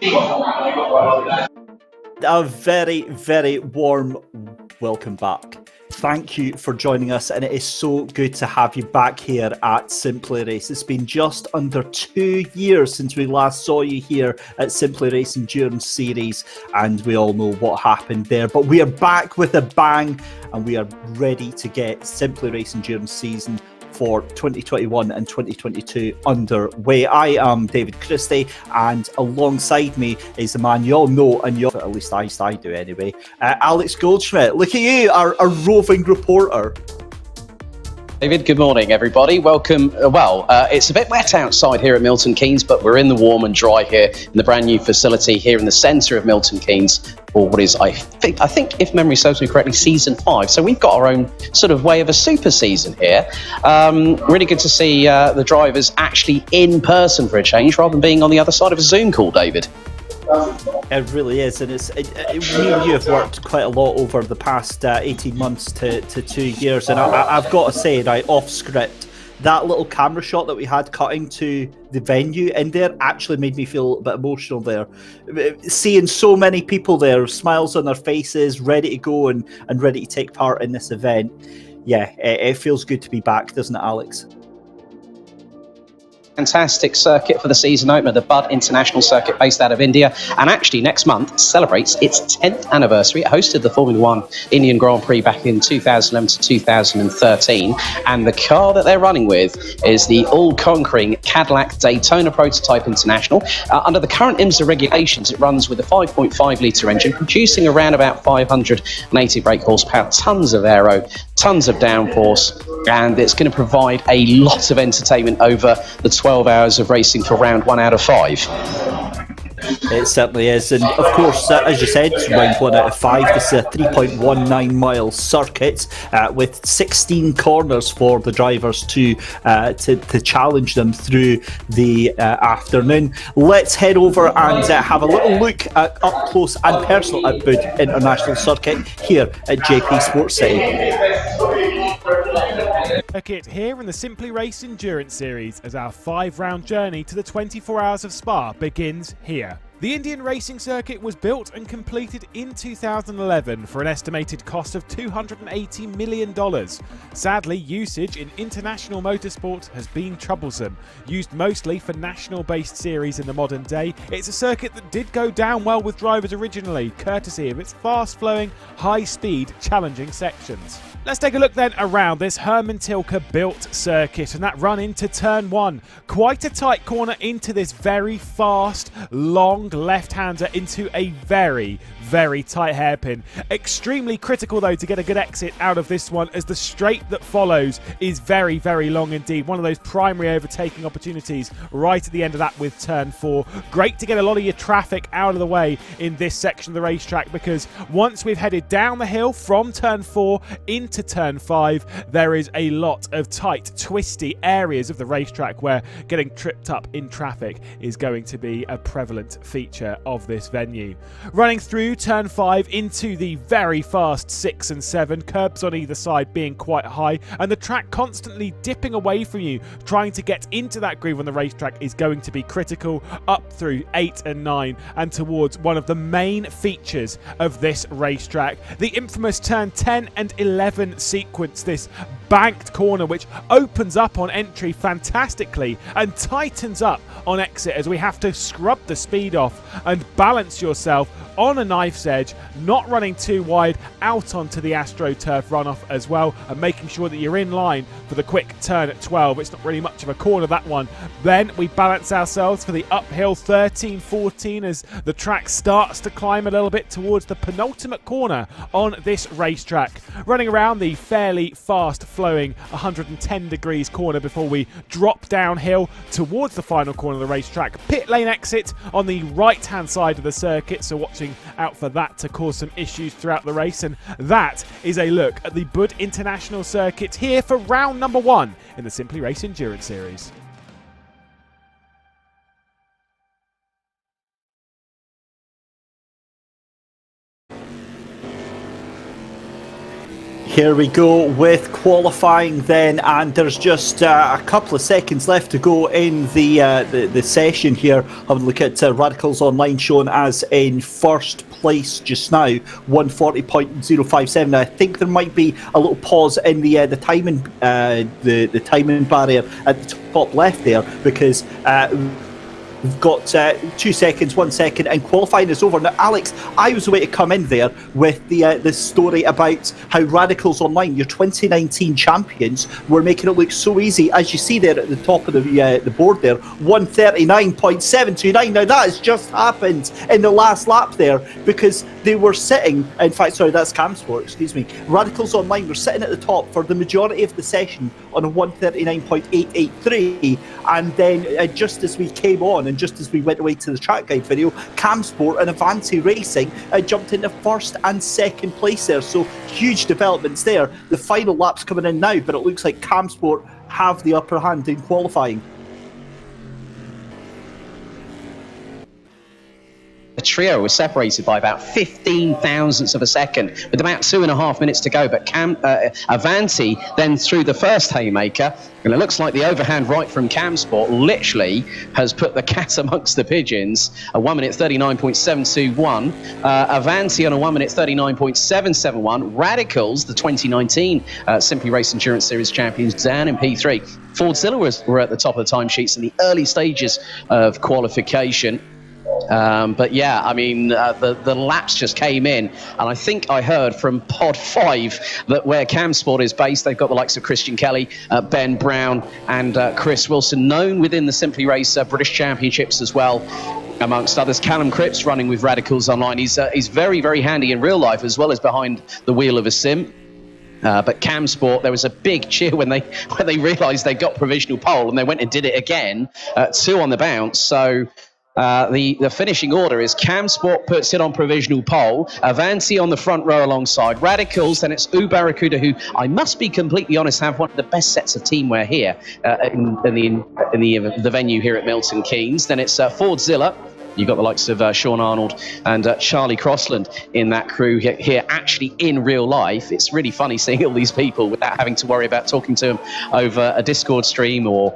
A very, very warm welcome back. Thank you for joining us, and it is so good to have you back here at Simply Race. It's been just under 2 years since we last saw you here at Simply Race Endurance Series, and we all know what happened there. But we are back with a bang, and we are ready to get Simply Race Endurance season for 2021 and 2022 underway. I am David Christie, and alongside me is the man you all know, and at least I do anyway, Alex Goldschmidt. Look at you, our roving reporter. David, good morning, everybody. Welcome. It's a bit wet outside here at Milton Keynes, but we're in the warm and dry here in the brand new facility here in the centre of Milton Keynes for what is, I think, if memory serves me correctly, season 5. So we've got our own sort of way of a super season here. Really good to see the drivers actually in person for a change, rather than being on the other side of a Zoom call, David. It really is, and me and you have worked quite a lot over the past 18 months to 2 years, and I've got to say, off script, that little camera shot that we had cutting to the venue in there actually made me feel a bit emotional there. Seeing so many people there, smiles on their faces, ready to go and ready to take part in this event. Yeah, it feels good to be back, doesn't it, Alex? Fantastic circuit for the season opener, the Buddh International Circuit based out of India, and actually next month celebrates its 10th anniversary. It hosted the Formula One Indian Grand Prix back in 2011 to 2013, and the car that they're running with is the all-conquering Cadillac Daytona Prototype International. Under the current IMSA regulations, it runs with a 5.5 litre engine, producing around about 580 brake horsepower, tons of aero, tons of downforce, and it's going to provide a lot of entertainment over the 12 hours of racing for round 1 out of 5. It certainly is, and of course, as you said, round 1 out of 5. This is a 3.19 mile circuit with 16 corners for the drivers to challenge them through the afternoon. Let's head over and have a little look up close and personal at Buddh International Circuit here at JP Sports City. Circuit here in the Simply Race Endurance Series as our 5-round journey to the 24 Hours of Spa begins here. The Indian racing circuit was built and completed in 2011 for an estimated cost of $280 million. Sadly, usage in international motorsport has been troublesome. Used mostly for national-based series in the modern day, it's a circuit that did go down well with drivers originally, courtesy of its fast-flowing, high-speed, challenging sections. Let's take a look then around this Herman Tilke built circuit and that run into turn 1. Quite a tight corner into this very fast, long left-hander into a very, very tight hairpin. Extremely critical though to get a good exit out of this one, as the straight that follows is very, very long indeed. One of those primary overtaking opportunities right at the end of that with turn 4. Great to get a lot of your traffic out of the way in this section of the racetrack, because once we've headed down the hill from turn 4 into turn 5, there is a lot of tight, twisty areas of the racetrack where getting tripped up in traffic is going to be a prevalent feature of this venue. Running through turn 5 into the very fast 6 and 7, curbs on either side being quite high, and the track constantly dipping away from you. Trying to get into that groove on the racetrack is going to be critical, up through 8 and 9 and towards one of the main features of this racetrack, the infamous turn 10 and 11 sequence, this banked corner which opens up on entry fantastically and tightens up on exit, as we have to scrub the speed off and balance yourself on a knife's edge, not running too wide out onto the AstroTurf runoff as well, and making sure that you're in line for the quick turn at 12. It's not really much of a corner, that one. Then we balance ourselves for the uphill 13-14 as the track starts to climb a little bit towards the penultimate corner on this racetrack. Running around the fairly fast flowing 110 degrees corner before we drop downhill towards the final corner of the racetrack. Pit lane exit on the right hand side of the circuit, so watching out for that to cause some issues throughout the race. And that is a look at the Buddh International Circuit here for round number 1 in the Simply Race Endurance Series. Here we go with qualifying then, and there's just a couple of seconds left to go in the session here. Having a look at Radicals Online shown as in first place just now, 140.057. I think there might be a little pause in the timing barrier at the top left there, because we've got 2 seconds, 1 second, and qualifying is over. Now, Alex, I was the way to come in there with the story about how Radicals Online, your 2019 champions, were making it look so easy. As you see there at the top of the board there, 139.729. Now, that has just happened in the last lap there, because they were sitting, in fact, sorry, that's Camsport, excuse me. Radicals Online were sitting at the top for the majority of the session on a 139.883, and then just as we came on, and just as we went away to the track guide video, Camsport and Avanti Racing jumped into first and second place there. So huge developments there. The final lap's coming in now, but it looks like Camsport have the upper hand in qualifying. The trio was separated by about 15 thousandths of a second with about 2.5 minutes to go, but Avanti then threw the first haymaker, and it looks like the overhand right from Camsport literally has put the cat amongst the pigeons. A 1 minute 39.721, Avanti on a 1 minute 39.771, Radicals, the 2019 Simply Race Endurance Series champions, down in P3. Fordzilla were at the top of the timesheets in the early stages of qualification. But yeah, I mean, the laps just came in, and I think I heard from Pod 5 that where Camsport is based, they've got the likes of Christian Kelly, Ben Brown, and Chris Wilson, known within the Simply Race British Championships as well, amongst others. Callum Cripps running with Radicals Online. He's very, very handy in real life as well as behind the wheel of a sim. But Camsport, there was a big cheer when they realised they got provisional pole, and they went and did it again, 2 on the bounce. So the finishing order is Camsport puts it on provisional pole, Avanti on the front row alongside Radicals, then it's Barracuda, who I must be completely honest have one of the best sets of teamwear here in the venue here at Milton Keynes. Then it's Fordzilla. You've got the likes of Sean Arnold and Charlie Crossland in that crew here actually in real life. It's really funny seeing all these people without having to worry about talking to them over a Discord stream or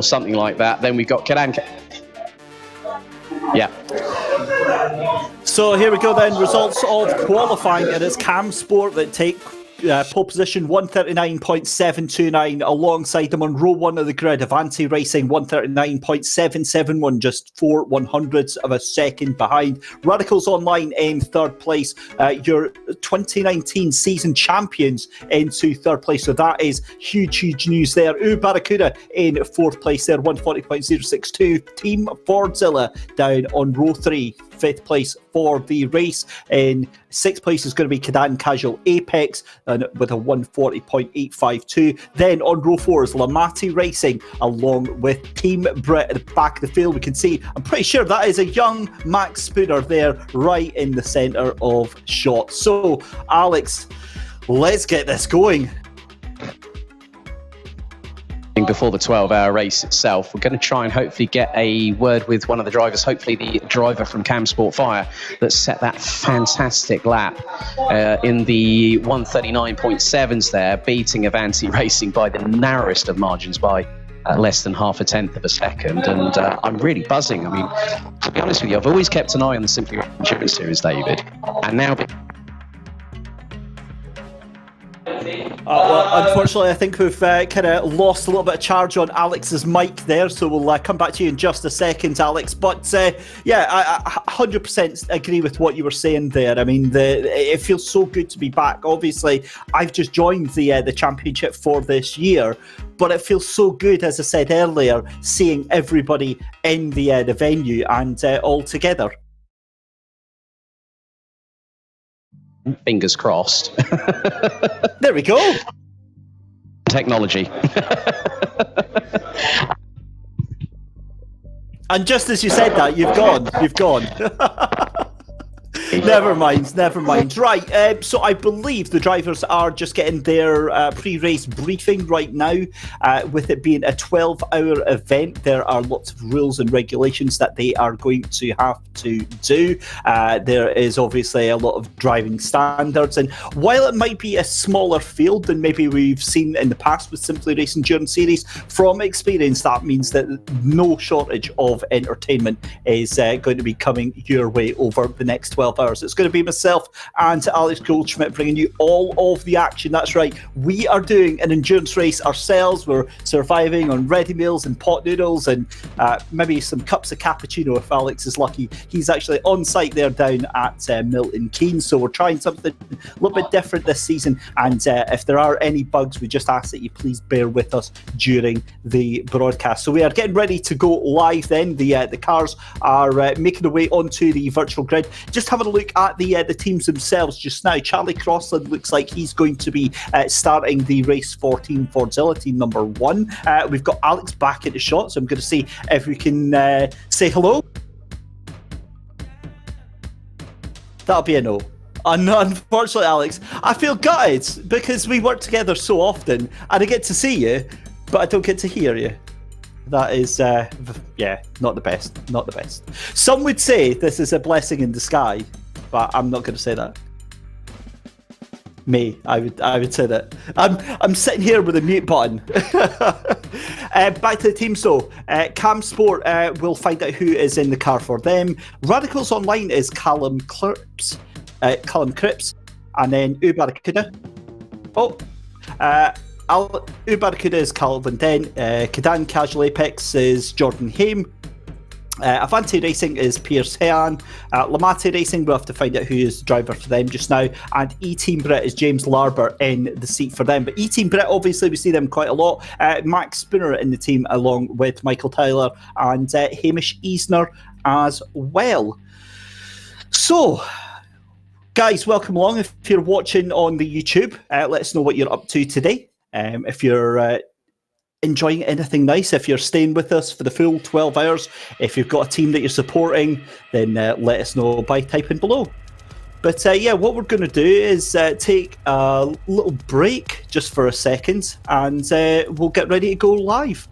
something like that. Then we've got Kadan. Yeah. So here we go then, results of qualifying. It is Camsport that take pole position, 139.729, alongside them on row 1 of the grid, Avanti Racing 139.771, just 4/100ths of a second behind. Radicals Online in third place, your 2019 season champions into third place, so that is huge news there. Barracuda in fourth place there, 140.062. Team Fordzilla down on row 3, fifth place for the race. In sixth place is going to be Kadan Casual Apex and with a 140.852. Then on row 4 is Lamati Racing along with Team Brit at the back of the field. We can see, I'm pretty sure that is a young Max Spooner there right in the centre of shot. So Alex, let's get this going. Before the 12-hour race itself, we're going to try and hopefully get a word with one of the drivers, hopefully the driver from Camsport Fire that set that fantastic lap in the 139.7s there, beating Avanti Racing by the narrowest of margins by less than 0.5 of a second. And I'm really buzzing. I mean, to be honest with you, I've always kept an eye on the Simply Endurance Series, David, and now well, unfortunately, I think we've kind of lost a little bit of charge on Alex's mic there, so we'll come back to you in just a second, Alex. But yeah, I 100% agree with what you were saying there. I mean, it feels so good to be back. Obviously, I've just joined the championship for this year, but it feels so good, as I said earlier, seeing everybody in the venue and all together. Fingers crossed. There we go. Technology. And just as you said that, you've gone. Never mind. Right, so I believe the drivers are just getting their pre-race briefing right now. With it being a 12-hour event, there are lots of rules and regulations that they are going to have to do. There is obviously a lot of driving standards, and while it might be a smaller field than maybe we've seen in the past with Simply Race Endurance Series, from experience, that means that no shortage of entertainment is going to be coming your way over the next 12 hours. It's going to be myself and Alex Goldschmidt bringing you all of the action. That's right, we are doing an endurance race ourselves. We're surviving on ready meals and pot noodles and maybe some cups of cappuccino if Alex is lucky. He's actually on site there down at Milton Keynes, so we're trying something a little bit different this season, and if there are any bugs, we just ask that you please bear with us during the broadcast. So we are getting ready to go live then. The cars are making their way onto the virtual grid. Just having a look at the teams themselves just now. Charlie Crossland looks like he's going to be starting the race for Team Fordzilla, team number 1. We've got Alex back in the shot, so I'm going to see if we can say hello. That'll be a no. Unfortunately, Alex, I feel gutted because we work together so often and I get to see you, but I don't get to hear you. That is, not the best. Some would say this is a blessing in disguise, but I'm not going to say that. I would say that. I'm sitting here with a mute button. Back to the teams though. Cam Sport will find out who is in the car for them. Radicals Online is Callum Cripps, and then Ubarakuda. Ubarakuda is Calvin Den. Kadan Casual Apex is Jordan Haim. Avanti Racing is Piers Hean. Lamate Racing, we'll have to find out who is the driver for them just now. And E-Team Brit is James Larber in the seat for them. But E-Team Brit, obviously, we see them quite a lot. Max Spooner in the team, along with Michael Tyler and Hamish Eisner as well. So, guys, welcome along. If you're watching on the YouTube, let us know what you're up to today. If you're enjoying anything nice, if you're staying with us for the full 12 hours, if you've got a team that you're supporting, then let us know by typing below. But what we're going to do is take a little break just for a second, and we'll get ready to go live.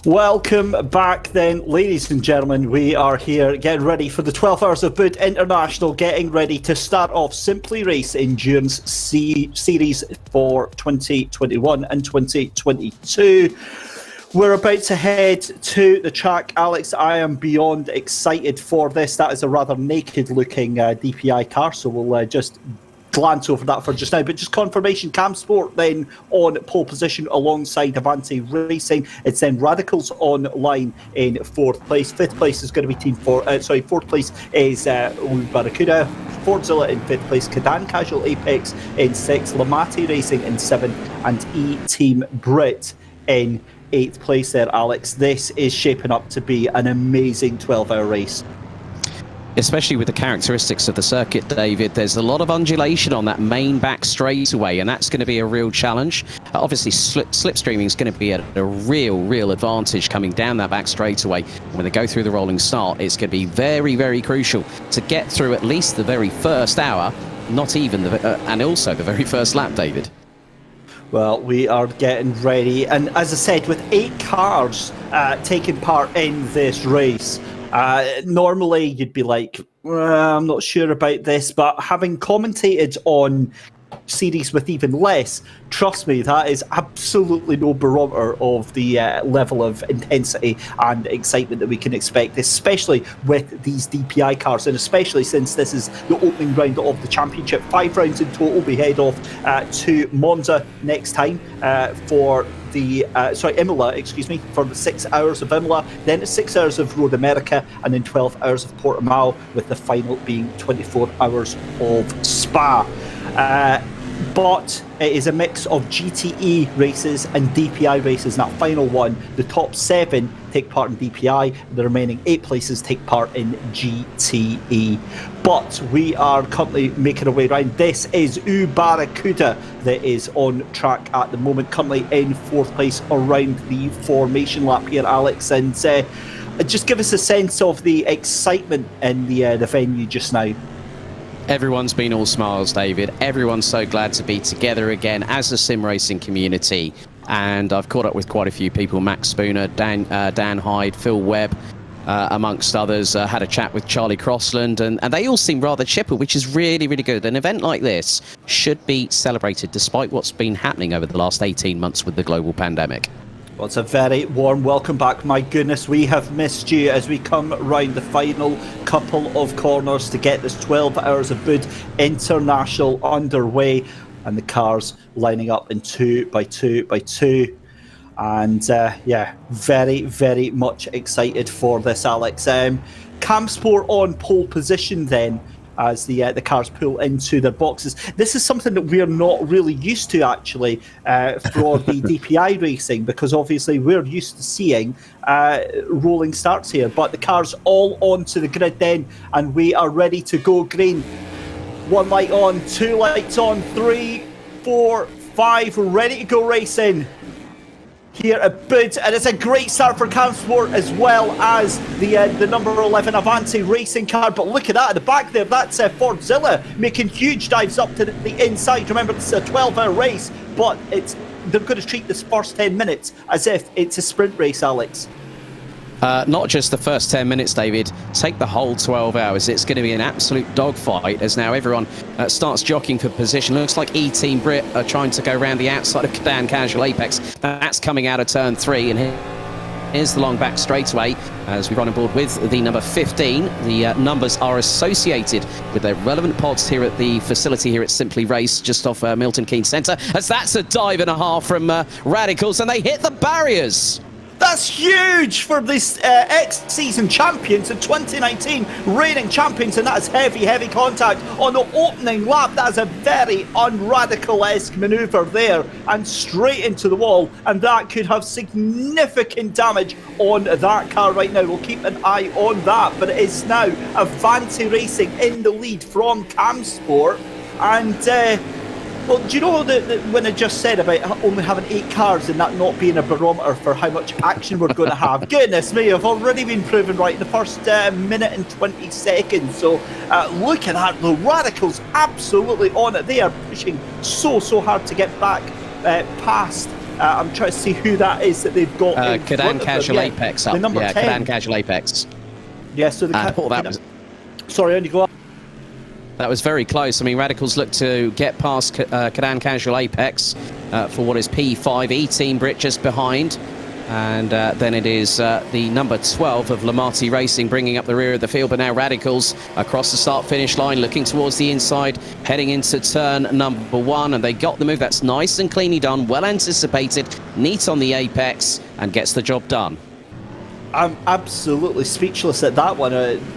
Welcome back then, ladies and gentlemen. We are here getting ready for the 12 Hours of Buddh International, getting ready to start off Simply Race Endurance Series for 2021 and 2022. We're about to head to the track. Alex, I am beyond excited for this. That is a rather naked-looking DPI car, so we'll just glance over that for just now. But just confirmation, Cam Sport then on pole position alongside Avanti Racing. It's then Radicals online in fourth place. Fifth place is going to be fourth place is Barracuda. Fordzilla in fifth place, Cadan Casual Apex in sixth, Lamati Racing in seventh, and E-Team Brit in eighth place there, Alex. This is shaping up to be an amazing 12-hour race. Especially with the characteristics of the circuit, David, there's a lot of undulation on that main back straightaway, and that's going to be a real challenge. Obviously, slipstreaming is going to be at a real advantage coming down that back straightaway. When they go through the rolling start, it's going to be very crucial to get through at least the very first hour, not even and also the very first lap, David. Well, we are getting ready, and as I said, with 8 cars taking part in this race, normally you'd be like, I'm not sure about this, but having commentated on series with even less, trust me, that is absolutely no barometer of the level of intensity and excitement that we can expect, especially with these DPI cars, and especially since this is the opening round of the championship. 5 rounds in total. We head off to Monza next time for the Imola, for the 6 hours of Imola, then it's 6 hours of Road America, and then 12 hours of Portimao, with the final being 24 hours of Spa. But it is a mix of GTE races and DPI races. In that final one, the top 7 take part in DPI, the remaining 8 places take part in GTE. But we are currently making our way around. This is Barracuda that is on track at the moment, currently in 4th place around the formation lap here, Alex. And just give us a sense of the excitement in the venue just now. Everyone's been all smiles, David. Everyone's so glad to be together again as a sim racing community. And I've caught up with quite a few people, Max Spooner, Dan Hyde, Phil Webb, amongst others. Had a chat with Charlie Crossland, and they all seem rather chipper, which is really good. An event like this should be celebrated despite what's been happening over the last 18 months with the global pandemic. Well, it's a very warm welcome back. My goodness, we have missed you as we come round the final couple of corners to get this 12 Hours of Buddh International underway, and the cars lining up in 2 by 2 by 2. And very much excited for this, Alex. Cam Sport on pole position then. as the cars pull into their boxes. This is something that we're not really used to, actually, for the DPI racing, because obviously we're used to seeing rolling starts here. But the cars all onto the grid then, and we are ready to go green. 1 light on, 2 lights on, 3, 4, 5, ready to go racing here at Buddh, and it's a great start for Camsport as well as the number 11 Avanti racing car. But look at that at the back there, that's Fordzilla making huge dives up to the inside. Remember, this is a 12-hour race, but they're going to treat this first 10 minutes as if it's a sprint race, Alex. Not just the first 10 minutes, David. Take the whole 12 hours. It's going to be an absolute dogfight as now everyone starts jockeying for position. Looks like E-Team Brit are trying to go around the outside of Cadan Casual Apex. That's coming out of turn 3, and here's the long back straightaway as we run on board with the number 15. The numbers are associated with their relevant pods here at the facility here at Simply Race, just off Milton Keynes Centre, as that's a dive and a half from Radicals, and they hit the barriers. That's huge for this ex-season champions, the 2019 reigning champions, and that is heavy contact on the opening lap. That is a very un-Radical-esque manoeuvre there, and straight into the wall, and that could have significant damage on that car right now. We'll keep an eye on that, but it is now Avanti Racing in the lead from Camsport, and well, do you know that when I just said about only having 8 cars and that not being a barometer for how much action we're going to have? Goodness me, I've already been proven right in the first minute and 20 seconds. So look at that, the Radicals absolutely on it. They are pushing so hard to get back past. I'm trying to see who that is that they've got. Cadan Casual Apex up. The number 10. Cadan Casual Apex. Yeah, so sorry, only go up. That was very close. I mean, Radicals look to get past Cadan Casual Apex for what is P5. E-Team Brit just behind. And then it is the number 12 of Lamati Racing bringing up the rear of the field. But now Radicals across the start-finish line, looking towards the inside, heading into turn number 1. And they got the move. That's nice and cleanly done, well anticipated, neat on the apex, and gets the job done. I'm absolutely speechless at that one.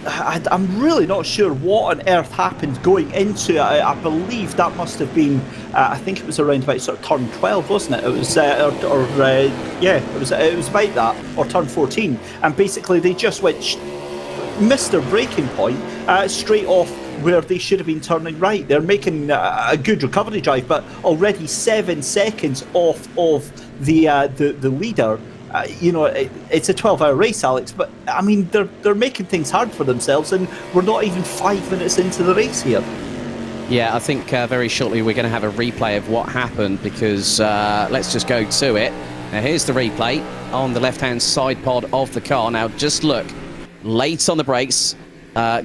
I'm really not sure what on earth happened going into it. I believe that must have been, I think it was around about sort of turn 12, wasn't it? It was, yeah, it was about that, or turn 14. And basically they just missed their braking point straight off where they should have been turning right. They're making a good recovery drive, but already 7 seconds off of the leader. You know, it's a 12-hour race, Alex, but I mean, they're making things hard for themselves, and we're not even 5 minutes into the race here. Yeah, I think very shortly we're going to have a replay of what happened, because let's just go to it. Now, here's the replay on the left-hand side pod of the car. Now, just look, late on the brakes,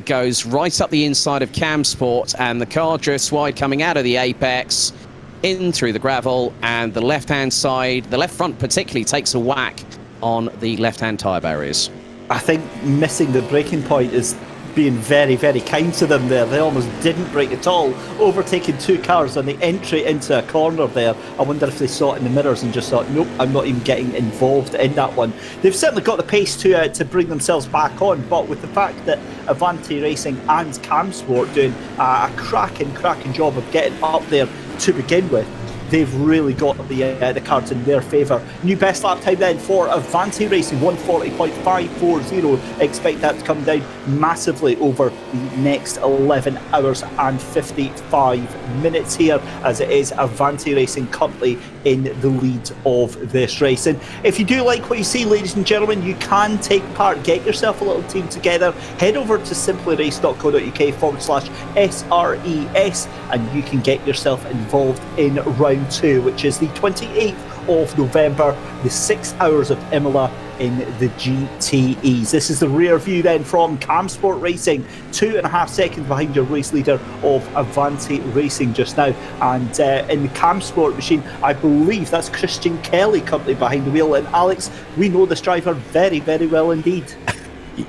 goes right up the inside of Camsport, and the car drifts wide coming out of the apex, in through the gravel, and the left-hand side, the left front particularly, takes a whack on the left-hand tyre barriers. I think missing the braking point is being very kind to them there. They almost didn't brake at all, overtaking 2 cars on the entry into a corner there. I wonder if they saw it in the mirrors and just thought, nope, I'm not even getting involved in that one. They've certainly got the pace to bring themselves back on, but with the fact that Avanti Racing and Camsport doing a cracking job of getting up there to begin with, they've really got the cards in their favour. New best lap time then for Avanti Racing, 1:40.540. Expect that to come down massively over the next 11 hours and 55 minutes here, as it is Avanti Racing currently in the lead of this race. And if you do like what you see, ladies and gentlemen, you can take part, get yourself a little team together, head over to simplyrace.co.uk/SRES, and you can get yourself involved in round 2, which is the 28th of November, the 6 hours of Imola in the GTEs. This is the rear view then from Camsport Racing, 2.5 seconds behind your race leader of Avanti Racing just now. And in the Camsport machine, I believe that's Christian Kelly currently behind the wheel. And Alex, we know this driver very well indeed.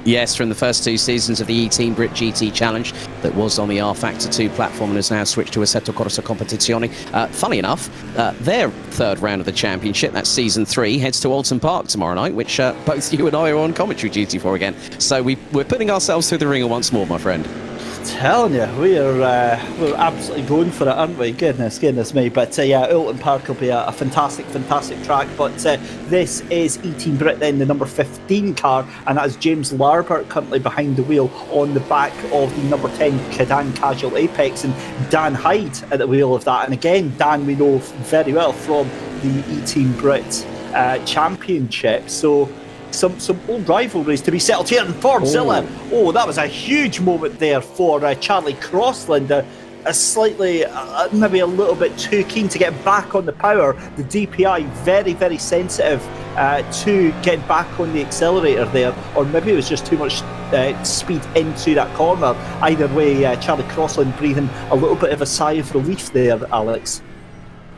Yes, from the first 2 seasons of the E-Team Brit GT Challenge that was on the R Factor 2 platform and has now switched to Assetto Corsa Competizione. Funny enough, their 3rd round of the championship, that's season 3, heads to Alton Park tomorrow night, which both you and I are on commentary duty for again. So we're putting ourselves through the ringer once more, my friend. telling you, we're absolutely going for it, aren't we? Goodness me. But yeah, Oulton Park will be a fantastic track. But this is E-Team Brit, then the number 15 car, and that is James Larbert currently behind the wheel on the back of the number 10 Cadan Casual Apex, and Dan Hyde at the wheel of that. And again, Dan we know very well from the E-Team Brit Championship. So some old rivalries to be settled here in Fordzilla. Oh, that was a huge moment there for Charlie Crossland. A slightly, maybe a little bit too keen to get back on the power. The DPI very sensitive to get back on the accelerator there, or maybe it was just too much speed into that corner. Either way, Charlie Crossland breathing a little bit of a sigh of relief there, Alex.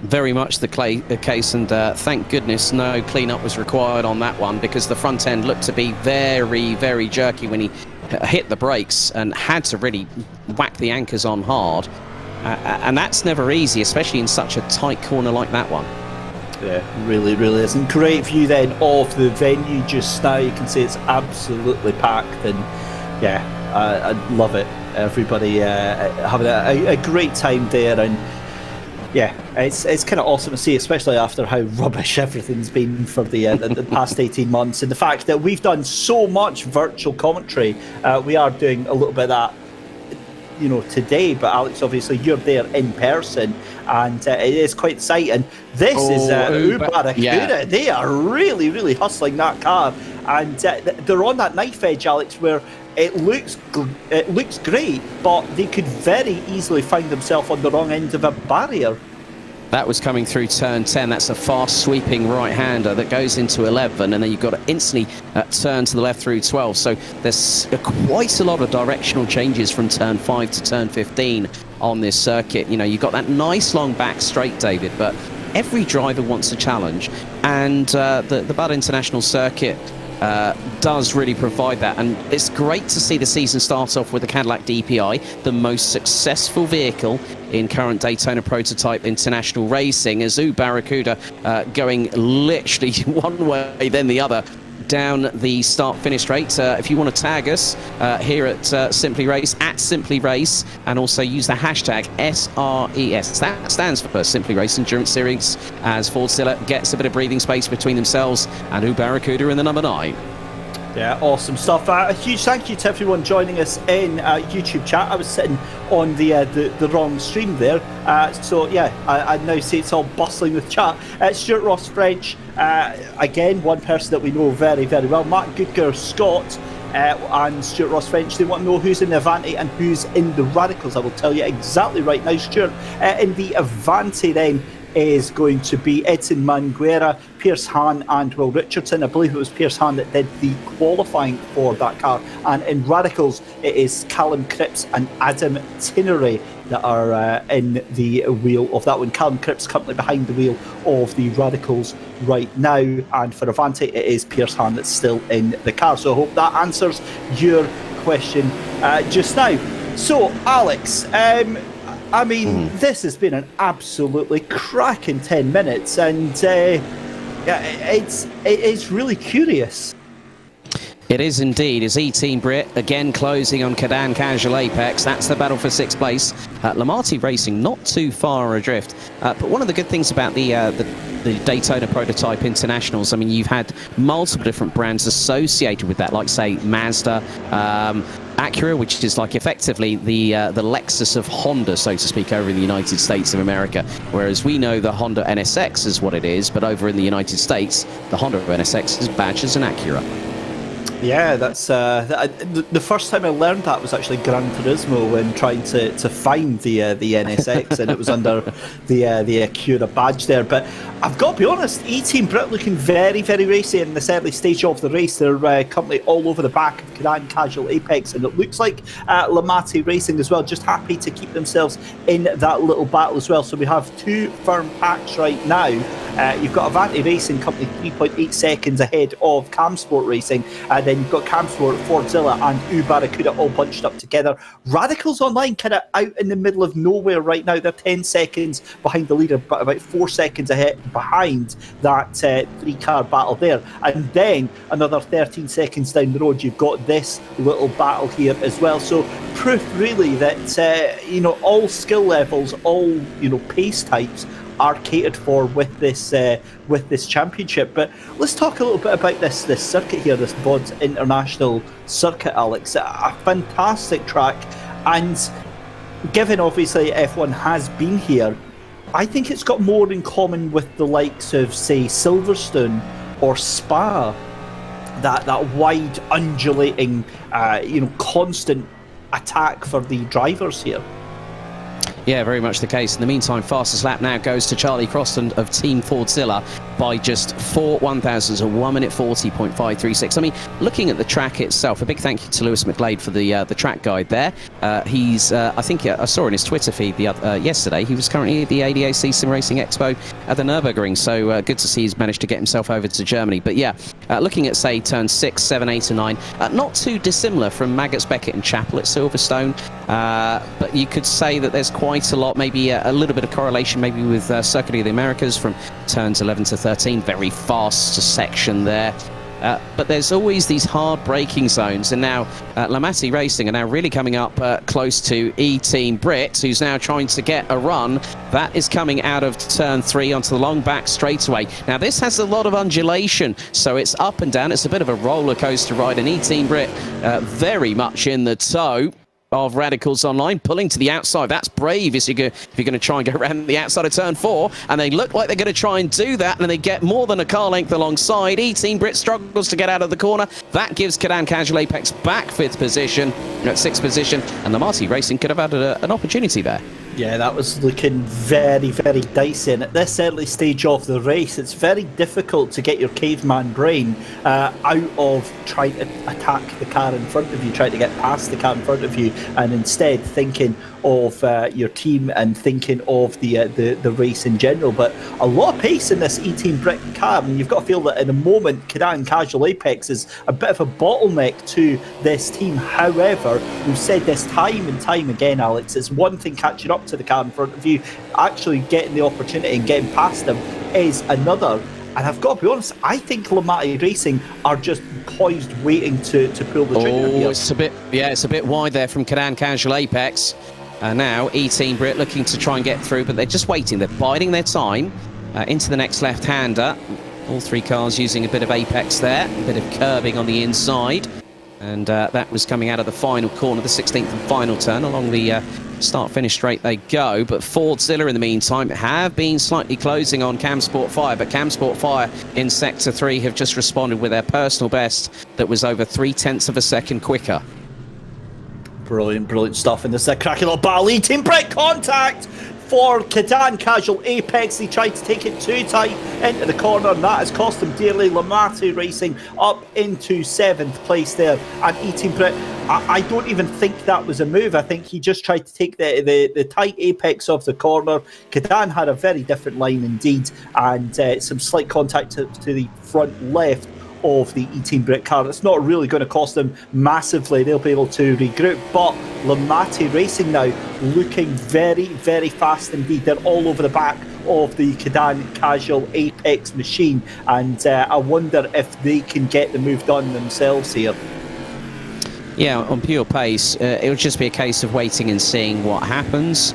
Very much the case, and thank goodness no clean-up was required on that one, because the front end looked to be very jerky when he hit the brakes and had to really whack the anchors on hard. And that's never easy, especially in such a tight corner like that one. Yeah, really is. And great view then of the venue just now. You can see it's absolutely packed, and yeah, I love it. Everybody having a great time there, and yeah, it's kind of awesome to see, especially after how rubbish everything's been for the past 18 months, and the fact that we've done so much virtual commentary. We are doing a little bit of that, today, but Alex, obviously you're there in person, and it is quite exciting. This is Barracuda. Yeah. They are really hustling that car, and they're on that knife edge, Alex, where it looks great, but they could very easily find themselves on the wrong end of a barrier. That was coming through turn 10. That's a fast sweeping right-hander that goes into 11, and then you've got to instantly turn to the left through 12. So there's quite a lot of directional changes from turn 5 to turn 15 on this circuit. You've got that nice long back straight, David, but every driver wants a challenge, and the Buddh International Circuit does really provide that, and it's great to see the season start off with the Cadillac DPI, the most successful vehicle in current Daytona prototype international racing, as Barracuda going literally one way then the other down the start-finish straight. If you want to tag us here at Simply Race, at Simply Race, and also use the hashtag SRES. That stands for Simply Race Endurance Series, as Fordzilla gets a bit of breathing space between themselves and Barracuda in the number 9. Yeah, awesome stuff. A huge thank you to everyone joining us in YouTube chat. I was sitting on the wrong stream there, so yeah, I now see it's all bustling with chat. Stuart Ross French, again, one person that we know very well. Matt Goodger Scott and Stuart Ross French, they want to know who's in the Avanti and who's in the Radicals. I will tell you exactly right now, Stuart. In the Avanti then is going to be Edson Manguera, Pierce Hahn and Will Richardson. I believe it was Pierce Hahn that did the qualifying for that car. And in Radicals, it is Callum Cripps and Adam Tinnery that are in the wheel of that one. Callum Cripps currently behind the wheel of the Radicals right now. And for Avanti, it is Pierce Hahn that's still in the car. So I hope that answers your question just now. So, Alex, this has been an absolutely cracking 10 minutes, and it's really curious. It is indeed. As E-Team Brit again closing on Cadan Casual Apex. That's the battle for 6th place. Lamati Racing not too far adrift. But one of the good things about the Daytona Prototype Internationals, you've had multiple different brands associated with that, like say Mazda, Acura, which is like effectively the Lexus of Honda, so to speak, over in the United States of America. Whereas we know the Honda NSX is what it is, but over in the United States, the Honda NSX is badged as an Acura. Yeah, that's the first time I learned that was actually Gran Turismo, when trying to find the NSX, and it was under the Acura badge there. But I've got to be honest, E-Team Brit looking very racy in this early stage of the race. They're currently all over the back of Cadan Casual Apex, and it looks like Lamati Racing as well, just happy to keep themselves in that little battle as well. So we have two firm packs right now. You've got Avanti Racing Company 3.8 seconds ahead of Cam Sport Racing. then you've got Camsport, Fordzilla and Barracuda all bunched up together. Radicals Online kind of out in the middle of nowhere right now. They're 10 seconds behind the leader, but about 4 seconds ahead behind that 3-car battle there. And then another 13 seconds down the road, you've got this little battle here as well. So proof really that, all skill levels, all, pace types are catered for with this championship. But let's talk a little bit about this circuit here, this Buddh International Circuit, Alex. A fantastic track, and given obviously F1 has been here, I think it's got more in common with the likes of, say, Silverstone or Spa, that wide undulating, constant attack for the drivers here. Yeah, very much the case. In the meantime, fastest lap now goes to Charlie Croston of Team Fordzilla by just 4 1,000s, a 1 minute 40.536. I mean, looking at the track itself, a big thank you to Lewis McGlade for the track guide there. He's, I think I saw in his Twitter feed yesterday, he was currently at the ADAC Sim Racing Expo at the Nürburgring, so good to see he's managed to get himself over to Germany. But yeah, looking at, say, turns 6, 7, 8 and 9, not too dissimilar from Maggots, Beckett and Chapel at Silverstone, but you could say that there's quite a lot, maybe a little bit of correlation maybe with Circuit of the Americas from turns 11 to 13, very fast section there. But there's always these hard braking zones, and now Lamatti Racing are now really coming up close to E-Team Brit, who's now trying to get a run. That is coming out of turn 3 onto the long back straightaway. Now this has a lot of undulation, so it's up and down. It's a bit of a roller coaster ride, and E-Team Brit very much in the tow of Radicals Online, pulling to the outside. That's brave if you're going to try and go around the outside of turn 4, and they look like they're going to try and do that, and they get more than a car length alongside. E-Team Brit struggles to get out of the corner. That gives Cadan Casual Apex back 5th position, at 6th position, and Lamatti Racing could have had an opportunity there. Yeah, that was looking very, very dicey. And at this early stage of the race, it's very difficult to get your caveman brain out of trying to attack the car in front of you, trying to get past the car in front of you, and instead thinking of your team and thinking of the race in general. But a lot of pace in this E-Team Brit car, and you've got to feel that in the moment Cadan Casual Apex is a bit of a bottleneck to this team. However, we've said this time and time again, Alex, it's one thing catching up to the car in front of you, actually getting the opportunity and getting past them is another. And I've got to be honest, I think Lamatti Racing are just poised, waiting to pull the trigger here. It's a bit wide there from Cadan Casual Apex. Now E-Team Brit looking to try and get through, but they're just waiting. They're biding their time into the next left-hander. All 3 cars using a bit of apex there, a bit of curbing on the inside. And that was coming out of the final corner, the 16th and final turn. Along the start-finish straight they go. But Fordzilla, in the meantime, have been slightly closing on Camsport Fire. But Camsport Fire in Sector 3 have just responded with their personal best that was over 0.3 of a second quicker. Brilliant, brilliant stuff in this cracking little battle. E-Team Brit contact for Cadan Casual Apex. They tried to take it too tight into the corner, and that has cost them dearly. Lamatti Racing up into 7th place there, and E-Team Brit, I don't even think that was a move. I think he just tried to take the tight apex of the corner. Cadan had a very different line indeed, and some slight contact to the front left of the E-Team Brit car. It's not really going to cost them massively. They'll be able to regroup, but Lamatti Racing now looking very, very fast indeed. They're all over the back of the Cadan Casual Apex machine, and I wonder if they can get the move done themselves here. Yeah, on pure pace, it'll just be a case of waiting and seeing what happens.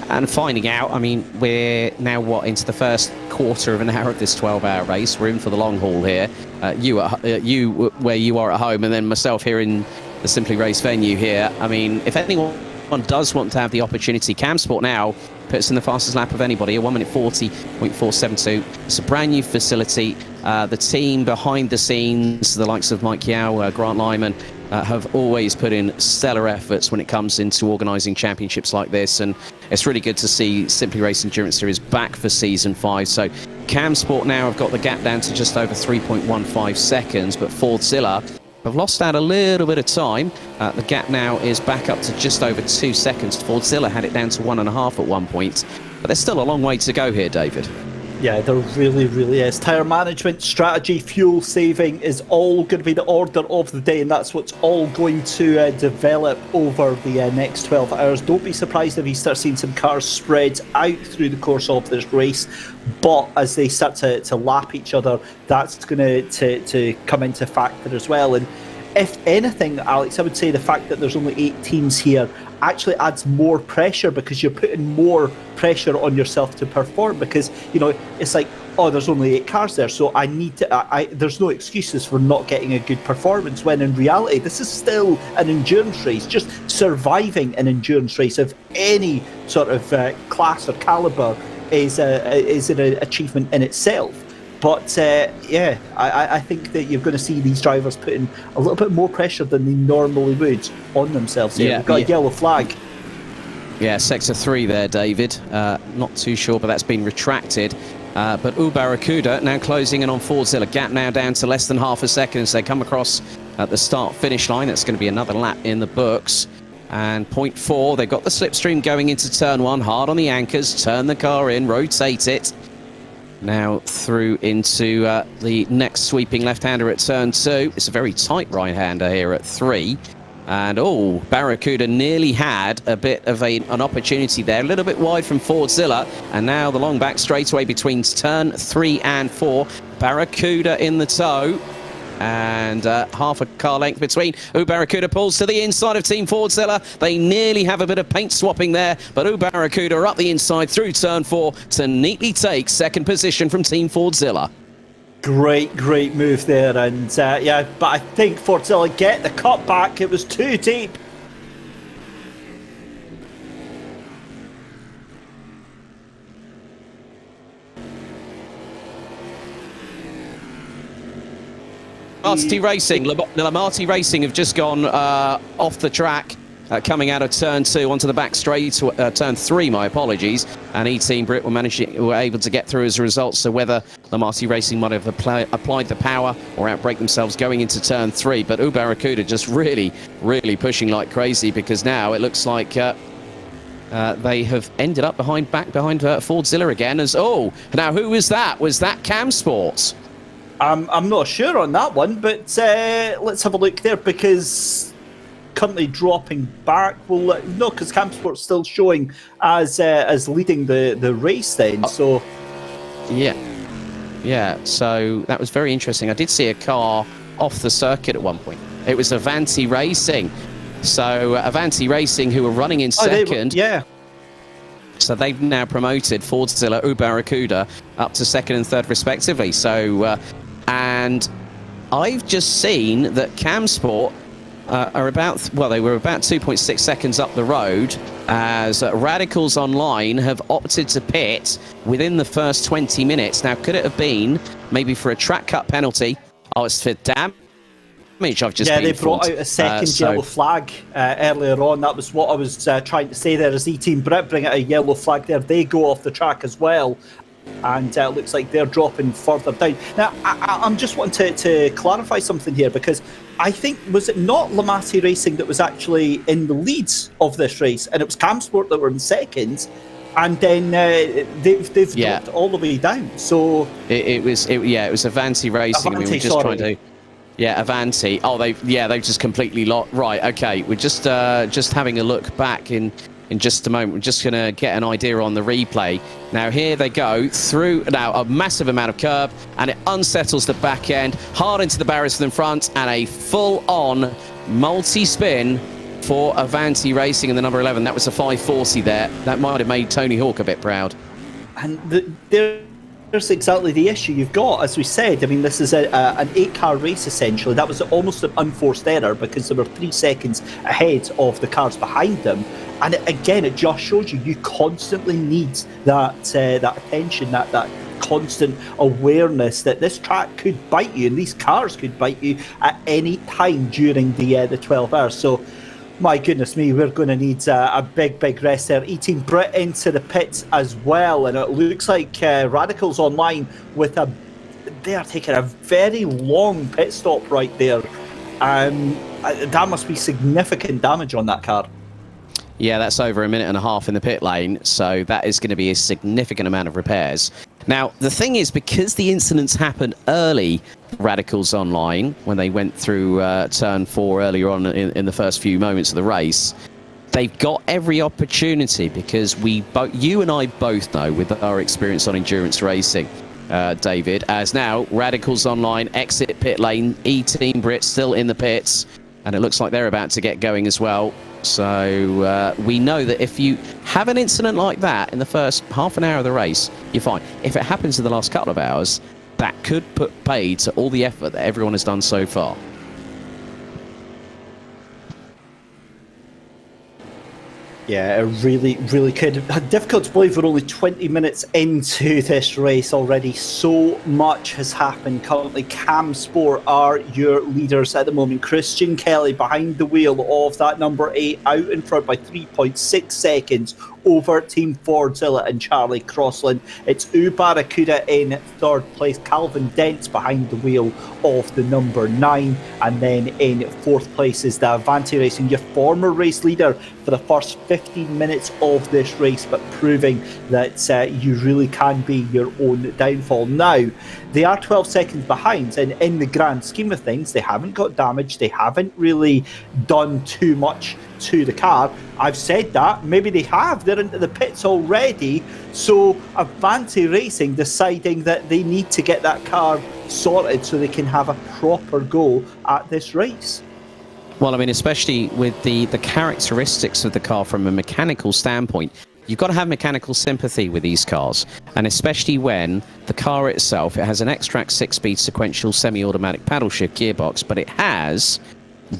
And finding out. I mean, we're now, into the first quarter of an hour of this 12-hour race. We're in for the long haul here. You where you are at home, and then myself here in the Simply Race venue here. I mean, if anyone does want to have the opportunity, Camsport now puts in the fastest lap of anybody, a 1 minute 40.472. It's a brand new facility. The team behind the scenes, the likes of Mike Yao, Grant Lyman, have always put in stellar efforts when it comes into organising championships like this, and it's really good to see Simply Race Endurance Series back for Season 5. So Camsport now have got the gap down to just over 3.15 seconds, but Fordzilla have lost out a little bit of time. The gap now is back up to just over 2 seconds. Fordzilla had it down to 1.5 at one point, but there's still a long way to go here, David. Yeah, there really, really is. Tyre management, strategy, fuel saving is all going to be the order of the day, and that's what's all going to develop over the next 12 hours. Don't be surprised if you start seeing some cars spread out through the course of this race, but as they start to lap each other, that's going to come into factor as well. And if anything, Alex, I would say the fact that there's only 8 teams here actually adds more pressure, because you're putting more pressure on yourself to perform, because, you know, it's like, oh, there's only 8 cars there, so I need to, there's no excuses for not getting a good performance, when in reality, this is still an endurance race. Just surviving an endurance race of any sort of class or caliber is an achievement in itself. But yeah, I think that you're going to see these drivers putting a little bit more pressure than they normally would on themselves. Here. We've got a yellow flag. Yeah, sector 3 there, David. Not too sure, but that's been retracted. But Barracuda now closing in on Fordzilla. Gap now down to less than half a second as they come across at the start-finish line. That's going to be another lap in the books. And point 4, they've got the slipstream going into turn 1. Hard on the anchors. Turn the car in, rotate it. Now through into the next sweeping left-hander at turn 2. It's a very tight right-hander here at 3. And, Barracuda nearly had a bit of an opportunity there. A little bit wide from Fordzilla. And now the long back straightaway between turn 3 and 4. Barracuda in the tow. And half a car length between. Barracuda pulls to the inside of Team Fordzilla. They nearly have a bit of paint swapping there, but Barracuda up the inside through turn 4 to neatly take second position from Team Fordzilla. Great move there, and yeah, but I think Fordzilla get the cut back. It was too deep. Lamarty Racing have just gone off the track, coming out of turn 2 onto the back straight, turn 3, my apologies, and E-Team Brit were able to get through as a result. So whether Lamarty Racing might have applied the power or outbrake themselves going into turn 3, but Barracuda just really pushing like crazy, because now it looks like they have ended up back behind Fordzilla again. Now who was that? Was that Cam Sports? I'm not sure on that one, but let's have a look there, because currently dropping back. Well, no, because Campsport's still showing as leading the race then. So yeah. So that was very interesting. I did see a car off the circuit at one point. It was Avanti Racing. So Avanti Racing, who were running in second. So they've now promoted Fordzilla, Barracuda up to second and third respectively. So and I've just seen that Camsport are they were about 2.6 seconds up the road, as Radicals Online have opted to pit within the first 20 minutes. Now, could it have been maybe for a track cut penalty? Oh, it's for damage. I've just they brought out a second yellow flag earlier on. That was what I was trying to say there. As E-Team Brit bring out a yellow flag there, they go off the track as well. And it looks like they're dropping further down. Now, I'm just wanting to clarify something here, because I think, was it not Lamarty Racing that was actually in the leads of this race, and it was Camsport that were in second, and then they've dropped all the way down. So it was Avanti Racing. We were just trying to. Yeah, Avanti. Oh, they've just completely lost. Right, okay. We're just having a look back in just a moment. We're just going to get an idea on the replay. Now, here they go through now a massive amount of curb, and it unsettles the back end, hard into the barriers in front, and a full-on multi-spin for Avanti Racing in the number 11. That was a 540 there. That might have made Tony Hawk a bit proud. And there's exactly the issue you've got. As we said, I mean, this is an 8-car race essentially. That was almost an unforced error, because there were 3 seconds ahead of the cars behind them. And it just shows you constantly need that attention, that constant awareness that this track could bite you, and these cars could bite you at any time during the 12 hours. So, my goodness me, we're going to need a big rest there. E-Team Brit into the pits as well, and it looks like Radicals Online they are taking a very long pit stop right there. That must be significant damage on that car. Yeah, that's over a minute and a half in the pit lane, so that is going to be a significant amount of repairs. Now, the thing is, because the incidents happened early, Radicals Online, when they went through turn 4 earlier on in the first few moments of the race, they've got every opportunity, because you and I both know, with our experience on endurance racing, David, as now Radicals Online exit pit lane, E-Team Brit still in the pits, and it looks like they're about to get going as well. So we know that if you have an incident like that in the first half an hour of the race, you're fine. If it happens in the last couple of hours, that could put paid to all the effort that everyone has done so far. Yeah, it really, really could. Difficult to believe we're only 20 minutes into this race already. So much has happened currently. Cam Sport are your leaders at the moment. Christian Kelly behind the wheel of that number 8, out in front by 3.6 seconds over Team Fordzilla and Charlie Crossland. It's Barracuda in third place. Calvin Dent's behind the wheel of the number 9. And then in fourth place is the Avanti Racing, your former race leader for the first 15 minutes of this race, but proving that you really can be your own downfall. Now, they are 12 seconds behind, and in the grand scheme of things, they haven't got damage. They haven't really done too much to the car. I've said that. Maybe they have. They're into the pits already. So Avanti Racing deciding that they need to get that car sorted so they can have a proper go at this race. Well, I mean, especially with the characteristics of the car from a mechanical standpoint, you've got to have mechanical sympathy with these cars, and especially when the car itself, it has an X-Track 6-speed sequential semi-automatic paddle shift gearbox, but it has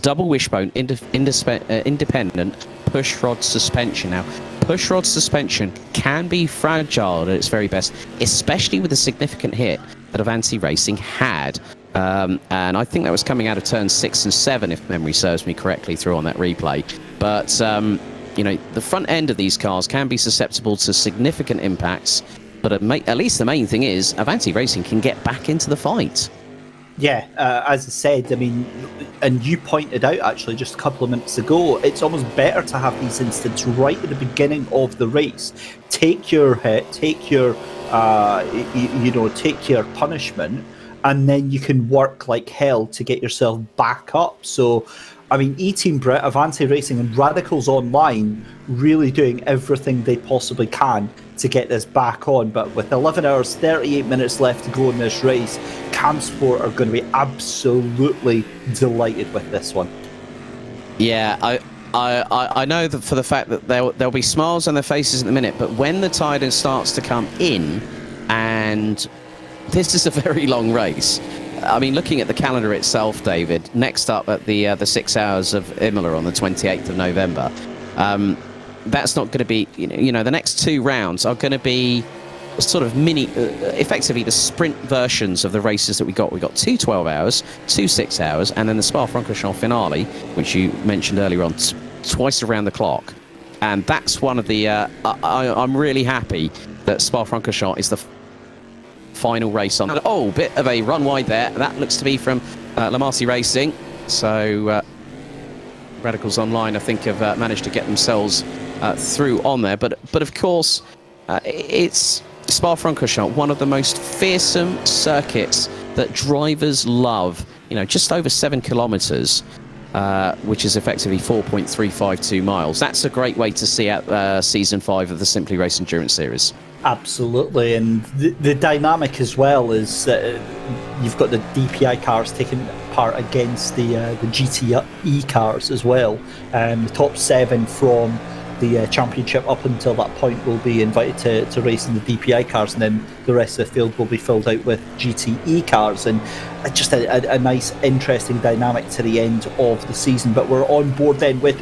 double wishbone independent push rod suspension. Now, push rod suspension can be fragile at its very best, especially with the significant hit that Avanti Racing had. And I think that was coming out of turn 6 and 7, if memory serves me correctly, through on that replay. But you know, the front end of these cars can be susceptible to significant impacts, but at least the main thing is Avanti Racing can get back into the fight. Yeah, as I said, I mean, and you pointed out actually just a couple of minutes ago, it's almost better to have these incidents right at the beginning of the race. Take your hit, take your, take your punishment, and then you can work like hell to get yourself back up. So, I mean, E-Team Brit, Avanti Racing and Radicals Online really doing everything they possibly can to get this back on. But with 11 hours, 38 minutes left to go in this race, Cam Sport are going to be absolutely delighted with this one. Yeah, I know that for the fact that there'll be smiles on their faces in a minute, but when the tide starts to come in, and this is a very long race. I mean, looking at the calendar itself, David, next up at the 6 hours of Imola on the 28th of November, that's not going to be, you know, the next 2 rounds are going to be sort of effectively the sprint versions of the races that we got. We got 2 12 hours, 2 6 hours, and then the Spa-Francorchamps finale, which you mentioned earlier on, twice around the clock. And that's one of the, I'm really happy that Spa-Francorchamps is the final race on. Oh, bit of a run wide there. That looks to be from Lamasi Racing. So Radicals Online, I think, have managed to get themselves through on there. But of course, it's Spa-Francorchamps, one of the most fearsome circuits that drivers love. You know, just over 7 kilometres, which is effectively 4.352 miles. That's a great way to see out Season 5 of the Simply Race Endurance Series. Absolutely, and the dynamic as well is you've got the DPI cars taking part against the GTE cars as well. The top 7 from the championship up until that point will be invited to race in the DPI cars, and then the rest of the field will be filled out with GTE cars, and just a nice, interesting dynamic to the end of the season. But we're on board then with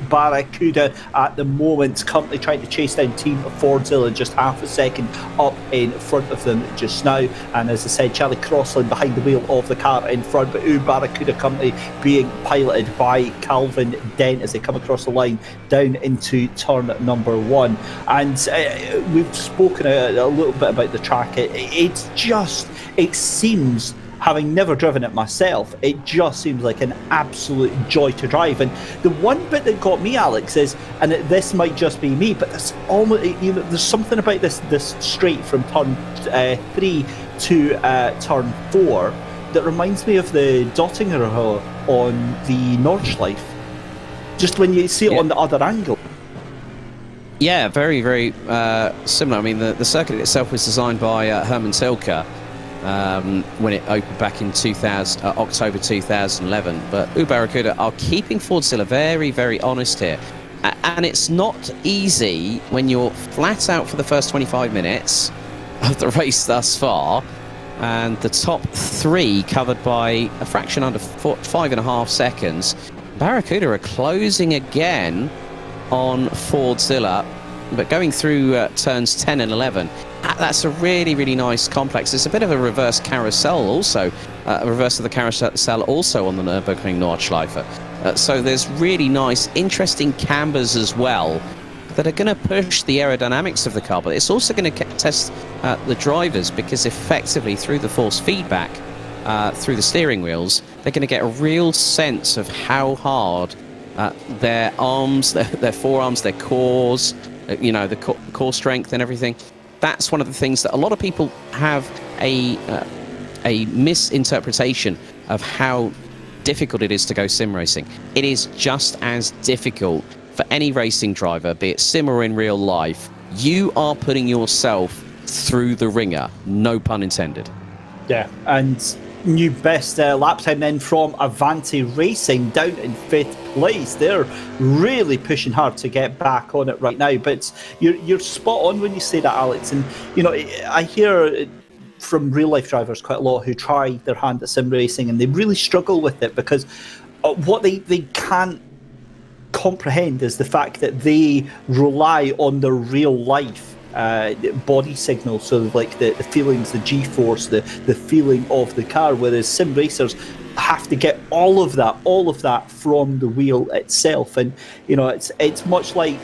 Barracuda at the moment, currently trying to chase down Team Fordzilla, just half a second up in front of them just now. And as I said, Charlie Crossland behind the wheel of the car in front, but Barracuda currently being piloted by Calvin Dent as they come across the line down into turn number 1. And we've spoken a little bit about the track. It seems having never driven it myself, it just seems like an absolute joy to drive. And the one bit that got me, Alex, is, and this might just be me, but there's almost, there's something about this straight from turn 3 to turn 4 that reminds me of the Dottinger on the Nordschleife. Just when you see it on the other angle. Yeah, very, very similar. I mean, the circuit itself was designed by Hermann Tilke when it opened back in October 2011. But Barracuda are keeping Fordzilla very, very honest here. And it's not easy when you're flat out for the first 25 minutes of the race thus far. And the top 3 covered by a fraction under 5.5 seconds. Barracuda are closing again on Fordzilla, but going through turns 10 and 11. That's a really, really nice complex. It's a bit of a reverse carousel also, a reverse of the carousel also on the Nürburgring Nordschleife. So there's really nice, interesting cambers as well that are going to push the aerodynamics of the car, but it's also going to test the drivers, because effectively through the force feedback, through the steering wheels, they're going to get a real sense of how hard their arms, their forearms, their cores, the core strength and everything. That's one of the things that a lot of people have a misinterpretation of how difficult it is to go sim racing. It is just as difficult for any racing driver, be it sim or in real life. You are putting yourself through the ringer, no pun intended. Yeah, and new best lap time then from Avanti Racing, down in 5th place. They're really pushing hard to get back on it right now, but you're spot on when you say that, Alex. And I hear from real life drivers quite a lot who try their hand at sim racing and they really struggle with it, because what they can't comprehend is the fact that they rely on their real life body signals, so like the feelings, the G-force, the feeling of the car, whereas sim racers have to get all of that from the wheel itself. And it's much like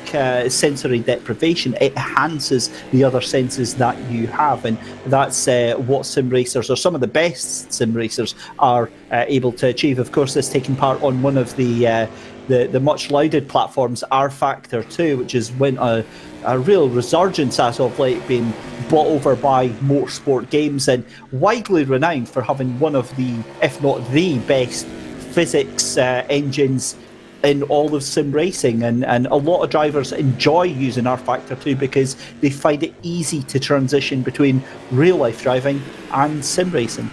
sensory deprivation. It enhances the other senses that you have, and that's what sim racers, or some of the best sim racers, are able to achieve. Of course, this taking part on one of the much lauded platforms, R Factor 2, which is when a real resurgence as of late, being bought over by Motorsport Games, and widely renowned for having one of the, if not the best, physics engines in all of sim racing. And a lot of drivers enjoy using R Factor 2 because they find it easy to transition between real life driving and sim racing.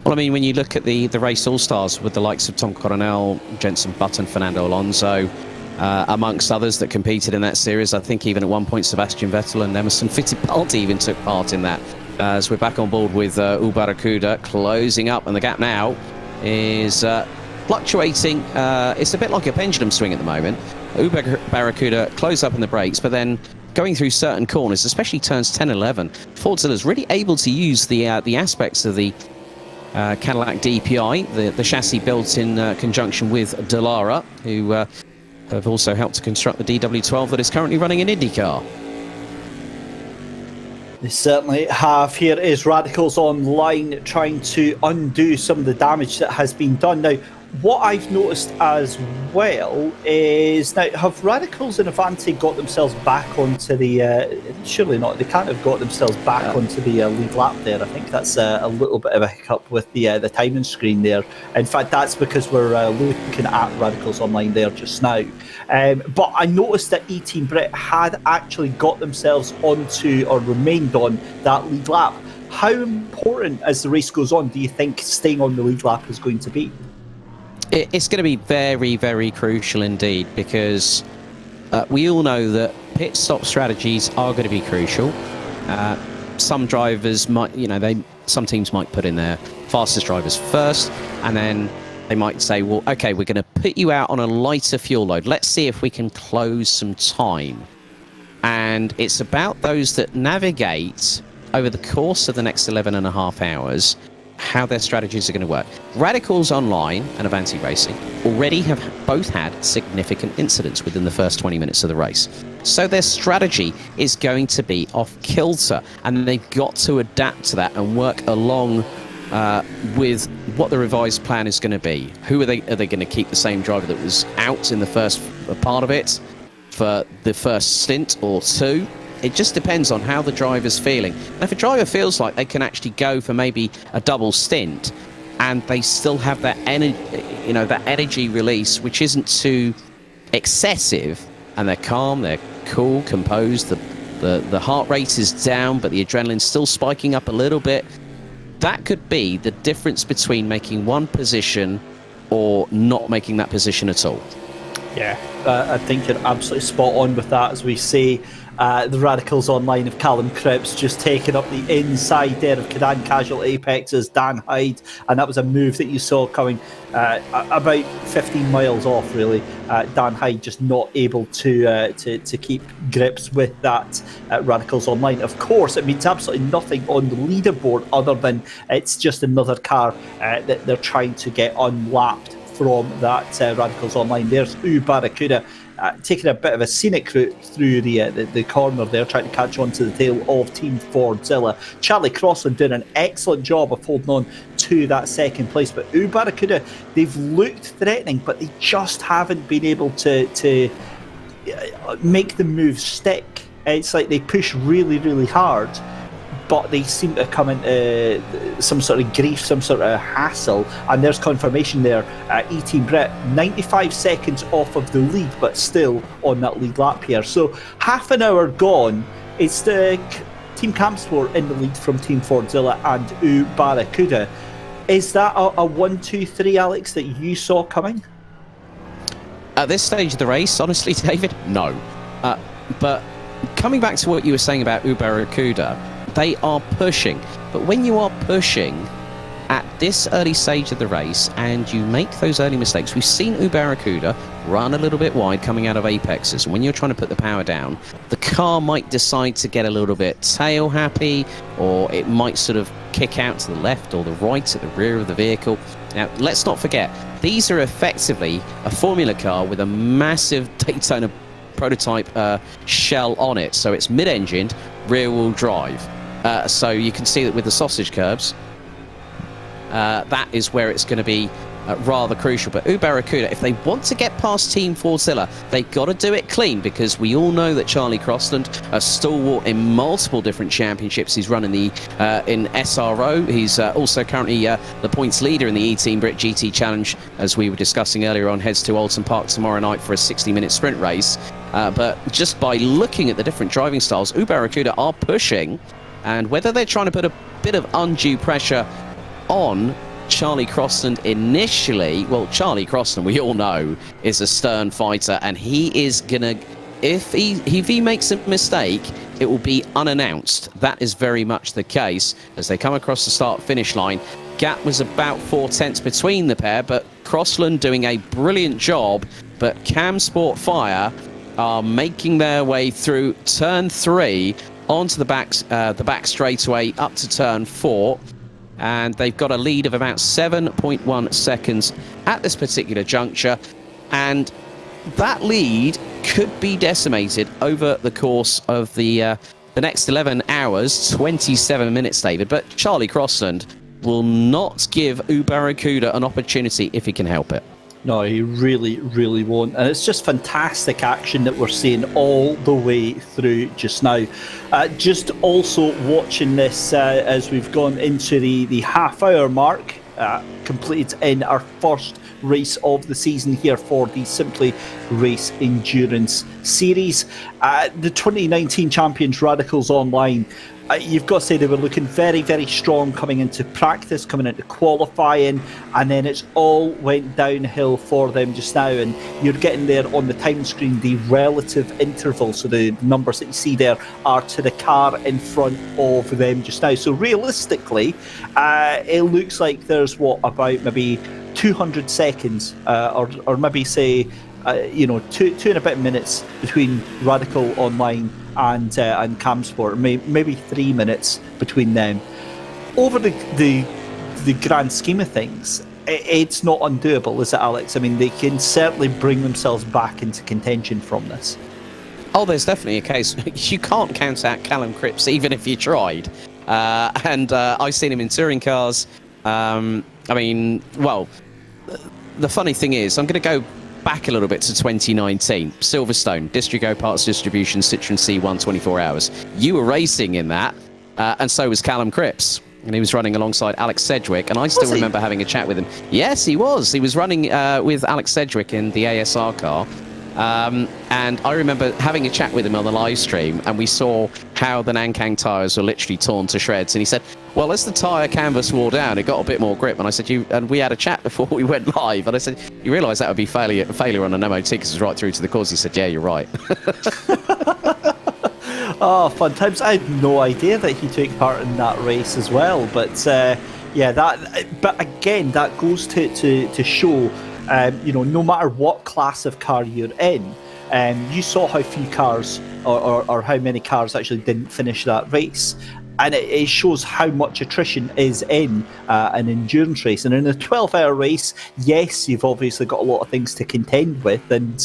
Well, I mean, when you look at the race all-stars with the likes of Tom Coronel, Jenson Button, Fernando Alonso, amongst others that competed in that series, I think even at one point Sebastian Vettel and Emerson Fittipaldi even took part in that. As we're back on board with Barracuda closing up, and the gap now is fluctuating. It's a bit like a pendulum swing at the moment. Barracuda close up in the brakes, but then going through certain corners, especially turns 10 and 11, Fordzilla is really able to use the aspects of the Cadillac DPI, the chassis built in conjunction with Dallara, who have also helped to construct the DW12 that is currently running in IndyCar. They certainly have. Here is Radicals Online trying to undo some of the damage that has been done. Now, what I've noticed as well is, now, have Radicals and Avanti got themselves back onto the... surely not. They can't have got themselves back onto the lead lap there. I think that's a little bit of a hiccup with the timing screen there. In fact, that's because we're looking at Radicals Online there just now. But I noticed that E-Team Brit had actually got themselves onto, or remained on, that lead lap. How important, as the race goes on, do you think staying on the lead lap is going to be? It's going to be very, very crucial indeed, because we all know that pit stop strategies are going to be crucial. Some drivers might, some teams might put in their fastest drivers first, and then they might say, well, okay, we're going to put you out on a lighter fuel load. Let's see if we can close some time. And it's about those that navigate over the course of the next 11 and a half hours how their strategies are going to work. Radicals Online and Avanti Racing already have both had significant incidents within the first 20 minutes of the race. So their strategy is going to be off kilter, and they've got to adapt to that and work along with what the revised plan is going to be. Who are they? Are they going to keep the same driver that was out in the first part of it for the first stint or two? It just depends on how the driver's feeling. And if a driver feels like they can actually go for maybe a double stint, and they still have that that energy release, which isn't too excessive, and they're calm, they're cool, composed, the heart rate is down, but the adrenaline's still spiking up a little bit. That could be the difference between making one position or not making that position at all. Yeah, I think you're absolutely spot on with that. As we say, the Radicals Online of Callum Cripps just taking up the inside there of Cadan Casual Apex's Dan Hyde, and that was a move that you saw coming about 15 miles off, really. Dan Hyde just not able to keep grips with that Radicals Online. Of course, it means absolutely nothing on the leaderboard other than it's just another car that they're trying to get unlapped from that Radicals Online. There's Barracuda taking a bit of a scenic route through the corner there, trying to catch on to the tail of Team Fordzilla. Charlie Crossland doing an excellent job of holding on to that second place, but Barracuda, they've looked threatening, but they just haven't been able to make the move stick. It's like they push really, really hard, but they seem to come into some sort of grief, some sort of hassle, and there's confirmation there. E-Team Brit, 95 seconds off of the lead, but still on that lead lap here. So half an hour gone, it's the Team Campsport in the lead from Team Fordzilla and Barracuda. Is that a 1-2-3, Alex, that you saw coming? At this stage of the race, honestly, David, no. But coming back to what you were saying about Barracuda, they are pushing, but when you are pushing at this early stage of the race and you make those early mistakes, we've seen Barracuda run a little bit wide coming out of apexes, and when you're trying to put the power down, the car might decide to get a little bit tail happy, or it might sort of kick out to the left or the right at the rear of the vehicle. Now, let's not forget, these are effectively a Formula car with a massive Daytona prototype shell on it, so it's mid-engined, rear-wheel drive. So you can see that with the sausage curbs, that is where it's going to be rather crucial. But Barracuda, if they want to get past Team Fordzilla, they've got to do it clean, because we all know that Charlie Crossland, a stalwart in multiple different championships, he's running the in SRO. He's also currently the points leader in the E-Team Brit GT Challenge, as we were discussing earlier on, heads to Alton Park tomorrow night for a 60-minute sprint race. But just by looking at the different driving styles, Barracuda are pushing, and whether they're trying to put a bit of undue pressure on Charlie Crossland initially, well, Charlie Crossland, we all know, is a stern fighter, and he is gonna, if he makes a mistake, it will be unannounced. That is very much the case as they come across the start-finish line. Gap was about 4 tenths between the pair, but Crossland doing a brilliant job, but Camsport Fire are making their way through turn 3 onto the back straightaway up to turn 4. And they've got a lead of about 7.1 seconds at this particular juncture, and that lead could be decimated over the course of the next 11 hours, 27 minutes, David. But Charlie Crossland will not give Barracuda an opportunity if he can help it. No, he really, really won't. And it's just fantastic action that we're seeing all the way through just now. Just also watching this as we've gone into the half-hour mark, completed in our first race of the season here for the Simply Race Endurance Series. The 2019 champions Radicals Online, you've got to say they were looking very, very strong coming into practice, coming into qualifying, and then it's all went downhill for them just now. And you're getting there on the time screen the relative interval, so the numbers that you see there are to the car in front of them just now. So realistically, it looks like there's about maybe 200 seconds or maybe say two and a bit minutes between Radical Online and Camsport, maybe 3 minutes between them. Over the grand scheme of things, it's not undoable, is it, Alex? I mean, they can certainly bring themselves back into contention from this. Oh, there's definitely a case. You can't count out Callum Cripps even if you tried. And I've seen him in touring cars. I mean, well, the funny thing is, I'm going to go back a little bit to 2019. Silverstone, Distrigo Parts Distribution, Citroen C1 24 Hours. You were racing in that, and so was Callum Cripps. And he was running alongside Alex Sedgwick, and I still remember having a chat with him. Yes, he was. He was running with Alex Sedgwick in the ASR car. And I remember having a chat with him on the live stream, and we saw how the Nankang tyres were literally torn to shreds. And he said, well, as the tyre canvas wore down, it got a bit more grip. And I said, and we had a chat before we went live. And I said, you realise that would be failure on an MOT because it was right through to the cause. He said, yeah, you're right. Oh, fun times. I had no idea that he took part in that race as well. But but again, that goes to show, no matter what class of car you're in, you saw how few cars or how many cars actually didn't finish that race. And it shows how much attrition is in an endurance race. And in a 12-hour race, yes, you've obviously got a lot of things to contend with. And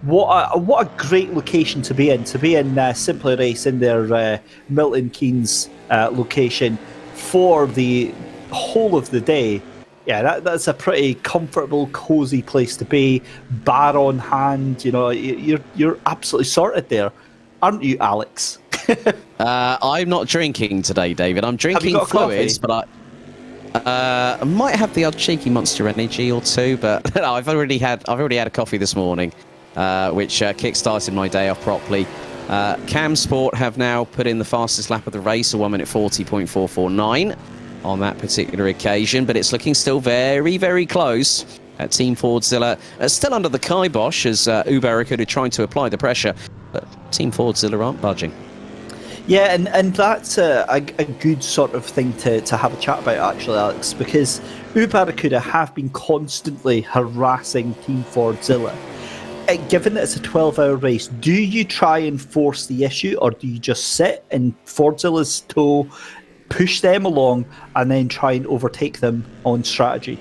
what a great location to be in. To be in Simply Race in their Milton Keynes location for the whole of the day. Yeah, that's a pretty comfortable, cosy place to be. Bar on hand, you're absolutely sorted there, aren't you, Alex? I'm not drinking today, David. I'm drinking fluids, but I might have the odd cheeky Monster Energy or two. But no, I've already had a coffee this morning, which kick-started my day off properly. Cam Sport have now put in the fastest lap of the race, a 1 minute 40.449 on that particular occasion, but it's looking still very, very close. Team Fordzilla still under the kibosh as Uber are trying to apply the pressure, but Team Fordzilla aren't budging. Yeah, and that's a good sort of thing to have a chat about, actually, Alex, because Barracuda have been constantly harassing Team Fordzilla. Given that it's a 12-hour race, do you try and force the issue, or do you just sit in Fordzilla's toe, push them along, and then try and overtake them on strategy?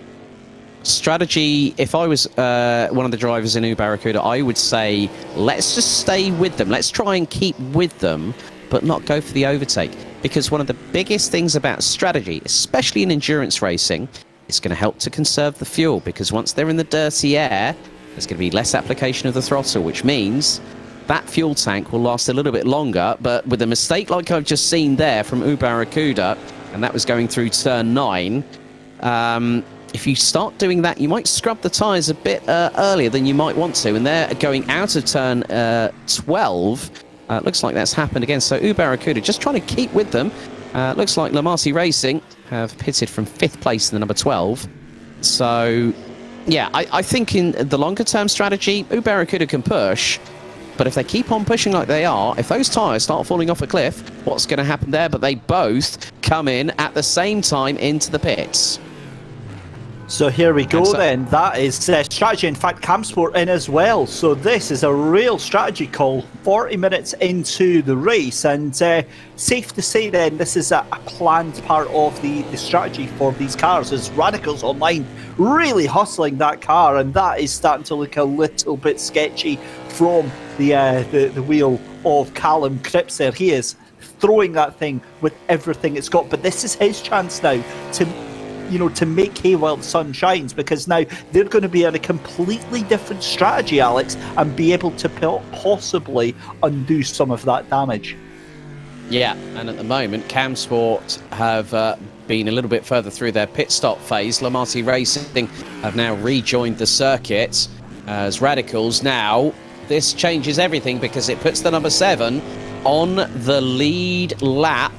Strategy, if I was one of the drivers in Barracuda, I would say, let's just stay with them. Let's try and keep with them, but not go for the overtake. Because one of the biggest things about strategy, especially in endurance racing, is going to help to conserve the fuel, because once they're in the dirty air, there's going to be less application of the throttle, which means that fuel tank will last a little bit longer. But with a mistake like I've just seen there from Barracuda, and that was going through turn 9, if you start doing that, you might scrub the tyres a bit earlier than you might want to. And they're going out of turn 12. Looks like that's happened again. So Barracuda just trying to keep with them. Looks like Lamasi Racing have pitted from 5th place in the number 12. So, yeah, I think in the longer term strategy, Barracuda can push. But if they keep on pushing like they are, if those tyres start falling off a cliff, what's going to happen there? But they both come in at the same time into the pits. So here we go then. That is strategy. In fact, Camsport in as well. So this is a real strategy call 40 minutes into the race. And safe to say then, this is a planned part of the strategy for these cars. As Radicals Online really hustling that car. And that is starting to look a little bit sketchy from the wheel of Callum Cripps there. He is throwing that thing with everything it's got. But this is his chance now to make hay while the sun shines, because now they're going to be on a completely different strategy, Alex, and be able to possibly undo some of that damage. Yeah, and at the moment, Camsport have been a little bit further through their pit stop phase. Lamasi Racing have now rejoined the circuit as Radicals. Now, this changes everything because it puts the number 7 on the lead lap.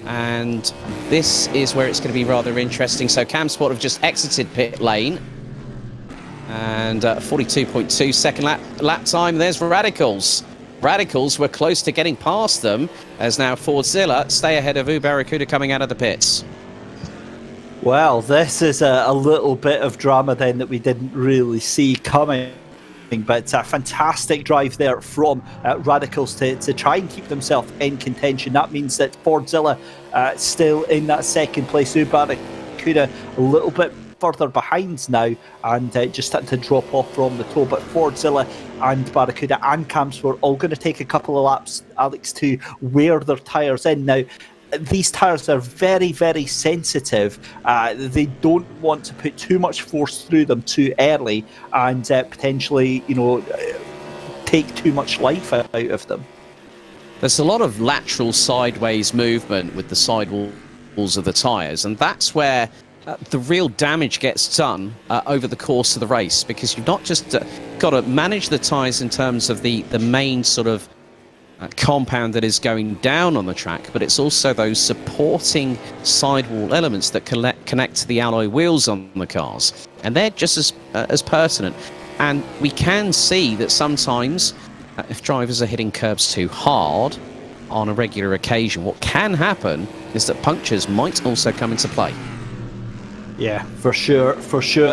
And this is where it's going to be rather interesting. So Camsport have just exited pit lane. And 42.2 second lap time. There's Radicals. Radicals were close to getting past them, as now Fordzilla stay ahead of Barracuda coming out of the pits. Well, this is a little bit of drama then that we didn't really see coming. But a fantastic drive there from Radicals to try and keep themselves in contention. That means that Fordzilla still in that second place. Barracuda a little bit further behind now and just starting to drop off from the toe. But Fordzilla and Barracuda and Camps were all going to take a couple of laps, Alex, to wear their tyres in. Now, these tyres are very, very sensitive. They don't want to put too much force through them too early and potentially, take too much life out of them. There's a lot of lateral sideways movement with the sidewalls of the tyres, and that's where the real damage gets done over the course of the race, because you've not just got to manage the tyres in terms of the main sort of compound that is going down on the track, but it's also those supporting sidewall elements that connect to the alloy wheels on the cars, and they're just as pertinent. And we can see that sometimes if drivers are hitting curbs too hard on a regular occasion, what can happen is that punctures might also come into play. Yeah, for sure.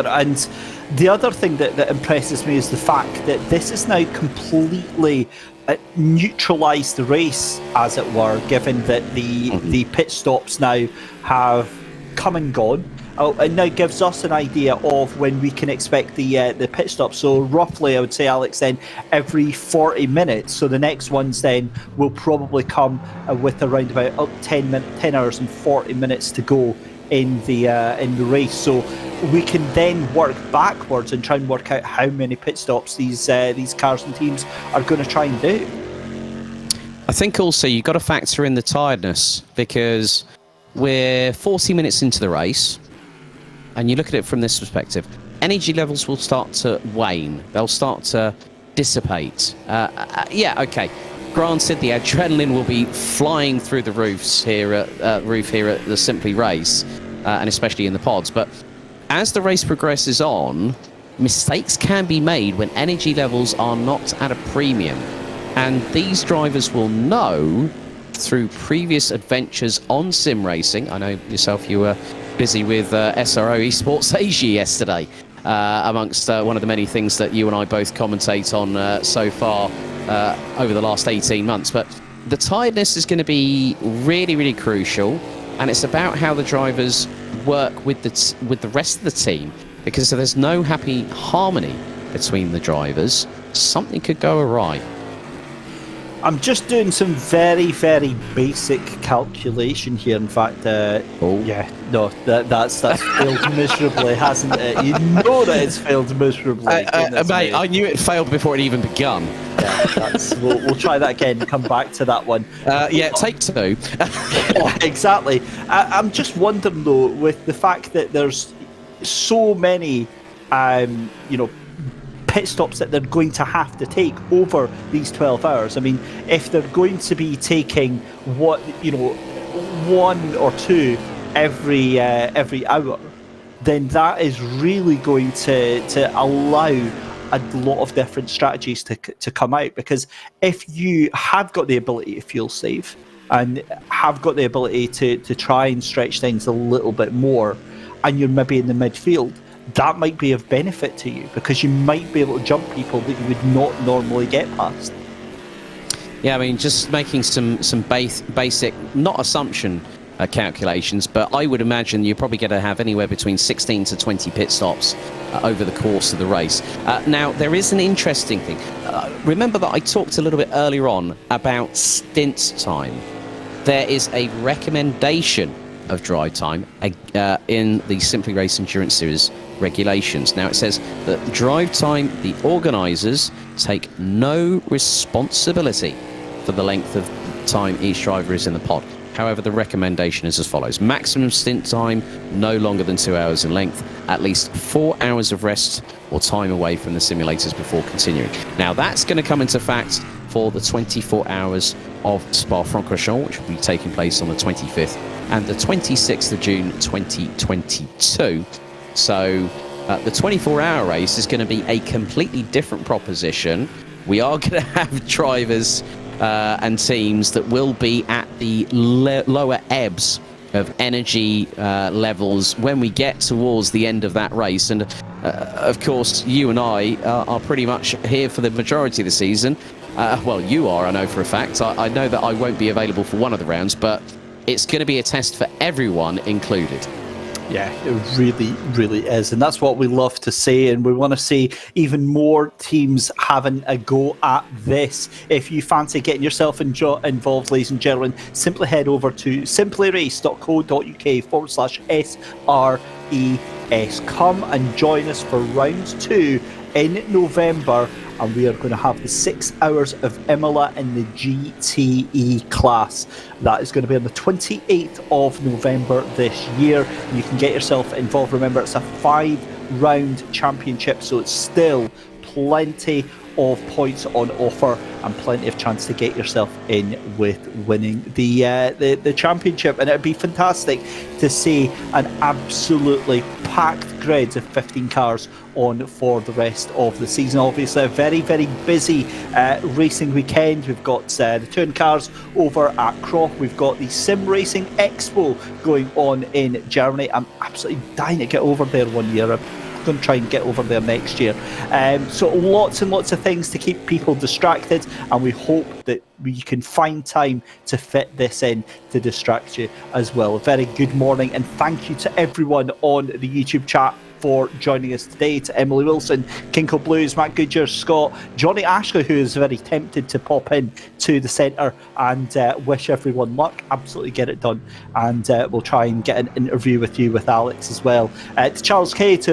And the other thing that impresses me is the fact that this is now completely neutralised the race, as it were, given that the pit stops now have come and gone. It now gives us an idea of when we can expect the pit stop. So roughly, I would say, Alex, then every 40 minutes. So the next ones then will probably come with around about 10 hours and 40 minutes to go in the race. So we can then work backwards and try and work out how many pit stops these cars and teams are going to try and do. I think also you've got to factor in the tiredness, because we're 40 minutes into the race. And you look at it from this perspective, energy levels will start to wane. They'll start to dissipate. Granted, the adrenaline will be flying through the roof here at the Simply race, and especially in the pods. But as the race progresses on, mistakes can be made when energy levels are not at a premium. And these drivers will know through previous adventures on sim racing. I know yourself, you were busy with SRO Esports Asia yesterday, amongst one of the many things that you and I both commentate on so far over the last 18 months. But the tiredness is going to be really, really crucial, and it's about how the drivers work with the rest of the team, because if there's no happy harmony between the drivers, something could go awry. I'm just doing some very, very basic calculation here. In fact, that's failed miserably, hasn't it? You know that it's failed miserably. Mate, I knew it failed before it even begun. Yeah, we'll try that again and come back to that one. Take two. Yeah, exactly. I'm just wondering, though, with the fact that there's so many, pit stops that they're going to have to take over these 12 hours. I mean, if they're going to be taking one or two every hour, then that is really going to allow a lot of different strategies to come out. Because if you have got the ability to fuel save and have got the ability to try and stretch things a little bit more, and you're maybe in the midfield, that might be of benefit to you, because you might be able to jump people that you would not normally get past. Yeah, I mean, just making some basic, not assumption calculations, but I would imagine you're probably going to have anywhere between 16 to 20 pit stops over the course of the race. Now, there is an interesting thing. Remember that I talked a little bit earlier on about stint time. There is a recommendation of drive time in the Simply Race Endurance Series regulations. Now, it says that drive time, the organisers take no responsibility for the length of time each driver is in the pod. However, the recommendation is as follows: maximum stint time no longer than 2 hours in length, at least 4 hours of rest or time away from the simulators before continuing. Now, that's going to come into fact for the 24 hours of Spa-Francorchamps, which will be taking place on the 25th and the 26th of June 2022. So the 24-hour race is going to be a completely different proposition. We are going to have drivers and teams that will be at the lower ebbs of energy levels when we get towards the end of that race. And of course, you and I are pretty much here for the majority of the season. Well, you are, I know for a fact. I know that I won't be available for one of the rounds, but it's going to be a test for everyone included. Yeah, it really, really is. And that's what we love to see. And we want to see even more teams having a go at this. If you fancy getting yourself involved, ladies and gentlemen, simply head over to simplyrace.co.uk/SRES. Come and join us for round 2 in November. And we are going to have the 6 hours of Imola in the GTE class. That is going to be on the 28th of November this year. You can get yourself involved. Remember, it's a 5-round championship, so it's still plenty of points on offer and plenty of chance to get yourself in with winning the championship. And it'd be fantastic to see an absolutely packed grid of 15 cars on for the rest of the season. Obviously a very, very busy racing weekend. We've got the touring cars over at Croft. We've got the Sim Racing Expo going on in Germany. I'm absolutely dying to get over there one year. I'm going to try and get over there next year. So lots and lots of things to keep people distracted, and we hope that we can find time to fit this in to distract you as well. A very good morning, and thank you to everyone on the YouTube chat for joining us today, to Emily Wilson, Kinko Blues, Matt Goodger, Scott, Johnny Ashley, who is very tempted to pop in to the centre and wish everyone luck. Absolutely get it done, and we'll try and get an interview with you with Alex as well. To Charles K, to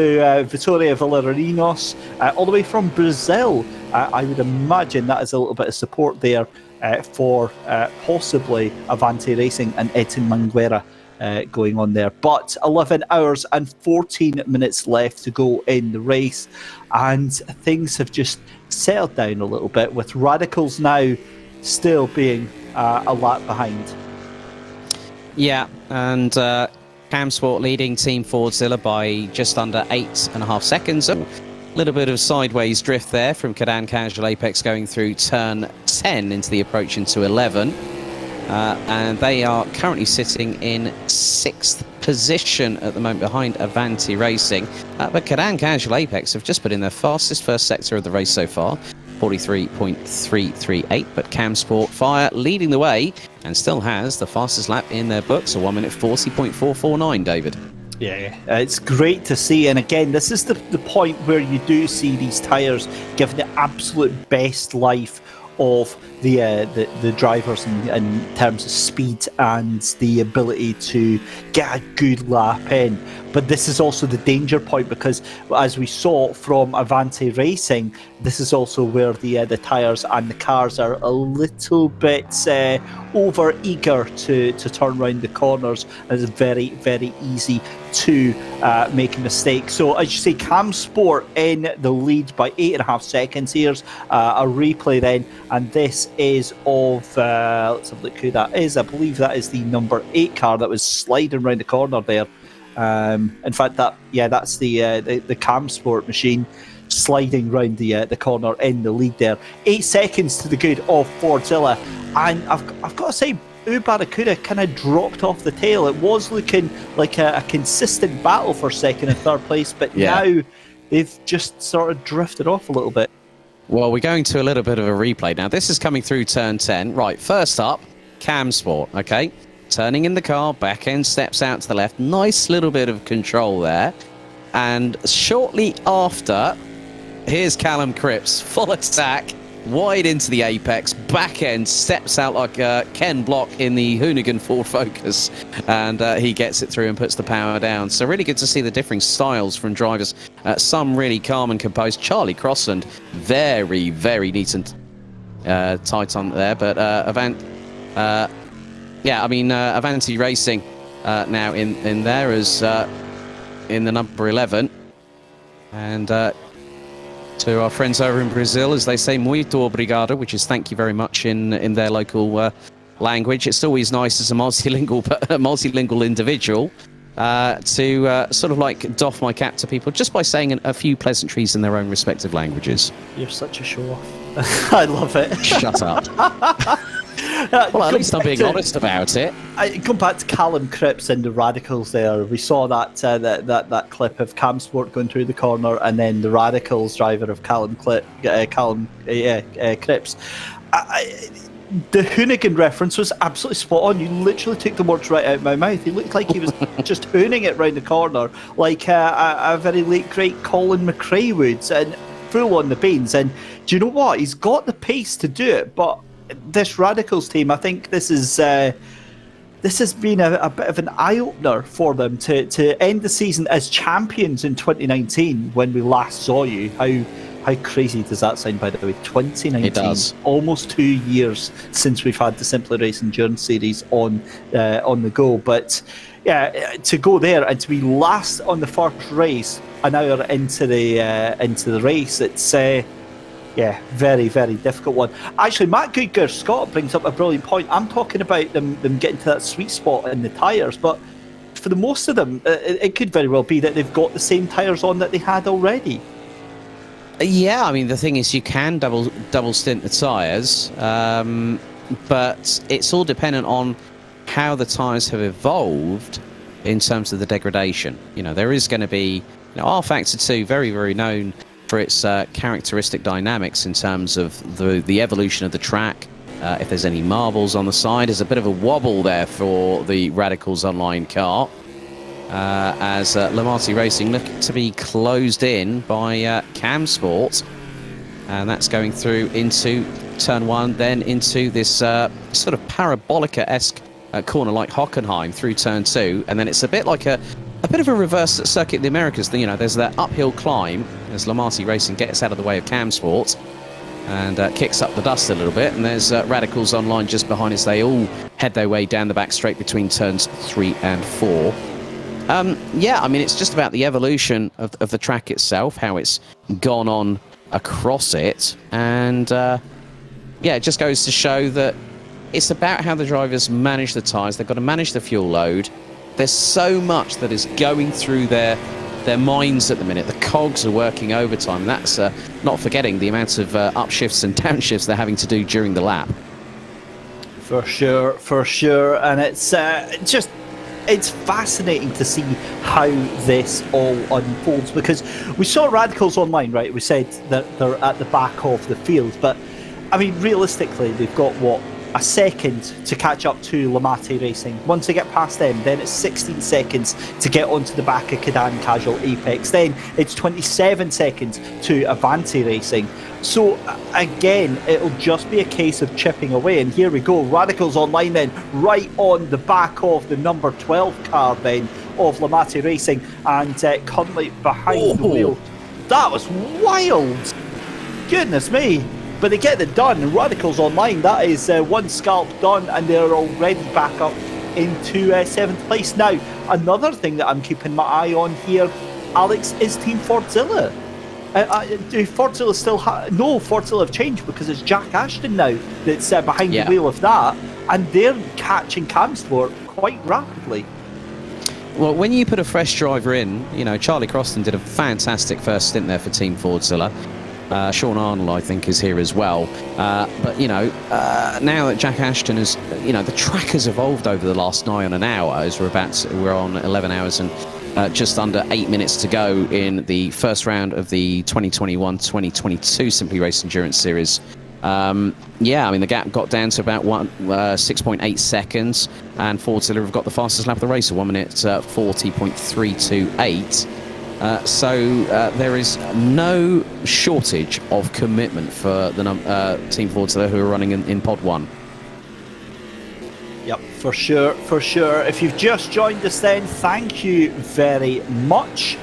Vitória Villarinos, all the way from Brazil. I would imagine that is a little bit of support there for possibly Avanti Racing and Edson Mangueira going on there. But 11 hours and 14 minutes left to go in the race, and things have just settled down a little bit, with Radicals now still being a lap behind. Yeah, and Cam Sport leading Team Fordzilla by just under 8.5 seconds. A little bit of sideways drift there from Cadan Casual Apex going through turn 10 into the approach into 11. And they are currently sitting in 6th position at the moment behind Avanti Racing. But Cadan Casual Apex have just put in their fastest first sector of the race so far, 43.338. But Cam Sport Fire leading the way and still has the fastest lap in their books, a 1 minute 40.449, David. Yeah, it's great to see. And again, this is the point where you do see these tyres give the absolute best life of the drivers in terms of speed and the ability to get a good lap in. But this is also the danger point, because as we saw from Avanti Racing, this is also where the tyres and the cars are a little bit over eager to turn around the corners, and it's very, very easy to make a mistake. So as you say, Cam Sport in the lead by 8.5 seconds. Here's a replay then, and this is of let's have a look who that is. I believe that is the number 8 car that was sliding around the corner there. In fact, that's the Cam Sport machine sliding round the corner in the lead there. 8 seconds to the good of Fordzilla, and I've got to say, Barracuda kind of dropped off the tail. It was looking like a consistent battle for second and third place, but now they've just sort of drifted off a little bit. Well, we're going to a little bit of a replay now. This is coming through turn 10. Right, first up, Cam Sport, okay? Turning in the car, back end steps out to the left. Nice little bit of control there. And shortly after, here's Callum Cripps, full attack, wide into the apex, back end steps out like Ken Block in the Hoonigan Ford Focus, and he gets it through and puts the power down. So really good to see the differing styles from drivers. Some really calm and composed. Charlie Crossland, very, very neat and tight on there, but Avanti Racing now in there as in the number 11. And to our friends over in Brazil, as they say, muito obrigado, which is thank you very much in their local language. It's always nice as a multilingual individual to sort of like doff my cap to people just by saying a few pleasantries in their own respective languages. You're such a show-off. I love it. Shut up. Well, at least I'm being honest about it. Come back to Callum Cripps and the Radicals there. We saw that clip of Cam Sport going through the corner, and then the Radicals driver of Cripps. The Hoonigan reference was absolutely spot on. You literally took the words right out of my mouth. He looked like he was just hooning it round the corner, like a very late great Colin McRae would, and full on the beans. And do you know what? He's got the pace to do it, but this Radicals team, I think this has been a bit of an eye-opener for them to end the season as champions in 2019 when we last saw you. How crazy does that sound, by the way? 2019. It does. Almost 2 years since we've had the Simply Race Endurance Series on the go. But yeah, to go there and to be last on the first race an hour into the race, it's very, very difficult one. Actually, Matt Goodger Scott brings up a brilliant point. I'm talking about them getting to that sweet spot in the tyres, but for the most of them, it could very well be that they've got the same tyres on that they had already. Yeah, I mean, the thing is, you can double stint the tyres, but it's all dependent on how the tyres have evolved in terms of the degradation. There is going to be, R Factor 2, very, very known for its characteristic dynamics in terms of the evolution of the track. If there's any marbles on the side, there's a bit of a wobble there for the Radicals Online car. As Lamati Racing look to be closed in by Cam Sport, and that's going through into turn one, then into this sort of parabolica-esque corner like Hockenheim through turn two, and then it's a bit like a bit of a reverse circuit in the Americas. There's that uphill climb as Lamati Racing gets out of the way of Cam Sport and kicks up the dust a little bit, and there's Radicals Online just behind as they all head their way down the back straight between turns 3 and 4. Yeah, I mean, it's just about the evolution of the track itself, how it's gone on across it. And, yeah, it just goes to show that it's about how the drivers manage the tyres. They've got to manage the fuel load. There's so much that is going through their minds at the minute. The cogs are working overtime. That's not forgetting the amount of upshifts and downshifts they're having to do during the lap. For sure. And it's just... It's fascinating to see how this all unfolds, because we saw Radicals Online, right? We said that they're at the back of the field, but I mean, realistically, they've got a second to catch up to Lamati Racing. Once they get past them, then it's 16 seconds to get onto the back of Cadan Casual Apex. Then it's 27 seconds to Avanti Racing. So again, it'll just be a case of chipping away. And here we go, Radicals Online then, right on the back of the number 12 car then of Lamati Racing, and currently behind the wheel. That was wild! Goodness me! But they get it done, and Radicals Online, that is one scalp done, and they're already back up into 7th place. Now, another thing that I'm keeping my eye on here, Alex, is Team Fordzilla. Do Fordzilla still no, Fordzilla have changed, because it's Jack Ashton now that's behind the wheel of that, and they're catching Camsport quite rapidly. Well, when you put a fresh driver in, Charlie Croston did a fantastic first stint there for Team Fordzilla. Sean Arnold, I think, is here as well. But, now that Jack Ashton has, the track has evolved over the last nigh on an hour, as we're on 11 hours and just under 8 minutes to go in the first round of the 2021-2022 Simply Race Endurance Series. Yeah, I mean, the gap got down to about 6.8 seconds, and Fordzilla have got the fastest lap of the race, 1 minute 40.328. So there is no shortage of commitment for the Team Fordzilla, who are running in Pod 1. Yep, for sure. If you've just joined us then, thank you very much.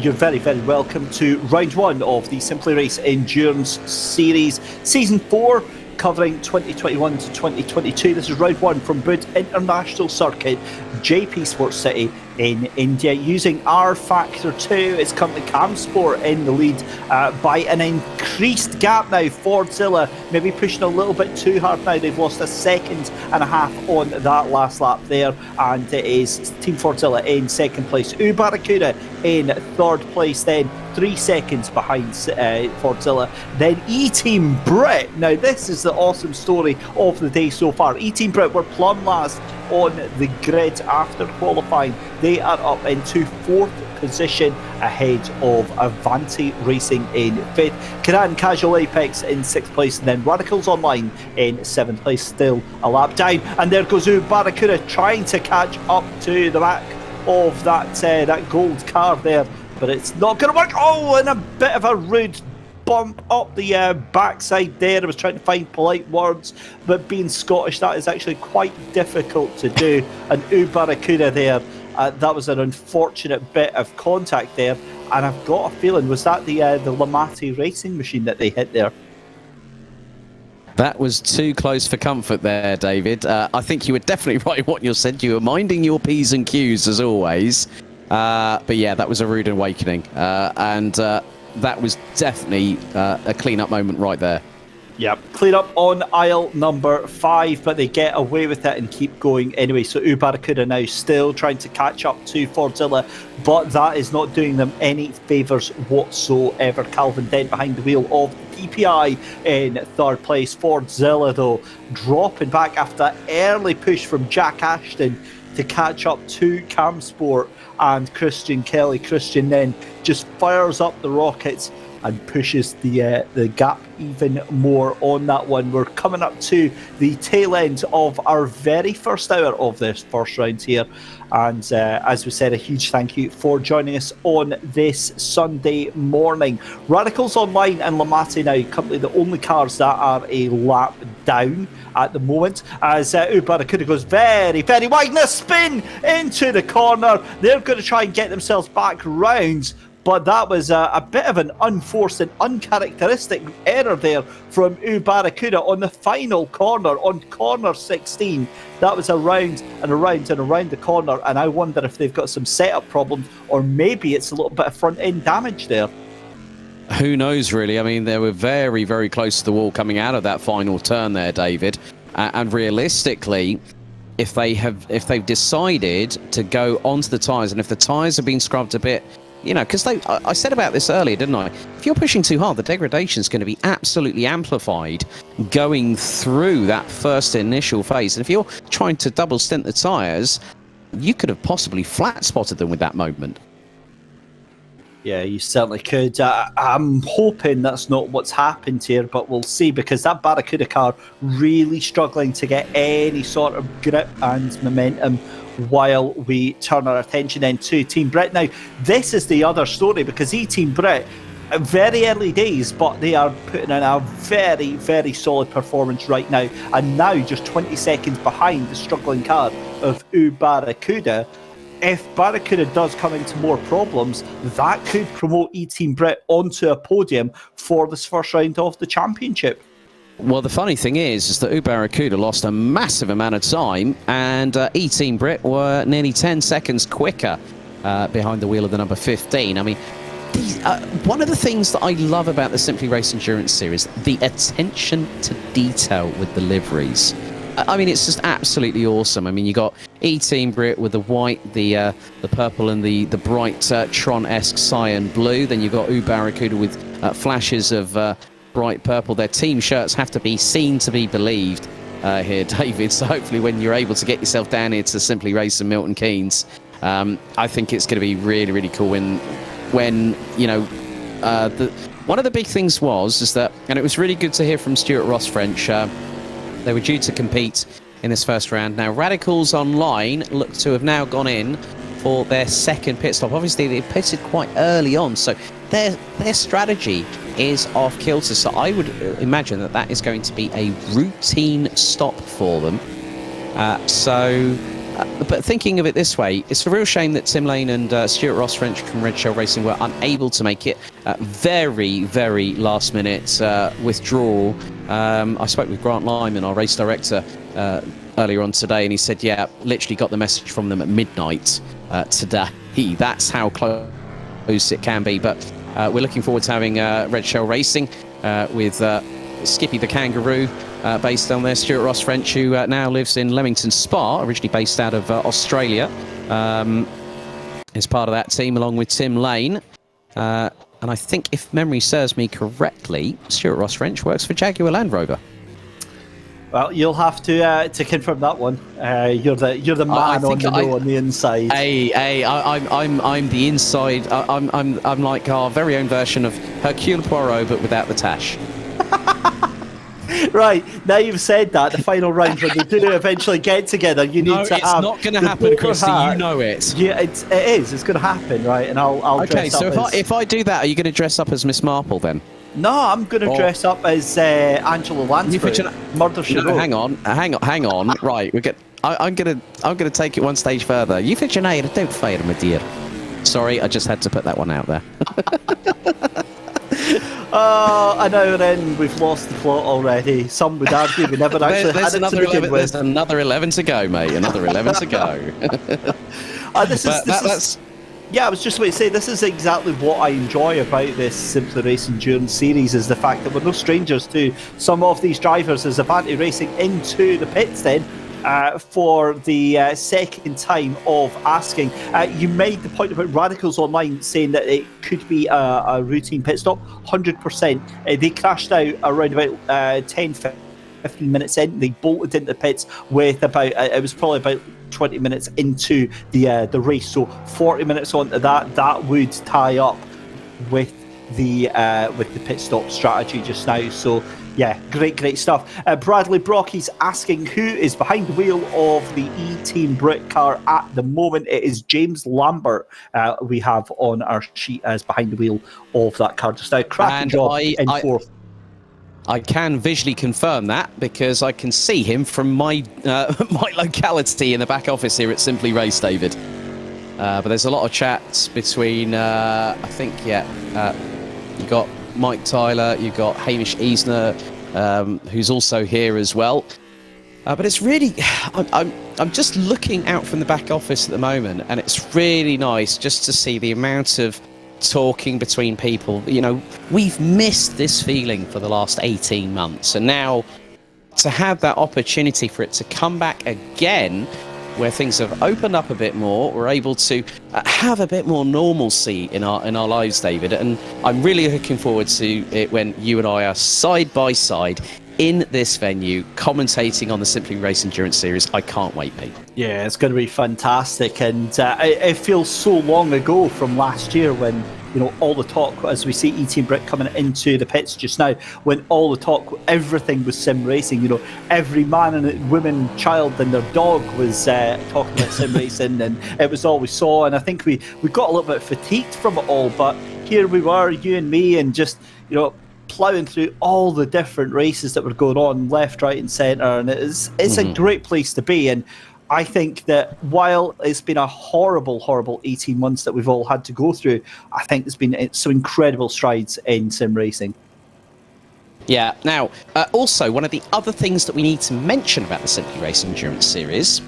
You're very, very welcome to round one of the Simply Race Endurance Series, Season 4, covering 2021 to 2022. This is round one from Buddh International Circuit, JP Sports City in India. Using R Factor 2, it's currently Cam Sport in the lead by an increased gap now. Fordzilla maybe pushing a little bit too hard now. They've lost 1.5 seconds on that last lap there, and it is Team Fordzilla in second place. Barracuda in third place, then 3 seconds behind Fordzilla. Then E-Team Brit. Now this is the awesome story of the day so far. E-Team Brit were plumb last on the grid after qualifying. They are up into 4th position ahead of Avanti Racing in 5th, Caran Casual Apex in 6th place, and then Radicals Online in 7th place, still a lap down. And there goes Barracuda trying to catch up to the back of that gold car there, but it's not going to work. Oh, and a bit of a rude bump up the backside there. I was trying to find polite words, but being Scottish, that is actually quite difficult to do. And Barracuda there, that was an unfortunate bit of contact there, and I've got a feeling, was that the Lamati racing machine that they hit there? That was too close for comfort there, David. I think you were definitely right in what you said. You were minding your P's and Q's as always. But yeah, that was a rude awakening. And that was definitely a clean-up moment right there. Yep, clean up on aisle number 5, but they get away with it and keep going anyway. So Barracuda now still trying to catch up to Fordzilla, but that is not doing them any favours whatsoever. Calvin Dent behind the wheel of PPI in 3rd place. Fordzilla, though, dropping back after an early push from Jack Ashton to catch up to Cam Sport and Christian Kelly. Christian then just fires up the rockets and pushes the gap even more on that one. We're coming up to the tail end of our very first hour of this first round here, and as we said, a huge thank you for joining us on this Sunday morning. Radicals Online and Lamati now currently the only cars that are a lap down at the moment, as Barracuda goes very, very wide and a spin into the corner. They're going to try and get themselves back round, but that was a bit of an unforced and uncharacteristic error there from Barracuda on the final corner, on corner 16. That was around and around and around the corner, and I wonder if they've got some setup problems, or maybe it's a little bit of front-end damage there. Who knows, really? I mean, they were very, very close to the wall coming out of that final turn there, David. And realistically, if they've decided to go onto the tyres, and if the tyres have been scrubbed a bit, you know, because I said about this earlier, didn't I? If you're pushing too hard, the degradation is going to be absolutely amplified going through that first initial phase. And if you're trying to double stint the tyres, you could have possibly flat spotted them with that moment. Yeah, you certainly could. I'm hoping that's not what's happened here, but we'll see, because that Barracuda car really struggling to get any sort of grip and momentum while we turn our attention then to Team Brett. Now, this is the other story, because Team Brett, very early days, but they are putting in a very, very solid performance right now, and now just 20 seconds behind the struggling car of Barracuda. If Barracuda does come into more problems, that could promote Team Brett onto a podium for this first round of the championship. Well, the funny thing is that Barracuda lost a massive amount of time, and Team Brit were nearly 10 seconds quicker behind the wheel of the number 15. I mean, one of the things that I love about the Simply Race Endurance Series, the attention to detail with the liveries. I mean, it's just absolutely awesome. I mean, you got Team Brit with the white, the purple, and the bright Tron-esque cyan blue. Then you've got Barracuda with flashes of bright purple. Their team shirts have to be seen to be believed here, David. So hopefully when you're able to get yourself down here to Simply Race and Milton Keynes, I think it's going to be really, really cool when you know, one of the big things is that, and it was really good to hear from Stuart Ross French, they were due to compete in this first round. Now, Radicals Online look to have now gone in for their second pit stop. Obviously, they pitted quite early on, so their strategy is off kilter. So I would imagine that is going to be a routine stop for them. But thinking of it this way, it's a real shame that Tim Lane and Stuart Ross French from Red Shell Racing were unable to make it. Very, very last minute withdrawal. I spoke with Grant Lyman, our race director, earlier on today, and he said, yeah, literally got the message from them at midnight today. That's how close it can be. But we're looking forward to having Red Shell Racing with Skippy the Kangaroo, based down there, Stuart Ross French, who now lives in Leamington Spa, originally based out of Australia, is part of that team along with Tim Lane. And I think, if memory serves me correctly, Stuart Ross French works for Jaguar Land Rover. Well, you'll have to confirm that one. You're the man on the know on the inside. I'm the inside. I'm like our very own version of Hercule Poirot, but without the tash. Right, now you've said that, the final round when they do eventually get together, you need to have... No, it's not going to happen, Christie, you know it. Yeah, it is. It's going to happen, right? And I'll okay, dress up so if I do that, are you going to dress up as Miss Marple then? No, I'm going to dress up as Angela Lansbury. Murder She Wrote. Hang on. Right, I'm gonna take it one stage further. You fit your name, don't fail, my dear. Sorry, I just had to put that one out there. An hour in, we've lost the plot already. Some would argue we never actually had it to begin with. There's another 11 to go, mate. Another 11 to go. Yeah, I was just about to say, this is exactly what I enjoy about this Simply Race Endurance Series, is the fact that we're no strangers to some of these drivers as Avanti Racing into the pits then for the second time of asking. You made the point about Radicals Online saying that it could be a routine pit stop. 100%. They crashed out around about 10, 15 minutes in. They bolted into the pits with it was probably about 20 minutes into the race, so 40 minutes onto that would tie up with the pit stop strategy just now. So yeah, great stuff. Bradley Brocky's asking who is behind the wheel of the E-Team Brit car at the moment. It is James Lambert we have on our sheet as behind the wheel of that car just now. Cracking job in fourth. I can visually confirm that because I can see him from my my locality in the back office here at Simply Race, David. But there's a lot of chats between, you got Mike Tyler, you got Hamish Eisner, who's also here as well. But it's really, I'm just looking out from the back office at the moment, and it's really nice just to see the amount of talking between people. You know, we've missed this feeling for the last 18 months, and now to have that opportunity for it to come back again, where things have opened up a bit more, we're able to have a bit more normalcy in our lives, David, and I'm really looking forward to it when you and I are side by side in this venue commentating on the Simply Race Endurance Series. I can't wait, mate. Yeah, it's going to be fantastic, and it feels so long ago from last year when, you know, all the talk, as we see E-Team Brit coming into the pits just now, when all the talk, everything was sim racing. You know, every man and woman, child and their dog was talking about sim racing, and it was all we saw. And I think we got a little bit fatigued from it all, but here we were, you and me, and just, you know, ploughing through all the different races that were going on left, right and centre, and it's a great place to be. And I think that while it's been a horrible 18 months that we've all had to go through, I think there's been some incredible strides in sim racing. Yeah. Now, also, one of the other things that we need to mention about the Simply Race Endurance Series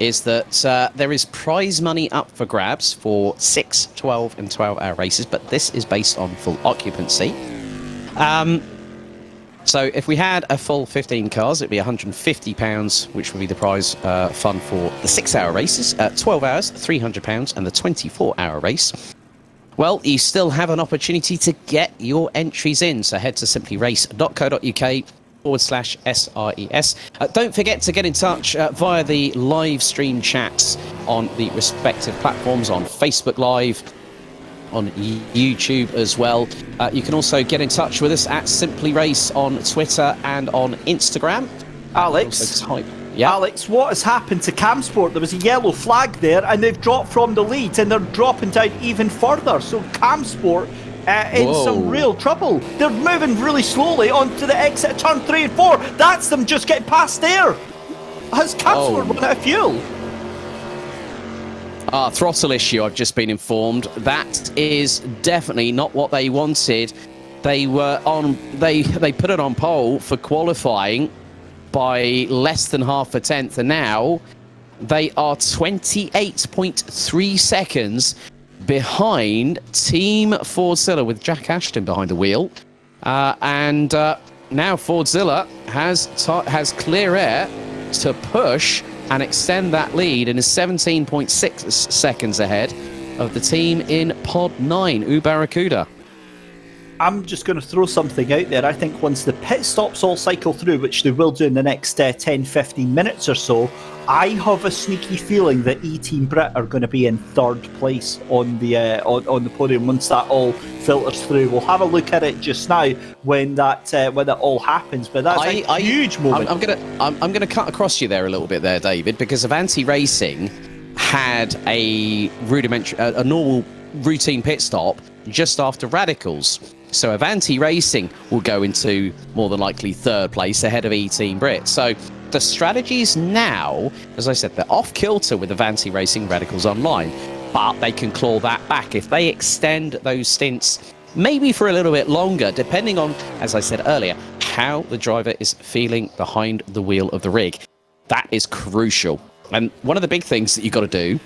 is that there is prize money up for grabs for 6, 12 and 12-hour races, but this is based on full occupancy. So if we had a full 15 cars, it'd be £150, which would be the prize fund for the 6-hour races, 12 hours, £300, and the 24-hour race. Well, you still have an opportunity to get your entries in, so head to simplyrace.co.uk/SRES. Don't forget to get in touch via the live stream chats on the respective platforms, on Facebook Live, on YouTube as well. You can also get in touch with us at Simply Race on Twitter and on Instagram. Alex, what has happened to CamSport? There was a yellow flag there, and they've dropped from the lead, and they're dropping down even further. So CamSport in some real trouble. They're moving really slowly onto the exit of turn 3 and 4. That's them just getting past there. Has CamSport run out of fuel? Throttle issue, I've just been informed. That is definitely not what they wanted. They were on. They put it on pole for qualifying by less than half a tenth, and now they are 28.3 seconds behind Team Fordzilla with Jack Ashton behind the wheel, and now Fordzilla has clear air to push and extend that lead, and is 17.6 seconds ahead of the team in Pod 9, Barracuda. I'm just going to throw something out there. I think once the pit stops all cycle through, which they will do in the next 10-15 minutes or so, I have a sneaky feeling that E-Team Brit are going to be in third place on the podium once that all filters through. We'll have a look at it just now when that all happens. But that's a huge moment. I'm gonna cut across you there a little bit there, David, because Avanti Racing had a normal routine pit stop just after Radicals. So Avanti Racing will go into more than likely third place ahead of E-Team Brit. So the strategies now, as I said, they're off kilter with Avanti Racing Radicals Online, but they can claw that back if they extend those stints maybe for a little bit longer, depending on, as I said earlier, how the driver is feeling behind the wheel of the rig. That is crucial. And one of the big things that you've got to do,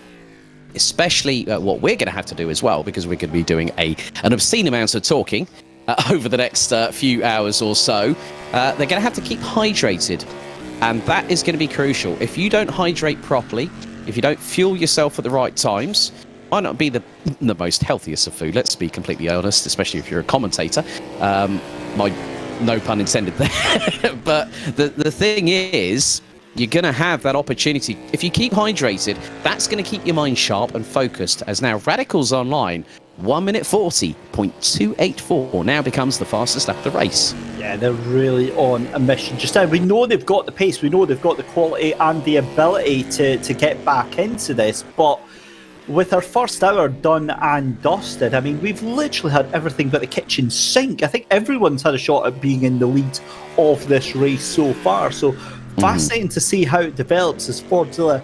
especially what we're going to have to do as well, because we're going to be doing an obscene amount of talking over the next few hours or so, they're going to have to keep hydrated. And that is going to be crucial. If you don't hydrate properly, if you don't fuel yourself at the right times, might not be the most healthiest of food, let's be completely honest, especially if you're a commentator. No pun intended there. But the thing is, you're going to have that opportunity. If you keep hydrated, that's going to keep your mind sharp and focused, as now Radicals Online, 1 minute 40.284 now becomes the fastest lap of the race. Yeah, they're really on a mission just now. We know they've got the pace, we know they've got the quality and the ability to get back into this, but with our first hour done and dusted, I mean, we've literally had everything but the kitchen sink. I think everyone's had a shot at being in the lead of this race so far, so fascinating to see how it develops as Fordzilla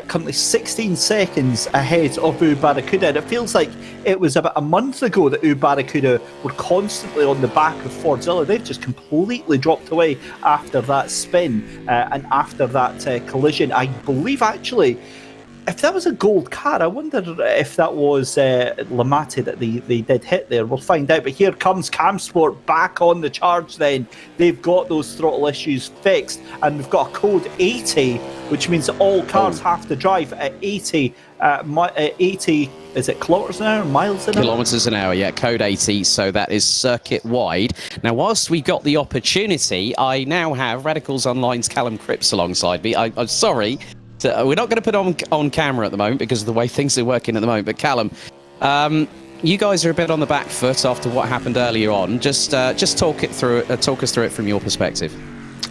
currently 16 seconds ahead of Barracuda. And it feels like it was about a month ago that Barracuda were constantly on the back of Fordzilla. They've just completely dropped away after that spin and after that collision. I believe actually, if that was a gold car, I wonder if that was Lamati that they did hit there. We'll find out. But here comes Camsport back on the charge then. They've got those throttle issues fixed. And we've got a code 80, which means that all cars have to drive at 80, 80, is it kilometres an hour, miles an hour? Kilometres an hour, yeah, code 80. So that is circuit wide. Now, whilst we got the opportunity, I now have Radicals Online's Callum Cripps alongside me. I'm sorry. We're not going to put on camera at the moment because of the way things are working at the moment. But Callum, you guys are a bit on the back foot after what happened earlier on. Just talk us through it from your perspective.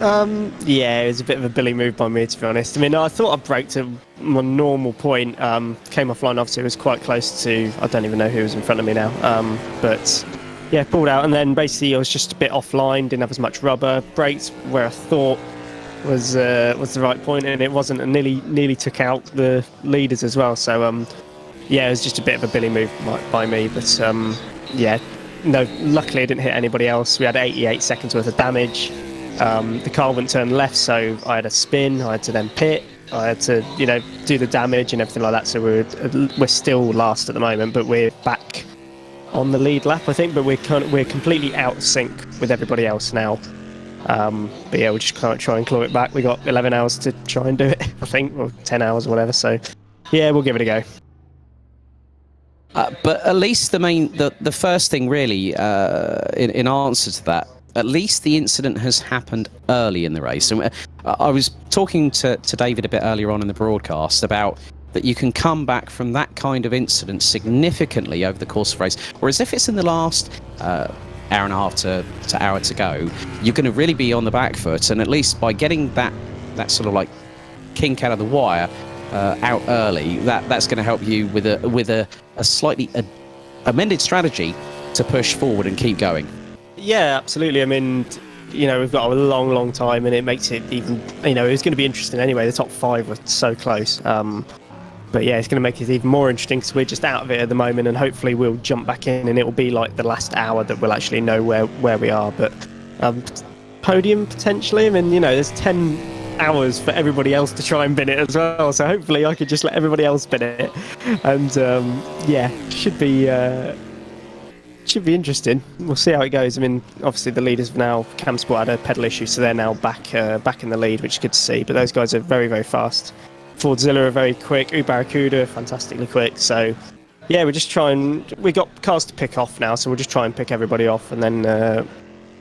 Yeah, it was a bit of a Billy move by me, to be honest. I mean, I thought I braked at my normal point. Came offline, obviously, it was quite close to, I don't even know who was in front of me now. But yeah, pulled out, and then basically I was just a bit offline, didn't have as much rubber. Braked where I thought was the right point, and it wasn't, and nearly took out the leaders as well. So yeah, it was just a bit of a Billy move by me. But yeah, no, luckily I didn't hit anybody else. We had 88 seconds worth of damage. The car wouldn't turn left, so I had a spin. I had to then pit. I had to, do the damage and everything like that. So we're still last at the moment, but we're back on the lead lap, I think. But we're completely out of sync with everybody else now. But yeah, we just can't try and claw it back. We got 11 hours to try and do it, I think, or 10 hours or whatever. So yeah, we'll give it a go. But at least the first thing really, in answer to that, at least the incident has happened early in the race. And I was talking to David a bit earlier on in the broadcast about that you can come back from that kind of incident significantly over the course of the race. Whereas if it's in the last hour and a half to hour to go, you're going to really be on the back foot. And at least by getting that sort of like kink out of the wire out early, that's going to help you with a slightly amended strategy to push forward and keep going. Yeah, absolutely. I mean, we've got a long time, and it makes it even, it was going to be interesting anyway. The top 5 were so close. But yeah, it's going to make it even more interesting because we're just out of it at the moment, and hopefully we'll jump back in, and it will be like the last hour that we'll actually know where we are. But podium potentially. I mean, there's 10 hours for everybody else to try and bin it as well. So hopefully I could just let everybody else bin it, and yeah, should be interesting. We'll see how it goes. I mean, obviously the leaders now, Camsport had a pedal issue, so they're now back in the lead, which is good to see. But those guys are very, very fast. Fordzilla are very quick. Barracuda are fantastically quick. So Yeah, we got cars to pick off now, so we'll just try and pick everybody off and then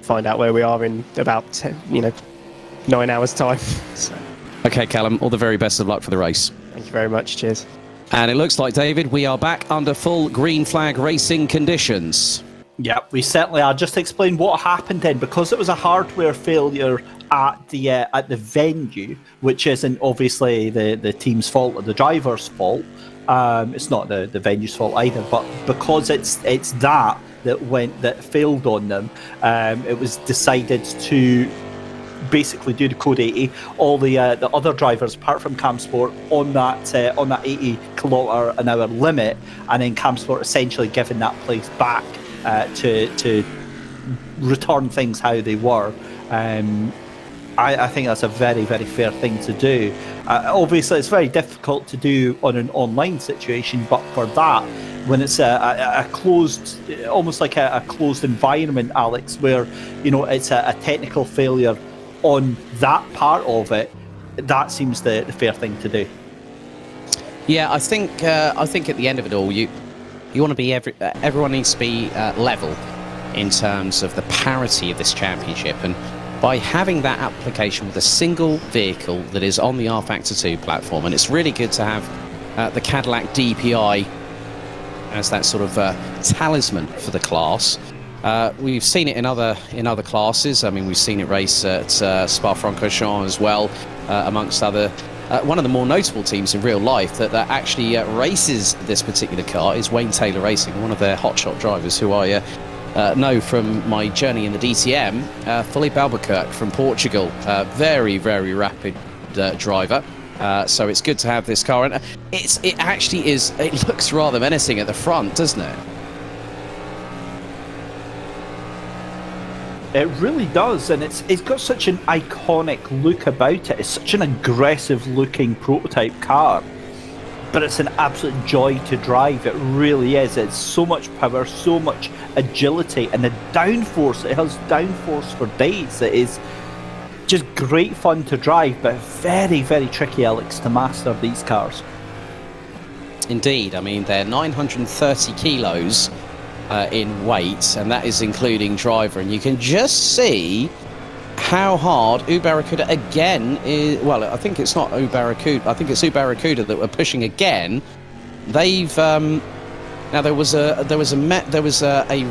find out where we are in about 9 hours time. So. Okay, Callum, all the very best of luck for the race. Thank you very much. Cheers. And it looks like, David, we are back under full green flag racing conditions. Yeah, we certainly are. Just to explain what happened then, because it was a hardware failure at the venue, which isn't obviously the team's fault or the driver's fault. It's not the venue's fault either, but because it's that failed on them, it was decided to basically do the code 80. All the other drivers, apart from Camsport, on that 80 km/h limit, and then Camsport essentially giving that place back to return things how they were. I think that's a very, very fair thing to do. Obviously, it's very difficult to do on an online situation, but for that, when it's a closed, almost like a closed environment, Alex, where it's a technical failure on that part of it, that seems the fair thing to do. Yeah, I think at the end of it all, you want to be everyone needs to be level in terms of the parity of this championship, and by having that application with a single vehicle that is on the R Factor 2 platform, and it's really good to have the Cadillac DPI as that sort of talisman for the class. We've seen it in other classes. I mean, we've seen it race at Spa-Francorchamps as well, amongst other. One of the more notable teams in real life that actually races this particular car is Wayne Taylor Racing, one of their hotshot drivers who I know from my journey in the DTM. Filipe Albuquerque from Portugal, very, very rapid driver. So it's good to have this car, and it looks rather menacing at the front, doesn't it? It really does, and it's got such an iconic look about it. It's such an aggressive looking prototype car, but it's an absolute joy to drive. It really is. It's so much power, so much agility, and the downforce, it has downforce for days. It is just great fun to drive, but very, very tricky, Alex, to master these cars. Indeed. I mean, they're 930 kilos in weight, and that is including driver, and you can just see how hard Barracuda again is. Well, I think it's not Barracuda. I think it's Barracuda that were pushing again. They've now there was a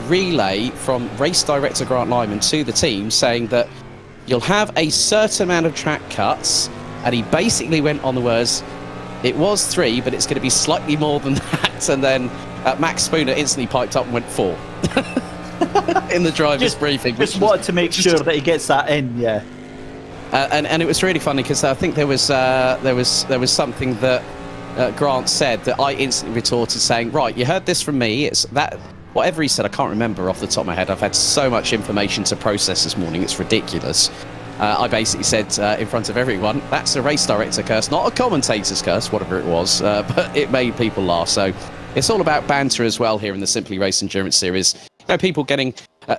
relay from race director Grant Lyman to the team saying that you'll have a certain amount of track cuts, and he basically went on the words, it was 3, but it's going to be slightly more than that, and then Max Spooner instantly piped up and went 4 in the driver's briefing. Just wanted to make sure that he gets that in, yeah. And it was really funny because I think there was something that Grant said that I instantly retorted saying, right, you heard this from me. It's that whatever he said, I can't remember off the top of my head. I've had so much information to process this morning, it's ridiculous. I basically said in front of everyone, that's a race director curse, not a commentator's curse, whatever it was, but it made people laugh. So it's all about banter as well here in the Simply Race Endurance Series. People getting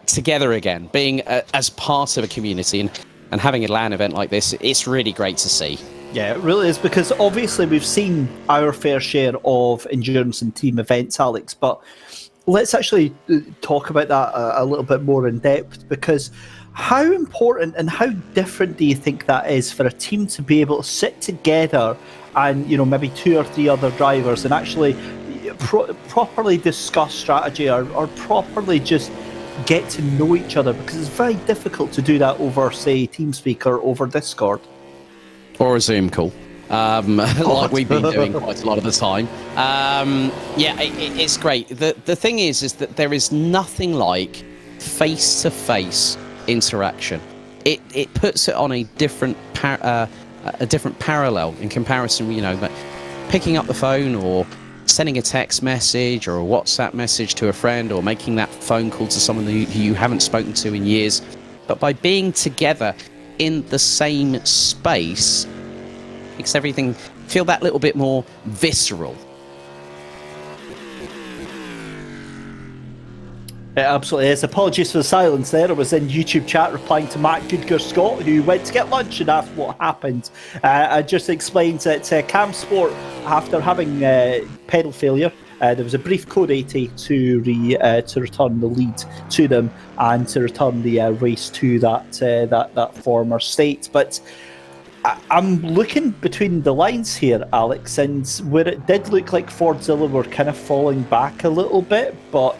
together again, being as part of a community, and having a LAN event like this, it's really great to see. Yeah, it really is, because obviously we've seen our fair share of endurance and team events, Alex, but let's actually talk about that a little bit more in depth, because how important and how different do you think that is for a team to be able to sit together and, maybe 2 or 3 other drivers and actually properly discuss strategy or properly just get to know each other, because it's very difficult to do that over, say, TeamSpeak or over Discord. Or a Zoom call, like we've been doing quite a lot of the time. It's great. The thing is that there is nothing like face-to-face interaction. It puts it on a different parallel in comparison, but picking up the phone or sending a text message or a WhatsApp message to a friend or making that phone call to someone who you haven't spoken to in years. But by being together in the same space, makes everything feel that little bit more visceral. It absolutely is. Apologies for the silence there. I was in YouTube chat replying to Matt Goodger Scott, who went to get lunch and asked what happened. I just explained that Camsport, after having pedal failure, There was a brief code 80 to return the lead to them and to return the race to that former state. But I'm looking between the lines here, Alex, and where it did look like Fordzilla were kind of falling back a little bit, but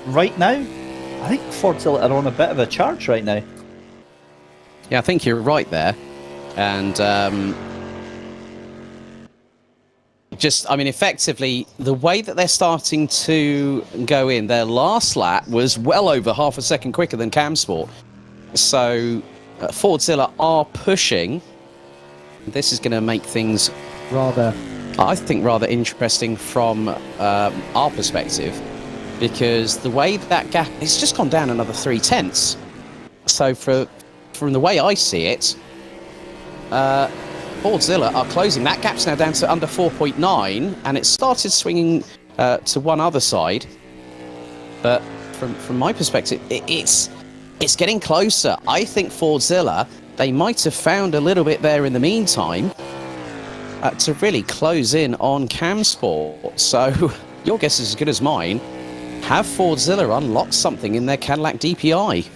right now, I think Fordzilla are on a bit of a charge right now. Yeah, I think you're right there. And effectively, the way that they're starting to go in, their last lap was well over half a second quicker than Camsport. So Fordzilla are pushing. This is going to make things rather interesting from our perspective, because the way that gap, it's just gone down another 0.3. So from the way I see it, Fordzilla are closing. That gap's now down to under 4.9, and it started swinging to one other side. But from my perspective, it's getting closer. I think Fordzilla, they might have found a little bit there in the meantime to really close in on Camsport. So your guess is as good as mine. Have Fordzilla unlocked something in their Cadillac DPI?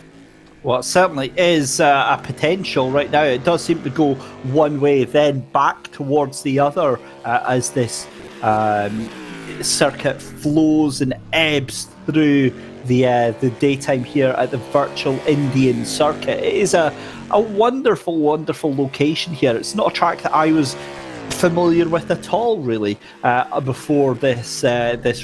Well, it certainly is a potential right now. It does seem to go one way, then back towards the other as this circuit flows and ebbs through the daytime here at the virtual Indian circuit. It is a wonderful, wonderful location here. It's not a track that I was familiar with at all, really, before this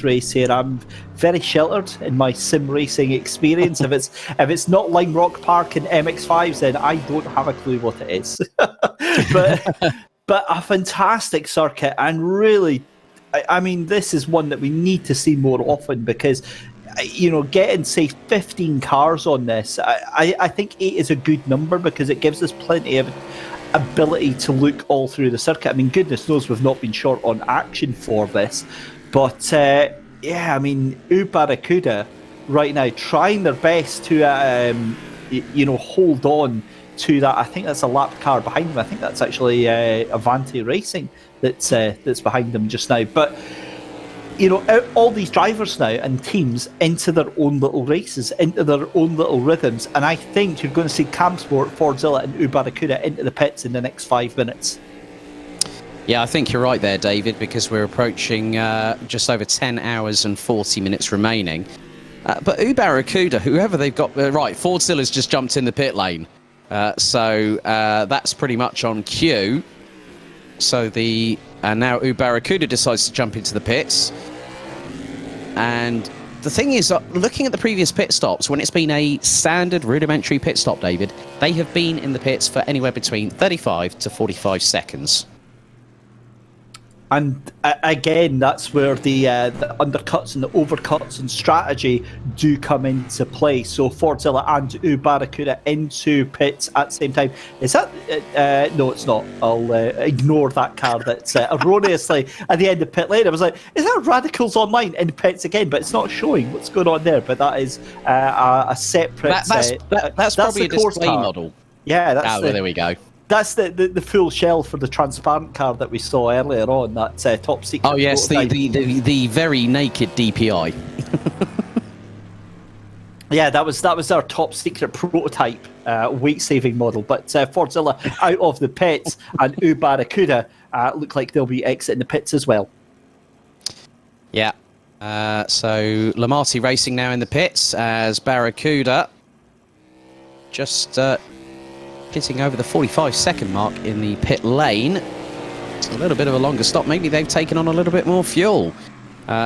race here. I'm very sheltered in my sim racing experience. If it's not Lime Rock Park and MX5s, then I don't have a clue what it is. but a fantastic circuit, and really, I mean, this is one that we need to see more often, because getting, say, 15 cars on this, I think 8 is a good number, because it gives us plenty of ability to look all through the circuit. I mean, goodness knows we've not been short on action for this, but I mean, Barracuda right now trying their best to hold on to that. I think that's a lap car behind them. I think that's actually Avanti Racing that's behind them just now. But all these drivers now and teams into their own little races, into their own little rhythms, and I think you're going to see Camsport, Fordzilla and Barracuda into the pits in the next 5 minutes. Yeah, I think you're right there, David, because we're approaching just over 10 hours and 40 minutes remaining. But Barracuda, whoever they've got, right, Fordzilla's just jumped in the pit lane. So that's pretty much on cue. So now Barracuda decides to jump into the pits. And the thing is, looking at the previous pit stops, when it's been a standard rudimentary pit stop, David, they have been in the pits for anywhere between 35 to 45 seconds. And again, that's where the undercuts and the overcuts and strategy do come into play. So Fordzilla and Barracuda into pits at the same time. Is that... no, it's not. I'll ignore that car that's erroneously at the end of pit lane. I was like, is that Radicals Online in pits again? But it's not showing what's going on there. But that is a separate... That's probably a display model. Yeah, that's there we go. That's the full shell for the transparent car that we saw earlier on, that top secret. Oh yes, the very naked DPI. Yeah, that was our top secret prototype weight saving model. But Fordzilla out of the pits, and Barracuda look like they'll be exiting the pits as well. Yeah. So Lamati Racing now in the pits as Barracuda just hitting over the 45-second mark in the pit lane. It's a little bit of a longer stop. Maybe they've taken on a little bit more fuel.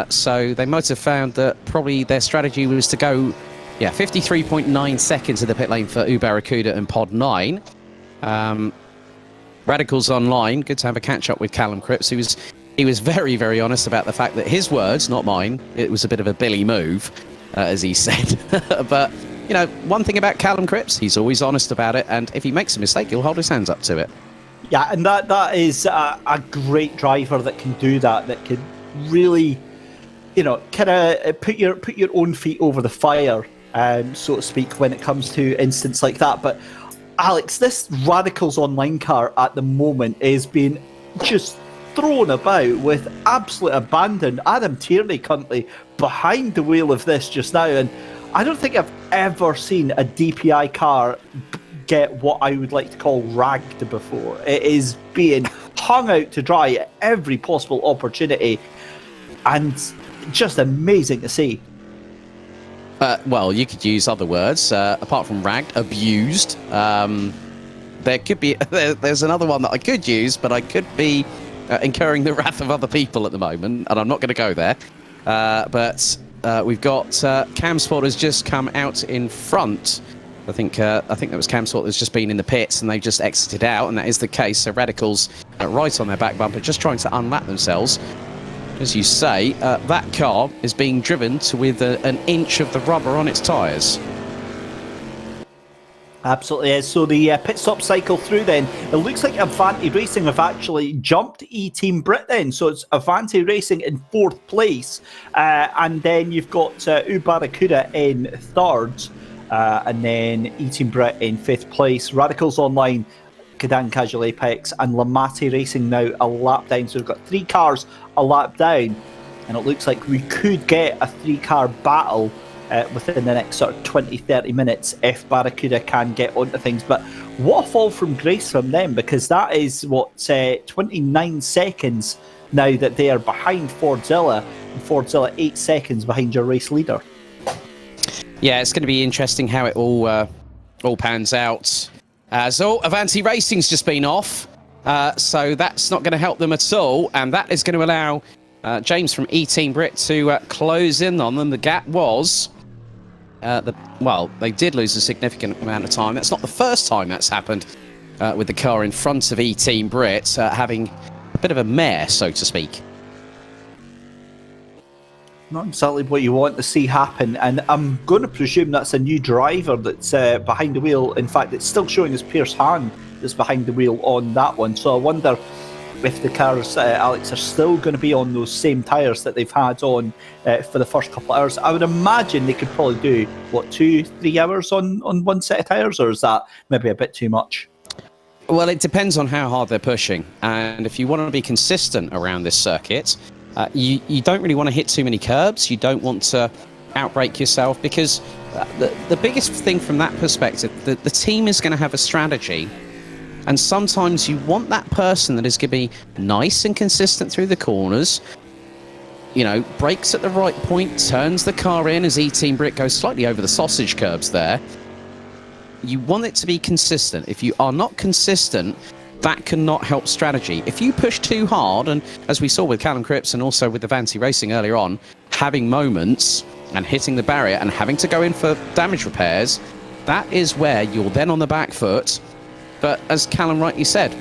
So they might have found that probably their strategy was to go 53.9 seconds in the pit lane for Barracuda and Pod 9. Radicals Online, good to have a catch-up with Callum Cripps. He was very, very honest about the fact that his words, not mine, it was a bit of a Billy move, as he said. But one thing about Callum Cripps, he's always honest about it, and if he makes a mistake, he'll hold his hands up to it. Yeah, and that is a great driver that can do that can really, kind of put your own feet over the fire, so to speak, when it comes to instances like that. But Alex, this Radicals Online car at the moment is being just thrown about with absolute abandon. Adam Tierney currently behind the wheel of this just now, and I don't think I've ever seen a DPI car get what I would like to call ragged before. It is being hung out to dry at every possible opportunity, and just amazing to see. Well, you could use other words apart from ragged, abused. There could be there's another one that I could use, but I could be incurring the wrath of other people at the moment, and I'm not going to go there. But we've got Cam Sport has just come out in front. I think that was Cam Sport that's just been in the pits, and they've just exited out, and that is the case. So Radicals right on their back bumper, just trying to unlap themselves. As you say, that car is being driven to with an inch of the rubber on its tyres. Absolutely is. So the pit stop cycle through then, it looks like Avanti Racing have actually jumped E-Team Brit then. So it's Avanti Racing in 4th place. And then you've got Barracuda in 3rd. And then E-Team Brit in 5th place. Radicals Online, Cadan Casual Apex, and Lamati Racing now a lap down. So we've got 3 cars a lap down. And it looks like we could get a 3-car battle within the next sort of 20-30 minutes if Barracuda can get onto things. But what a fall from grace from them, because that is 29 seconds now that they are behind Fordzilla, and Fordzilla 8 seconds behind your race leader. Yeah, it's going to be interesting how it all pans out. So Avanti Racing's just been off, so that's not going to help them at all, and that is going to allow James from E-Team Brit to close in on them. The gap was they did lose a significant amount of time. That's not the first time that's happened with the car in front of E-Team Brit having a bit of a mare, so to speak. Not exactly what you want to see happen, and I'm going to presume that's a new driver that's behind the wheel. In fact, it's still showing as Pierce Hahn that's behind the wheel on that one. So I wonder if the cars, Alex, are still going to be on those same tyres that they've had on for the first couple of hours. I would imagine they could probably do, 2-3 hours on one set of tyres, or is that maybe a bit too much? Well, it depends on how hard they're pushing, and if you want to be consistent around this circuit, you don't really want to hit too many curbs. You don't want to outbrake yourself, because the biggest thing from that perspective, the team is going to have a strategy. And sometimes you want that person that is going to be nice and consistent through the corners, brakes at the right point, turns the car in as E-Team Brit goes slightly over the sausage curbs there. You want it to be consistent. If you are not consistent, that cannot help strategy. If you push too hard, and as we saw with Callum Cripps and also with Avanti Racing earlier on, having moments and hitting the barrier and having to go in for damage repairs, that is where you're then on the back foot. But as Callum rightly said,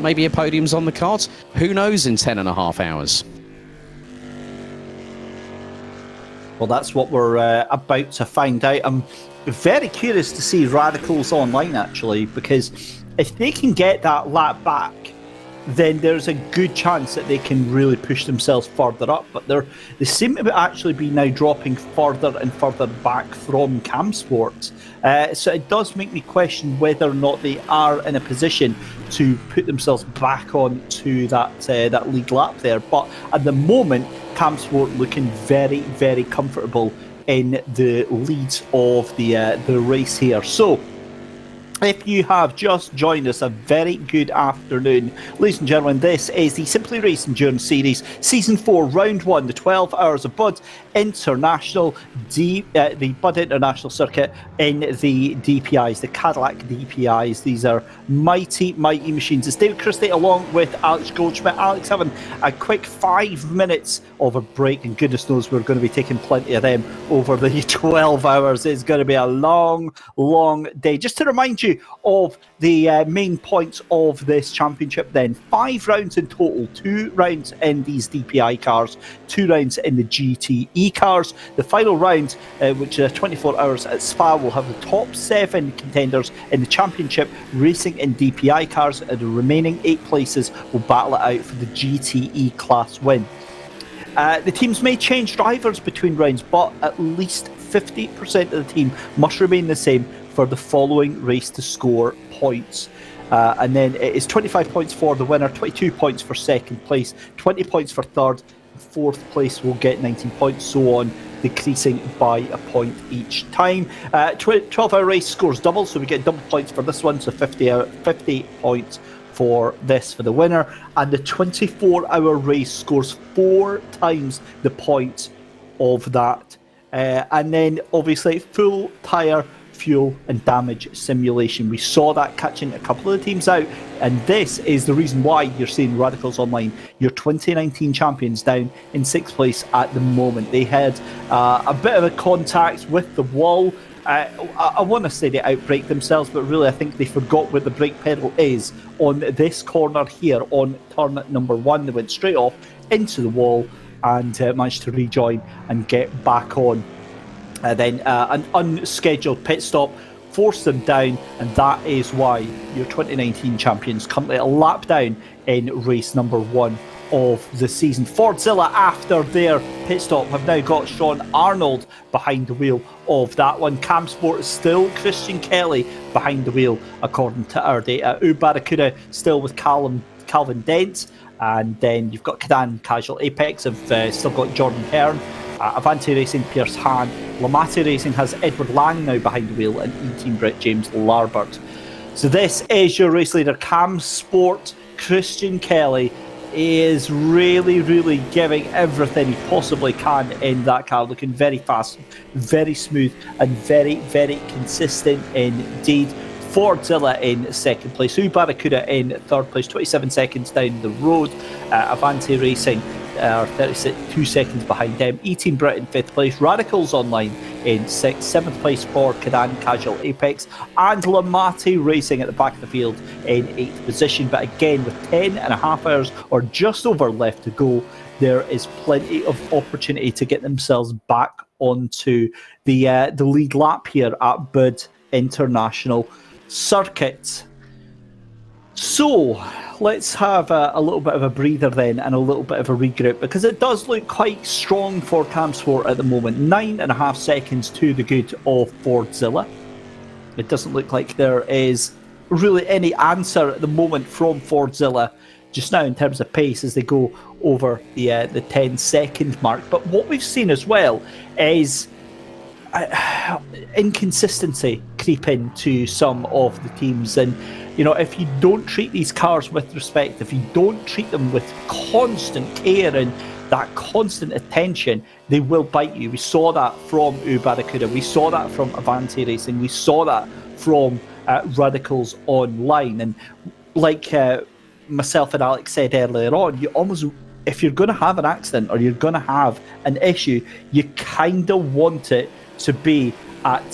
maybe a podium's on the cards. Who knows in 10.5 hours? Well, that's what we're about to find out. I'm very curious to see Radicals Online, actually, because if they can get that lap back, then there's a good chance that they can really push themselves further up. But they seem to actually be now dropping further and further back from Cam Sports. So it does make me question whether or not they are in a position to put themselves back on to that lead lap there. But at the moment, Cam Sport looking very, very comfortable in the lead of the race here. So if you have just joined us, a very good afternoon. Ladies and gentlemen, this is the Simply Race Endurance Series, Season 4, Round 1, the 12 Hours of Buddh International, the Buddh International Circuit in the DPIs, the Cadillac DPIs. These are mighty, mighty machines. It's David Christie along with Alex Goldschmidt. Alex having a quick 5 minutes of a break, and goodness knows we're going to be taking plenty of them over the 12 hours. It's going to be a long, long day. Just to remind you of the main points of this championship then. 5 rounds in total, 2 rounds in these DPI cars, 2 rounds in the GTE cars. The final round, which is 24 hours at Spa, will have the top 7 contenders in the championship racing in DPI cars, and the remaining 8 places will battle it out for the GTE class win. The teams may change drivers between rounds, but at least 50% of the team must remain the same for the following race to score points. And then it is 25 points for the winner, 22 points for second place, 20 points for third, fourth place will get 19 points, so on, decreasing by a point each time. 12-hour race scores double, so we get double points for this one, so 50 points for this for the winner. And the 24-hour race scores 4 times the points of that. And then obviously full tyre, fuel and damage simulation. We saw that catching a couple of the teams out, and this is the reason why you're seeing Radicals Online, your 2019 champions, down in 6th place at the moment. They had a bit of a contact with the wall. I want to say they outbraked themselves, but really I think they forgot where the brake pedal is on this corner here on turn number 1. They went straight off into the wall and managed to rejoin and get back on. Then an unscheduled pit stop forced them down, and that is why your 2019 champions currently a lap down in race number 1 of the season. Fordzilla, after their pit stop, have now got Sean Arnold behind the wheel of that one. Cam Sport is still Christian Kelly behind the wheel, according to our data. Barracuda still with Calvin Dent, and then you've got Cadan Casual Apex have still got Jordan Hearn. Avanti Racing, Pierce Hahn. Lamati Racing has Edward Lang now behind the wheel, and E-Team Brit James Larbert. So this is your race leader, Cam Sport. Christian Kelly is really giving everything he possibly can in that car, looking very fast, very smooth, and very consistent indeed. Fordzilla in second place, Barracuda in third place, 27 seconds down the road. Avanti Racing are 32 seconds behind them. E-Team Brit in 5th place, Radicals Online in 6th, 7th place for Cadan Casual Apex, and Lamati Racing at the back of the field in 8th position. But again, with 10.5 hours or just over left to go, there is plenty of opportunity to get themselves back onto the lead lap here at Buddh International Circuit. So let's have a little bit of a breather then, and a little bit of a regroup, because it does look quite strong for Cam Sport at the moment. 9.5 seconds to the good of Fordzilla. It doesn't look like there is really any answer at the moment from Fordzilla just now in terms of pace as they go over the 10-second mark. But what we've seen as well is inconsistency creep into some of the teams. And you know, if you don't treat these cars with respect, if you don't treat them with constant care and that constant attention, they will bite you. We saw that from Barracuda, we saw that from Avanti Racing, we saw that from Radicals Online. And like myself and Alex said earlier on, you almost, if you're going to have an accident or you're going to have an issue, you kind of want it to be at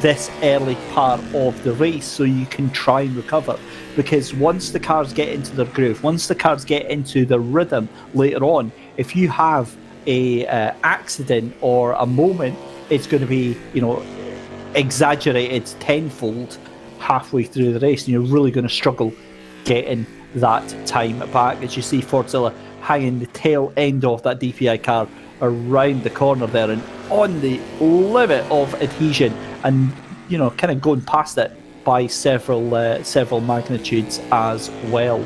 this early part of the race so you can try and recover. Because once the cars get into their groove, once the cars get into the rhythm later on, if you have a accident or a moment, it's going to be, you know, exaggerated tenfold halfway through the race, and you're really going to struggle getting that time back. As you see Fordzilla hanging the tail end of that DPI car around the corner there and on the limit of adhesion, and you know, kind of going past it by several magnitudes as well.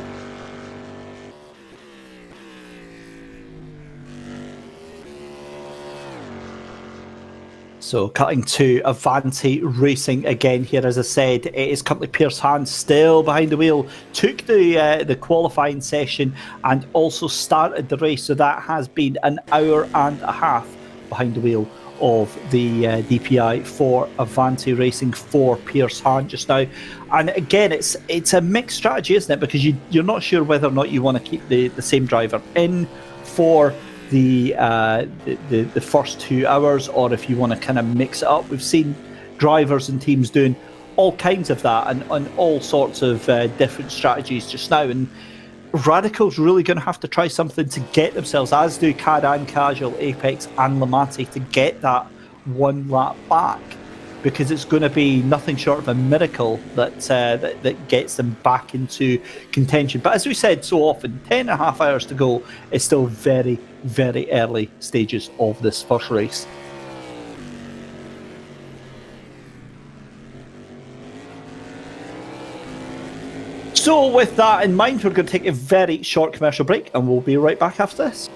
So cutting to Avanti Racing again here, as I said, it is currently Pierce Hahn still behind the wheel. Took the qualifying session and also started the race, so that has been an hour and a half behind the wheel of the DPI for Avanti Racing for Pierce Hahn just now. And again, it's a mixed strategy, isn't it? Because you're not sure whether or not you want to keep the same driver in for the first 2 hours, or if you want to kind of mix it up. We've seen drivers and teams doing all kinds of that and all sorts of different strategies just now, and Radical's really going to have to try something to get themselves, as do Cadan Casual, Apex and Lamati, to get that one lap back, because it's going to be nothing short of a miracle that gets them back into contention. But as we said so often, 10.5 hours to go is still very, very early stages of this first race. So with that in mind, we're going to take a very short commercial break and we'll be right back after this.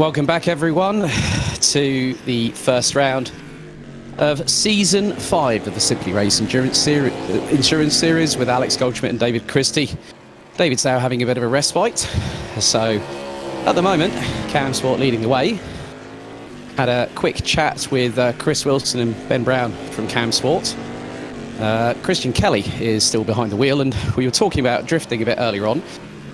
Welcome back, everyone, to the first round of Season 5 of the Simply Race Endurance Series with Alex Goldschmidt and David Christie. David's now having a bit of a respite, so at the moment, Cam Sport leading the way. Had a quick chat with Chris Wilson and Ben Brown from Cam Sport. Christian Kelly is still behind the wheel, and we were talking about drifting a bit earlier on.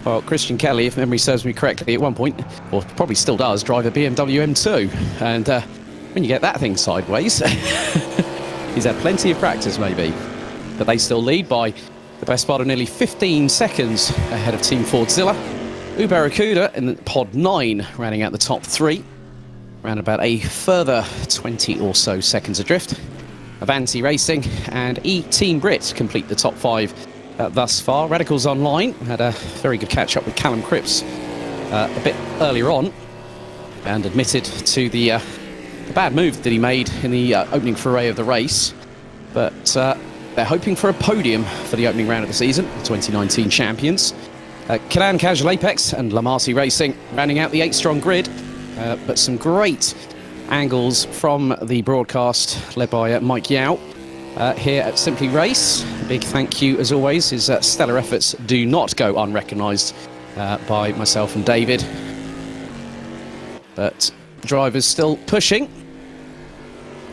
Well, Christian Kelly, if memory serves me correctly, at one point, or probably still does, drive a BMW M2. And when you get that thing sideways, he's had plenty of practice, maybe. But they still lead by the best part of nearly 15 seconds ahead of Team Fordzilla. Ubarakuda in pod 9, rounding out the top 3. Around about a further 20 or so seconds adrift. Avanti Racing and E-Team Brit complete the top 5 thus far. Radicals Online had a very good catch-up with Callum Cripps a bit earlier on and admitted to the bad move that he made in the opening foray of the race. But they're hoping for a podium for the opening round of the season, the 2019 champions. Canan Casual Apex and Lamarty Racing rounding out the 8-strong grid. But some great angles from the broadcast led by Mike Yao here at Simply Race. A big thank you, as always. His stellar efforts do not go unrecognised by myself and David. But drivers still pushing.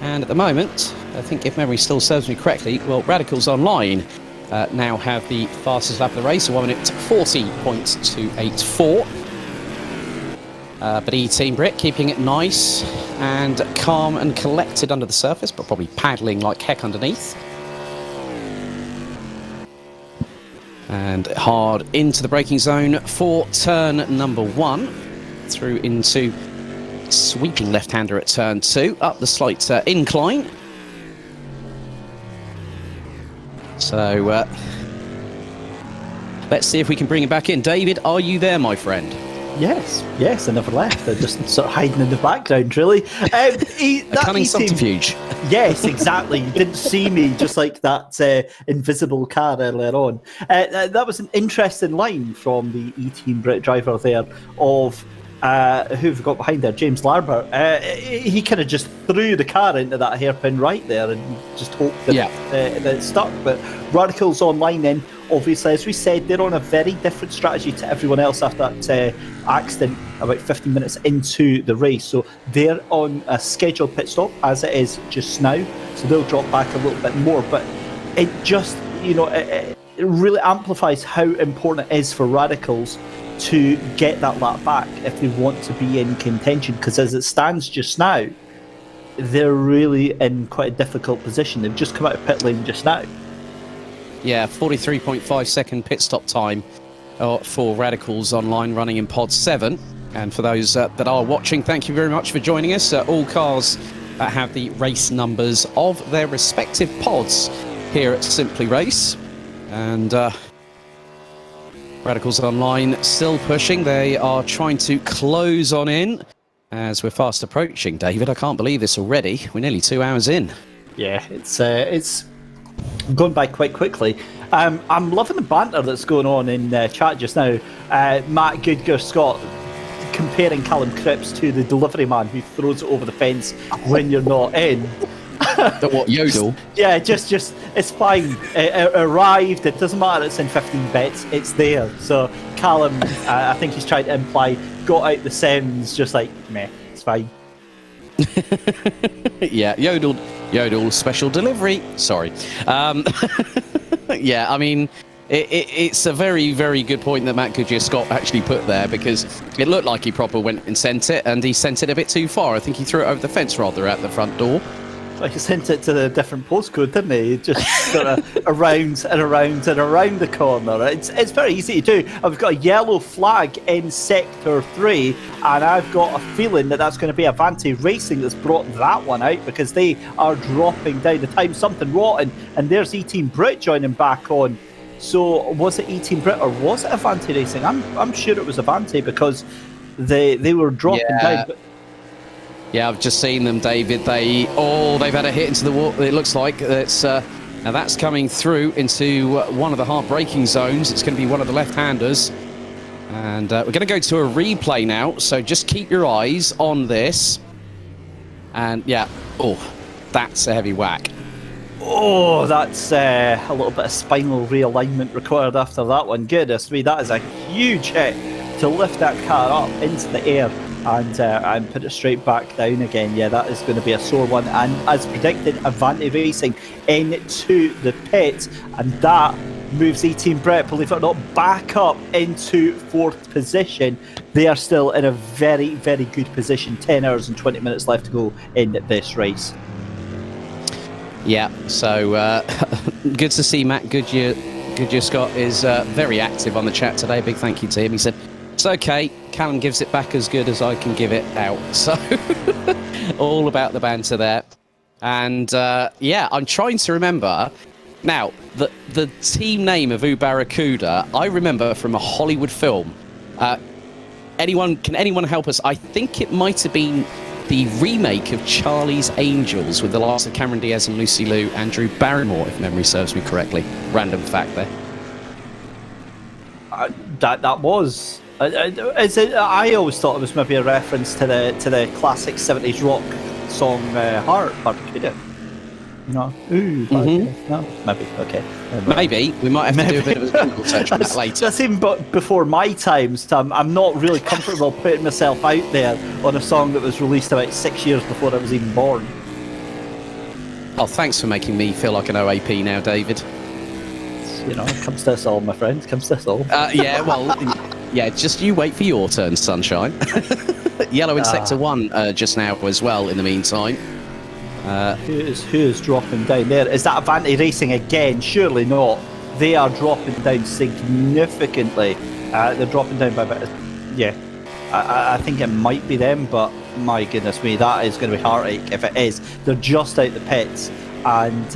And at the moment, I think if memory still serves me correctly, well, Radicals Online now have the fastest lap of the race, 1 minute 40.284. But E-Team Brit keeping it nice and calm and collected under the surface, but probably paddling like heck underneath. And hard into the braking zone for turn number 1. Through into sweeping left-hander at turn 2, up the slight incline. So let's see if we can bring it back in. David, are you there, my friend? Yes, I never left. They're just sort of hiding in the background, really. A cunning subterfuge. Yes, exactly. You didn't see me, just like that invisible car earlier on. That was an interesting line from the E-Team Brit driver there of who have got behind there, James Larbert. He kind of just threw the car into that hairpin right there and just hoped that it stuck. But Radicals Online then, obviously, as we said, they're on a very different strategy to everyone else after that accident about 15 minutes into the race. So they're on a scheduled pit stop as it is just now. So they'll drop back a little bit more. But it just, it really amplifies how important it is for Radicals to get that lap back if they want to be in contention. Because as it stands just now, they're really in quite a difficult position. They've just come out of pit lane just now. Yeah, 43.5 second pit stop time for Radicals Online running in pod 7. And for those that are watching, thank you very much for joining us. All cars have the race numbers of their respective pods here at Simply Race. And Radicals Online still pushing. They are trying to close on in as we're fast approaching. David, I can't believe this already. We're nearly 2 hours in. Yeah, it's going by quite quickly. I'm loving the banter that's going on in chat just now. Matt Goodger Scott comparing Callum Cripps to the delivery man who throws it over the fence when you're not in. The what, yodel? Just it's fine. It arrived. It doesn't matter. It's in 15 bits. It's there. So Callum, I think he's trying to imply, got out the Sims, just like meh. It's fine. Yeah, yodel special delivery. Sorry. Yeah, I mean, it's a very, very good point that Matt Goodyear Scott actually put there, because it looked like he proper went and sent it, and he sent it a bit too far. I think he threw it over the fence rather at the front door. Like he sent it to the different postcode, didn't he? Just sort of around and around and around the corner. It's very easy to do. I've got a yellow flag in Sector 3, and I've got a feeling that that's going to be Avanti Racing that's brought that one out, because they are dropping down the time. Something rotten, and there's E-Team Brit joining back on. So was it E-Team Brit or was it Avanti Racing? I'm sure it was Avanti, because they were dropping down. But yeah, I've just seen them, David. They've had a hit into the wall. It looks like it's now that's coming through into one of the hard braking zones. It's going to be one of the left-handers, And we're going to go to a replay now, so just keep your eyes on this. And yeah, oh, that's a heavy whack. Oh, that's a little bit of spinal realignment required after that one. Goodness me, that is a huge hit to lift that car up into the air and put it straight back down again. Yeah, that is going to be a sore one. And as predicted, Avanti Racing into the pits, and that moves E-Team Brett, believe it or not, back up into 4th position. They are still in a very, very good position. 10 hours and 20 minutes left to go in this race. Yeah, so good to see Matt Goodyear Scott is very active on the chat today. Big thank you to him. He said, it's okay, Callum gives it back as good as I can give it out. So all about the banter there. And yeah, I'm trying to remember. Now, the team name of Barracuda, I remember from a Hollywood film. Can anyone help us? I think it might have been the remake of Charlie's Angels with the likes of Cameron Diaz and Lucy Liu and Drew Barrymore, if memory serves me correctly. Random fact there. That was. Is it? I always thought it was maybe a reference to the classic 70s rock song Heart, Barracuda. No. Ooh. Mm-hmm. No. Maybe. Okay. Maybe we might have to do a bit of a Google search on that later. That's even before my time. So I'm not really comfortable putting myself out there on a song that was released about 6 years before I was even born. Oh, thanks for making me feel like an OAP now, David. You know, it comes to us all, my friend. It comes to us all. Yeah, well, yeah, just you wait for your turn, sunshine. Yellow in Sector 1 just now as well, in the meantime. Who is dropping down there? Is that Avanti Racing again? Surely not. They are dropping down significantly. They're dropping down by about... Yeah, I think it might be them, but my goodness me, that is going to be heartache if it is. They're just out the pits, and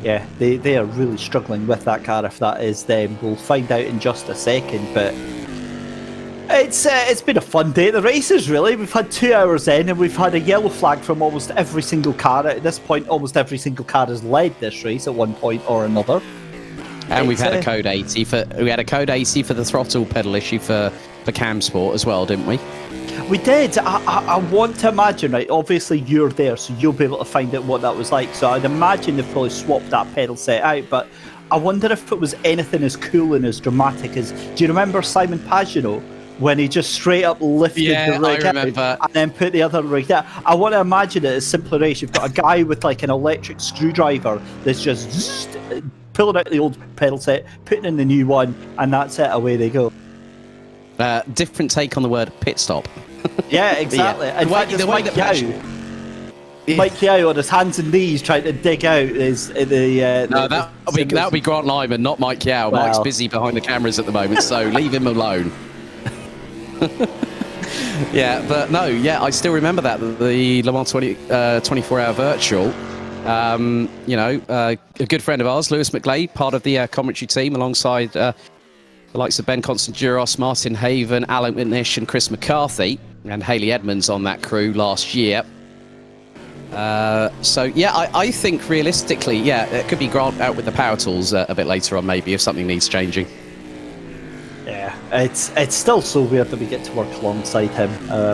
yeah, they are really struggling with that car if that is them. We'll find out in just a second, but it's been a fun day at the races, really. We've had 2 hours in, and we've had a yellow flag from almost every single car. At this point, almost every single car has led this race at one point or another. And we've had a code 80 for the throttle pedal issue for Cam Sport as well, didn't we? We did. I want to imagine, right? Obviously, you're there, so you'll be able to find out what that was like. So I'd imagine they've probably swapped that pedal set out, but I wonder if it was anything as cool and as dramatic as. Do you remember Simon Pagino? When he just straight up lifted the rig out and then put the other rig down. I want to imagine it as simpler race. You've got a guy with like an electric screwdriver that's just pulling out the old pedal set, putting in the new one, and that's it, away they go. Different take on the word pit stop. Yeah, exactly. Yeah. In fact, it's Mike Yao on his hands and knees trying to dig out No, that'll be Grant Lyman, not Mike Yao. Well, Mike's busy behind the cameras at the moment, so leave him alone. Yeah, but no, yeah, I still remember that, the Le Mans 24-hour virtual. You know, a good friend of ours, Lewis McGlade, part of the commentary team, alongside the likes of Ben Constant-Duros, Martin Haven, Alan McNish, and Chris McCarthy, and Hayley Edmonds on that crew last year. So yeah, I think realistically, yeah, it could be Grant out with the power tools a bit later on, maybe, if something needs changing. Yeah, it's still so weird that we get to work alongside him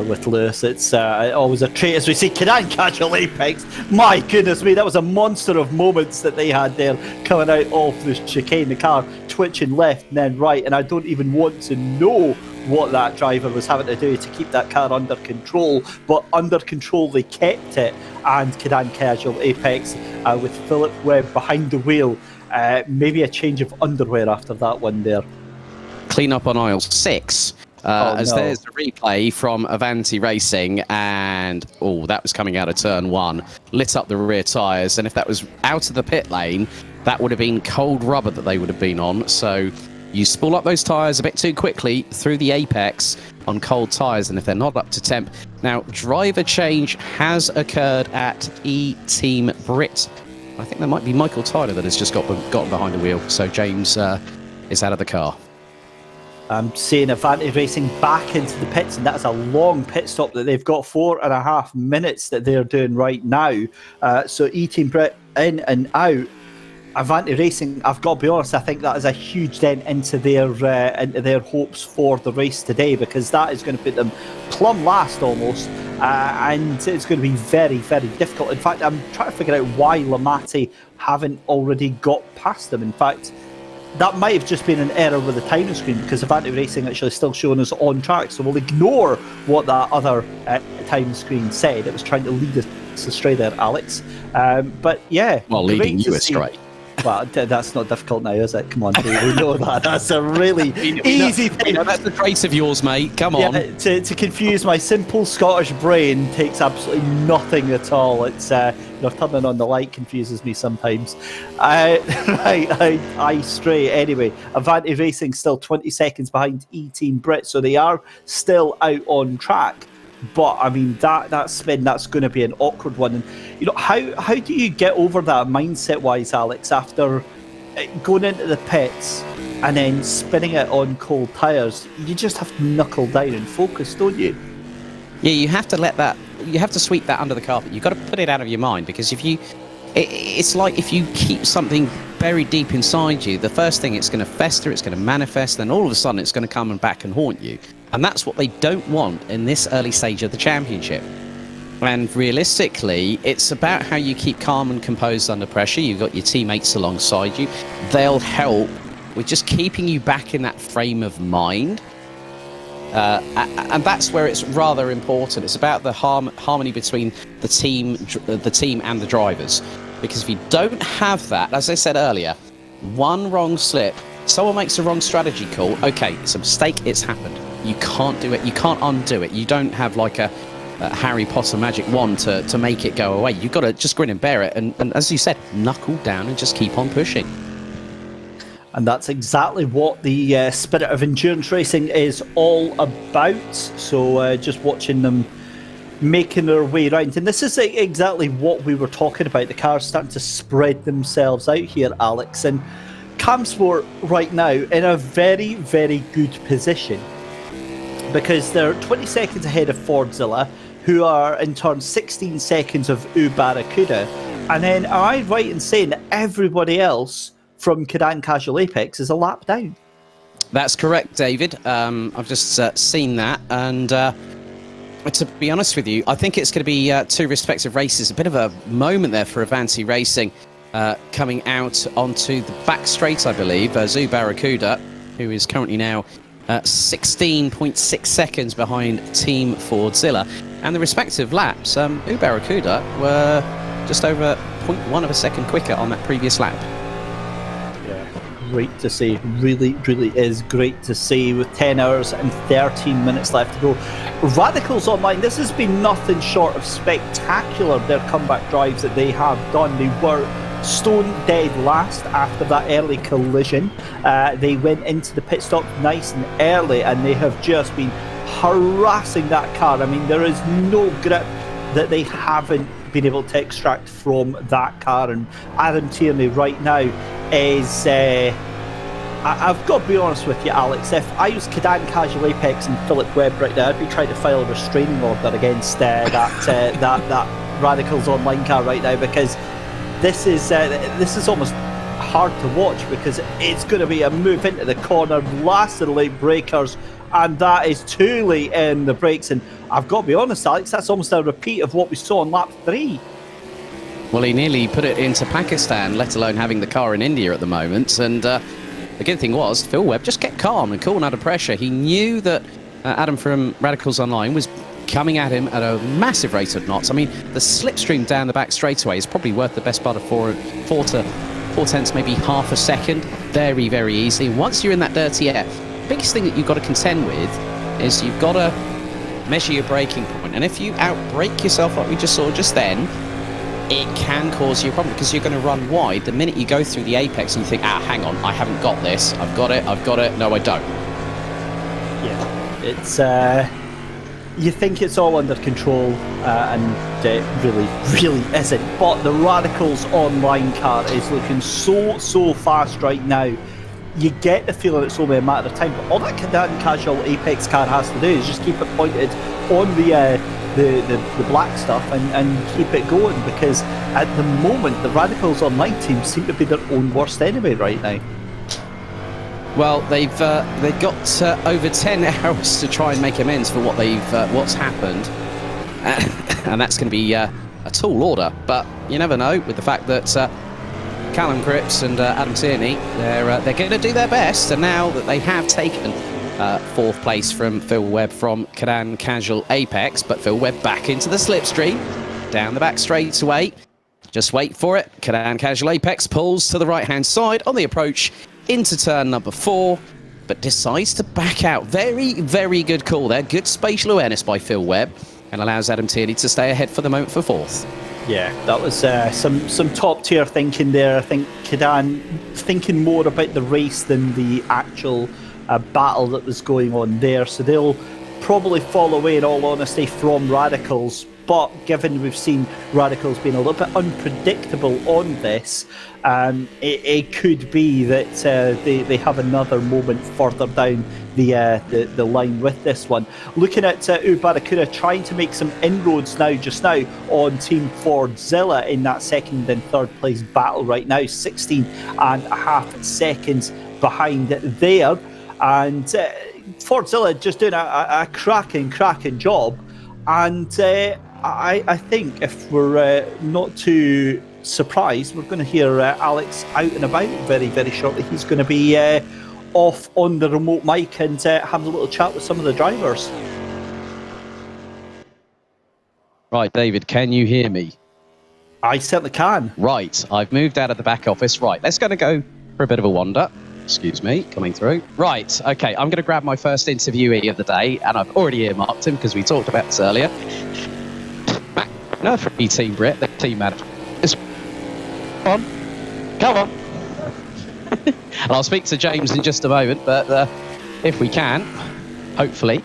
with Lewis. It's always a treat as we see Canan Casual Apex. My goodness me, that was a monster of moments that they had there coming out of the chicane, the car twitching left and then right, and I don't even want to know what that driver was having to do to keep that car under control, but under control they kept it. And Canan Casual Apex with Philip Webb behind the wheel, maybe a change of underwear after that one there. Clean up on aisle 6 as there's the replay from Avanti Racing, and that was coming out of turn 1, lit up the rear tyres, and if that was out of the pit lane, that would have been cold rubber that they would have been on. So you spool up those tyres a bit too quickly through the apex on cold tyres, and if they're not up to temp. Now, driver change has occurred at E-Team Brit. I think that might be Michael Tyler that has just gotten behind the wheel, so James is out of the car. I'm seeing Avanti Racing back into the pits, and that's a long pit stop that they've got, 4.5 minutes that they're doing right now. So E-Team Brit in and out. Avanti Racing, I've got to be honest, I think that is a huge dent into their hopes for the race today, because that is going to put them plumb last almost, and it's going to be very, very difficult. In fact, I'm trying to figure out why Lamati haven't already got past them. In fact, that might have just been an error with the timing screen, because Avanti Racing actually still showing us on track, so we'll ignore what that other timing screen said. It was trying to lead us astray there, Alex. But yeah, well, leading you astray. Well, that's not difficult now, is it? Come on, we know that. That's a really easy thing. That's the trait of yours, mate. Come on. Yeah, to confuse my simple Scottish brain takes absolutely nothing at all. It's turning on the light confuses me sometimes. I stray. Anyway, Avanti Racing still 20 seconds behind E-Team Brit, so they are still out on track. But I mean, that spin, that's going to be an awkward one. And how do you get over that mindset wise, Alex, after going into the pits and then spinning it on cold tyres? You just have to knuckle down and focus, don't you? Yeah, you have to sweep that under the carpet. You've got to put it out of your mind, because it's like if you keep something buried deep inside you, the first thing, it's going to fester, it's going to manifest, then all of a sudden it's going to come back and haunt you. And that's what they don't want in this early stage of the championship. And realistically, it's about how you keep calm and composed under pressure. You've got your teammates alongside you. They'll help with just keeping you back in that frame of mind. And that's where it's rather important. It's about the harmony between the team and the drivers. Because if you don't have that, as I said earlier, one wrong slip, someone makes a wrong strategy call, okay, it's a mistake, it's happened. You can't do it, you can't undo it. You don't have like a Harry Potter magic wand to make it go away. You've got to just grin and bear it, and as you said, knuckle down and just keep on pushing. And that's exactly what the spirit of endurance racing is all about. So just watching them making their way around. And this is exactly what we were talking about. The cars starting to spread themselves out here, Alex. And Camsport right now in a very, very good position, because they're 20 seconds ahead of Fordzilla, who are in turn 16 seconds of Barracuda. And then am I right in saying that everybody else from Cadan Casual Apex is a lap down? That's correct, David. I've just seen that, and to be honest with you, I think it's going to be two respective races. A bit of a moment there for Avanti Racing, coming out onto the back straight, I believe. Barracuda, who is currently now 16.6 seconds behind Team Fordzilla, and the respective laps, Barracuda were just over 0.1 of a second quicker on that previous lap. Great to see, really, really is great to see, with 10 hours and 13 minutes left to go. Radicals Online, this has been nothing short of spectacular, their comeback drives that they have done. They were stone dead last after that early collision. They went into the pit stop nice and early, and they have just been harassing that car. I mean, there is no grip that they haven't been able to extract from that car. And Adam Tierney right now is I've got to be honest with you, Alex, if I was Cadan Casual Apex and Philip Webb right now, I'd be trying to file a restraining order against that Radicals Online car right now, because this is almost hard to watch, because it's going to be a move into the corner, last of the late breakers, and that is too late in the brakes. And I've got to be honest, Alex, that's almost a repeat of what we saw on lap 3. Well, he nearly put it into Pakistan, let alone having the car in India at the moment. And the good thing was, Phil Webb just kept calm and cool under pressure. He knew that Adam from Radicals Online was coming at him at a massive rate of knots. I mean, the slipstream down the back straightaway is probably worth the best part of 4 tenths, maybe half a second. Very, very easy. Once you're in that dirty air, the biggest thing that you've got to contend with is you've got to measure your braking point. And if you outbrake yourself like we just saw just then, it can cause you a problem, because you're going to run wide the minute you go through the apex and you think, hang on, I haven't got this. I've got it. No, I don't. Yeah, it's you think it's all under control, and it really, really isn't. But the Radicals Online car is looking so fast right now. You get the feeling it's only a matter of time. But all that Cadan Casual Apex car has to do is just keep it pointed on the the black stuff and keep it going, because at the moment the Radicals Online team seem to be their own worst enemy right now. Well, they've got over 10 hours to try and make amends for what's happened, and that's going to be a tall order. But you never know, with the fact that Callum Cripps and Adam Tierney, they're going to do their best, and now that they have taken fourth place from Phil Webb from Cadan Casual Apex, but Phil Webb back into the slipstream, down the back straightaway. Just wait for it. Cadan Casual Apex pulls to the right-hand side on the approach into turn number 4, but decides to back out. Very, very good call there. Good spatial awareness by Phil Webb, and allows Adam Tierney to stay ahead for the moment for 4th. Yeah, that was some top-tier thinking there. I think Cadan thinking more about the race than the actual battle that was going on there. So they'll probably fall away, in all honesty, from Radicals. But given we've seen Radicals being a little bit unpredictable on this, it could be that they have another moment further down the line with this one. Looking at Ubarakuda trying to make some inroads just now on Team Fordzilla in that second and third place battle right now, 16.5 seconds behind there. And Fordzilla just doing a cracking job. And I think if we're not too surprised, we're going to hear Alex out and about very, very shortly. He's going to be off on the remote mic and having a little chat with some of the drivers. Right, David, can you hear me? I certainly can. Right, I've moved out of the back office. Right, let's go for a bit of a wander. Excuse me, coming through. Right, okay, I'm going to grab my first interviewee of the day, and I've already earmarked him because we talked about this earlier. No, for Team Brit, the team manager. Come on. And I'll speak to James in just a moment, but if we can, hopefully.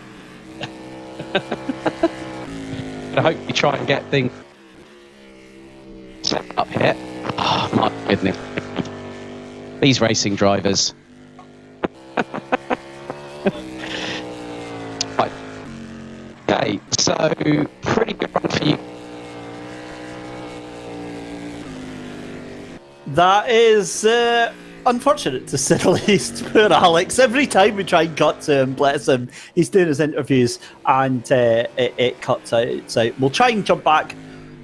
I hope we try and get things set up here. Oh, my goodness. These racing drivers. Right. Okay, so pretty good run for you. That is unfortunate, to say the least. Poor Alex. Every time we try and cut to him, bless him, he's doing his interviews and it cuts out. So we'll try and jump back.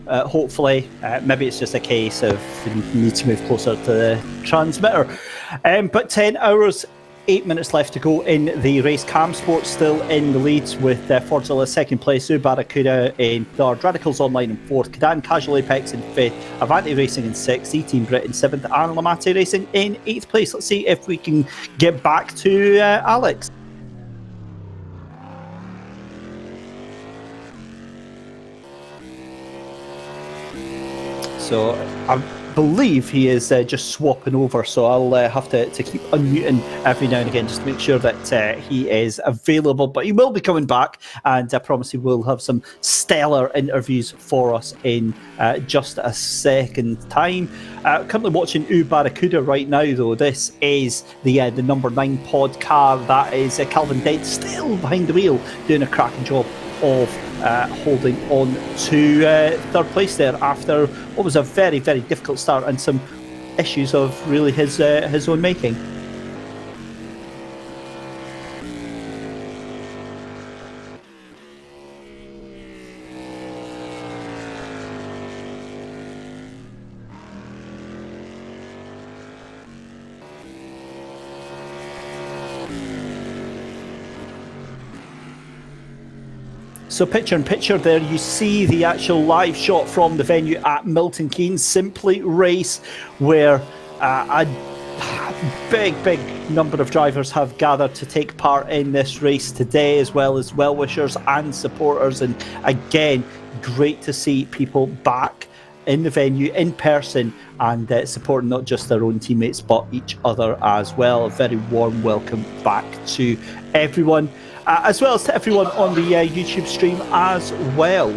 Hopefully, maybe it's just a case of we need to move closer to the transmitter. But 10 hours, 8 minutes left to go in the race. Cam Sports still in the lead with Fordzilla second place, Ubarakuda in third, Radicals Online in fourth, Cadan Casual Apex in fifth, Avanti Racing in sixth, E-Team Brit in seventh, and Lamate Racing in eighth place. Let's see if we can get back to Alex. So I believe he is just swapping over, so I'll have to keep unmuting every now and again just to make sure that he is available. But he will be coming back, and I promise he will have some stellar interviews for us in just a second time. Currently watching Ubarakuda right now, though. This is the number 9 pod car. That is Calvin Dent still behind the wheel, doing a cracking job of holding on to third place there after what was a very, very difficult start and some issues of really his own making. So picture in picture there, you see the actual live shot from the venue at Milton Keynes Simply Race, where a big number of drivers have gathered to take part in this race today, as well as well-wishers and supporters. And again, great to see people back in the venue in person and supporting not just their own teammates but each other as well. A very warm welcome back to everyone. As well as to everyone on the YouTube stream as well.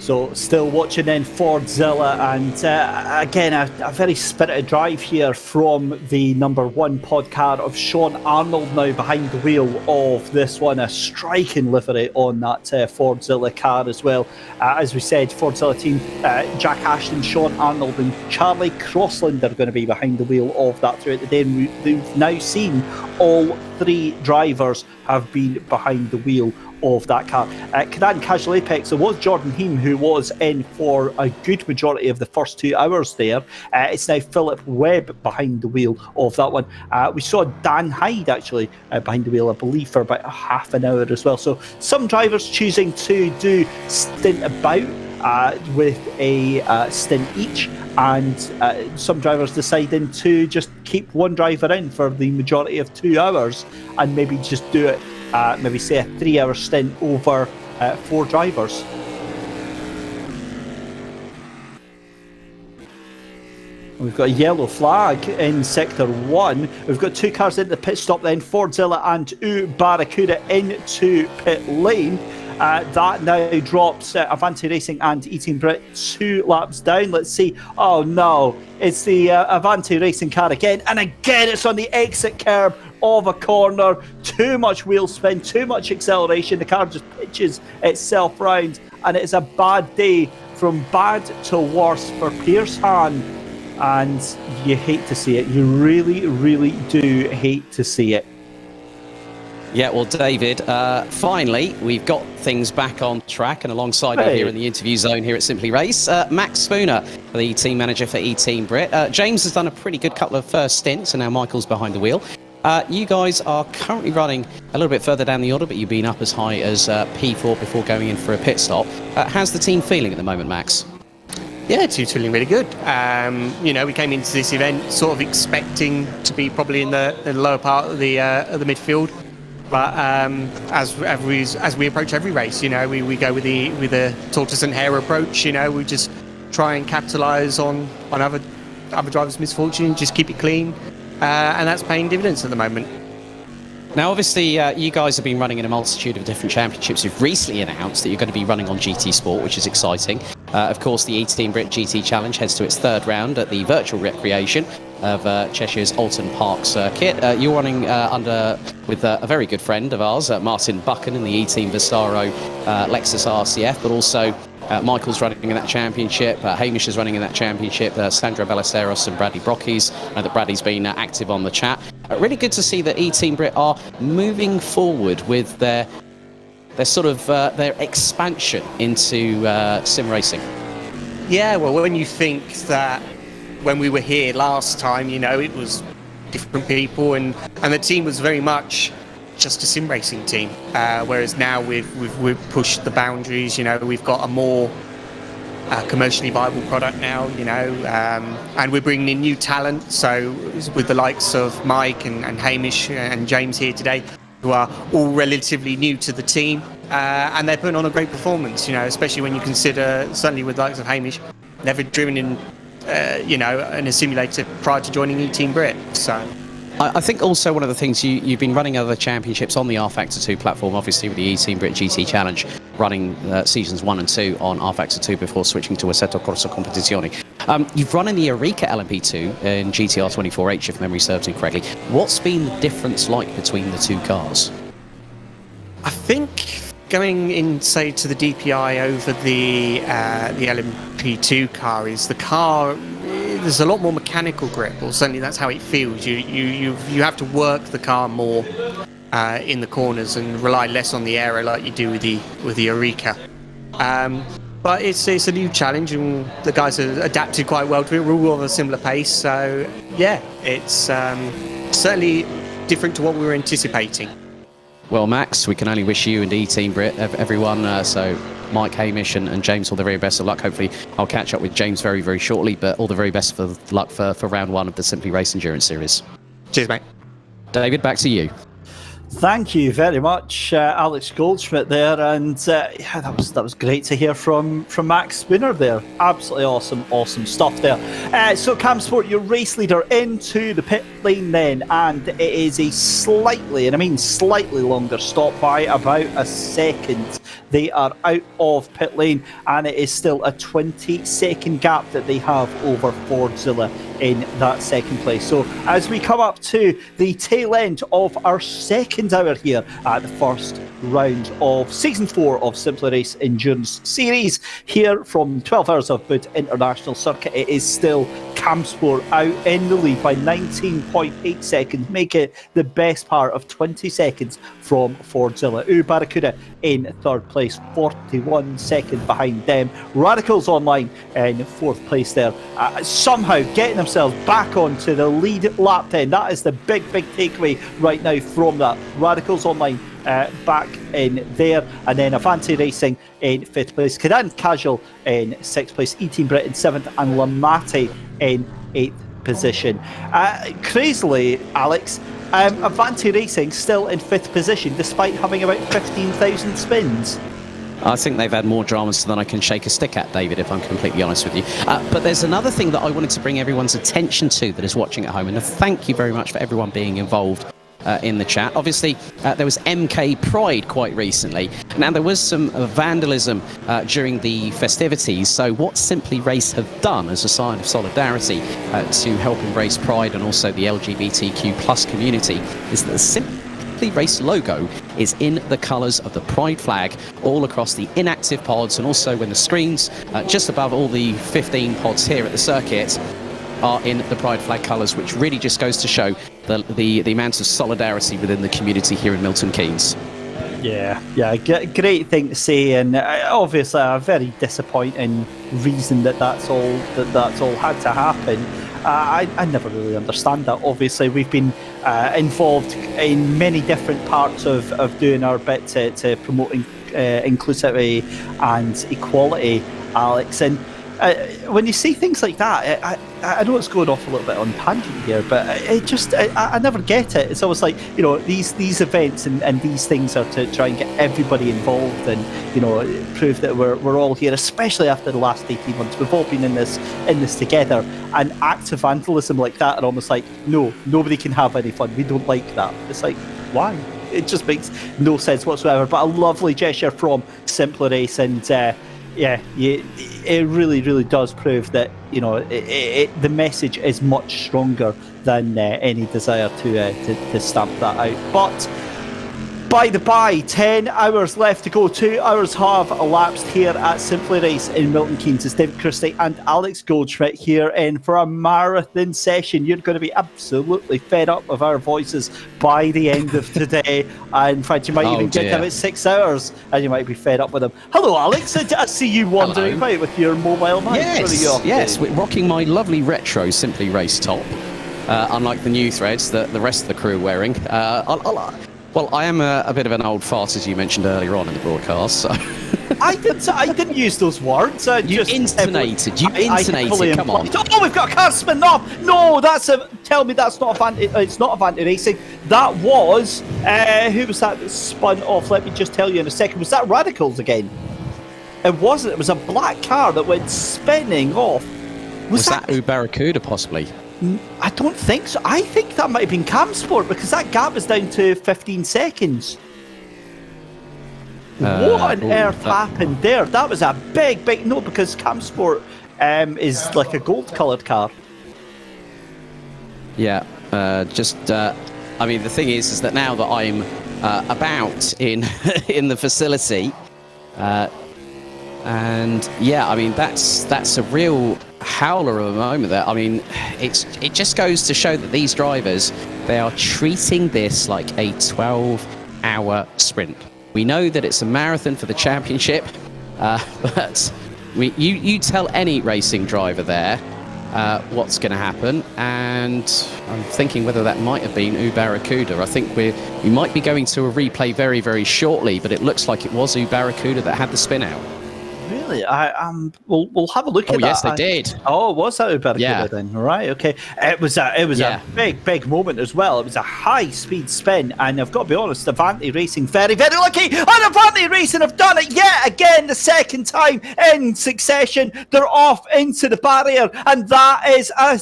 So still watching then Fordzilla, and again a very spirited drive here from the number 1 pod car of Sean Arnold now behind the wheel of this one. A striking livery on that Fordzilla car as well. As we said, Fordzilla team, Jack Ashton, Sean Arnold and Charlie Crossland are going to be behind the wheel of that throughout the day, and we've now seen all 3 drivers have been behind the wheel of that car. Cadet Casual Apex, it was Jordan Heem who was in for a good majority of the first 2 hours there. It's now Philip Webb behind the wheel of that one. We saw Dan Hyde actually behind the wheel, I believe, for about half an hour as well. So some drivers choosing to do stint about with a stint each, and some drivers deciding to just keep one driver in for the majority of 2 hours and maybe just do it, maybe say a 3-hour stint over 4 drivers. We've got a yellow flag in Sector 1. We've got 2 cars into the pit stop then, Fordzilla and Barracuda into pit lane. That now drops Avanti Racing and E-Team Brit 2 laps down. Let's see. Oh no, it's the Avanti Racing car again. And again, it's on the exit curb of a corner. Too much wheel spin, too much acceleration. The car just pitches itself round. And it's a bad day, from bad to worse for Pierce Hahn. And you hate to see it. You really, really do hate to see it. Yeah, well, David, finally, we've got things back on track, and alongside me here in the interview zone here at Simply Race, Max Spooner, the team manager for E-Team Brit. James has done a pretty good couple of first stints, and now Michael's behind the wheel. You guys are currently running a little bit further down the order, but you've been up as high as P4 before going in for a pit stop. How's the team feeling at the moment, Max? Yeah, team's feeling really good. We came into this event sort of expecting to be probably in the lower part of the midfield. But as we approach every race, we go with the tortoise and hare approach. We just try and capitalise on other drivers' misfortune, just keep it clean, and that's paying dividends at the moment. Now, obviously, you guys have been running in a multitude of different championships. You've recently announced that you're going to be running on GT Sport, which is exciting. Of course, the E-Team Brit GT Challenge heads to its 3rd round at the virtual recreation of Cheshire's Alton Park circuit. You're running with a very good friend of ours, Martin Buchan, in the E-Team Vistaro Lexus RCF, but also Michael's running in that championship, Hamish is running in that championship, Sandra Ballesteros and Bradley Brockies. I know that Bradley's been active on the chat. Really good to see that E-Team Brit are moving forward with their expansion into sim racing. Yeah, well, when you think that when we were here last time, it was different people, and the team was very much just a sim racing team. Whereas now we've pushed the boundaries. We've got a more commercially viable product now. And we're bringing in new talent. So with the likes of Mike and Hamish and James here today, who are all relatively new to the team, and they're putting on a great performance. Especially when you consider, certainly with the likes of Hamish, never driven in in a simulator prior to joining E-Team Brit. So I think also one of the things you've been running other championships on the R-Factor 2 platform, obviously with the E-Team Brit GT Challenge, running seasons 1 and 2 on R-Factor 2 before switching to Assetto Corsa Competizione. You've run in the Eureka LMP2 in GTR 24H, if memory serves me correctly. What's been the difference like between the 2 cars? I think going in, say, to the DPI over the LMP2 car is the car. There's a lot more mechanical grip, or certainly that's how it feels. You have to work the car more in the corners and rely less on the aero like you do with the Eureka. But it's a new challenge, and the guys have adapted quite well to it. We're all on a similar pace, so yeah, it's certainly different to what we were anticipating. Well, Max, we can only wish you and E-Team Brit, everyone, so Mike, Hamish and James, all the very best of luck. Hopefully I'll catch up with James very, very shortly, but all the very best of luck for round 1 of the Simply Race Endurance Series. Cheers, mate. David, back to you. Thank you very much, Alex Goldschmidt there, and yeah, that was great to hear from Max Spooner there. Absolutely awesome stuff there. So Cam Sport, your race leader into the pit lane then, and it is a slightly, and I mean slightly longer stop by about a second. They are out of pit lane, and it is still a 20-second gap that they have over Fordzilla in that second place. So as we come up to the tail end of our second hour here at the first round of Season 4 of Simply Race Endurance Series, here from 12 Hours of Buddh International Circuit, it is still Camsport out in the lead by 19.8 seconds, make it the best part of 20 seconds from Fordzilla. Barracuda in third place, 41 seconds behind them. Radicals Online in fourth place there, somehow getting themselves back onto the lead lap 10. That is the big takeaway right now from that. Radicals Online back in there, and then Avanti Racing in fifth place, Cadan Casual in sixth place, E-Team Brit in seventh, and Lamati in eighth position. Crazily, Alex, Avanti Racing still in fifth position despite having about 15,000 spins. I think they've had more dramas than I can shake a stick at, David, if I'm completely honest with you. But there's another thing that I wanted to bring everyone's attention to that is watching at home, and thank you very much for everyone being involved in the chat. Obviously, there was MK Pride quite recently. Now, there was some vandalism during the festivities, so what Simply Race have done as a sign of solidarity to help embrace Pride and also the LGBTQ plus community is that the Simply Race logo is in the colours of the Pride flag all across the inactive pods, and also when the screens just above all the 15 pods here at the circuit are in the Pride flag colours, which really just goes to show the amount of solidarity within the community here in Milton Keynes. Yeah, great thing to say, and obviously a very disappointing reason that's all had to happen. I never really understand that. Obviously, we've been involved in many different parts of doing our bit to promoting inclusivity and equality, Alex, and when you see things like that, I know it's going off a little bit on tangent here, but I never get it. It's always like, these events and these things are to try and get everybody involved and, prove that we're all here, especially after the last 18 months. We've all been in this together, and acts of vandalism like that are almost like, no, nobody can have any fun. We don't like that. It's like, why? It just makes no sense whatsoever. But a lovely gesture from Simply Race, and it really does prove that the message is much stronger than any desire to stamp that out. But by the by, 10 hours left to go. 2 hours have elapsed here at Simply Race in Milton Keynes. It's David Christie and Alex Goldschmidt here in for a marathon session. You're going to be absolutely fed up of our voices by the end of today. And in fact, you might even get about 6 hours and you might be fed up with them. Hello, Alex. I see you wandering about with your mobile mic. Yes, we're rocking my lovely retro Simply Race top. Unlike the new threads that the rest of the crew are wearing. Well, I am a bit of an old fart, as you mentioned earlier on in the broadcast. So. I didn't use those words. You intonated. Come on. Oh, we've got a car spinning off. No, tell me that's not it's not Avanti Racing. That was who was that spun off? Let me just tell you in a second. Was that Radicals again? It wasn't. It was a black car that went spinning off. Was that Barracuda possibly? I don't think so. I think that might have been Camsport, because that gap is down to 15 seconds. What on earth happened there? That was a big no, because Camsport is like a gold-coloured car. Yeah, I mean, the thing is that now that I'm about in in the facility, and yeah, I mean that's a real howler of a moment there. I mean, it just goes to show that these drivers, they are treating this like a 12-hour sprint. We know that it's a marathon for the championship, but you tell any racing driver there what's going to happen, and I'm thinking whether that might have been Barracuda. I think we might be going to a replay very, very shortly, but it looks like it was Barracuda that had the spin out. Really? We'll have a look at that. Oh, yes, they did. Oh, was that Barracuda then? Right, okay. It was a big moment as well. It was a high-speed spin, and I've got to be honest, Avanti Racing very, very lucky, and Avanti Racing have done it yet again, the second time in succession. They're off into the barrier, and that is a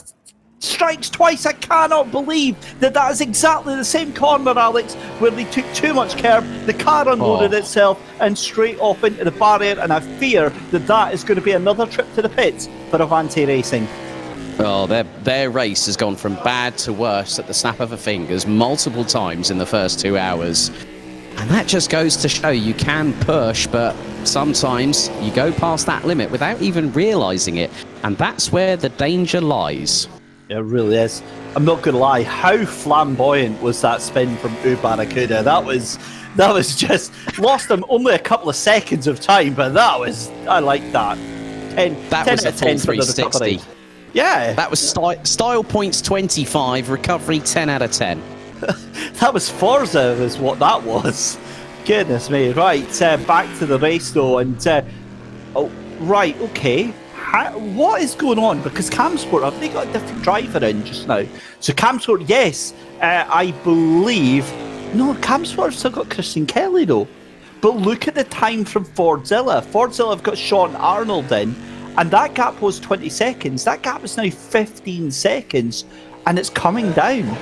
strikes twice. I cannot believe that is exactly the same corner, Alex, where they took too much curb. The car unloaded itself and straight off into the barrier, and I fear that is going to be another trip to the pits for Avanti Racing. Oh, their race has gone from bad to worse at the snap of a fingers multiple times in the first 2 hours. And that just goes to show you can push, but sometimes you go past that limit without even realising it. And that's where the danger lies. It really is. I'm not going to lie. How flamboyant was that spin from Barracuda? That was just lost him only a couple of seconds of time, but I like that. 10 was out a of 10 full for the 360. recovery. Yeah. That was style points 25, recovery 10 out of 10. That was Forza, is what that was. Goodness me. Right, back to the race though, and right, okay. What is going on? Because Camsport, have they got a different driver in just now? So Camsport, yes, I believe. No, Camsport have still got Christian Kelly though. But look at the time from Fordzilla. Fordzilla have got Sean Arnold in, and that gap was 20 seconds. That gap is now 15 seconds, and it's coming down.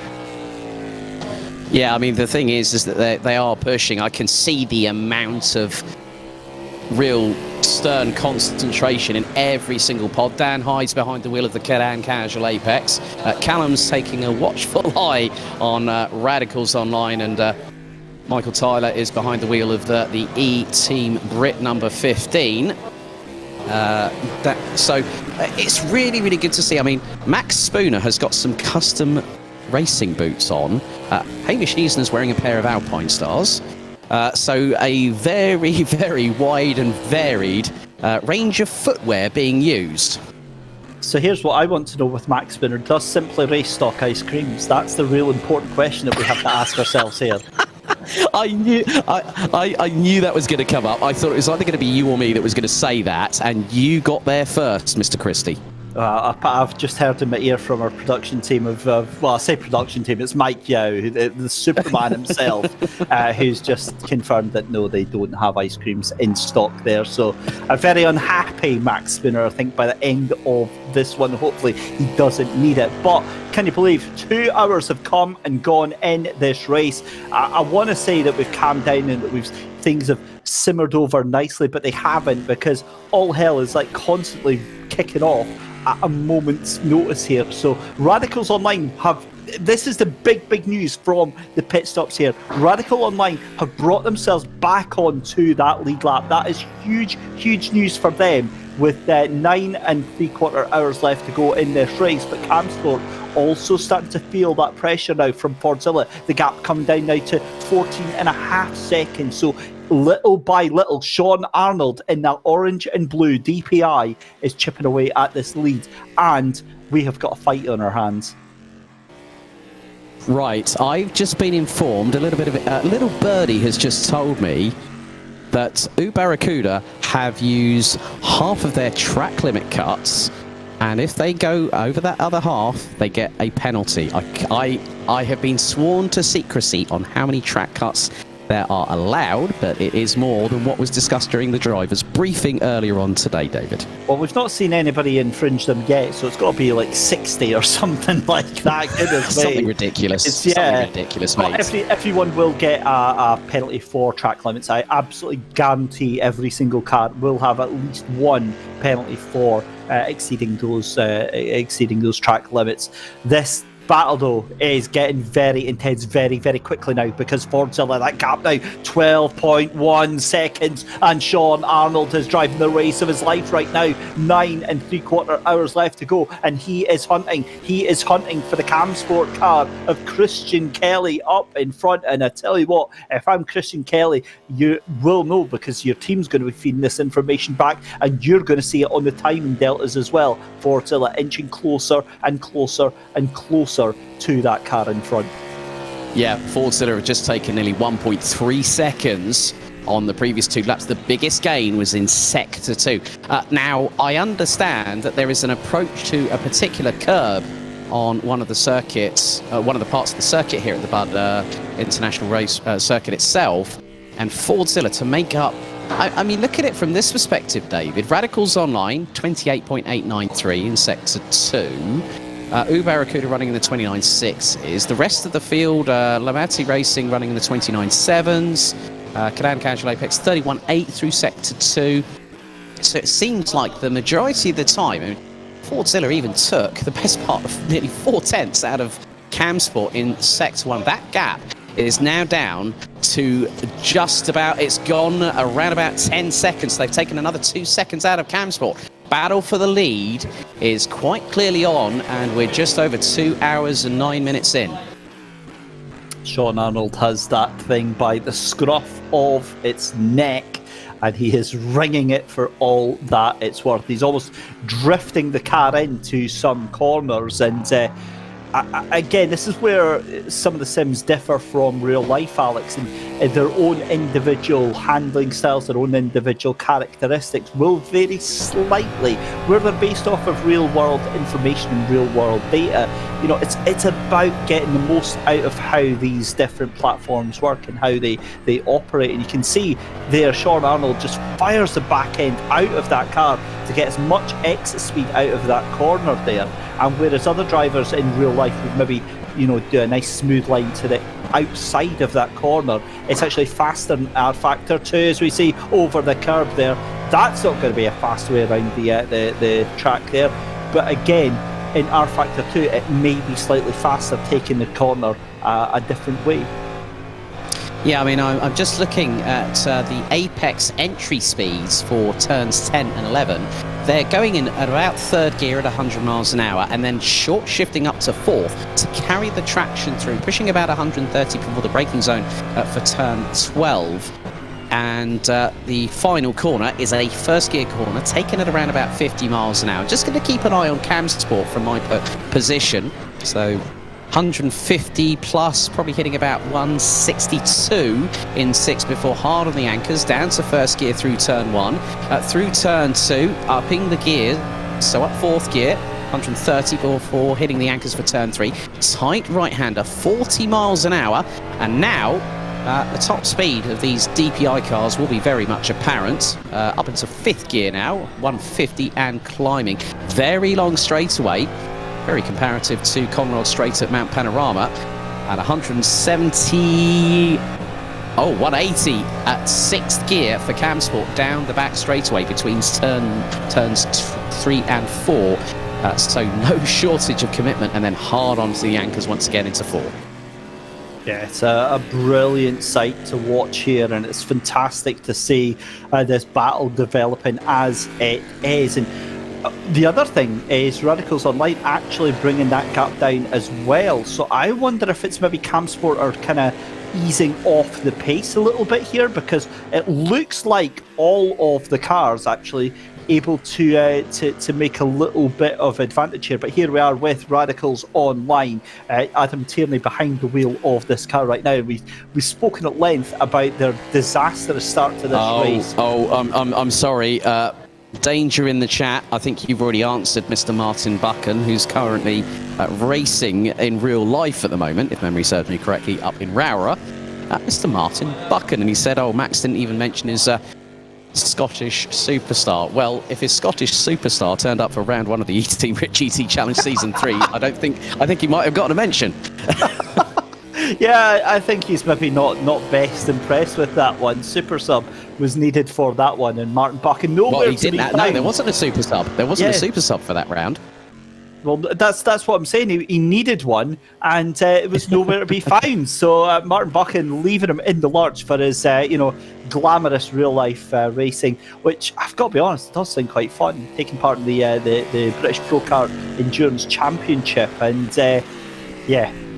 Yeah, I mean, the thing is that they are pushing. I can see the amount of real stern concentration in every single pod. Dan hides behind the wheel of the Cadan Casual Apex. Callum's taking a watchful eye on Radicals Online, and Michael Tyler is behind the wheel of the E-Team Brit number 15. So it's really, really good to see. I mean, Max Spooner has got some custom racing boots on. Hamish Neesner's wearing a pair of Alpine Stars. So a very, very wide and varied range of footwear being used. So here's what I want to know with Max Spinner. Does Simply Race stock ice creams? That's the real important question that we have to ask ourselves here. I knew that was going to come up. I thought it was either going to be you or me that was going to say that, and you got there first, Mr. Christie. I've just heard in my ear from our production team well, I say production team, it's Mike Yao, the Superman himself, who's just confirmed that no, they don't have ice creams in stock there. So a very unhappy Max Spinner, I think, by the end of this one. Hopefully he doesn't need it. But can you believe 2 hours have come and gone in this race? I want to say that we've calmed down and that things have simmered over nicely, but they haven't, because all hell is like constantly kicking off at a moment's notice here. So Radicals Online this is the big news from the pit stops here. Radical Online have brought themselves back onto that lead lap. That is huge news for them, with 9 3/4 hours left to go in this race. But Camsport also starting to feel that pressure now from Fordzilla. The gap coming down now to 14.5 seconds. So little by little, Sean Arnold in that orange and blue DPI is chipping away at this lead, and we have got a fight on our hands. Right, I've just been informed, a little birdie has just told me that Barracuda have used half of their track limit cuts, and if they go over that other half, they get a penalty. I have been sworn to secrecy on how many track cuts there are allowed, but it is more than what was discussed during the driver's briefing earlier on today, David. Well, we've not seen anybody infringe them yet, so it's got to be like 60 or something like that. Goodness me. Something ridiculous. Something ridiculous, mate. Everyone will get a penalty for track limits. I absolutely guarantee every single car will have at least one penalty for exceeding those track limits. This battle though is getting very intense very quickly now, because Fordzilla, that gap now 12.1 seconds, and Sean Arnold is driving the race of his life right now. 9 3/4 hours left to go, and he is hunting for the Camsport car of Christian Kelly up in front. And I tell you what, if I'm Christian Kelly, you will know, because your team's going to be feeding this information back, and you're going to see it on the timing deltas as well. Fordzilla inching closer and closer and closer to that car in front. Yeah, Fordzilla have just taken nearly 1.3 seconds on the previous 2 laps. The biggest gain was in Sector 2. Now, I understand that there is an approach to a particular curb on one of the circuits, one of the parts of the circuit here at the Buddh International Race Circuit itself, and Fordzilla to make up. I mean, look at it from this perspective, David. Radicals Online, 28.893 in Sector 2. Barracuda running in the 29.6s. The rest of the field, Lamazzi Racing running in the 29.7s. Cadan Casual Apex 31.8 through Sector 2. So it seems like the majority of the time, Fordzilla even took the best part of nearly 4 tenths out of Camsport in Sector 1. That gap is now down to just about, it's gone around about 10 seconds. They've taken another 2 seconds out of Camsport. Battle for the lead is quite clearly on, and we're just over 2 hours and 9 minutes in. Sean Arnold has that thing by the scruff of its neck, and he is ringing it for all that it's worth. He's almost drifting the car into some corners, and again, this is where some of the sims differ from real life, Alex, and their own individual handling styles, their own individual characteristics will vary slightly. Where they're based off of real world information and real world data, you know, it's about getting the most out of how these different platforms work and how they operate. And you can see there, Sean Arnold just fires the back end out of that car to get as much exit speed out of that corner there. And whereas other drivers in real life would maybe, you know, do a nice smooth line to the outside of that corner, it's actually faster than R Factor 2, as we see over the curb there. That's not going to be a fast way around the track there. But again, in R Factor 2, it may be slightly faster, taking the corner a different way. Yeah, I mean, I'm just looking at the apex entry speeds for turns 10 and 11. They're going in at about third gear at 100 miles an hour, and then short shifting up to fourth to carry the traction through, pushing about 130 before the braking zone for turn 12. And the final corner is a first gear corner, taken at around about 50 miles an hour. Just going to keep an eye on Camsport from my position. So 150 plus, probably hitting about 162 in 6 before hard on the anchors, down to first gear through turn 1. Through turn 2, upping the gear, so up fourth gear, 130 before hitting the anchors for turn 3. Tight right-hander, 40 miles an hour, and now the top speed of these DPI cars will be very much apparent. Up into 5th gear now, 150 and climbing. Very long straightaway, very comparative to Conrod Straight at Mount Panorama, at 170... 180 at 6th gear for Camsport down the back straightaway between turns 3 and 4. So no shortage of commitment, and then hard onto the anchors once again into 4. Yeah, it's a brilliant sight to watch here, and it's fantastic to see this battle developing as it is. And the other thing is Radicals Online actually bringing that gap down as well. So I wonder if it's maybe Camsport are kind of easing off the pace a little bit here, because it looks like all of the cars actually able to make a little bit of advantage here. But here we are with Radicals Online, Adam Tierney behind the wheel of this car right now. We've spoken at length about their disastrous start to this race. I'm sorry. Danger in the chat. I think you've already answered Mr. Martin Buchan, who's currently racing in real life at the moment, if memory serves me correctly, up in Rowra. Mr. Martin Buchan, and he said, Max didn't even mention his Scottish superstar. Well, if his Scottish superstar turned up for round 1 of the Team Rich ET Challenge Season 3, I think he might have gotten a mention. Yeah, I think he's maybe not best impressed with that one. Super sub was needed for that one, and Martin Buchan nowhere to be found. No, there wasn't a super sub. There wasn't a super sub for that round. Well, that's what I'm saying. He needed one, and it was nowhere to be found. So Martin Buchan leaving him in the lurch for his, glamorous real life racing, which I've got to be honest, does sound quite fun. Taking part in the British Pro Car Endurance Championship, and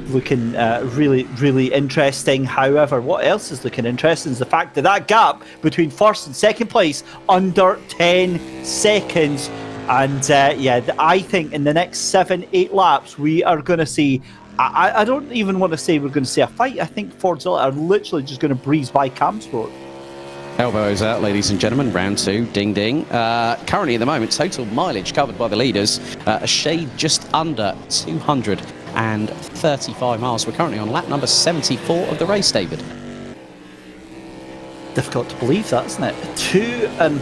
looking really, really interesting. However, what else is looking interesting is the fact that gap between first and second place under 10 seconds. And I think in the next 7-8 laps, we are going to see, I don't even want to say we're going to see a fight. I think Fordzilla are literally just going to breeze by Camsport. Elbows out, ladies and gentlemen. Round 2, ding ding. Currently at the moment, total mileage covered by the leaders, a shade just under 235 miles. We're currently on lap number 74 of the race, David. Difficult to believe that, isn't it? 2 and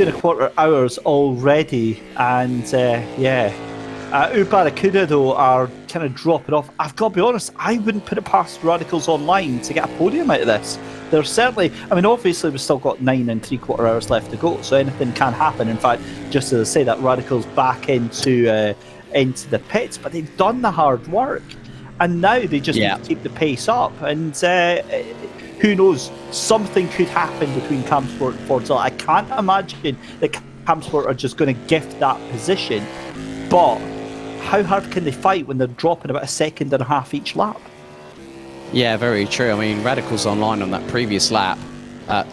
a quarter hours already, and Barracuda, though, are kind of dropping off. I've got to be honest, I wouldn't put it past Radicals Online to get a podium out of this. They're certainly, I mean, obviously we've still got 9 3/4 hours left to go, so anything can happen. In fact, just as I say that, Radicals back into the pits, but they've done the hard work, and now they just need to keep the pace up. And who knows, something could happen between Camsport and Fordzilla. I can't imagine that Camsport are just going to gift that position, but how hard can they fight when they're dropping about a second and a half each lap? Yeah, very true. I mean, Radicals Online on that previous lap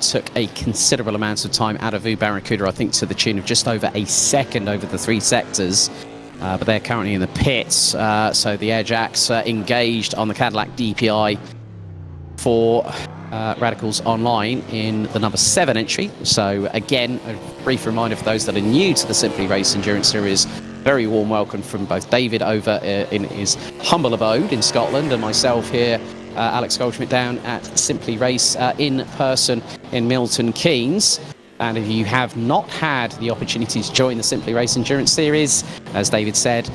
took a considerable amount of time out of Barracuda, I think to the tune of just over a second over the 3 sectors. But they're currently in the pits, so the Airjacks engaged on the Cadillac DPI for Radicals Online in the number 7 entry. So again, a brief reminder for those that are new to the Simply Race Endurance Series, very warm welcome from both David over in his humble abode in Scotland and myself here, Alex Goldschmidt, down at Simply Race in person in Milton Keynes. And if you have not had the opportunity to join the Simply Race Endurance Series, as David said,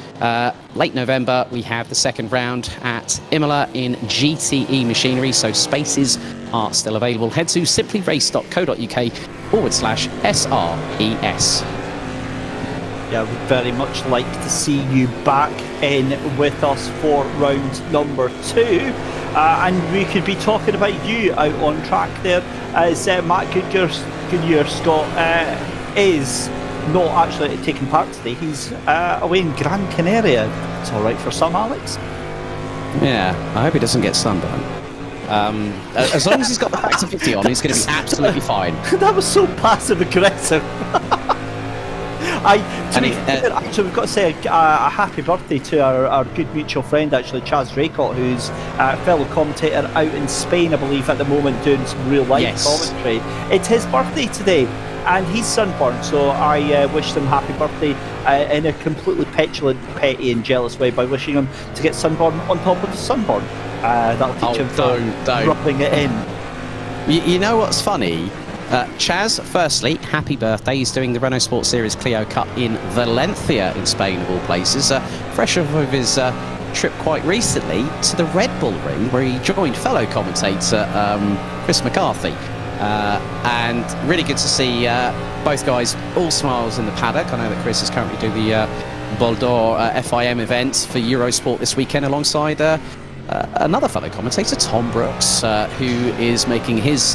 late November, we have the second round at Imola in GTE machinery, so spaces are still available. Head to simplyrace.co.uk/SRES. Yeah, we'd very much like to see you back in with us for round number 2. And we could be talking about you out on track there, as Matt Goodyear Scott is not actually taking part today. He's away in Gran Canaria. It's all right for some, Alex. Yeah, I hope he doesn't get sunburned. As long as he's got the factor 50 on, he's going to be absolutely fine. That was so passive aggressive. Actually, we've got to say a happy birthday to our good mutual friend, actually, Chaz Raycott, who's a fellow commentator out in Spain, I believe, at the moment, doing some real-life commentary. It's his birthday today, and he's sunburned, so I wish him happy birthday in a completely petulant, petty and jealous way by wishing him to get sunburn on top of the sunburn. That'll teach him rubbing it in. You know what's funny? Chaz, firstly, happy birthday. He's doing the Renault Sport Series Clio Cup in Valencia in Spain, of all places. Fresh off of his trip quite recently to the Red Bull Ring, where he joined fellow commentator Chris McCarthy. And really good to see both guys all smiles in the paddock. I know that Chris is currently doing the Bol d'Or FIM event for Eurosport this weekend alongside another fellow commentator, Tom Brooks, who is making his...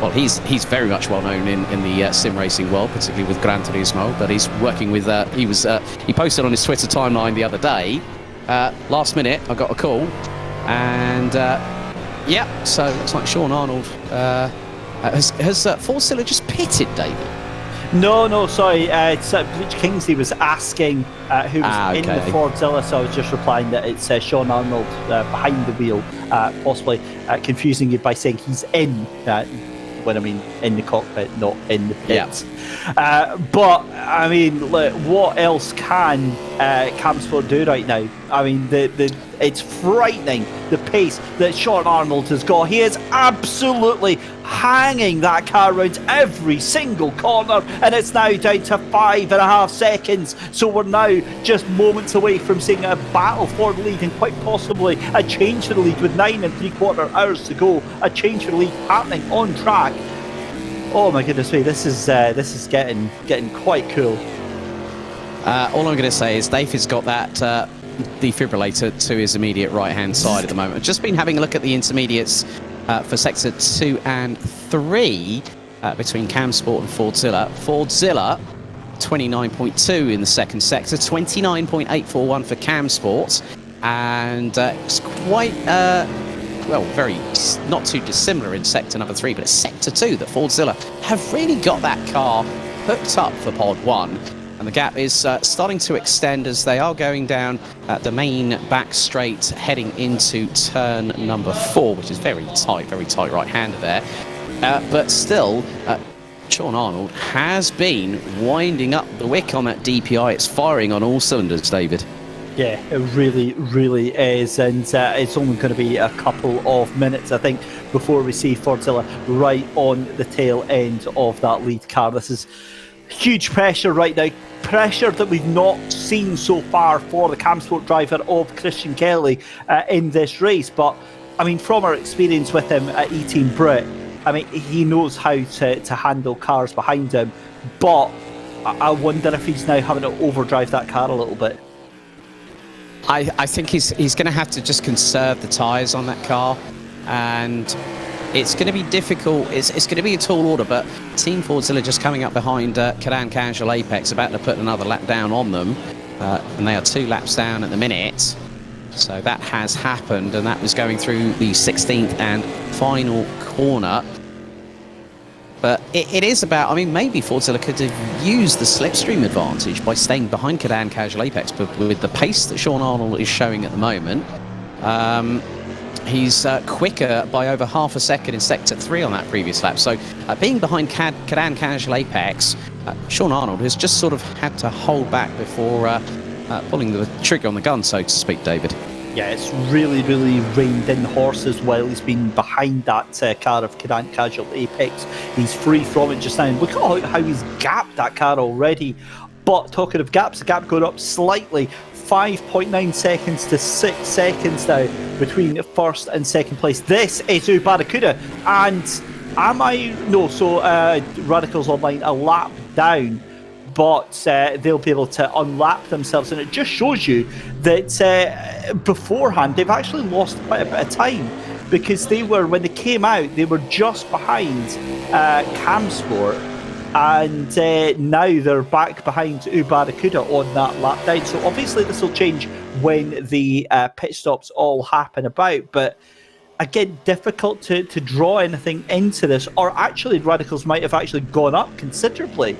well, he's very much well known in the sim racing world, particularly with Gran Turismo. But he's working with. He posted on his Twitter timeline the other day. Last minute, I got a call, and so it looks like Sean Arnold has Fordzilla just pitted, David. No, sorry. It's Bleach Kingsley was asking who was in the Fordzilla, so I was just replying that it's Sean Arnold behind the wheel, possibly confusing you by saying he's in. When I mean in the cockpit, not in the pits. But I mean, look, what else can Camsport do right now? I mean, it's frightening the pace that Sean Arnold has got. He is absolutely hanging that car around every single corner, and it's now down to 5.5 seconds. So we're now just moments away from seeing a battle for the lead, and quite possibly a change for the lead with 9 3/4 hours to go. A change for the lead happening on track. Oh my goodness me, this is getting quite cool. All I'm going to say is David's got that defibrillator to his immediate right-hand side at the moment. I've just been having a look at the intermediates for sector 2 and 3 between Camsport and Fordzilla. Fordzilla 29.2 in the second sector, 29.841 for Camsport, and it's quite very not too dissimilar in sector number 3, but it's sector 2 that Fordzilla have really got that car hooked up for pod 1. And the gap is starting to extend as they are going down the main back straight, heading into turn number 4, which is very tight right-hander there. But still, Sean Arnold has been winding up the wick on that DPI. It's firing on all cylinders, David. Yeah, it really, really is, and it's only going to be a couple of minutes, I think, before we see Fordzilla right on the tail end of that lead car. This is huge pressure right now. Pressure that we've not seen so far for the Camsport driver of Christian Kelly in this race. But, I mean, from our experience with him at E-Team Brit, I mean, he knows how to handle cars behind him. But I wonder if he's now having to overdrive that car a little bit. I think he's going to have to just conserve the tyres on that car, and it's going to be difficult. It's going to be a tall order, but Team Fordzilla just coming up behind Cadan Casual Apex, about to put another lap down on them, and they are 2 laps down at the minute. So that has happened, and that was going through the 16th and final corner. But it is about, I mean, maybe Fordzilla could have used the slipstream advantage by staying behind Cadan Casual Apex, but with the pace that Sean Arnold is showing at the moment, he's quicker by over half a second in Sector 3 on that previous lap. So being behind Cadan Casual Apex, Sean Arnold has just sort of had to hold back before pulling the trigger on the gun, so to speak, David. Yeah, it's really, really reined in horses while he's been behind that car of Cadan Casual Apex. He's free from it just now. Look at how he's gapped that car already. But talking of gaps, the gap going up slightly. 5.9 seconds to 6 seconds now between first and second place. This is Barracuda. And Radicals Online a lap down, but they'll be able to unlap themselves, and it just shows you that beforehand they've actually lost quite a bit of time, because when they came out, they were just behind Camsport, and now they're back behind Barracuda on that lap down. So obviously this will change when the pit stops all happen about, but again, difficult to draw anything into this, or actually Radicals might have actually gone up considerably.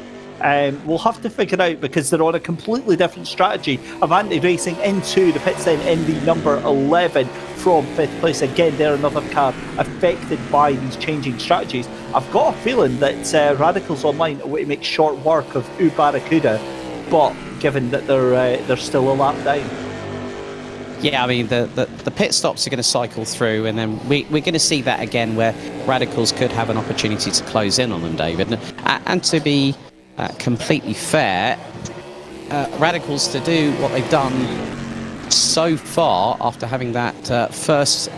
We'll have to figure out, because they're on a completely different strategy of anti-racing into the pits then in the number 11 from 5th place. Again, they're another car affected by these changing strategies. I've got a feeling that Radicals Online are going to make short work of Barracuda, but given that they're still a lap down. Yeah, I mean, the pit stops are going to cycle through, and then we're going to see that again where Radicals could have an opportunity to close in on them, David. And to be completely fair, Radicals to do what they've done so far after having that first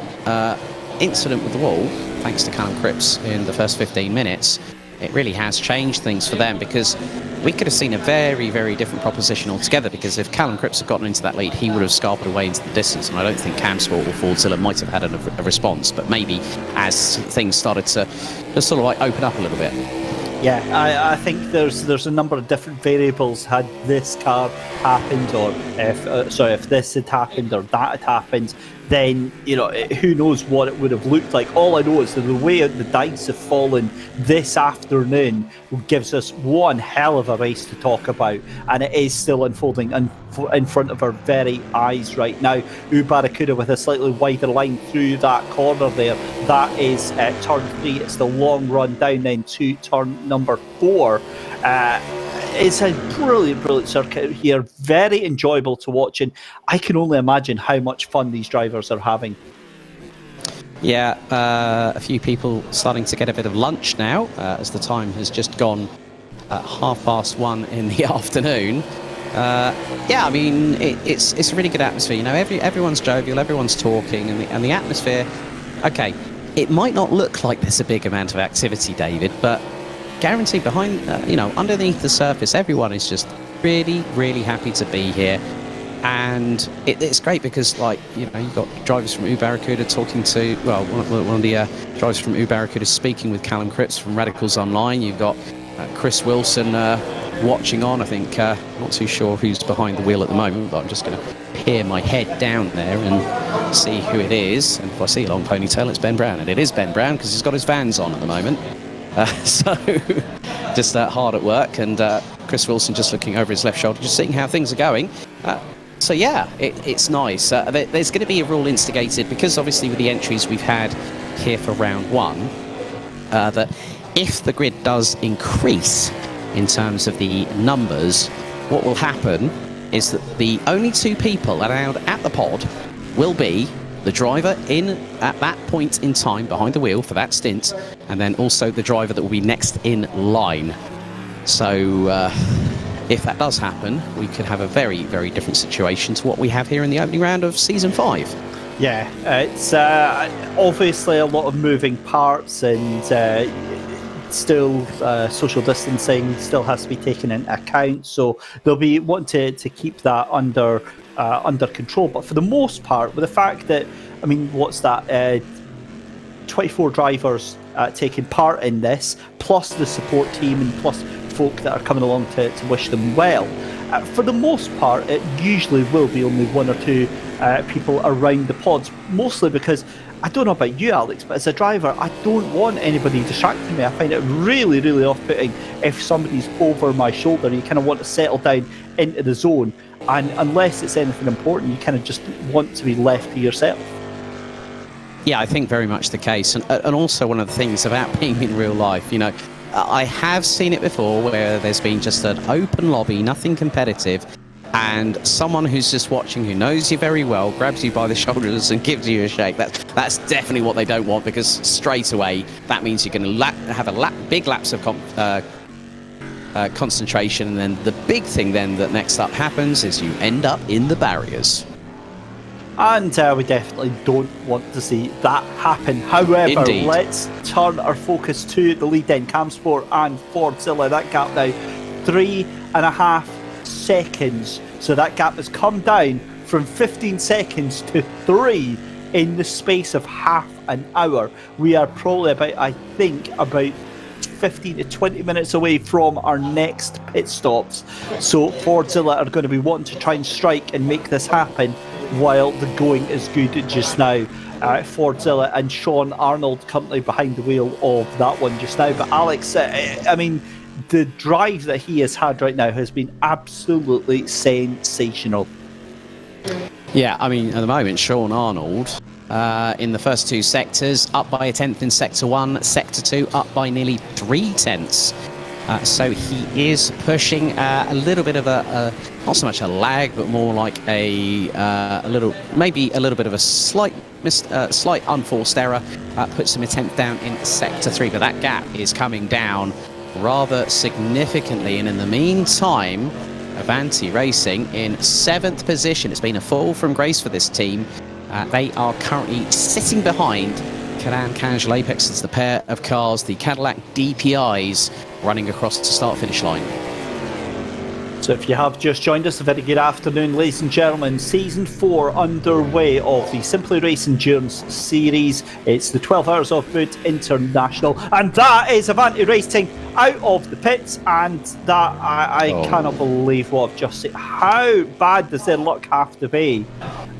incident with the wall, thanks to Callum Cripps in the first 15 minutes, it really has changed things for them, because we could have seen a very, very different proposition altogether, because if Callum Cripps had gotten into that lead, he would have scarpered away into the distance, and I don't think Camsport or Fordzilla might have had a response, but maybe as things started to just sort of like open up a little bit. Yeah, I think there's a number of different variables had this car happened, or if this had happened or that had happened, then, you know, who knows what it would have looked like. All I know is that the way the dice have fallen this afternoon gives us one hell of a race to talk about, and it is still unfolding in front of our very eyes right now. Barracuda with a slightly wider line through that corner there. That is turn 3. It's the long run down then to turn number 4. It's a brilliant circuit here, very enjoyable to watch, and I can only imagine how much fun these drivers are having. Yeah, a few people starting to get a bit of lunch now, as the time has just gone 1:30 in the afternoon. Yeah, I mean, it's a really good atmosphere. You know, everyone's jovial, everyone's talking, and the atmosphere. Okay, it might not look like there's a big amount of activity, David, but guaranteed behind, underneath the surface, everyone is just really, really happy to be here. And it's great because, like, you know, you've got drivers from Barracuda talking to, well, one of the drivers from Barracuda speaking with Callum Cripps from Radicals Online. You've got Chris Wilson watching on. I think, not too sure who's behind the wheel at the moment, but I'm just going to peer my head down there and see who it is. And if I see a long ponytail, it's Ben Brown. And it is Ben Brown because he's got his Vans on at the moment. So just hard at work, and Chris Wilson just looking over his left shoulder, just seeing how things are going. So yeah, it's nice. There's going to be a rule instigated, because obviously with the entries we've had here for round 1, that if the grid does increase in terms of the numbers, what will happen is that the only 2 people allowed at the pod will be the driver in at that point in time behind the wheel for that stint, and then also the driver that will be next in line. So if that does happen, we could have a very, very different situation to what we have here in the opening round of Season 5. Yeah, it's obviously a lot of moving parts, and still social distancing still has to be taken into account. So they'll be wanting to keep that under control. But for the most part, with the fact that, I mean, what's that? 24 drivers taking part in this, plus the support team and plus folk that are coming along to wish them well. For the most part, it usually will be only one or two people around the pods, mostly because, I don't know about you, Alex, but as a driver, I don't want anybody distracting me. I find it really, really off-putting if somebody's over my shoulder and you kind of want to settle down into the zone. And unless it's anything important, you kind of just want to be left to yourself. Yeah, I think very much the case. And also one of the things about being in real life, you know, I have seen it before where there's been just an open lobby, nothing competitive, and someone who's just watching, who knows you very well, grabs you by the shoulders and gives you a shake. That's definitely what they don't want, because straight away that means you're going to have big lapse of concentration, and then the big thing then that next up happens is you end up in the barriers. And we definitely don't want to see that happen. However, Indeed. Let's turn our focus to the lead then, Camsport and Fordzilla. That gap now 3.5 seconds. So that gap has come down from 15 seconds to 3 in the space of half an hour. We are probably about 15 to 20 minutes away from our next pit stops. So Fordzilla are going to be wanting to try and strike and make this happen while the going is good just now. Fordzilla and Sean Arnold currently behind the wheel of that one just now. But Alex, I mean, the drive that he has had right now has been absolutely sensational. Yeah, I mean, at the moment, Sean Arnold, in the first two sectors, up by a tenth in Sector 1, Sector 2, up by nearly 3/10. So he is pushing a little bit of a not so much a lag, but more like a little bit of a slight unforced error. Puts him a tenth down in Sector 3, but that gap is coming down rather significantly. And in the meantime, Avanti Racing in 7th position. It's been a fall from grace for this team. They are currently sitting behind Cadan Casual Apex. It's the pair of cars, the Cadillac DPIs, running across the start-finish line. So if you have just joined us, a very good afternoon, ladies and gentlemen. Season 4 underway of the Simply Race Endurance Series. It's the 12 Hours of Buddh International, and that is Avanti Racing out of the pits, and that I cannot believe what I've just seen. How bad does their luck have to be?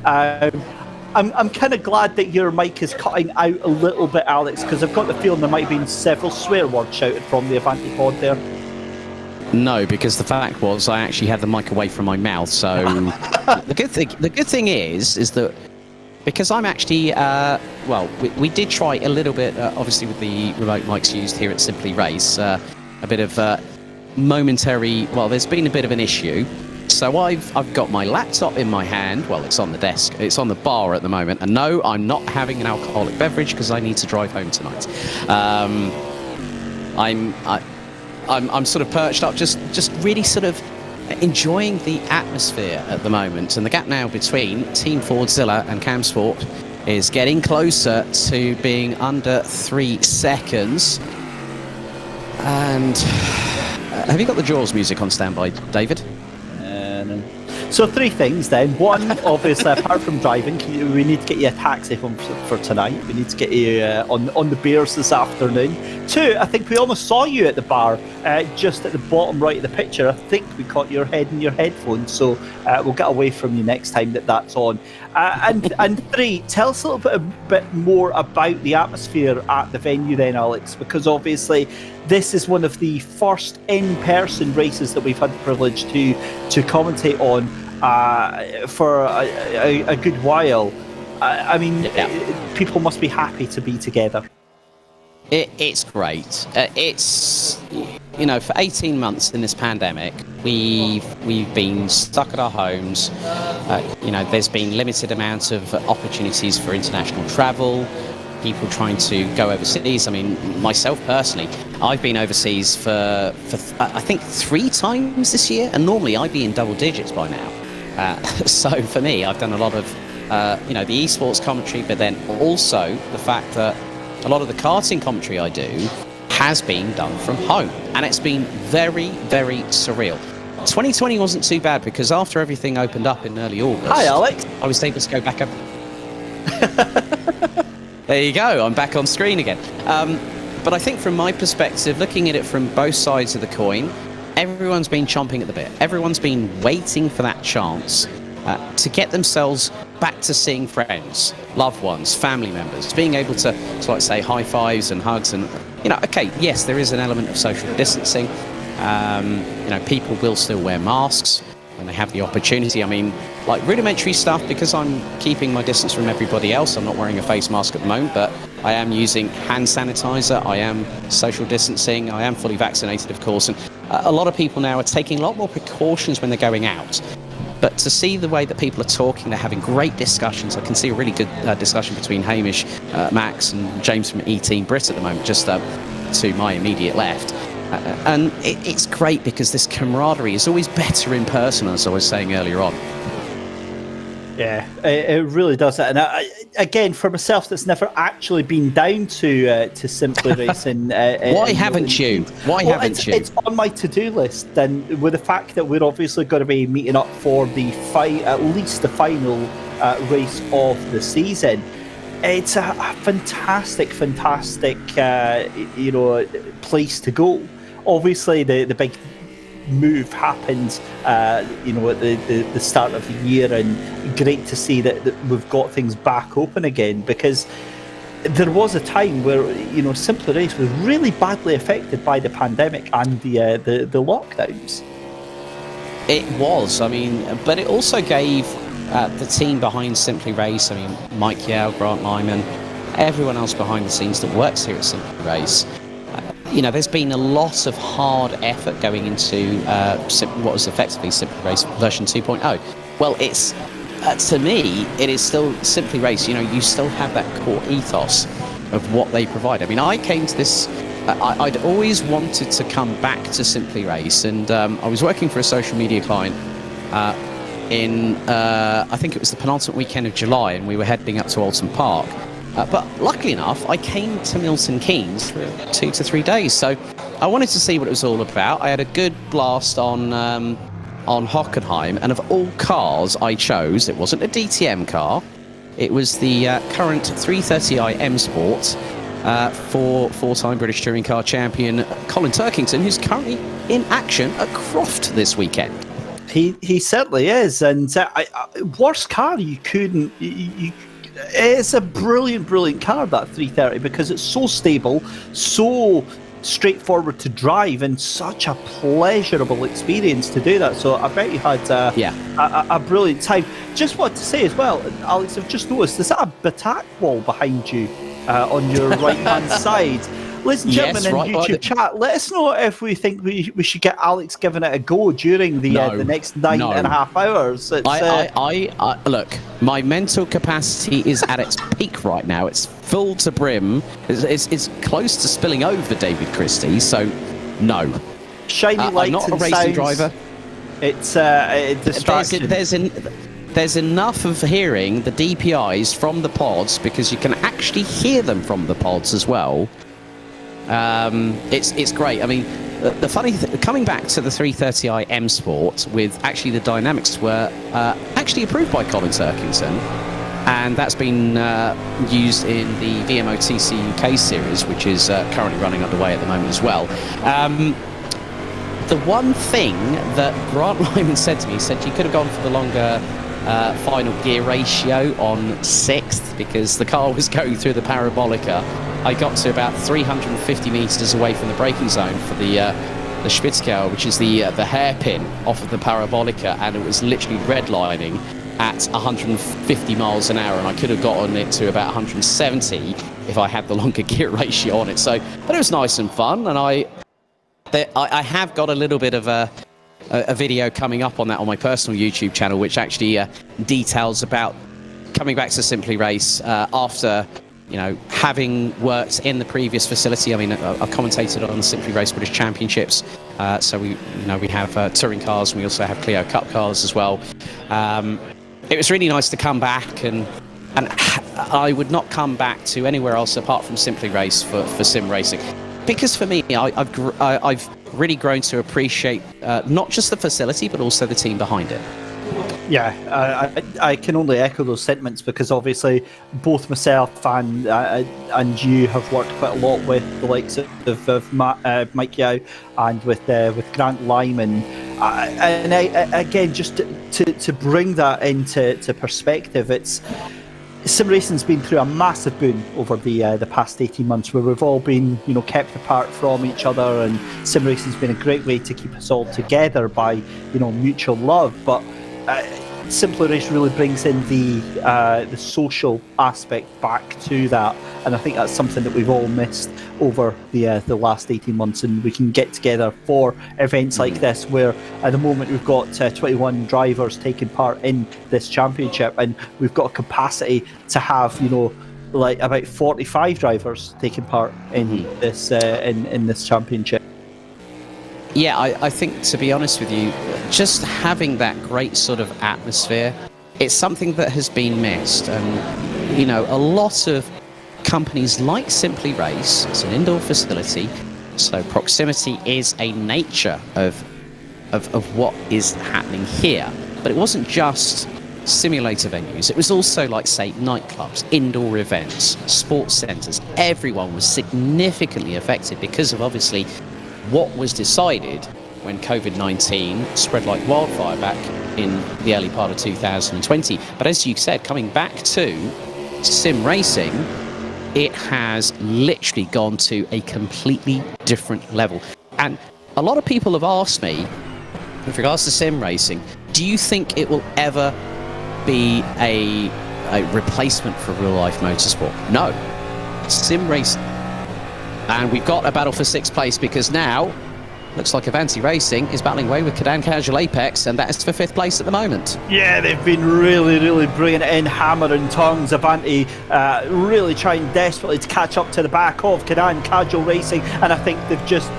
I'm kind of glad that your mic is cutting out a little bit, Alex, because I've got the feeling there might have been several swear words shouted from the Avanti pod there. No, because the fact was I actually had the mic away from my mouth. So the good thing is that because I'm actually we did try a little bit, obviously with the remote mics used here at Simply Race, a bit of momentary. Well, there's been a bit of an issue. So I've got my laptop in my hand. Well, it's on the desk. It's on the bar at the moment. And no, I'm not having an alcoholic beverage because I need to drive home tonight. I'm sort of perched up, just really sort of enjoying the atmosphere at the moment. And the gap now between Team Fordzilla and Camsport is getting closer to being under 3 seconds. And have you got the Jaws music on standby, David? So 3 things then. 1, obviously, apart from driving, we need to get you a taxi home for tonight. We need to get you on the beers this afternoon. 2, I think we almost saw you at the bar, just at the bottom right of the picture. I think we caught your head in your headphones, so we'll get away from you next time that's on. And 3, tell us a little bit more about the atmosphere at the venue then, Alex, because obviously this is one of the first in-person races that we've had the privilege to commentate on for a good while. I mean, people must be happy to be together. It's great. It's, you know, for 18 months in this pandemic, we've been stuck at our homes. You know, there's been limited amounts of opportunities for international travel. people trying to go overseas. I mean, myself personally, I've been overseas for I think 3 times this year, and normally I'd be in double digits by now. So for me, I've done a lot of the esports commentary, but then also the fact that a lot of the karting commentary I do has been done from home, and it's been very, very surreal. 2020 wasn't too bad because after everything opened up in early August, Hi, Alex. I was able to go back up. There you go, I'm back on screen again. But I think from my perspective, looking at it from both sides of the coin, everyone's been chomping at the bit. Everyone's been waiting for that chance to get themselves back to seeing friends, loved ones, family members, being able to like say high fives and hugs, and okay, yes, there is an element of social distancing. People will still wear masks when they have the opportunity. I mean, like rudimentary stuff, because I'm keeping my distance from everybody else. I'm not wearing a face mask at the moment, but I am using hand sanitizer. I am social distancing. I am fully vaccinated, of course. And a lot of people now are taking a lot more precautions when they're going out. But to see the way that people are talking, they're having great discussions. I can see a really good discussion between Hamish, Max, and James from E-Team Brit at the moment, just to my immediate left. And it's great because this camaraderie is always better in person, as I was saying earlier on. Yeah, it really does that. And again, for myself, that's never actually been down to Simply Racing. Why haven't you? Why haven't you? It's on my to-do list, and with the fact that we're obviously going to be meeting up for the at least the final race of the season. It's a fantastic place to go. Obviously, the big move happened at the start of the year, and great to see that we've got things back open again, because there was a time where Simply Race was really badly affected by the pandemic and the lockdowns. It was, I mean, but it also gave the team behind Simply Race, I mean, Mike Yale, Grant Lyman, everyone else behind the scenes that works here at Simply Race. There's been a lot of hard effort going into what was effectively Simply Race version 2.0. Well, it's to me, it is still Simply Race. You still have that core ethos of what they provide. I mean, I came to this. I'd always wanted to come back to Simply Race, and I was working for a social media client in I think it was the penultimate weekend of July, and we were heading up to Alton Park. But luckily enough, I came to Milton Keynes for 2 to 3 days, so I wanted to see what it was all about. I had a good blast on Hockenheim, and of all cars I chose, it wasn't a DTM car, it was the current 330i M Sport for four-time British Touring Car champion Colin Turkington, who's currently in action at Croft this weekend. He certainly is, and worst car you couldn't. It's a brilliant car, that 330, because it's so stable, so straightforward to drive, and such a pleasurable experience to do that. So I bet you had a brilliant time. Just want to say as well, Alex, I've just noticed, there's a Batak wall behind you on your right-hand side. Ladies and gentlemen, in YouTube chat, let us know if we think we should get Alex giving it a go during the next 9.5 hours. Look, my mental capacity is at its peak right now. It's full to brim. It's close to spilling over, David Christie. So, no. Shiny lights. I'm not a racing sounds, driver. It's a distraction. There's enough of hearing the DPIs from the pods, because you can actually hear them from the pods as well. It's great. I mean, the funny thing, coming back to the 330i M Sport, with actually the dynamics were actually approved by Colin Turkington, and that's been used in the VMO-TC UK series, which is currently running underway at the moment as well. The one thing that Grant Lyman said to me, he said you could have gone for the longer final gear ratio on 6th, because the car was going through the parabolica. I got to about 350 metres away from the braking zone for the Spitzkau, which is the hairpin off of the parabolica, and it was literally redlining at 150 miles an hour, and I could have gotten it to about 170 if I had the longer gear ratio on it. So, but it was nice and fun, and I have got a little bit of a video coming up on that on my personal YouTube channel, which actually details about coming back to Simply Race after having worked in the previous facility, I mean, I've commentated on the Simply Race British Championships, so we have touring cars, and we also have Clio Cup cars as well. It was really nice to come back, and I would not come back to anywhere else apart from Simply Race for sim racing, because for me, I've really grown to appreciate not just the facility but also the team behind it. Yeah, I can only echo those sentiments, because obviously both myself and you have worked quite a lot with the likes of Mike Yao and with Grant Lyman, and again, just to bring that into perspective, sim racing's been through a massive boom over the past 18 months, where we've all been kept apart from each other, and sim racing's been a great way to keep us all together by mutual love, but Simply Race really brings in the social aspect back to that, and I think that's something that we've all missed over the last 18 months, and we can get together for events like this, where at the moment we've got 21 drivers taking part in this championship, and we've got a capacity to have like about 45 drivers taking part in this in this championship. Yeah, I think, to be honest with you, just having that great sort of atmosphere, it's something that has been missed. And, a lot of companies like Simply Race, it's an indoor facility, so proximity is a nature of what is happening here. But it wasn't just simulator venues, it was also, like, say, nightclubs, indoor events, sports centres. Everyone was significantly affected because of, obviously, what was decided when COVID-19 spread like wildfire back in the early part of 2020. But as you said, coming back to sim racing, it has literally gone to a completely different level. And a lot of people have asked me, with regards to sim racing, do you think it will ever be a replacement for real life motorsport? No. Sim racing. And we've got a battle for sixth place, because now looks like Avanti Racing is battling away with Cadan Casual Apex, and that is for fifth place at the moment. Yeah, they've been really bringing it in, hammer and tongs. Avanti really trying desperately to catch up to the back of Cadan Casual Racing, and I think they've just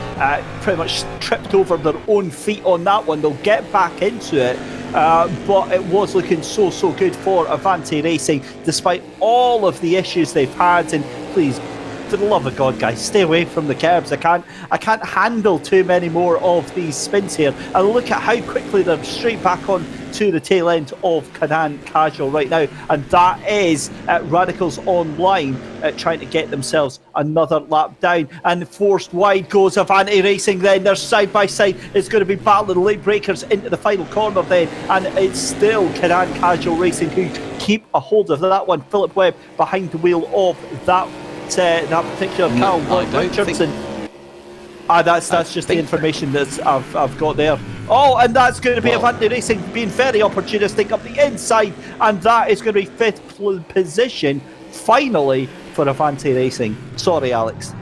pretty much tripped over their own feet on that one. They'll get back into it. But it was looking so good for Avanti Racing, despite all of the issues they've had. And please, for the love of God, guys, stay away from the curbs. I can't handle too many more of these spins here. And look at how quickly they're straight back on to the tail end of Cadan Casual right now, and that is Radicals Online trying to get themselves another lap down, and forced wide goes Avanti Racing. Then they're side by side. It's going to be battling the late breakers into the final corner then, and it's still Cadan Casual Racing who keep a hold of that one. Philip Webb behind the wheel of that particular car, Richardson. That's just the information that I've got there. Oh, and that's going to be Avanti Racing being very opportunistic up the inside, and that is going to be fifth position finally for Avanti Racing. Sorry, Alex.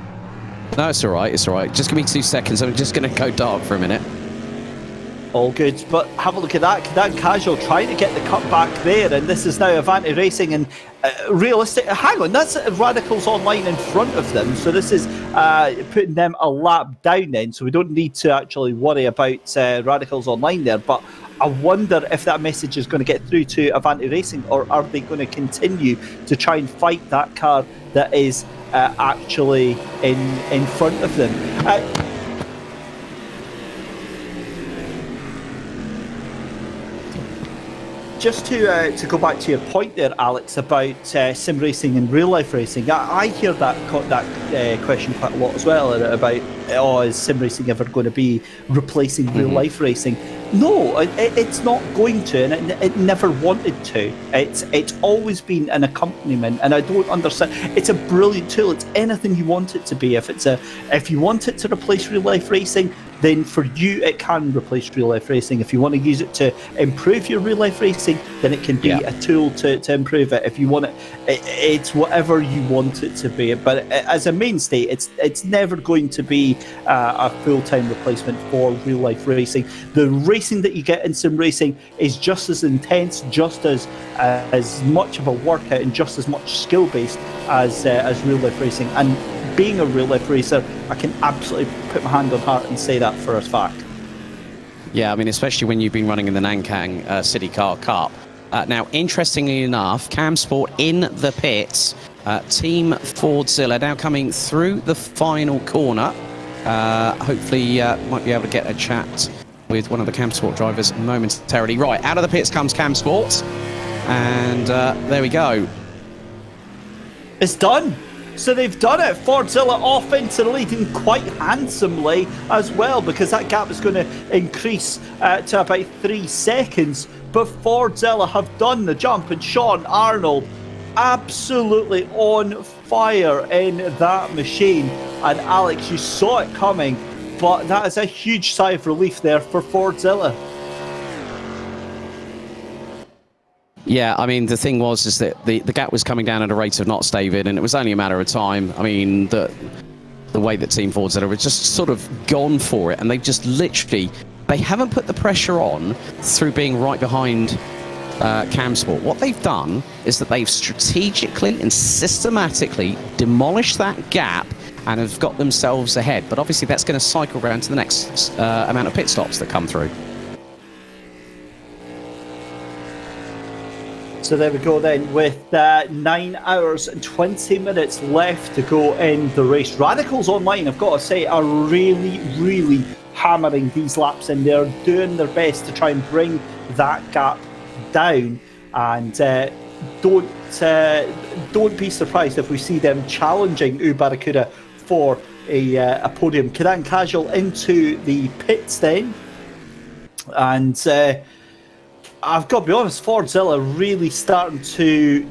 No, it's all right. Just give me 2 seconds. I'm just going to go dark for a minute. All good, but have a look at that. Cadan Casual trying to get the cut back there, and this is now Avanti Racing, and realistic. Hang on, that's Radicals Online in front of them, so this is putting them a lap down then, so we don't need to actually worry about Radicals Online there. But I wonder if that message is going to get through to Avanti Racing, or are they going to continue to try and fight that car that is actually in front of them? Just to go back to your point there, Alex, about sim racing and real life racing, I hear that question quite a lot as well, about is sim racing ever going to be replacing real life racing? No, it's not going to, and it never wanted to. It's always been an accompaniment, and I don't understand. It's a brilliant tool. It's anything you want it to be. If you want it to replace real life racing, then for you it can replace real life racing. If you want to use it to improve your real life racing, then it can be a tool to improve it. If you want it, it's whatever you want it to be. But as a mainstay, it's never going to be a full-time replacement for real life racing. The racing that you get in sim racing is just as intense, just as much of a workout, and just as much skill based as real life racing. And being a real life racer, I can absolutely put my hand on heart and say that for a fact. Yeah, I mean, especially when you've been running in the Nankang City Car Cup. Now, interestingly enough, Cam Sport in the pits. Team Fordzilla now coming through the final corner. Hopefully, might be able to get a chat with one of the Cam Sport drivers momentarily. Right, out of the pits comes Cam Sport. And there we go. It's done. So they've done it. Fordzilla off into the lead, and quite handsomely as well, because that gap is going to increase to about 3 seconds. But Fordzilla have done the jump, and Sean Arnold absolutely on fire in that machine. And Alex, you saw it coming, but that is a huge sigh of relief there for Fordzilla. Yeah, I mean, the thing was that the gap was coming down at a rate of knots, David, and it was only a matter of time. I mean, the way that Team Fordzilla have just sort of gone for it, and they've just literally, they haven't put the pressure on through being right behind Cam Sport. What they've done is that they've strategically and systematically demolished that gap and have got themselves ahead. But obviously that's going to cycle around to the next amount of pit stops that come through. So there we go then, with 9 hours and 20 minutes left to go in the race. Radicals Online, I've got to say, are really, really hammering these laps in. They're doing their best to try and bring that gap down. And don't be surprised if we see them challenging Barracuda for a podium. Cadan Casual into the pits then. And I've got to be honest, Fordzilla really starting to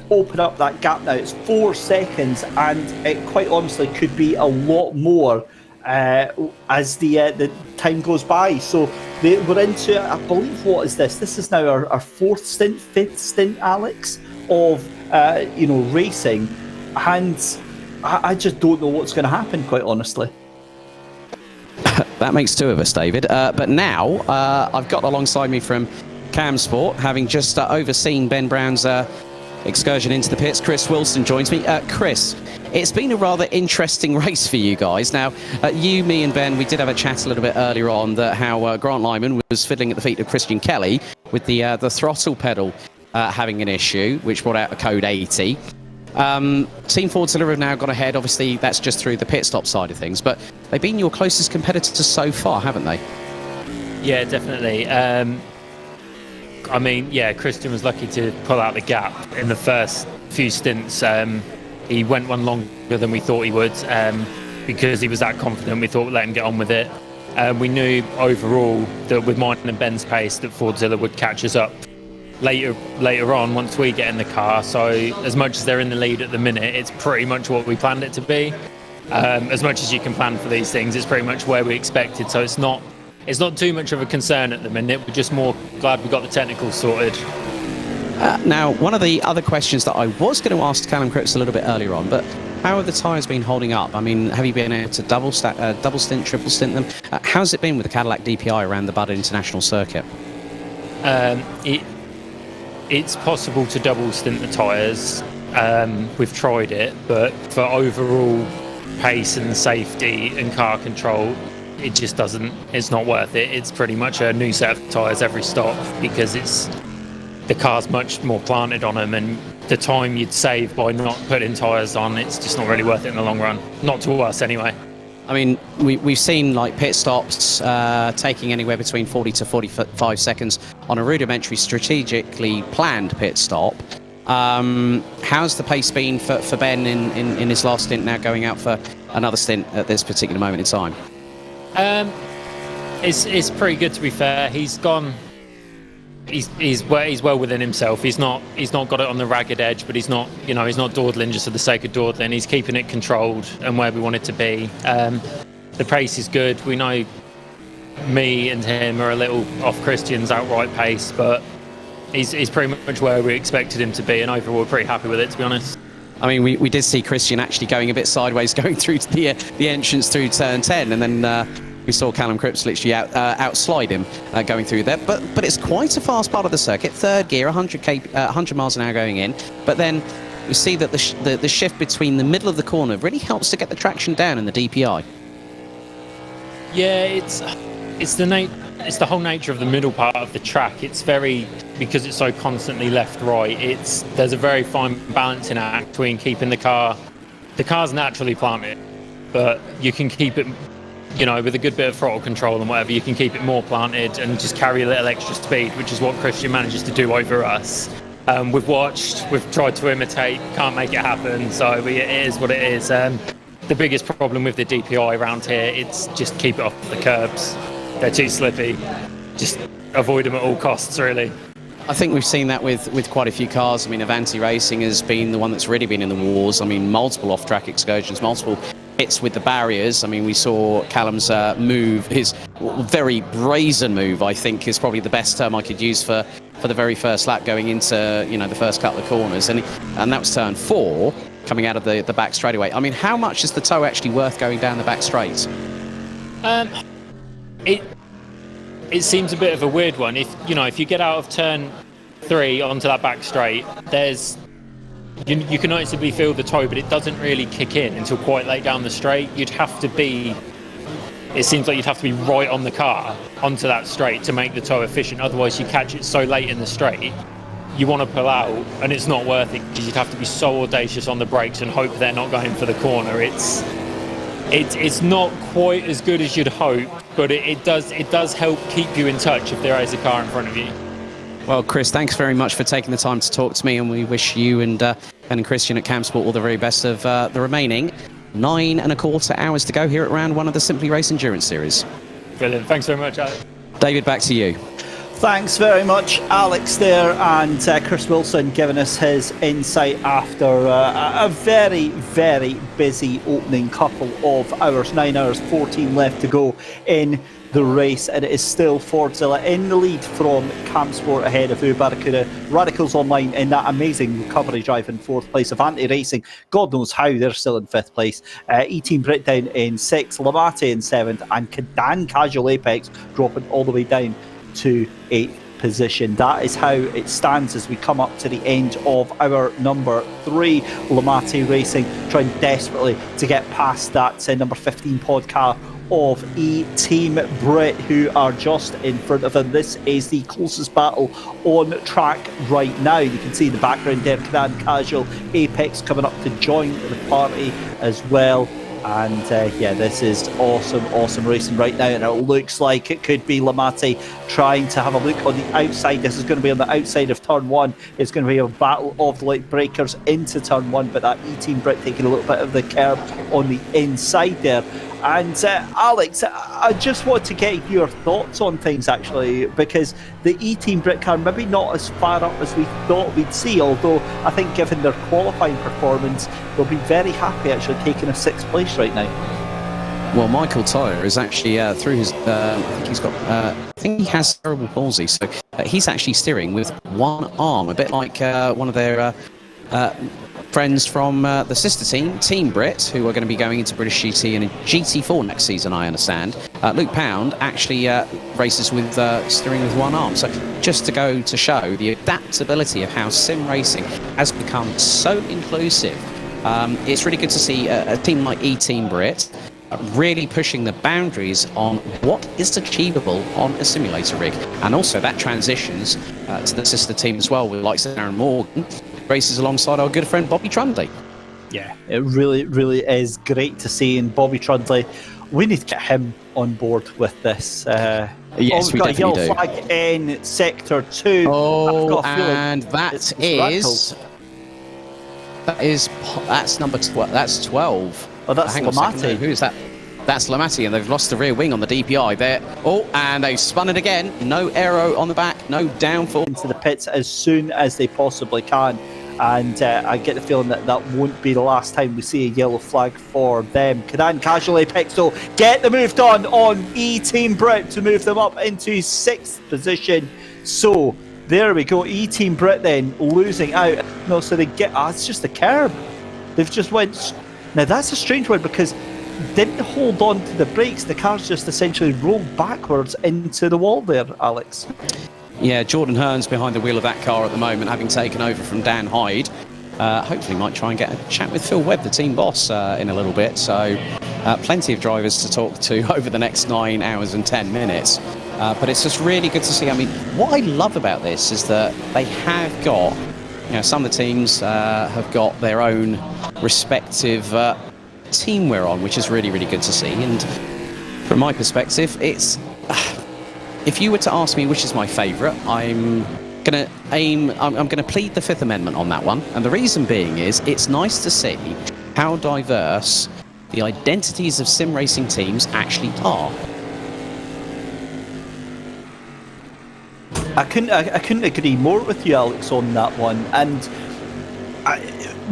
open up that gap now. It's 4 seconds, and it quite honestly could be a lot more as the time goes by. So we're into, I believe, what is this? This is now our 4th stint, 5th stint, Alex, of racing, and I just don't know what's going to happen, quite honestly. That makes 2 of us, David. But now I've got alongside me from Cam Sport, having just overseen Ben Brown's excursion into the pits, Chris Wilson joins me. Chris, it's been a rather interesting race for you guys. Now, you, me and Ben, we did have a chat a little bit earlier on that how Grant Lyman was fiddling at the feet of Christian Kelly with the throttle pedal having an issue, which brought out a code 80. Team Fordzilla have now gone ahead. Obviously, that's just through the pit stop side of things, but they've been your closest competitors so far, haven't they? Yeah, definitely. I mean, yeah, Christian was lucky to pull out the gap in the first few stints. He went one longer than we thought he would because he was that confident. We thought we'd let him get on with it. We knew overall that with mine and Ben's pace that Fordzilla would catch us up later on once we get in the car. So as much as they're in the lead at the minute, it's pretty much what we planned it to be. As much as you can plan for these things, it's pretty much where we expected. So it's not too much of a concern at the minute. We're just more glad we got the technicals sorted. Now, one of the other questions that I was going to ask Callum Cripps a little bit earlier on, but how have the tyres been holding up? I mean, have you been able to double stint, triple stint them? How's it been with the Cadillac DPI around the Buddh International Circuit? It's possible to double stint the tyres. We've tried it, but for overall pace and safety and car control, it just it's not worth it. It's pretty much a new set of tyres every stop because the car's much more planted on them, and the time you'd save by not putting tyres on, it's just not really worth it in the long run. Not to us anyway. I mean, we've seen like pit stops taking anywhere between 40 to 45 seconds on a rudimentary, strategically planned pit stop. How's the pace been for Ben in his last stint, now going out for another stint at this particular moment in time? It's pretty good, to be fair. He's gone. He's well within himself. He's not got it on the ragged edge, but he's not dawdling just for the sake of dawdling. He's keeping it controlled and where we want it to be. The pace is good. We know me and him are a little off Christian's outright pace, but he's pretty much where we expected him to be, and overall we're pretty happy with it, to be honest. I mean, we did see Christian actually going a bit sideways, going through to the entrance through turn 10, and then we saw Callum Cripps literally outslide him going through there. But it's quite a fast part of the circuit. Third gear, 100 miles an hour going in. But then you see that the shift between the middle of the corner really helps to get the traction down in the DPI. Yeah, it's the whole nature of the middle part of the track. It's very, because it's so constantly left-right, there's a very fine balancing act between keeping the car's naturally planted, but you can keep it, with a good bit of throttle control and whatever, you can keep it more planted and just carry a little extra speed, which is what Christian manages to do over us. We've tried to imitate, can't make it happen, so it is what it is. The biggest problem with the DPI around here, it's just keep it off the curbs. They're too slippy. Just avoid them at all costs, really. I think we've seen that with quite a few cars. I mean, Avanti Racing has been the one that's really been in the wars. I mean, multiple off-track excursions, multiple hits with the barriers. I mean, we saw Callum's move, his very brazen move, I think, is probably the best term I could use for the very first lap going into, the first couple of corners. And that was turn 4, coming out of the back straightaway. I mean, how much is the tow actually worth going down the back straight? It seems a bit of a weird one. If you get out of turn 3 onto that back straight, you can noticeably feel the tow, but it doesn't really kick in until quite late down the straight. It seems like you'd have to be right on the car onto that straight to make the tow efficient. Otherwise, you catch it so late in the straight, you want to pull out, and it's not worth it because you'd have to be so audacious on the brakes and hope they're not going for the corner. It's not quite as good as you'd hope, but it does help keep you in touch if there is a car in front of you. Well, Chris, thanks very much for taking the time to talk to me, and we wish you and Ben and Christian at Campsport all the very best of the remaining 9.25 hours to go here at round 1 of the Simply Race Endurance Series. Brilliant. Thanks very much, Alex. David, back to you. Thanks very much, Alex there, and Chris Wilson giving us his insight after a very, very busy opening couple of hours. 9 hours 14 left to go in the race, and it is still Fordzilla in the lead from Campsport ahead of Barracuda. Radicals Online in that amazing recovery drive in 4th place. Avanti Racing, God knows how, they're still in 5th place. E-Team Breakdown in 6th, Lamate in 7th, and Cadan Casual Apex dropping all the way down to 8th position. That is how it stands as we come up to the end of our number 3. Lamate Racing trying desperately to get past that number 15 pod car of E-Team Brit, who are just in front of them. This is the closest battle on track right now. You can see in the background there, Cadan Casual Apex coming up to join the party as well. And this is awesome racing right now, and it looks like it could be Lamate trying to have a look on the outside. This is going to be on the outside of turn 1. It's going to be a battle of the light breakers into turn 1, but that E-Team Brit taking a little bit of the curb on the inside there. And Alex, I just want to get your thoughts on things actually, because the E-Team Brit car maybe not as far up as we thought we'd see, although I think given their qualifying performance, they'll be very happy actually taking a 6th place right now. Well, Michael Tyre is actually through his. I think he has cerebral palsy, so he's actually steering with one arm, a bit like one of their friends from the sister team, Team Brit, who are going to be going into British GT and GT4 next season, I understand. Luke Pound actually races with steering with one arm. So just to go to show the adaptability of how sim racing has become so inclusive. It's really good to see a team like E-Team Brit really pushing the boundaries on what is achievable on a simulator rig. And also that transitions to the sister team as well, with like Aaron Morgan, races alongside our good friend Bobby Trundley. Yeah, it really is great to see. And Bobby Trundley, we need to get him on board with this. Yes, we've got we a yellow definitely do. flag in sector 2. Oh, and that's number 12. That's 12. Oh, that's Lamate. Who is that? That's Lamate, and they've lost the rear wing on the DPI there. Oh, and they've spun it again. No aero on the back, no downfall. Into the pits as soon as they possibly can. and I get the feeling that that won't be the last time we see a yellow flag for them. Cadan Casual Apex, though, get the move done on E-Team Brit to move them up into 6th position. So there we go. E-Team Brit then losing out. No, so they get... it's just a curb. They've just went... Now, that's a strange one because didn't hold on to the brakes. The car's just essentially rolled backwards into the wall there, Alex. Yeah, Jordan Hearn's behind the wheel of that car at the moment, having taken over from Dan Hyde. Hopefully might try and get a chat with Phil Webb, the team boss, in a little bit. So plenty of drivers to talk to over the next 9 hours and 10 minutes. But it's just really good to see. I mean, what I love about this is that they have got, some of the teams have got their own respective team we're on, which is really, really good to see. And from my perspective, it's... if you were to ask me which is my favourite, I'm going to plead the Fifth Amendment on that one. And the reason being is it's nice to see how diverse the identities of sim racing teams actually are. I couldn't agree more with you, Alex, on that one. And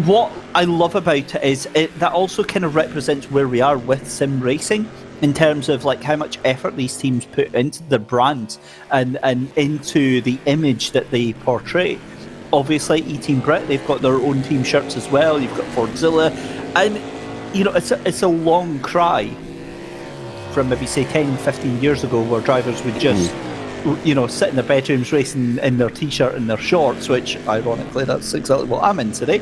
what I love about it is that also kind of represents where we are with sim racing in terms of like how much effort these teams put into their brand and into the image that they portray. Obviously, E-Team Brit, they've got their own team shirts as well. You've got Fordzilla, and it's a long cry from maybe say 10, 15 years ago where drivers would just sit in their bedrooms racing in their t-shirt and their shorts, which ironically that's exactly what I'm in today,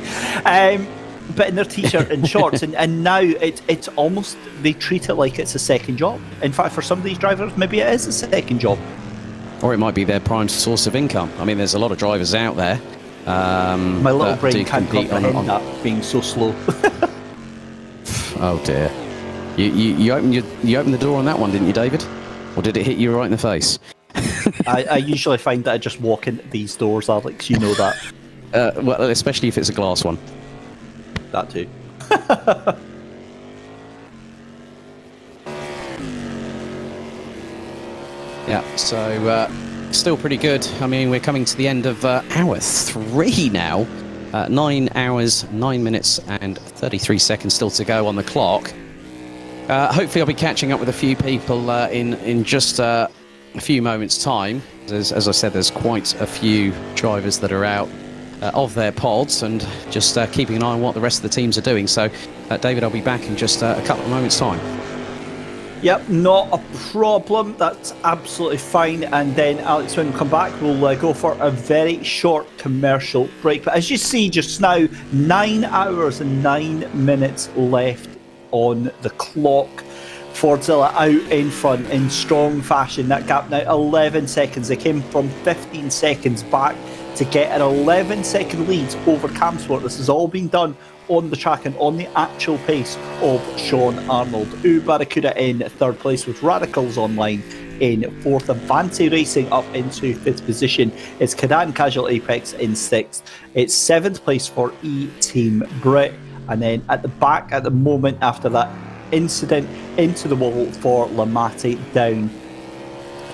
but in their t-shirt and shorts, and now it's almost, they treat it like it's a second job. In fact, for some of these drivers, maybe it is a second job, or it might be their prime source of income. I mean, there's a lot of drivers out there. My little brain can't comprehend that being so slow. Oh dear. You opened the door on that one, didn't you, David? Or did it hit you right in the face? I usually find that I just walk into these doors, Alex. You know that. Well, especially if it's a glass one. That too. Yeah, so still pretty good. I mean, we're coming to the end of hour 3 now. 9 hours, 9 minutes and 33 seconds still to go on the clock. Hopefully I'll be catching up with a few people in just a few moments' time. As I said, there's quite a few drivers that are out of their pods and just keeping an eye on what the rest of the teams are doing. So, David, I'll be back in just a couple of moments' time. Yep, not a problem. That's absolutely fine. And then, Alex, when we come back, we'll go for a very short commercial break. But as you see just now, 9 hours and 9 minutes left on the clock. Fordzilla out in front in strong fashion. That gap now 11 seconds. They came from 15 seconds back to get an 11-second lead over Camsport. This has all been done on the track and on the actual pace of Sean Arnold. Barracuda in third place with Radicals Online in fourth. Avanti Racing up into fifth position. It's Cadan Casual Apex in sixth. It's seventh place for E-Team Brit. And then at the back at the moment after that incident into the wall for Lamati down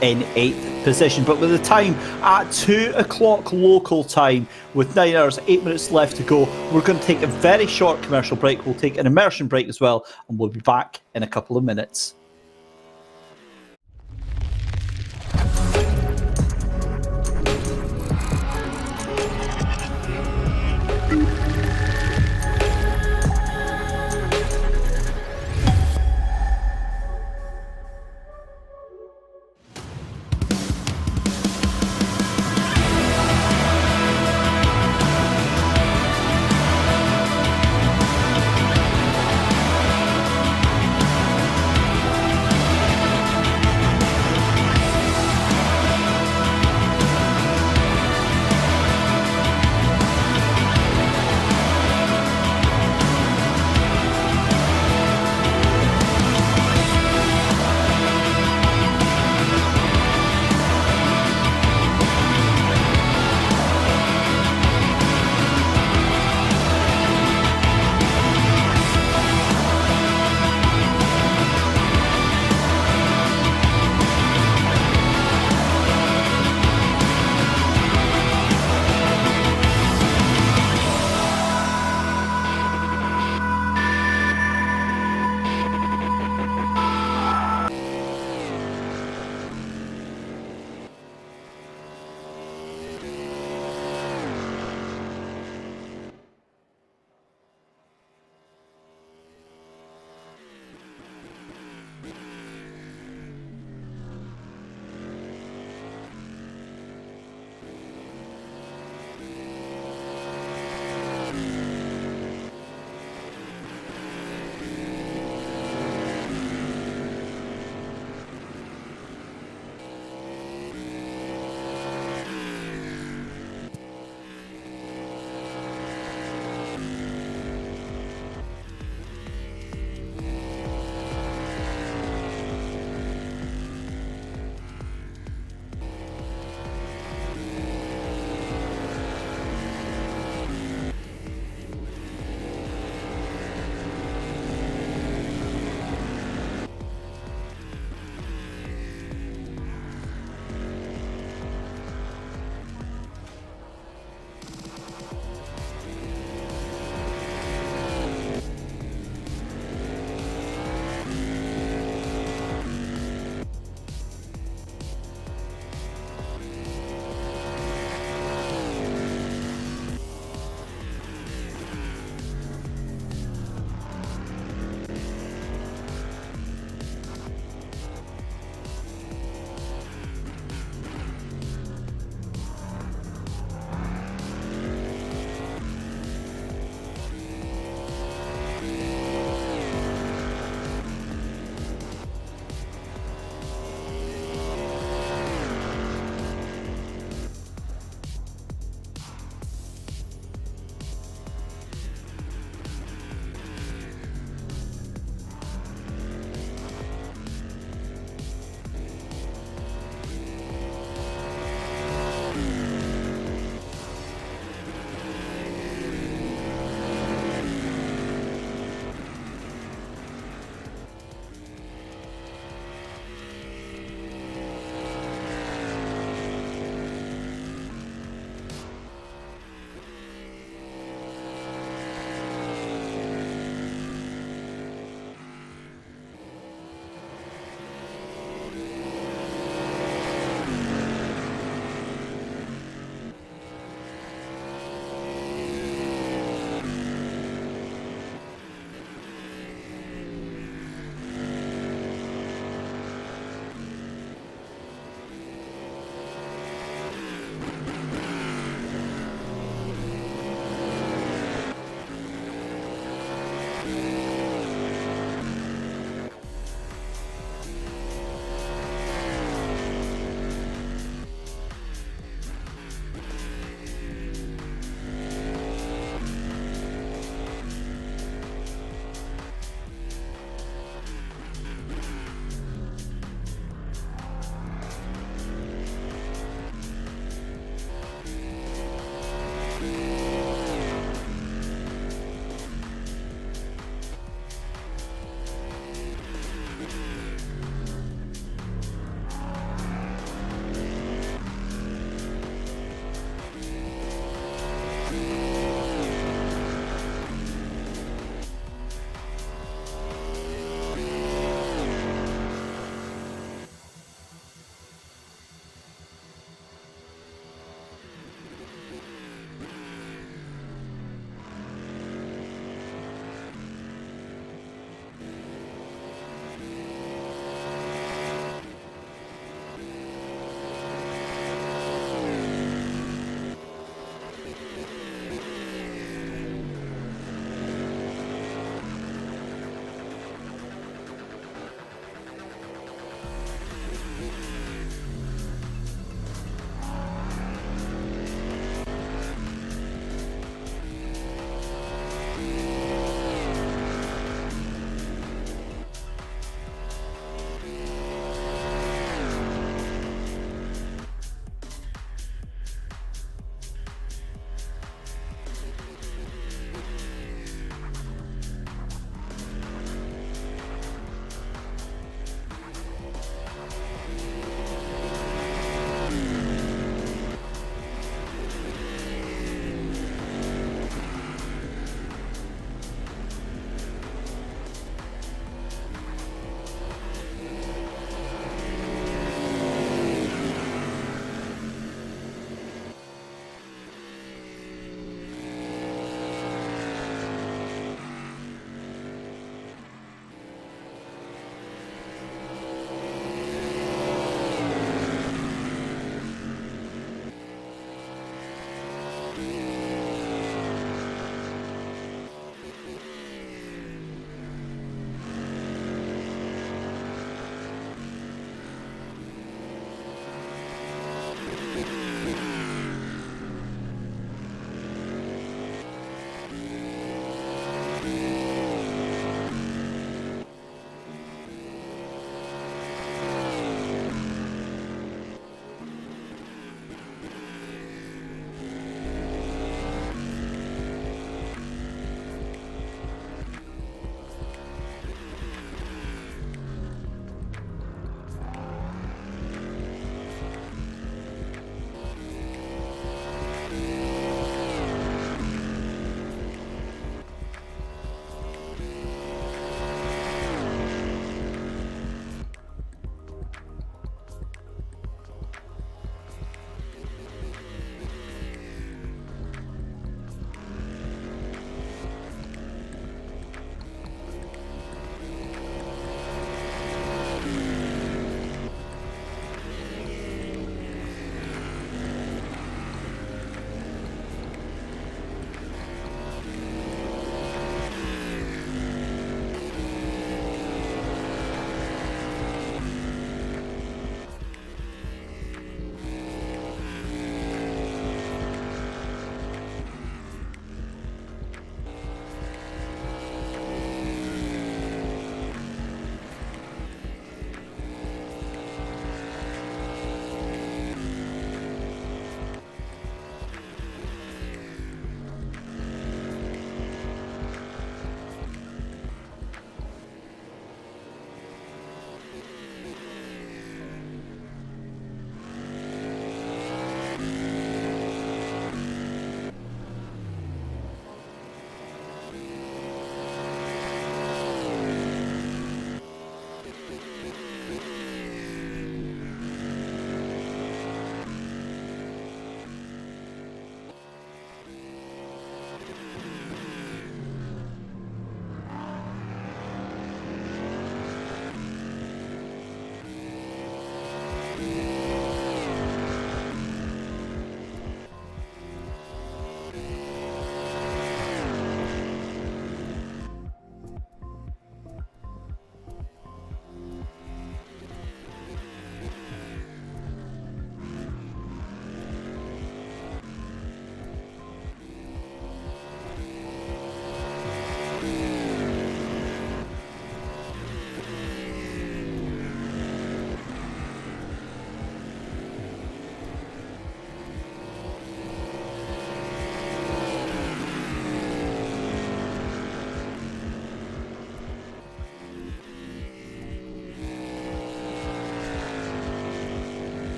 in 8th position. But with the time at 2 o'clock local time, with 9 hours 8 minutes left to go, we're going to take a very short commercial break. We'll take an immersion break as well, and we'll be back in a couple of minutes.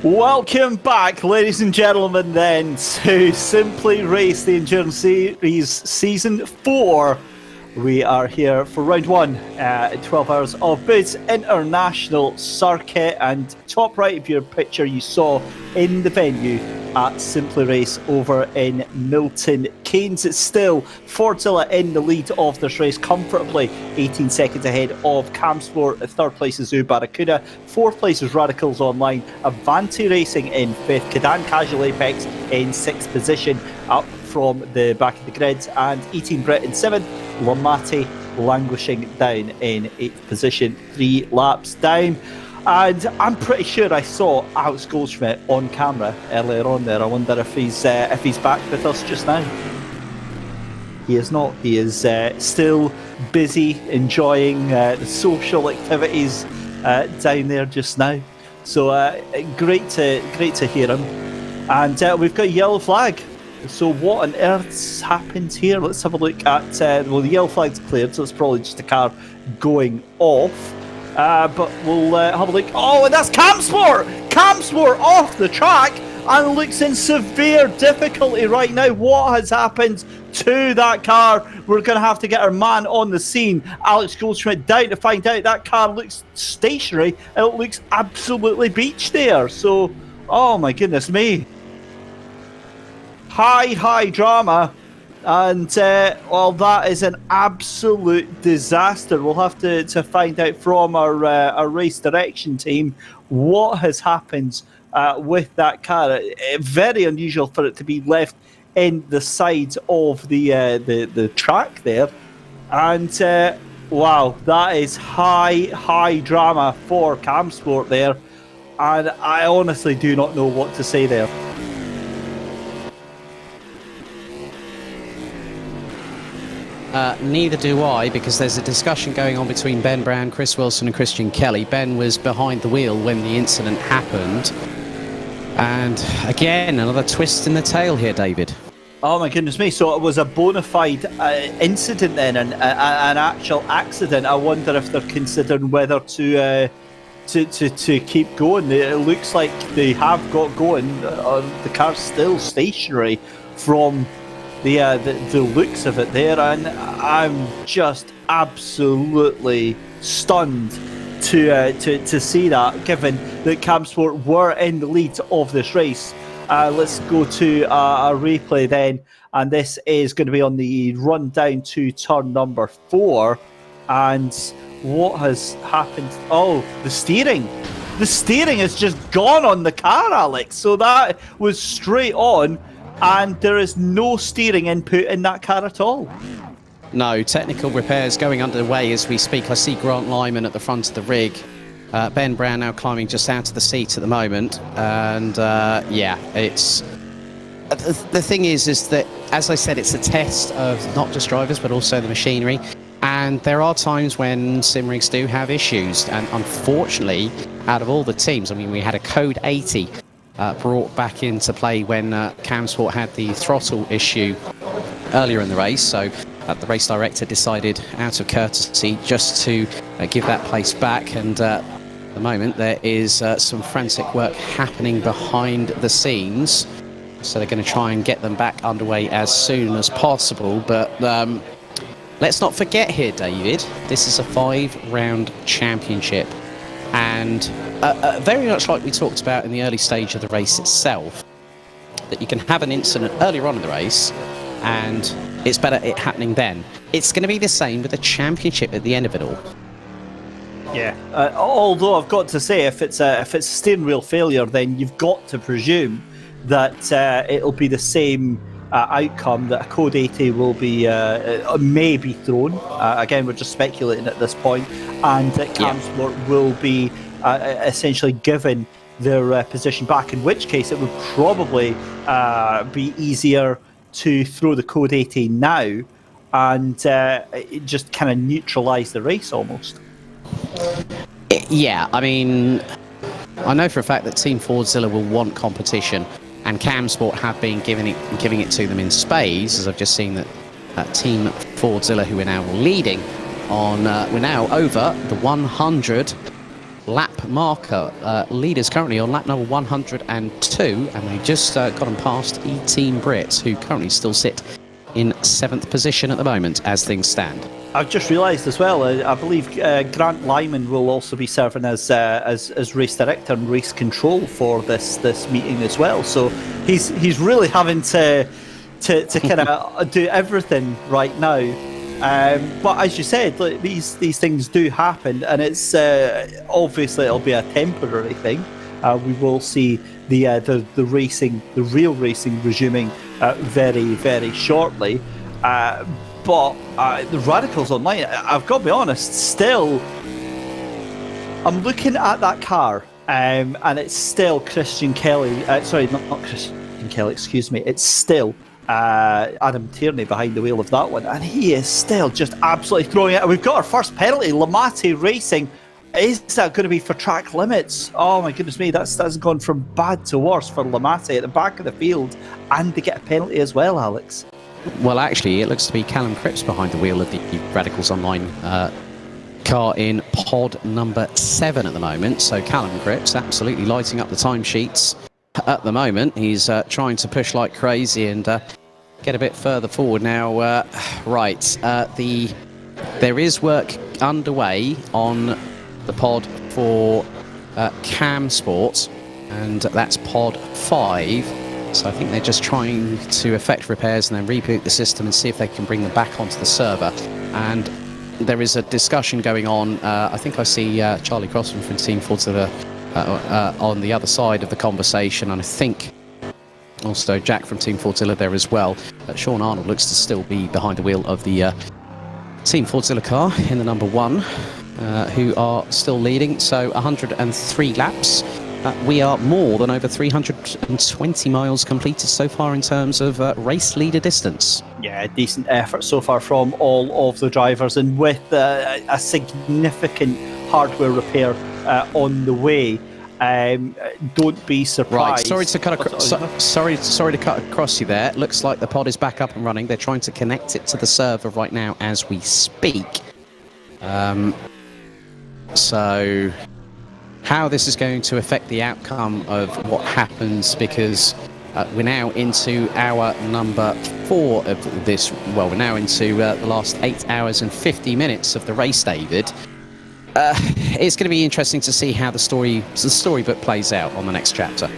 Welcome back, ladies and gentlemen, then, to Simply Race, the Endurance Series Season 4. We are here for round 1, 12 hours of Buddh International Circuit, and top right of your picture you saw in the venue at Simply Race over in Milton Keynes. It's still Fordzilla in the lead of this race, comfortably 18 seconds ahead of Camsport. Third place is Zoo Barracuda. Fourth place is Radicals Online. Avanti Racing in fifth. Cadan Casual Apex in sixth position, up from the back of the grid, and E-Team Brit in seventh. Lamati languishing down in 8th position, 3 laps down. And I'm pretty sure I saw Alex Goldschmidt on camera earlier on there. I wonder if he's back with us just now. He is not. He is still busy enjoying the social activities down there just now. So great to hear him. And we've got a yellow flag. So what on earth's happened here? Let's have a look at, the yellow flag's cleared, so it's probably just a car going off. But we'll have a look. Oh, and that's Camsport! Camsport off the track and looks in severe difficulty right now. What has happened to that car? We're going to have to get our man on the scene, Alex Goldschmidt, down to find out. That car looks stationary. It looks absolutely beached there. So, oh my goodness me. High drama, and well, that is an absolute disaster. We'll have to find out from our race direction team what has happened with that car. Very unusual for it to be left in the side of the track there, and wow, that is high drama for Camsport there, and I honestly do not know what to say there. Neither do I, because there's a discussion going on between Ben Brown, Chris Wilson and Christian Kelly. Ben was behind the wheel when the incident happened. And again, another twist in the tail here, David. Oh my goodness me, so it was a bona fide incident then, an actual accident. I wonder if they're considering whether to keep going. It looks like they have got going. The car's still stationary from the looks of it there, and I'm just absolutely stunned to see that, given that Camsport were in the lead of this race. Let's go to a replay then, and this is going to be on the run down to turn number 4. And what has happened? Oh, the steering has just gone on the car, Alex. So that was straight on, and there is no steering input in that car at all. No, technical repairs going underway as we speak. I see Grant Lyman at the front of the rig. Ben Brown now climbing just out of the seat at the moment. And yeah, it's... The thing is that, as I said, it's a test of not just drivers, but also the machinery. And there are times when sim rigs do have issues. And unfortunately, out of all the teams, I mean, we had a Code 80 brought back into play when Camsport had the throttle issue earlier in the race. So the race director decided, out of courtesy, just to give that place back. And at the moment, there is some forensic work happening behind the scenes. So they're going to try and get them back underway as soon as possible. But let's not forget here, David, this is a 5-round championship. And very much like we talked about in the early stage of the race itself, that you can have an incident earlier on in the race, and it's better it happening then. It's going to be the same with the championship at the end of it all. Yeah, although I've got to say, if it's a steering wheel failure, then you've got to presume that it'll be the same outcome, that a Code 80 will be may be thrown. Again, we're just speculating at this point, and that Camsport will be essentially given their position back, in which case it would probably be easier to throw the Code 80 now and just kind of neutralise the race almost. Yeah, I mean, I know for a fact that Team Fordzilla will want competition, and Camsport have been giving it to them in spades, as I've just seen that Team Fordzilla, who are now leading on, we're now over the 100 lap marker. Leaders currently on lap number 102, and they just got them past E-Team Brits, who currently still sit in 7th position at the moment as things stand. I've just realised as well, I believe Grant Lyman will also be serving as race director and race control for this meeting as well. So he's really having to kind of do everything right now. But as you said, like, these things do happen, and it's obviously it'll be a temporary thing. We will see the real racing resuming very, very shortly. But the Radicals Online, I've got to be honest, still, I'm looking at that car, and it's still Christian Kelly. Sorry, not Christian Kelly, excuse me. It's still Adam Tierney behind the wheel of that one, and he is still just absolutely throwing it. We've got our first penalty, Lamate Racing. Is that going to be for track limits? Oh my goodness me, that's gone from bad to worse for Lamate at the back of the field, and they get a penalty as well, Alex. Well, actually, it looks to be Callum Cripps behind the wheel of the Radicals Online car in pod number 7 at the moment. So Callum Cripps absolutely lighting up the timesheets at the moment. He's trying to push like crazy and get a bit further forward now. There is work underway on the pod for Cam Sports, and that's pod 5. So I think they're just trying to effect repairs and then reboot the system and see if they can bring them back onto the server. And there is a discussion going on. I think I see Charlie Crossman from Team Fordzilla on the other side of the conversation, and I think also Jack from Team Fordzilla there as well. Sean Arnold looks to still be behind the wheel of the Team Fordzilla car in the number 1, who are still leading. So 103 laps. We are more than over 320 miles completed so far in terms of race leader distance. Yeah, decent effort so far from all of the drivers, and with a significant hardware repair on the way. Don't be surprised. Right, sorry to cut across you there. Looks like the pod is back up and running. They're trying to connect it to the server right now as we speak. So how this is going to affect the outcome of what happens, because we're now into our number 4 of this. Well, we're now into the last 8 hours and 50 minutes of the race, David. It's going to be interesting to see how the storybook plays out on the next chapter.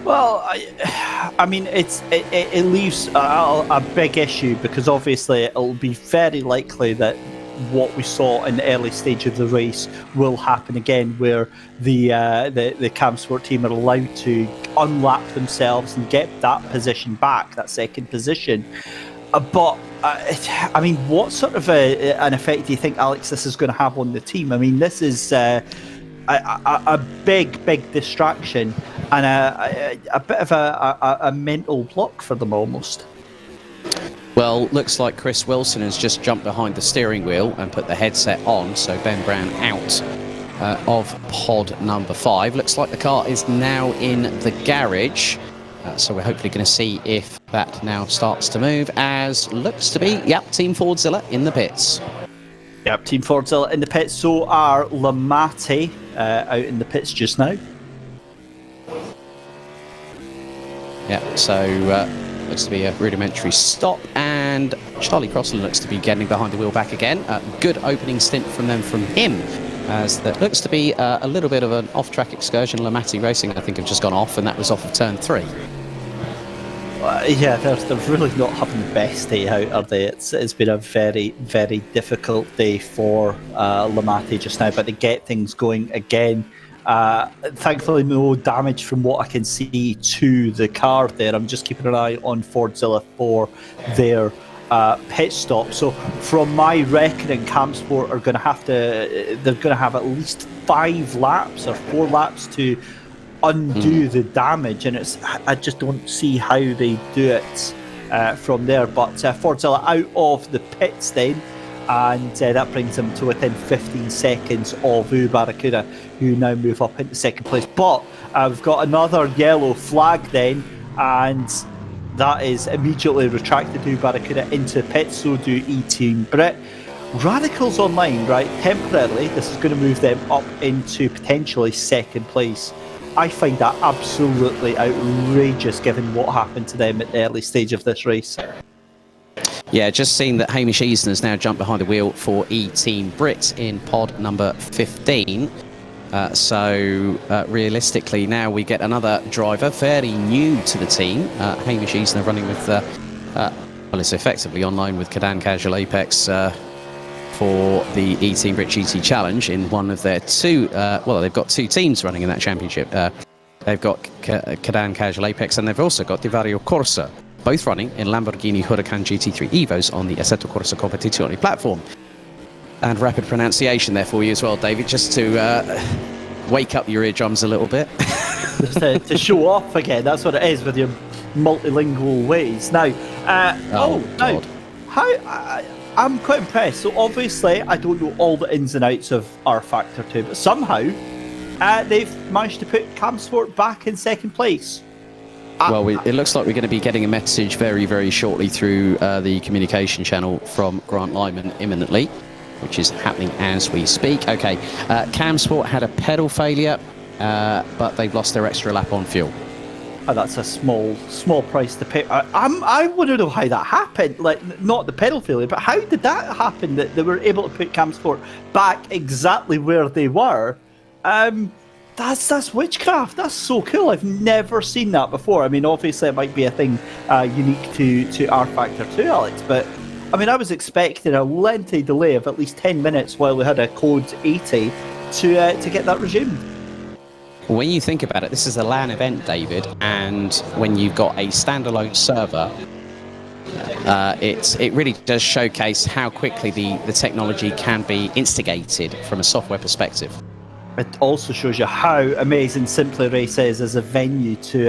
Well, I mean, it leaves a big issue, because obviously it'll be very likely that what we saw in the early stage of the race will happen again, where the Cam Sport team are allowed to unlap themselves and get that position back, that second position. But I mean, what sort of an effect do you think, Alex, this is going to have on the team? I mean, this is a big distraction and a bit of a mental block for them almost. Well, looks like Chris Wilson has just jumped behind the steering wheel and put the headset on, so Ben Brown out of pod number 5. Looks like the car is now in the garage, so we're hopefully going to see if that now starts to move, as looks to be, Team Fordzilla in the pits. Yep, Team Fordzilla in the pits, so are Lamate out in the pits just now. Yeah, so looks to be a rudimentary stop, and Charlie Crossland looks to be getting behind the wheel back again. Good opening stint from him, as that looks to be a little bit of an off-track excursion. Lamate Racing, I think, have just gone off, and that was off of turn 3. Yeah, they're really not having the best day out, are they? It's been a very, very difficult day for Lamate just now, but they get things going again. Thankfully, no damage from what I can see to the car there. I'm just keeping an eye on Fordzilla for their pit stop. So, from my reckoning, Camsport are going to have at least 5 laps or 4 laps to undo the damage, and I just don't see how they do it from there. But Fordzilla out of the pits then. And that brings them to within 15 seconds of Barracuda, who now move up into second place. But we've got another yellow flag then, and that is immediately retracted Barracuda into pits. So do E-Team Brit. Radicals Online, right, temporarily, this is going to move them up into potentially second place. I find that absolutely outrageous given what happened to them at the early stage of this race. Yeah, just seen that Hamish Easton has now jumped behind the wheel for E-Team Brit in pod number 15. Realistically, now we get another driver very new to the team. Hamish Easton running with, it's effectively online with Cadan Casual Apex for the E-Team Brit GT Challenge in one of their two, they've got two teams running in that championship. They've got Cadan Casual Apex and they've also got Divario Corsa, both running in Lamborghini Huracan GT3 Evos on the Assetto Corsa Competizione platform. And rapid pronunciation there for you as well, David, just to wake up your eardrums a little bit. Just to show off again, that's what it is with your multilingual ways. Now, I'm quite impressed. So obviously, I don't know all the ins and outs of R Factor 2, but somehow they've managed to put Camsport back in second place. Well, it looks like we're going to be getting a message very, very shortly through the communication channel from Grant Lyman imminently, which is happening as we speak. Okay, Camsport had a pedal failure, but they've lost their extra lap on fuel. Oh, that's a small price to pay. I want to know how that happened. Like, not the pedal failure, but how did that happen that they were able to put Camsport back exactly where they were? That's witchcraft. That's so cool. I've never seen that before. I mean, obviously it might be a thing unique to R Factor 2, Alex, but I mean, I was expecting a lengthy delay of at least 10 minutes while we had a code 80 to get that resumed. When you think about it, this is a LAN event, David, and when you've got a standalone server, it really does showcase how quickly the technology can be instigated from a software perspective. It also shows you how amazing Simply Race is as a venue to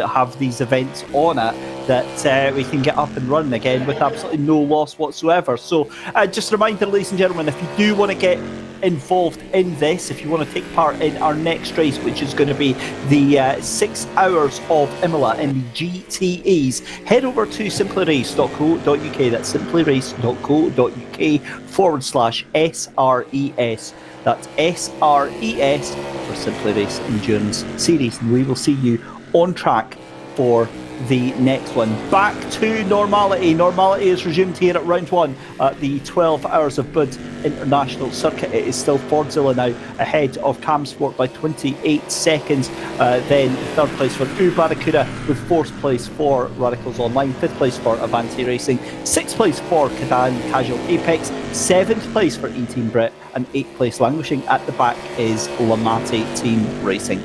have these events on it, that we can get up and running again with absolutely no loss whatsoever. So just a reminder, ladies and gentlemen, if you do want to get involved in this, if you want to take part in our next race, which is going to be the 6 hours of Imola in the GTEs, head over to simplyrace.co.uk. That's simplyrace.co.uk/SRES. That's SRES for Simply Race Endurance Series. And we will see you on track for the next one. Back to normality. Normality is resumed here at round one at the 12 Hours of Buddh International Circuit. It is still Fordzilla now ahead of Camsport by 28 seconds. Then third place for Barracuda, with fourth place for Radicals Online, fifth place for Avanti Racing, sixth place for Cadan Casual Apex, seventh place for E-Team Brit, and eighth place languishing at the back is Lamati Team Racing.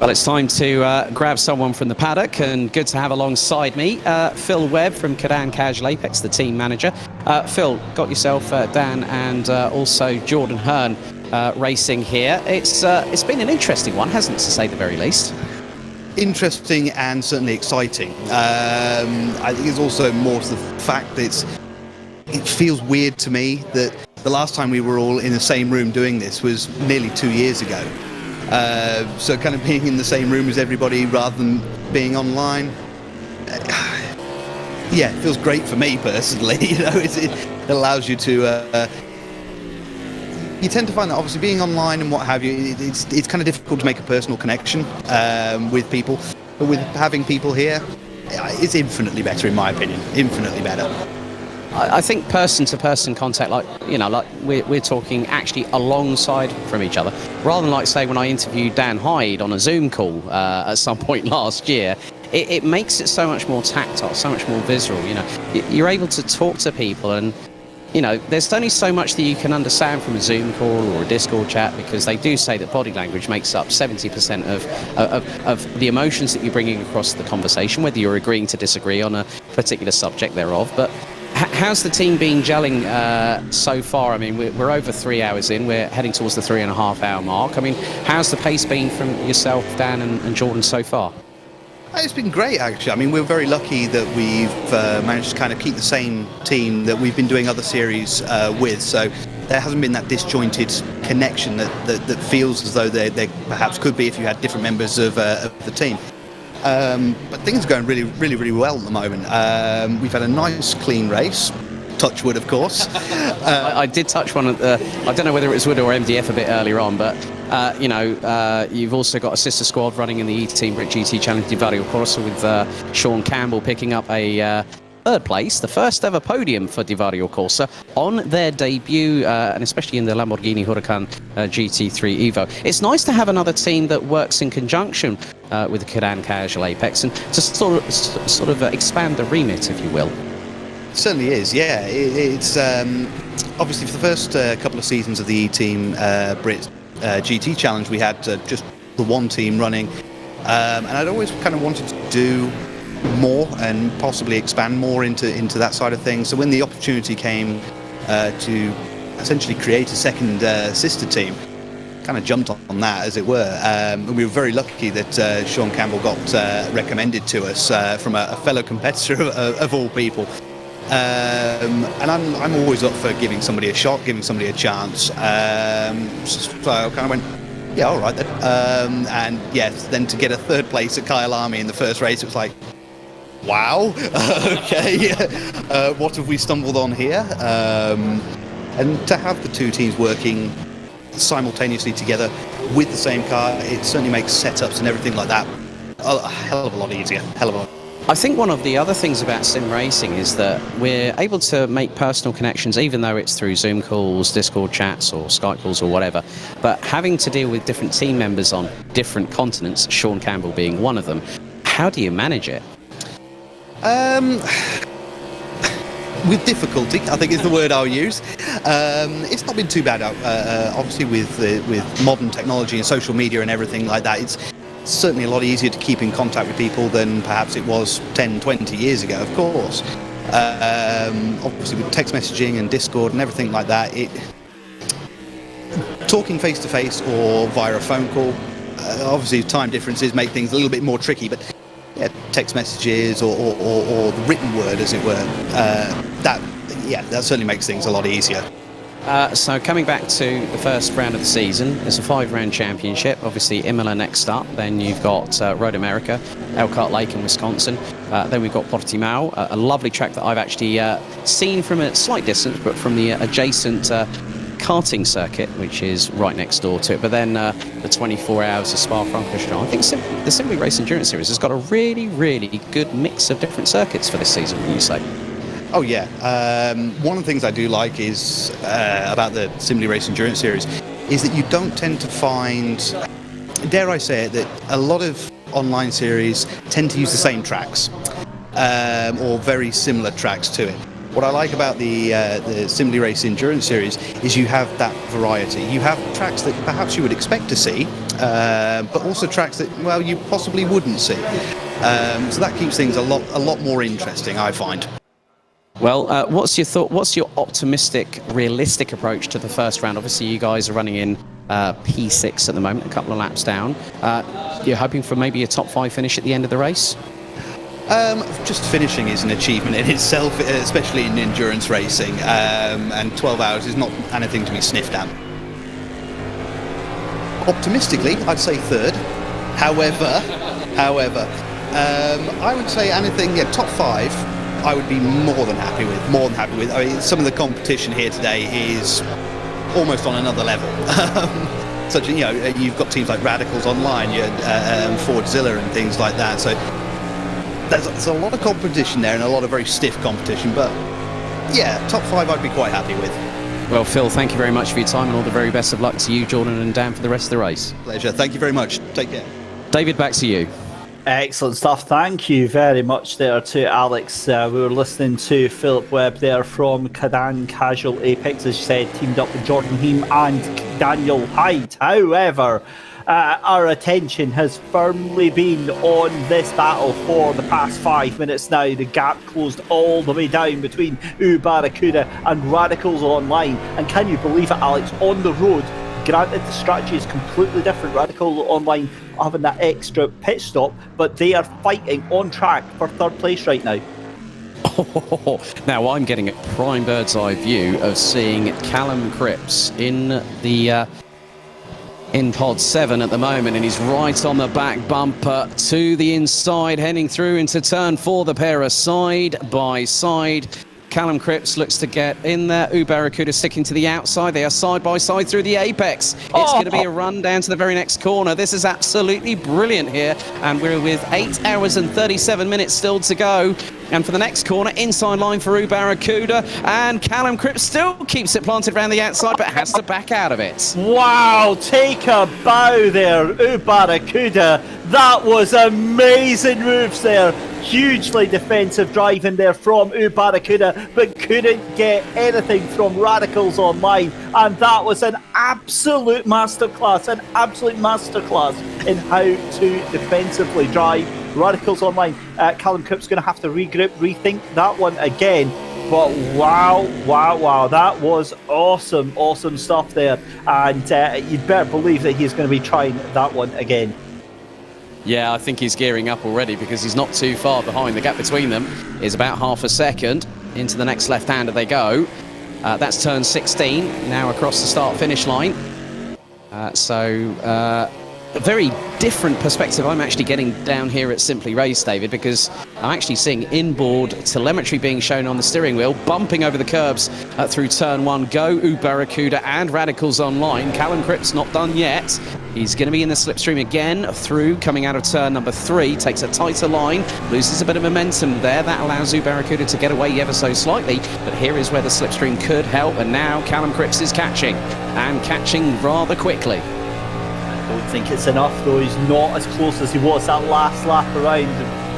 Well, it's time to grab someone from the paddock, and good to have alongside me Phil Webb from Cadan Casual Apex, the team manager. Phil, got yourself Dan and also Jordan Hearn racing here. It's been an interesting one, hasn't it, to say the very least? Interesting and certainly exciting. I think it's also more to the fact that it feels weird to me that the last time we were all in the same room doing this was nearly 2 years ago. So kind of being in the same room as everybody rather than being online, yeah, it feels great for me personally. You know, it allows you to. You tend to find that obviously being online and what have you, it's kind of difficult to make a personal connection with people. But with having people here, it's infinitely better in my opinion. Infinitely better. I think person-to-person contact, like we're talking actually alongside from each other, rather than like say when I interviewed Dan Hyde on a Zoom call at some point last year. It makes it so much more tactile, so much more visceral. You know, you're able to talk to people, and there's only so much that you can understand from a Zoom call or a Discord chat, because they do say that body language makes up 70% of the emotions that you're bringing across the conversation, whether you're agreeing to disagree on a particular subject thereof. But how's the team been gelling so far? I mean, we're over 3 hours in. We're heading towards the 3.5 hour mark. I mean, how's the pace been from yourself, Dan, and Jordan so far? It's been great, actually. I mean, we're very lucky that we've managed to kind of keep the same team that we've been doing other series with. So there hasn't been that disjointed connection that feels as though there perhaps could be if you had different members of the team. But things are going really, really, really well at the moment. We've had a nice, clean race. Touch wood, of course. I did touch one. I don't know whether it was Wood or MDF a bit earlier on, but you've also got a sister squad running in the E-Team Brit GT Challenge di Vario Corsa with Sean Campbell picking up a third place, the first ever podium for Di Vario Corsa on their debut, and especially in the Lamborghini Huracan GT3 Evo. It's nice to have another team that works in conjunction with the Cadan Casual Apex and to sort of expand the remit, if you will. It certainly is, yeah. It's obviously for the first couple of seasons of the E-Team Brit GT Challenge, we had just the one team running, and I'd always kind of wanted to do more and possibly expand more into that side of things. So when the opportunity came to essentially create a second sister team, kind of jumped on that, as it were. And we were very lucky that Sean Campbell got recommended to us from a fellow competitor of all people. And I'm always up for giving somebody a shot, giving somebody a chance. So I kind of went, yeah, all right then. And yes, then to get a third place at Kyalami in the first race, it was like, wow, okay, what have we stumbled on here? And to have the two teams working simultaneously together with the same car, it certainly makes setups and everything like that a hell of a lot easier, hell of a lot. I think one of the other things about sim racing is that we're able to make personal connections, even though it's through Zoom calls, Discord chats or Skype calls or whatever. But having to deal with different team members on different continents, Sean Campbell being one of them, how do you manage it? With difficulty, I think is the word I'll use. It's not been too bad. Obviously, with modern technology and social media and everything like that, it's certainly a lot easier to keep in contact with people than perhaps it was 10, 20 years ago, of course. Obviously, with text messaging and Discord and everything like that, talking face-to-face or via a phone call, obviously time differences make things a little bit more tricky, but yeah, text messages or the written word, as it were, that certainly makes things a lot easier. So coming back to the first round of the season, it's a 5-round championship. Obviously Imola next up, then you've got Road America, Elkhart Lake in Wisconsin, then we've got Portimao, a lovely track that I've actually seen from a slight distance, but from the adjacent karting circuit, which is right next door to it. But then the 24 hours of Spa-Francorchamps. I think the Simply Race Endurance Series has got a really, really good mix of different circuits for this season, wouldn't you say? Oh yeah, one of the things I do like is about the Simply Race Endurance Series is that you don't tend to find, dare I say it, that a lot of online series tend to use the same tracks or very similar tracks to it. What I like about the Simply Race Endurance Series is you have that variety. You have tracks that perhaps you would expect to see, but also tracks that, well, you possibly wouldn't see. So that keeps things a lot more interesting, I find. Well, what's your thought? What's your optimistic, realistic approach to the first round? Obviously, you guys are running in P6 at the moment, a couple of laps down. You're hoping for maybe a top 5 finish at the end of the race? Just finishing is an achievement in itself, especially in endurance racing, and 12 hours is not anything to be sniffed at. Optimistically, I'd say third. However, I would say anything, top 5. I would be more than happy with. I mean, some of the competition here today is almost on another level. Such, you've got teams like Radicals Online, Fordzilla and things like that. So there's a lot of competition there and a lot of very stiff competition. But yeah, top 5 I'd be quite happy with. Well, Phil, thank you very much for your time and all the very best of luck to you, Jordan and Dan, for the rest of the race. Pleasure. Thank you very much. Take care. David, back to you. Excellent stuff. Thank you very much there to Alex. We were listening to Philip Webb there from Cadan Casual Apex, as you said, teamed up with Jordan Heem and Daniel Hyde. However, our attention has firmly been on this battle for the past 5 minutes now. The gap closed all the way down between Barracuda and Radicals Online. And can you believe it, Alex? On the road, granted the strategy is completely different. Radical Online having that extra pit stop, but they are fighting on track for third place right now. Now I'm getting a prime bird's eye view of seeing Callum Cripps in the in pod 7 at the moment, and he's right on the back bumper to the inside, heading through into turn 4. The pair are side by side. Callum Cripps looks to get in there. Barracuda sticking to the outside. They are side by side through the apex. It's going to be a run down to the very next corner. This is absolutely brilliant here. And we're with 8 hours and 37 minutes still to go. And for the next corner, inside line for Barracuda. And Callum Cripps still keeps it planted around the outside, but has to back out of it. Wow, take a bow there, Barracuda. That was amazing moves there. Hugely defensive driving there from Barracuda, but couldn't get anything from Radicals Online. And that was an absolute masterclass in how to defensively drive Radicals Online. Callum Cripps going to have to regroup, rethink that one again. But wow, that was awesome stuff there. And you'd better believe that he's going to be trying that one again. Yeah, I think he's gearing up already because he's not too far behind. The gap between them is about half a second. Into the next left-hander they go. That's turn 16, now across the start-finish line. A very different perspective I'm actually getting down here at Simply Race, David, because I'm actually seeing inboard telemetry being shown on the steering wheel, bumping over the curbs through turn 1. Go Barracuda and Radicals Online. Callum Cripps not done yet. He's going to be in the slipstream again through, coming out of turn number 3, takes a tighter line, loses a bit of momentum there. That allows Barracuda to get away ever so slightly, but here is where the slipstream could help, and now Callum Cripps is catching, and catching rather quickly. I don't think it's enough though. He's not as close as he was that last lap around.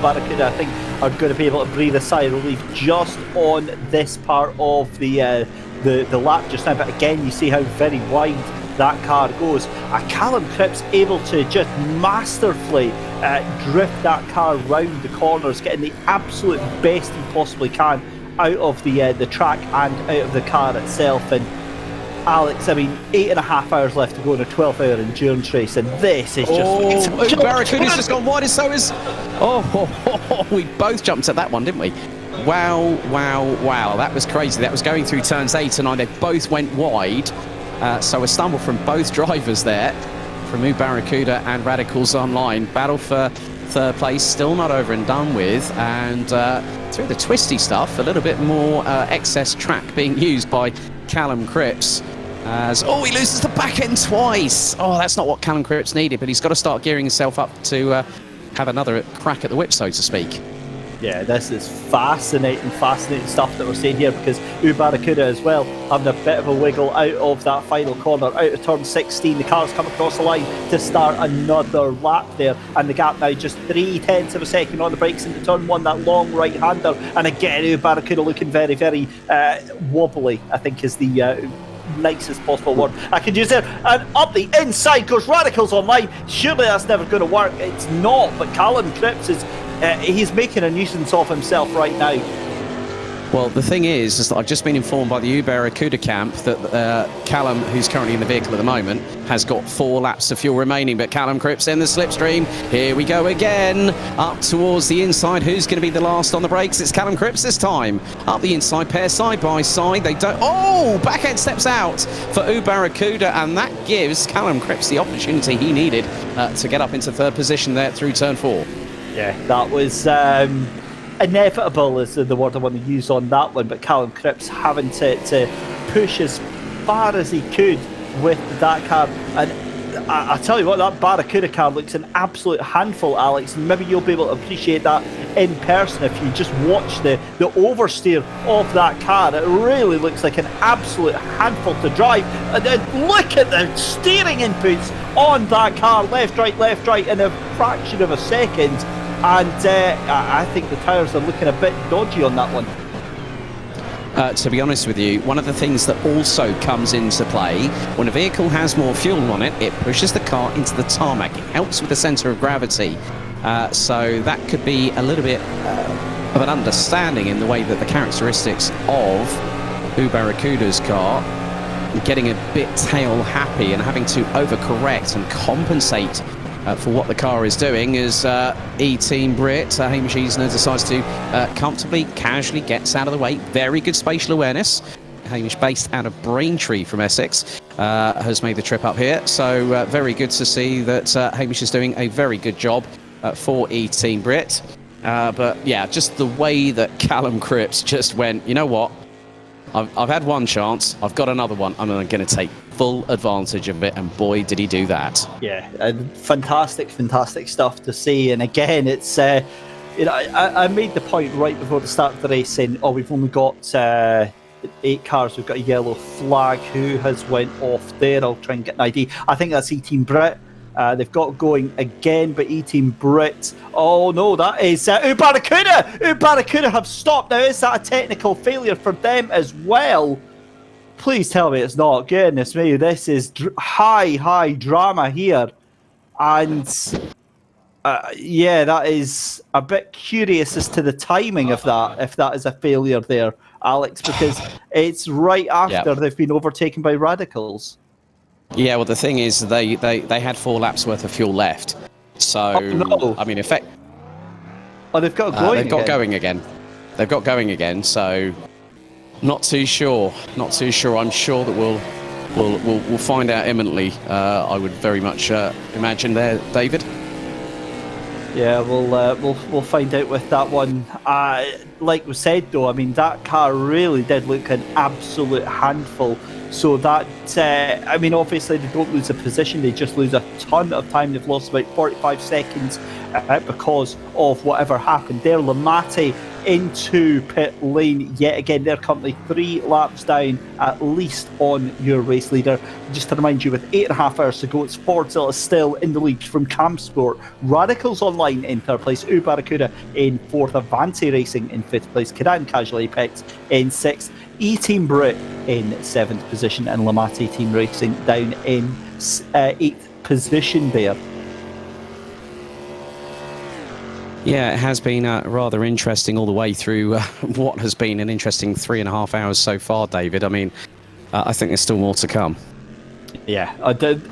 Barracuda, I think, are going to be able to breathe a sigh of relief just on this part of the lap just now. But again, you see how very wide that car goes. Callum Cripps able to just masterfully drift that car round the corners, getting the absolute best he possibly can out of the track and out of the car itself. And Alex, I mean, 8.5 hours left to go in a 12-hour endurance race, and this is just... Barracuda's just gone wide, and so is... we both jumped at that one, didn't we? Wow, that was crazy. That was going through turns 8 and 9. They both went wide, so a stumble from both drivers there, from Barracuda and Radicals Online. Battle for third place, still not over and done with, and through the twisty stuff, a little bit more excess track being used by Callum Cripps. As he loses the back end twice. That's not what Callum Cripps needed, but he's got to start gearing himself up to have another crack at the whip, so to speak. Yeah, this is fascinating stuff that we're seeing here, because Barracuda as well having a bit of a wiggle out of that final corner, out of turn 16. The car's come across the line to start another lap there, and the gap now just 0.3 of a second on the brakes into turn 1, that long right-hander. And again, Barracuda looking very, very wobbly, I think is the nicest possible word I can use there. And up the inside goes Radicals Online. Surely that's never going to work. It's not, but Callum Cripps is he's making a nuisance of himself right now. Well, the thing is that I've just been informed by the Barracuda camp that Callum, who's currently in the vehicle at the moment, has got 4 laps of fuel remaining. But Callum Cripps in the slipstream. Here we go again. Up towards the inside. Who's going to be the last on the brakes? It's Callum Cripps this time. Up the inside, pair side by side. They don't... back end steps out for Barracuda, and that gives Callum Cripps the opportunity he needed to get up into third position there through turn 4. Yeah, that was... inevitable is the word I want to use on that one, but Callum Cripps having to push as far as he could with that car. And I tell you what, that Barracuda car looks an absolute handful, Alex. Maybe you'll be able to appreciate that in person if you just watch the oversteer of that car. It really looks like an absolute handful to drive. And then look at the steering inputs on that car, left, right, in a fraction of a second. And I think the tyres are looking a bit dodgy on that one. To be honest with you, one of the things that also comes into play, when a vehicle has more fuel on it, it pushes the car into the tarmac. It helps with the centre of gravity. So that could be a little bit of an understanding in the way that the characteristics of Barracuda's car getting a bit tail happy and having to overcorrect and compensate for what the car is doing as E-Team Brit, Hamish Easner, decides to comfortably, casually gets out of the way. Very good spatial awareness. Hamish based out of Braintree from Essex. has made the trip up here. So very good to see that Hamish is doing a very good job for E-Team Brit. But yeah, just the way that Callum Cripps just went, you know what? I've had one chance. I've got another one. I'm going to take full advantage of it. And boy, did he do that. Yeah, fantastic stuff to see. And again, it's, I made the point right before the start of the race saying, we've only got 8 cars. We've got a yellow flag. Who has went off there? I'll try and get an ID. I think that's E-Team Brit. They've got going again, but E-Team Brit. Oh no, that is Barracuda! Barracuda have stopped. Now, is that a technical failure for them as well? Please tell me it's not. Goodness me, this is high drama here. And yeah, that is a bit curious as to the timing of that, if that is a failure there, Alex, because it's right after they've been overtaken by Radicals. Yeah, well, the thing is, they had 4 laps worth of fuel left. So, I mean, they've got going again. They've got going again. So, not too sure. I'm sure that we'll find out imminently. I would very much imagine there, David. Yeah, we'll find out with that one. Like we said, though, I mean, that car really did look an absolute handful. So that, I mean, obviously they don't lose a position, they just lose a ton of time. They've lost about 45 seconds because of whatever happened there. Lamati into pit lane yet again. They're currently 3 laps down at least on your race leader. Just to remind you, with 8.5 hours to go, it's Fordzilla still in the lead from Camsport. Radicals Online in 3rd place, Barracuda in 4th, Avanti Racing in 5th place, Cadan Casual Apex in 6th, E-Team Brit in 7th position, and Lamati Team Racing down in 8th position there. Yeah, it has been rather interesting all the way through what has been an interesting 3.5 hours so far, David. I mean, I think there's still more to come. Yeah,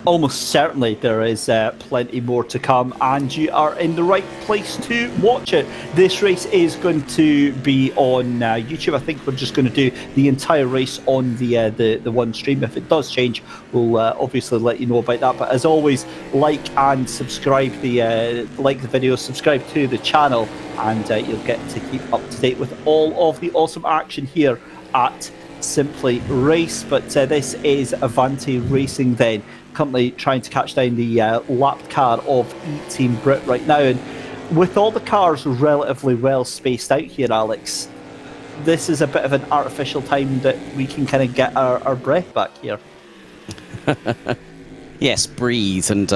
almost certainly there is plenty more to come, and you are in the right place to watch it. This race is going to be on YouTube. I think we're just going to do the entire race on the one stream. If it does change, we'll obviously let you know about that. But as always, like and subscribe like the video, subscribe to the channel, and you'll get to keep up to date with all of the awesome action here at Simply Race. But this is Avanti Racing then, currently trying to catch down the lapped car of E-Team Brit right now. And with all the cars relatively well spaced out here, Alex, this is a bit of an artificial time that we can kind of get our breath back here. Yes, breathe and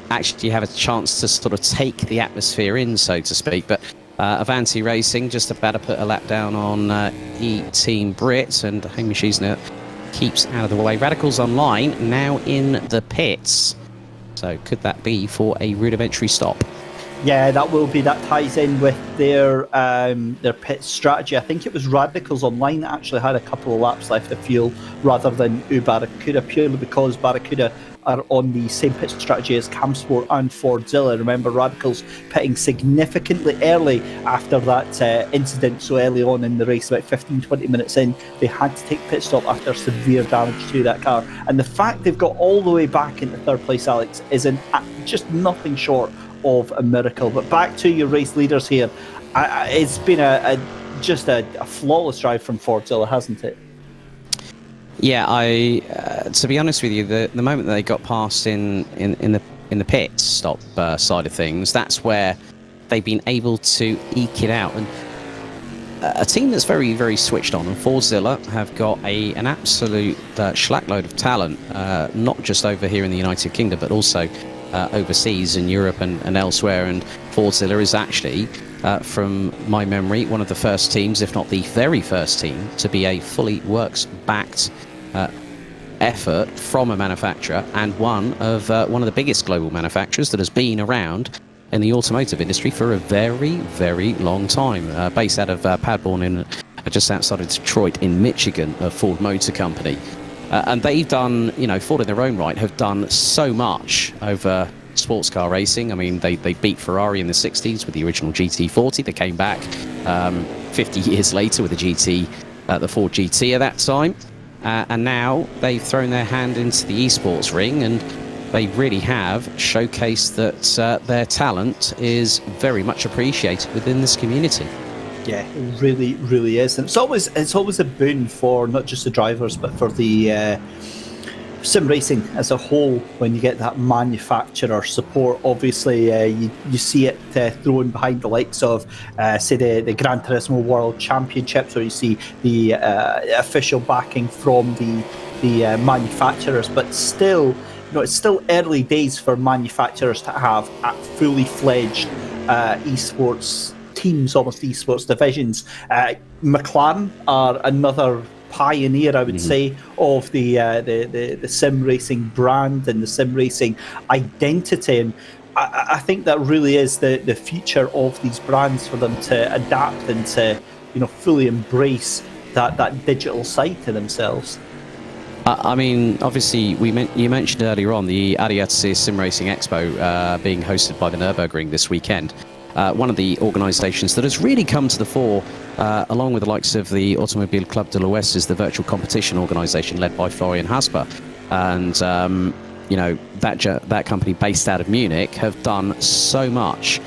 actually have a chance to sort of take the atmosphere in, so to speak. But Avanti Racing just about to put a lap down on E-Team Brit, and Hamish Easner keeps out of the way. Radicals Online now in the pits. So could that be for a rudimentary stop? Yeah, that will be. That ties in with their pit strategy. I think it was Radicals Online that actually had a couple of laps left of fuel rather than Barracuda, purely because Barracuda are on the same pit strategy as Camsport and Fordzilla. Remember, Radicals pitting significantly early after that incident so early on in the race, about 15-20 minutes in. They had to take pit stop after severe damage to that car. And the fact they've got all the way back into 3rd place, Alex, is just nothing short of a miracle. But back to your race leaders here. It's been just a flawless drive from Fordzilla, hasn't it? Yeah, to be honest with you, the moment that they got past in the pit stop side of things, that's where they've been able to eke it out. And a team that's very, very switched on, and Fordzilla have got an absolute schlackload of talent, not just over here in the United Kingdom, but also overseas in Europe and elsewhere. And Fordzilla is actually, from my memory, one of the first teams, if not the very first team, to be a fully works-backed effort from a manufacturer, and one of the biggest global manufacturers that has been around in the automotive industry for a very, very long time. Based out of Padborn, just outside of Detroit in Michigan, a Ford Motor Company. And they've done, Ford in their own right, have done so much over sports car racing. I mean, they beat Ferrari in the 60s with the original GT40. They came back 50 years later with the Ford GT at that time. and now they've thrown their hand into the esports ring, and they really have showcased that their talent is very much appreciated within this community. Yeah, it really, really is. And it's always a boon for not just the drivers, but for the sim racing as a whole when you get that manufacturer support. Obviously, you see it thrown behind the likes of, say, the Gran Turismo World Championships, or you see the official backing from the manufacturers. But still, it's still early days for manufacturers to have fully fledged esports teams, almost esports divisions. McLaren are another pioneer, I would say, of the sim racing brand and the sim racing identity. And I think that really is the future of these brands, for them to adapt and to fully embrace that digital side to themselves. I mean, obviously, you mentioned earlier on the Adidas Sim Racing Expo being hosted by the Nürburgring this weekend. One of the organisations that has really come to the fore, along with the likes of the Automobile Club de l'Ouest, is the virtual competition organisation led by Florian Hasper. And, that company based out of Munich have done so much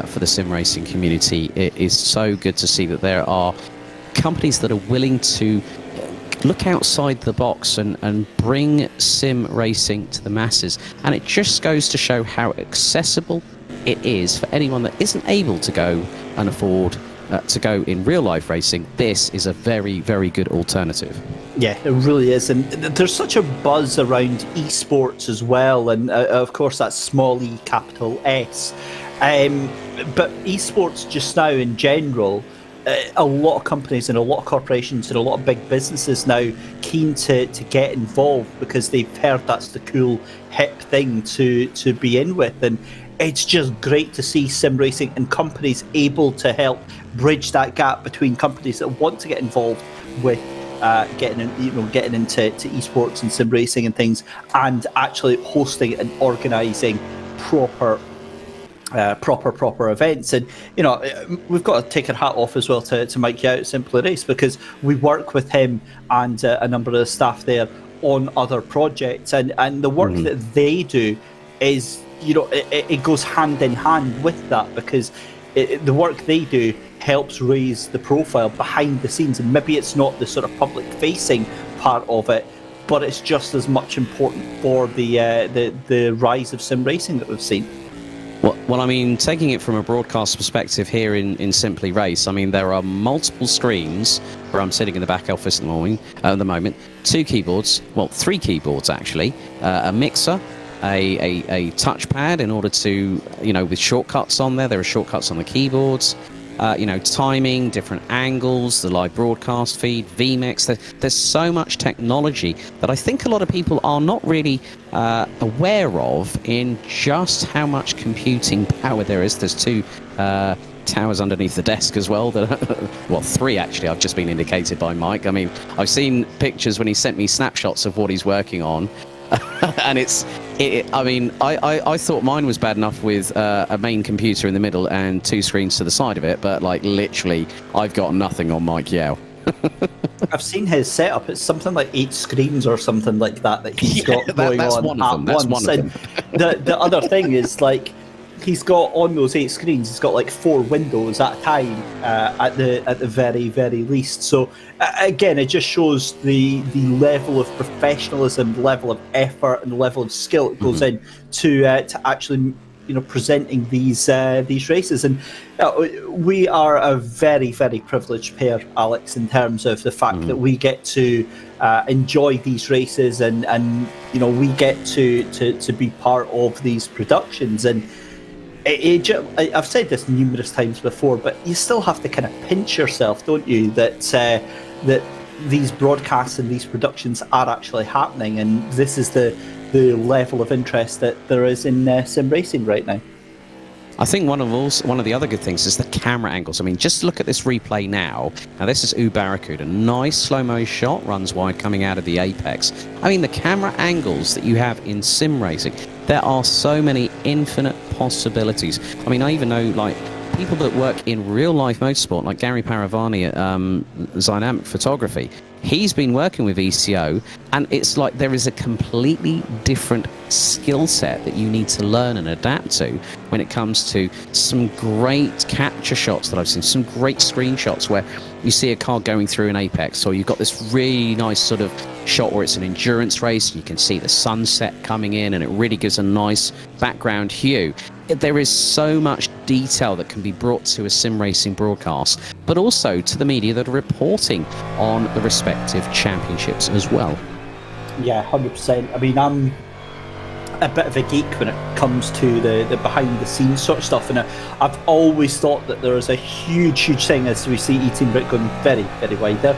for the sim racing community. It is so good to see that there are companies that are willing to look outside the box and bring sim racing to the masses. And it just goes to show how accessible it is for anyone that isn't able to go and afford to go in real life racing. This is a very, very good alternative. Yeah, it really is. And there's such a buzz around esports as well. And of course, that's small e, capital S. But esports just now in general, a lot of companies and a lot of corporations and a lot of big businesses now keen to get involved, because they've heard that's the cool, hip thing to be in with. And it's just great to see sim racing and companies able to help bridge that gap between companies that want to get involved with getting into esports and sim racing and things, and actually hosting and organising proper events. And we've got to take our hat off as well to Mike Yao at Simply Race, because we work with him and a number of the staff there on other projects, and the work that they do is, it goes hand in hand with that, because the work they do helps raise the profile behind the scenes. And maybe it's not the sort of public facing part of it, but it's just as much important for the rise of sim racing that we've seen. Well, I mean, taking it from a broadcast perspective here in Simply Race, I mean, there are multiple screens where I'm sitting in the back office at the moment, 2 keyboards, well, 3 keyboards actually, a mixer, a touchpad in order to, with shortcuts on there. There are shortcuts on the keyboards, timing, different angles, the live broadcast feed, vMix. There's so much technology that I think a lot of people are not really aware of, in just how much computing power there is. There's 2 towers underneath the desk as well. Well, 3 actually, I've just been indicated by Mike. I mean, I've seen pictures when he sent me snapshots of what he's working on. And I thought mine was bad enough with a main computer in the middle and 2 screens to the side of it, but literally I've got nothing on Mike Yao. I've seen his setup. It's something like 8 screens or something like that he's got going on at once. And the other thing is, he's got on those 8 screens, he's got 4 windows at a time at the very, very least. So again, it just shows the level of professionalism, the level of effort, and the level of skill that goes in to actually presenting these races. And we are a very, very privileged pair, Alex, in terms of the fact that we get to enjoy these races, and we get to be part of these productions. And I've said this numerous times before, but you still have to kind of pinch yourself, don't you, that these broadcasts and these productions are actually happening, and this is the level of interest that there is in sim racing right now. I think one of the other good things is the camera angles. I mean, just look at this replay now. Now, this is Barracuda. Nice slow-mo shot, runs wide coming out of the apex. I mean, the camera angles that you have in sim racing, there are so many infinite possibilities. I mean, I even know, people that work in real life motorsport, like Gary Paravani at Dynamic Photography, he's been working with ECO, and it's like there is a completely different skill set that you need to learn and adapt to when it comes to some great capture shots that I've seen, some great screenshots where you see a car going through an apex, or you've got this really nice sort of shot where it's an endurance race, and you can see the sunset coming in, and it really gives a nice background hue. There is so much detail that can be brought to a sim racing broadcast, but also to the media that are reporting on the respective championships as well. Yeah, 100%. I mean, I'm a bit of a geek when it comes to the behind the scenes sort of stuff, and I've always thought that there is a huge thing, as we see E-Team Brit going very wide there,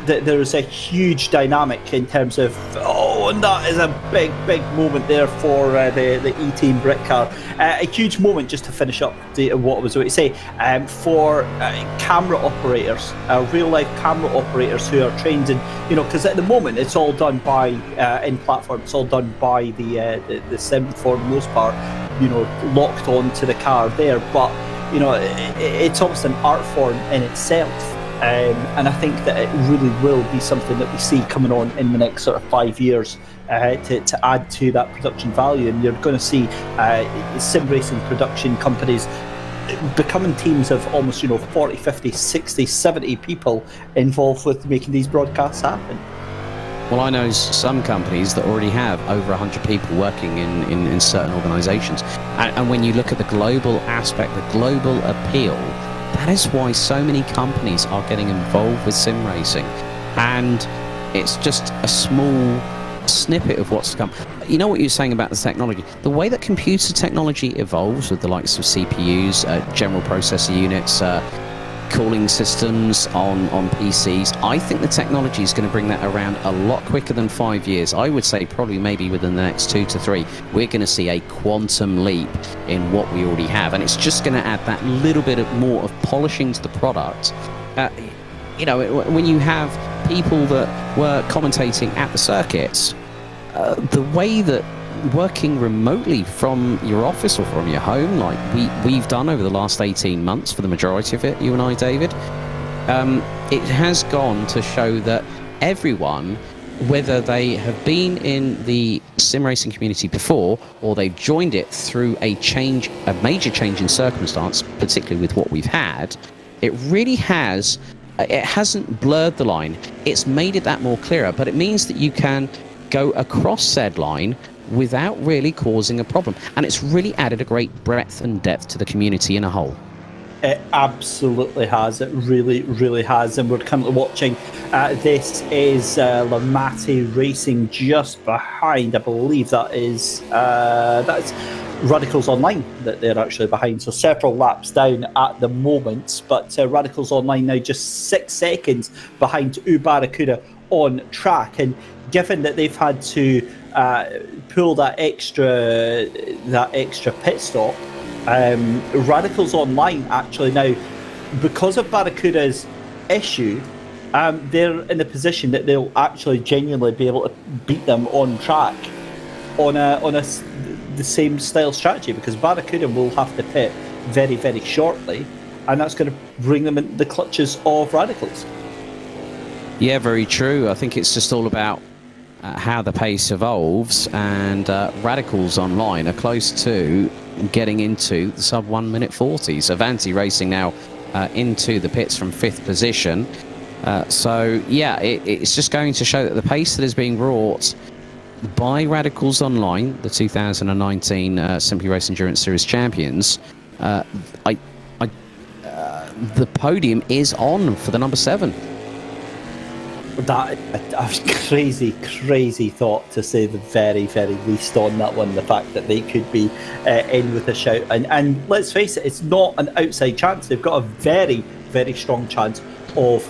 that there is a huge dynamic in terms of, and that is a big moment there for the E-Team Brit car. A huge moment, just to finish up what I was about to say, for camera operators, real life camera operators who are trained in, because at the moment it's all done by in platform, it's all done by the sim for the most part, locked onto the car there, but it's almost an art form in itself. And I think that it really will be something that we see coming on in the next sort of 5 years to add to that production value. And you're going to see sim racing production companies becoming teams of almost 40, 50, 60, 70 people involved with making these broadcasts happen. Well, I know some companies that already have over 100 people working in certain organisations. And when you look at the global aspect, the global appeal, that is why so many companies are getting involved with sim racing. And it's just a small snippet of what's to come. You know what you're saying about the technology? The way that computer technology evolves with the likes of CPUs, general processor units, cooling systems on PCs, I think the technology is going to bring that around a lot quicker than 5 years. I would say probably maybe within the next 2 to 3, we're going to see a quantum leap in what we already have, and it's just going to add that little bit more of polishing to the product. When you have people that were commentating at the circuits, the way that working remotely from your office or from your home, like we've done over the last 18 months for the majority of it, you and I, David, it has gone to show that everyone, whether they have been in the sim racing community before or they've joined it through a major change in circumstance, particularly with what we've had, it hasn't blurred the line. It's made it that more clearer, but it means that you can go across said line without really causing a problem, and it's really added a great breadth and depth to the community in a whole. It absolutely has. It really has. And we're currently watching. This is Lamati Racing just behind. I believe that's Radicals Online that they're actually behind. So several laps down at the moment. But Radicals Online now just 6 seconds behind Barracuda on track. And given that they've had to pull that extra pit stop, Radicals Online actually now, because of Barracuda's issue, they're in the position that they'll actually genuinely be able to beat them on track on the same style strategy, because Barracuda will have to pit very shortly, and that's going to bring them in the clutches of Radicals. Yeah, very true. I think it's just all about how the pace evolves, and Radicals Online are close to getting into the sub 1 minute 40s. Avanti Racing now into the pits from 5th position. So yeah, it's just going to show that the pace that is being brought by Radicals Online, the 2019 Simply Race Endurance Series champions, the podium is on for the number 7. That a crazy thought, to say the very least, on that one. The fact that they could be in with a shout, and let's face it, it's not an outside chance. They've got a very strong chance of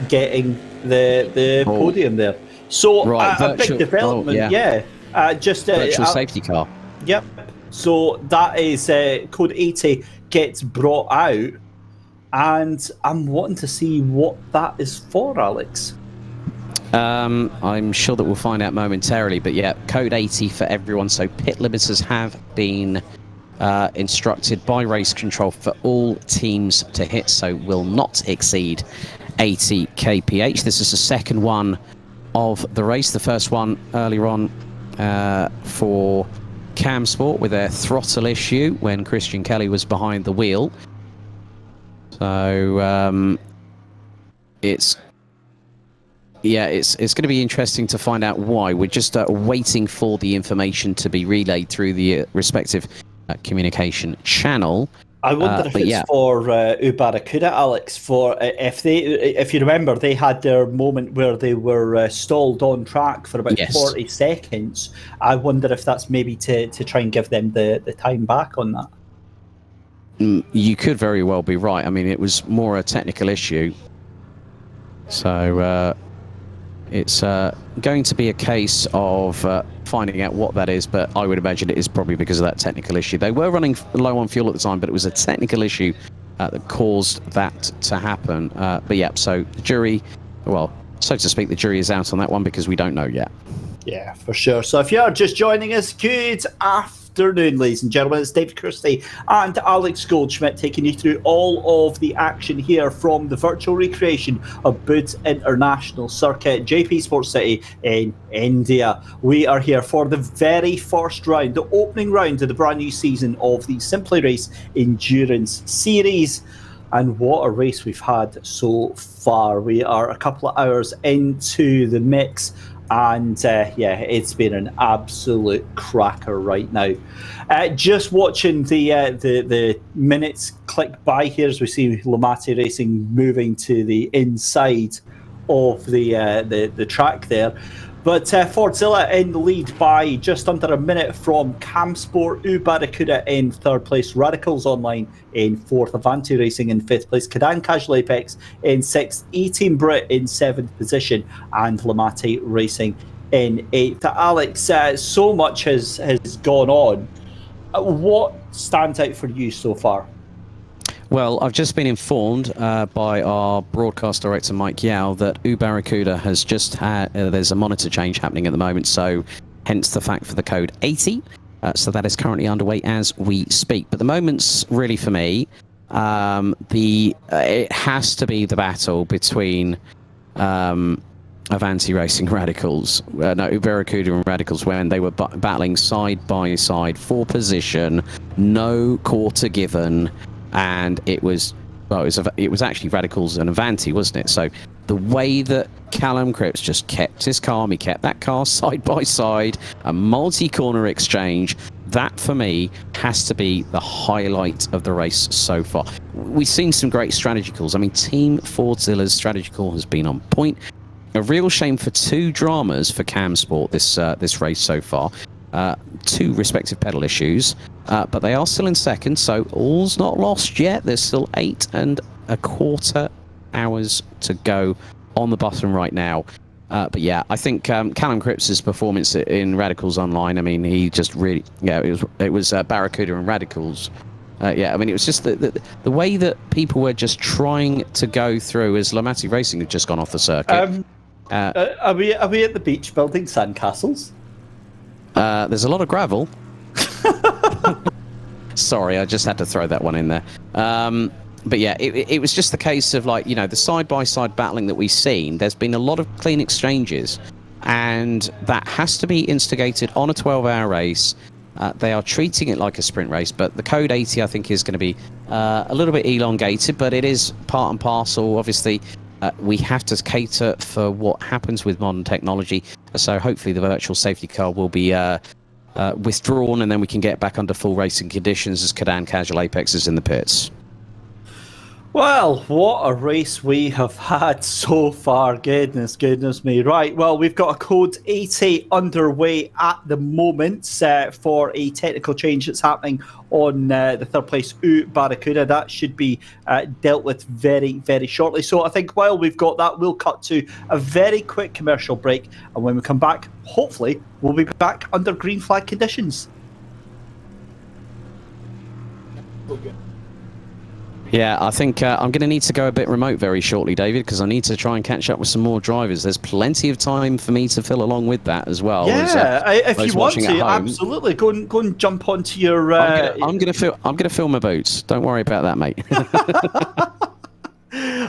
getting the podium there. So right, a big development, just virtual safety car. Yep. So that is code 80 gets brought out, and I'm wanting to see what that is for, Alex. I'm sure that we'll find out momentarily, but yeah, code 80 for everyone. So pit limiters have been instructed by race control for all teams to hit, so will not exceed 80 kph. This is the second one of the race. The first one earlier on for Cam Sport with their throttle issue when Christian Kelly was behind the wheel. So it's going to be interesting to find out why. We're just waiting for the information to be relayed through the respective communication channel. I wonder if it's for Barracuda, Alex. For if you remember, they had their moment where they were stalled on track for about 40 seconds. I wonder if that's maybe to try and give them the time back on that. You could very well be right. I mean, it was more a technical issue. So it's going to be a case of finding out what that is, but I would imagine it is probably because of that technical issue. They were running low on fuel at the time, but it was a technical issue that caused that to happen. But yeah, so the jury, well, so to speak, the jury is out on that one because we don't know yet. Yeah, for sure. So if you are just joining us, good afternoon, ladies and gentlemen. It's David Christie and Alex Goldschmidt taking you through all of the action here from the virtual recreation of Buddh International Circuit, JP Sports City in India. We are here for the very first round, the opening round of the brand new season of the Simply Race Endurance Series. And what a race we've had so far. We are a couple of hours into the mix. And it's been an absolute cracker right now. Just watching the minutes click by here as we see Lamati Racing moving to the inside of the track there. But Fordzilla in the lead by just under a minute from Cam Sport, Barracuda in third place, Radicals Online in fourth, Avanti Racing in fifth place, Cadan Casual Apex in sixth, E-Team Brit in seventh position, and Lamati Racing in eighth. Alex, so much has gone on. What stands out for you so far? Well, I've just been informed by our broadcast director, Mike Yao, that Barracuda has just had, there's a monitor change happening at the moment, so hence the fact for the code 80. So that is currently underway as we speak. But the moment's really for me, it has to be the battle between Avanti Racing Radicals, Barracuda and Radicals, when they were battling side by side for position, no quarter given. And it was actually Radicals and Avanti, wasn't it? So the way that Callum Cripps just kept his calm, he kept that car side by side, a multi-corner exchange, that for me has to be the highlight of the race so far. We've seen some great strategy calls. I mean, Team Fordzilla's strategy call has been on point. A real shame for two dramas for Cam Sport this race so far. Two respective pedal issues, but they are still in second, so all's not lost yet. There's still 8 1/4 hours to go on the button right now. But yeah, I think Callum Cripps' performance in Radicals Online, I mean, he just really, it was Barracuda and Radicals. I mean, it was just the way that people were just trying to go through as Lamati Racing had just gone off the circuit. Are we at the beach building sandcastles? There's a lot of gravel. Sorry, I just had to throw that one in there. But yeah, it was just the case of, like, the side-by-side battling that we've seen. There's been a lot of clean exchanges, and that has to be instigated on a 12-hour race. They are treating it like a sprint race, but the code 80, I think, is going to be a little bit elongated, but it is part and parcel. Obviously, we have to cater for what happens with modern technology, so hopefully the virtual safety car will be withdrawn, and then we can get back under full racing conditions as Cadan Casual Apex is in the pits. Well, what a race we have had so far. Goodness me. Right, well, we've got a code 80 underway at the moment for a technical change that's happening on the third place Barracuda. That should be dealt with very, very shortly. So I think while we've got that, we'll cut to a very quick commercial break. And when we come back, hopefully, we'll be back under green flag conditions. Yeah, I think I'm going to need to go a bit remote very shortly, David, because I need to try and catch up with some more drivers. There's plenty of time for me to fill along with that as well. Yeah, as, if you want to, absolutely go and jump onto your. I'm going to fill my boots. Don't worry about that, mate.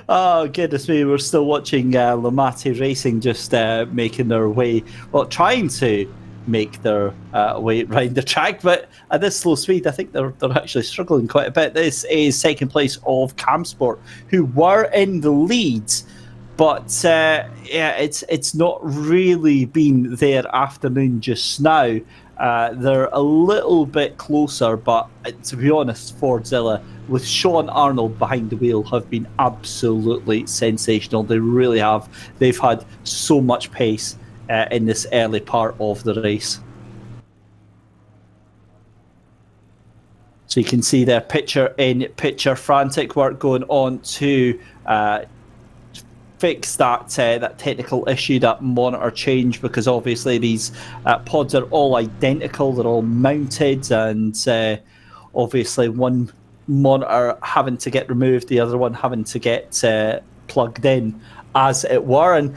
Oh goodness me, we're still watching Lamati Racing just making their way, well, trying to make their way around the track, but at this slow speed I think they're actually struggling quite a bit. This is second place of Camsport, who were in the lead, but yeah, it's not really been their afternoon just now. They're a little bit closer, but to be honest, Fordzilla with Sean Arnold behind the wheel have been absolutely sensational. They really have. They've had so much pace in this early part of the race. So you can see their picture frantic work going on to fix that technical issue, that monitor change, because obviously these pods are all identical, they're all mounted, and obviously one monitor having to get removed, the other one having to get plugged in, as it were. And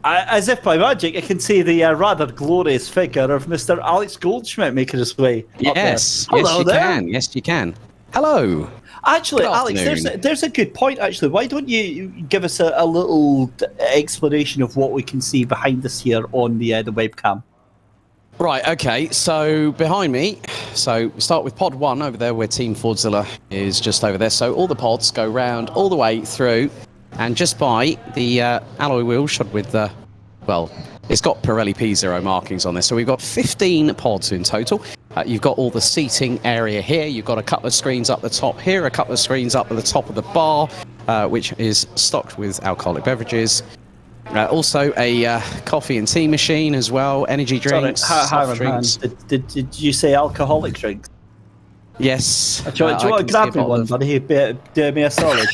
as if by magic, I can see the rather glorious figure of Mr. Alex Goldschmidt making his way up there. Yes, you can. Hello. Actually, Alex, there's a good point, actually. Why don't you give us a little explanation of what we can see behind us here on the webcam? Right, okay, so behind me, so we start with pod 1 over there where Team Fordzilla is just over there. So all the pods go round all the way through, and just by the alloy wheel shod with well, it's got Pirelli P0 markings on this. So we've got 15 pods in total. You've got all the seating area here. You've got a couple of screens up the top here, a couple of screens up at the top of the bar, which is stocked with alcoholic beverages. Also a coffee and tea machine as well, energy drinks, soft drinks. Did you say alcoholic drinks? Yes. Do you want to grab me one, buddy? Do me a solid.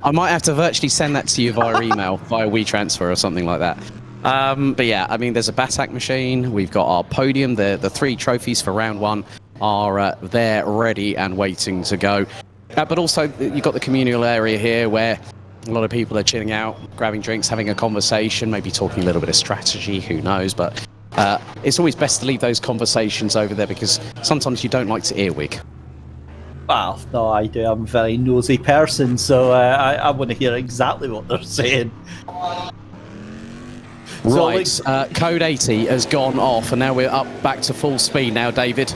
I might have to virtually send that to you via email, via WeTransfer or something like that. But yeah, I mean, there's a Batak machine. We've got our podium. The 3 trophies for round 1 are there, ready and waiting to go. But also, you've got the communal area here where a lot of people are chilling out, grabbing drinks, having a conversation, maybe talking a little bit of strategy, who knows. But it's always best to leave those conversations over there because sometimes you don't like to earwig. Well, no, I do. I'm a very nosy person, so I want to hear exactly what they're saying. Right, code 80 has gone off, and now we're up back to full speed now, David.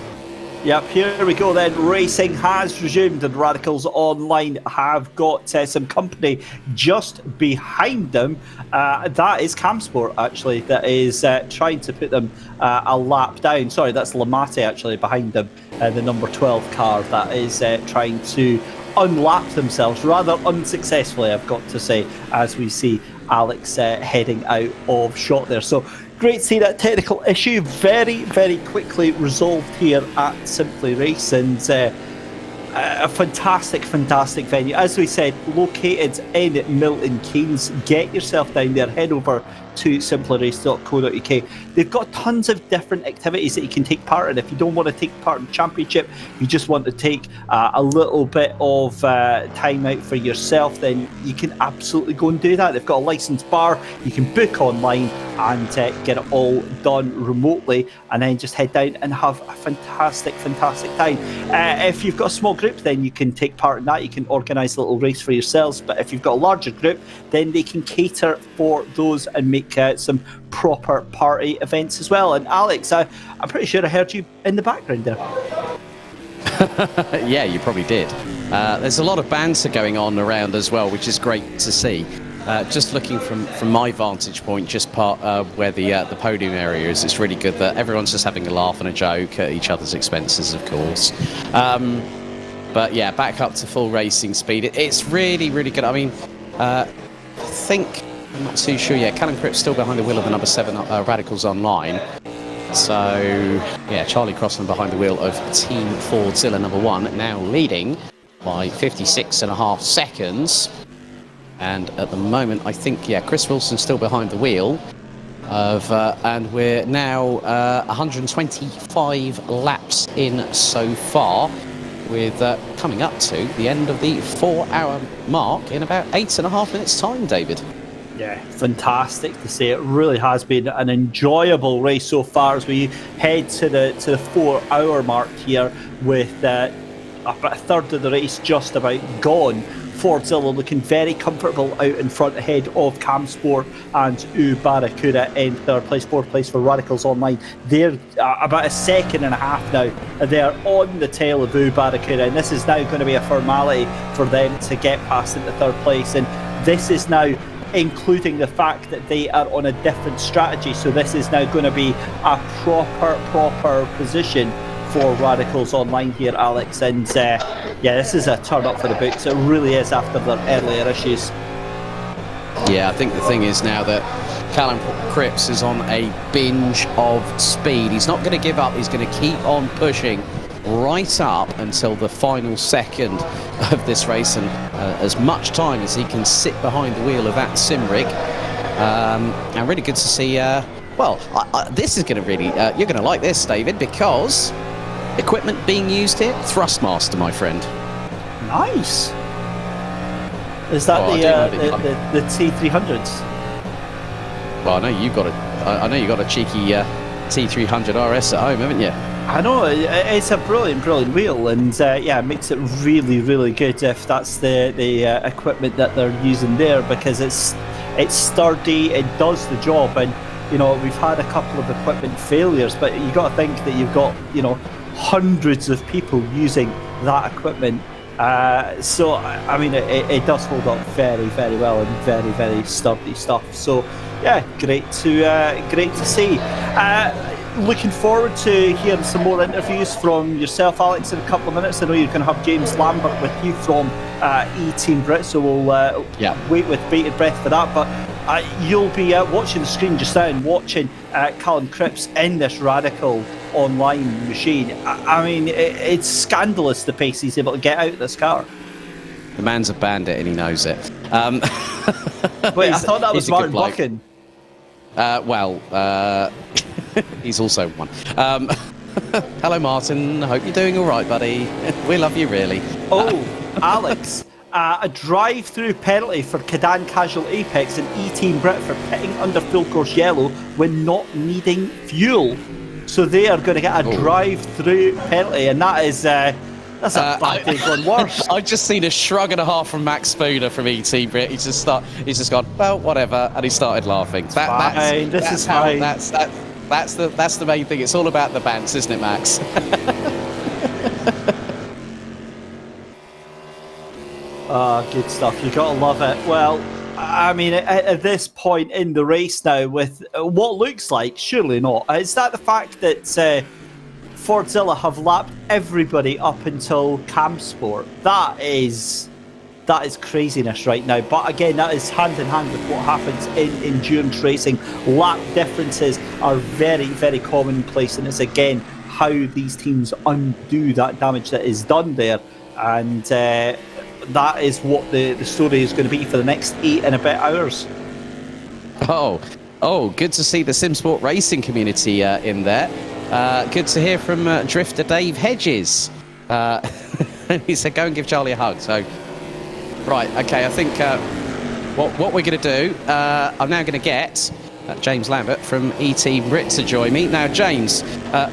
Yep, here we go then. Racing has resumed, and Radicals Online have got some company just behind them. That is Camsport, actually, that is trying to put them a lap down. Sorry, that's Lamati, actually, behind them, the number 12 car that is trying to unlap themselves, rather unsuccessfully, I've got to say, as we see Alex heading out of shot there. So great to see that technical issue very, very quickly resolved here at Simply Race, and a fantastic venue. As we said, located in Milton Keynes. Get yourself down there, head over to simplyrace.co.uk. They've got tons of different activities that you can take part in. If you don't want to take part in the championship, you just want to take a little bit of time out for yourself, then you can absolutely go and do that. They've got a licensed bar, you can book online and get it all done remotely, and then just head down and have a fantastic time. If you've got a small group, then you can take part in that. You can organise a little race for yourselves, but if you've got a larger group, then they can cater for those and make some proper party events as well. And Alex, I'm pretty sure I heard you in the background there. Yeah, you probably did. There's a lot of banter going on around as well, which is great to see. Just looking from my vantage point, just part where the podium area is, it's really good that everyone's just having a laugh and a joke at each other's expenses, of course. But yeah, back up to full racing speed. It's really, really good. I mean, I think, I'm not too sure yet, Callum Cripp's still behind the wheel of the number 7 Radicals Online. So, yeah, Charlie Crossland behind the wheel of Team Fordzilla number 1, now leading by 56.5 seconds. And at the moment, I think, yeah, Chris Wilson's still behind the wheel of, and we're now 125 laps in so far. with coming up to the end of the 4-hour mark in about 8.5 minutes time, David. Yeah, fantastic to see. It really has been an enjoyable race so far as we head to the 4-hour mark here with about a third of the race just about gone. Fordzilla looking very comfortable out in front ahead of Camsport and Barracuda in third place. Fourth place for Radicals Online. They're about a second and a half now. They're on the tail of Barracuda, and this is now going to be a formality for them to get past into third place. And this is now including the fact that they are on a different strategy. So this is now going to be a proper position for Radicals Online here, Alex, and this is a turn up for the books. It really is after their earlier issues. Yeah, I think the thing is now that Callum Cripps is on a binge of speed. He's not going to give up. He's going to keep on pushing right up until the final second of this race, and as much time as he can sit behind the wheel of that Simrig. And really good to see. This is going to really you're going to like this, David, because equipment being used here, Thrustmaster, my friend. Nice. Is that the T300s? Well, I know you got a cheeky T300 RS at home, haven't you? I know, it's a brilliant wheel, and it makes it really good if that's the equipment that they're using there, because it's sturdy, it does the job. And we've had a couple of equipment failures, but you got to think that you've got hundreds of people using that equipment. So I mean, it does hold up very well, and very sturdy stuff. So yeah, great to see. Looking forward to hearing some more interviews from yourself, Alex, in a couple of minutes. I know you're going to have James Lambert with you from E-Team Brit, so we'll wait with bated breath for that. But you'll be watching the screen just now and watching Callum Cripps in this Radical Online machine. I mean, it's scandalous the pace he's able to get out of this car. The man's a bandit and he knows it. Wait, I thought that was Martin Buchan. He's also one. Hello, Martin. I hope you're doing all right, buddy. We love you, really. Alex, a drive-through penalty for Cadan Casual Apex and E-Team Brit for pitting under full course yellow when not needing fuel. So they are going to get a drive-through penalty, and that is that's a bad thing going worse. I've just seen a shrug and a half from Max Spooner from E-Team Brit. He's just gone, well, whatever, and he started laughing. That's the main thing. It's all about the bants, isn't it, Max? Good stuff. You gotta love it. Well, I mean, at this point in the race now, with what looks like, surely not, is that the fact that Fordzilla have lapped everybody up until Camsport? That is craziness right now. But again, that is hand in hand with what happens in endurance racing. Lap differences are very commonplace, and it's again how these teams undo that damage that is done there. And that is what the story is going to be for the next 8 and a bit hours. Oh, good to see the SimSport racing community in there. Good to hear from Drifter Dave Hedges. He said, go and give Charlie a hug. So, right, okay, I think what we're going to do, I'm now going to get James Lambert from E-Team Brit to join me. Now, James,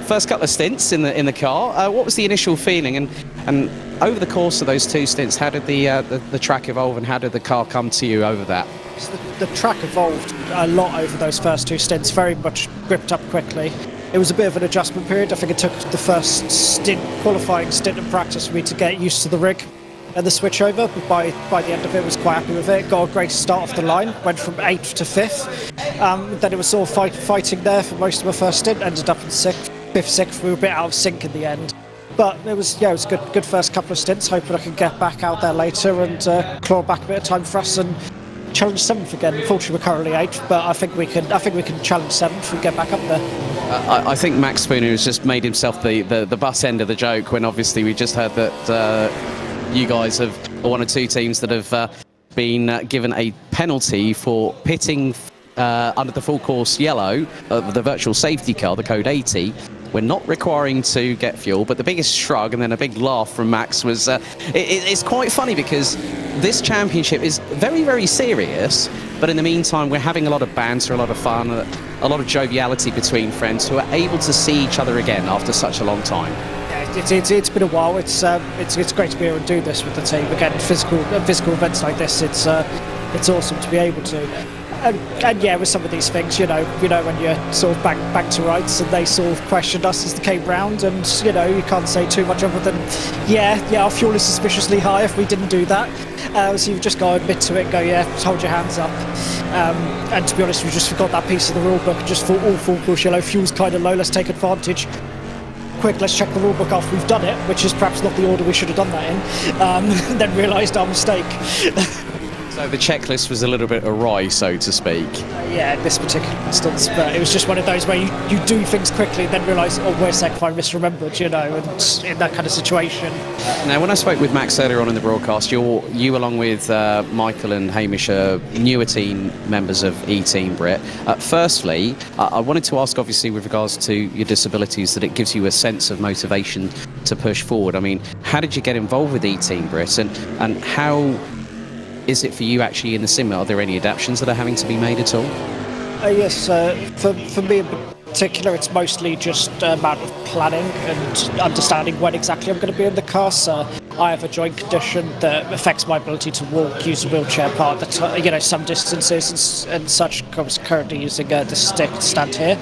first couple of stints in the car, what was the initial feeling? And over the course of those 2 stints, how did the track evolve, and how did the car come to you over that? The track evolved a lot over those first 2 stints, very much gripped up quickly. It was a bit of an adjustment period. I think it took the first qualifying stint in practice for me to get used to the rig and the switch over, but by the end of it, I was quite happy with it. Got a great start off the line, went from 8th to 5th. Then it was all fighting there for most of my first stint, ended up in 5th, 6th. We were a bit out of sync in the end. But it was a good first couple of stints, hoping I could get back out there later and claw back a bit of time for us and challenge 7th again. Unfortunately, we're currently 8th, but I think we can challenge 7th and get back up there. I think Max Spooner has just made himself the butt end of the joke, when obviously we just heard that you guys are one or two teams that have been given a penalty for pitting under the full course yellow, the virtual safety car, the code 80, We're not requiring to get fuel. But the biggest shrug and then a big laugh from Max was, it's quite funny because this championship is very, very serious. But in the meantime, we're having a lot of banter, a lot of fun, a lot of joviality between friends who are able to see each other again after such a long time. It's been a while. It's great to be able to do this with the team again. Physical events like this, it's awesome to be able to. And yeah, with some of these things, you know when you're sort of back to rights and they sort of questioned us as they came round, and you can't say too much other than our fuel is suspiciously high if we didn't do that. So you've just got to admit to it, go hold your hands up. And to be honest, we just forgot that piece of the rule book and just thought, full course fuel's kind of low, let's take advantage. Quick, let's check the rule book off. We've done it, which is perhaps not the order we should have done that in. Then realised our mistake. So the checklist was a little bit awry, so to speak. Yeah, in this particular instance, but it was just one of those where you do things quickly and then realise, wait a sec, I misremembered, and in that kind of situation. Now, when I spoke with Max earlier on in the broadcast, you along with Michael and Hamish are newer team members of E-Team Brit. Firstly, I wanted to ask, obviously, with regards to your disabilities, that it gives you a sense of motivation to push forward. I mean, how did you get involved with E-Team Brit, and how is it for you actually in the sim? Are there any adaptations that are having to be made at all? Yes, for me in particular, it's mostly just a matter of planning and understanding when exactly I'm going to be in the car. So I have a joint condition that affects my ability to walk, use a wheelchair part of the some distances and such. I was currently using the stick to stand here.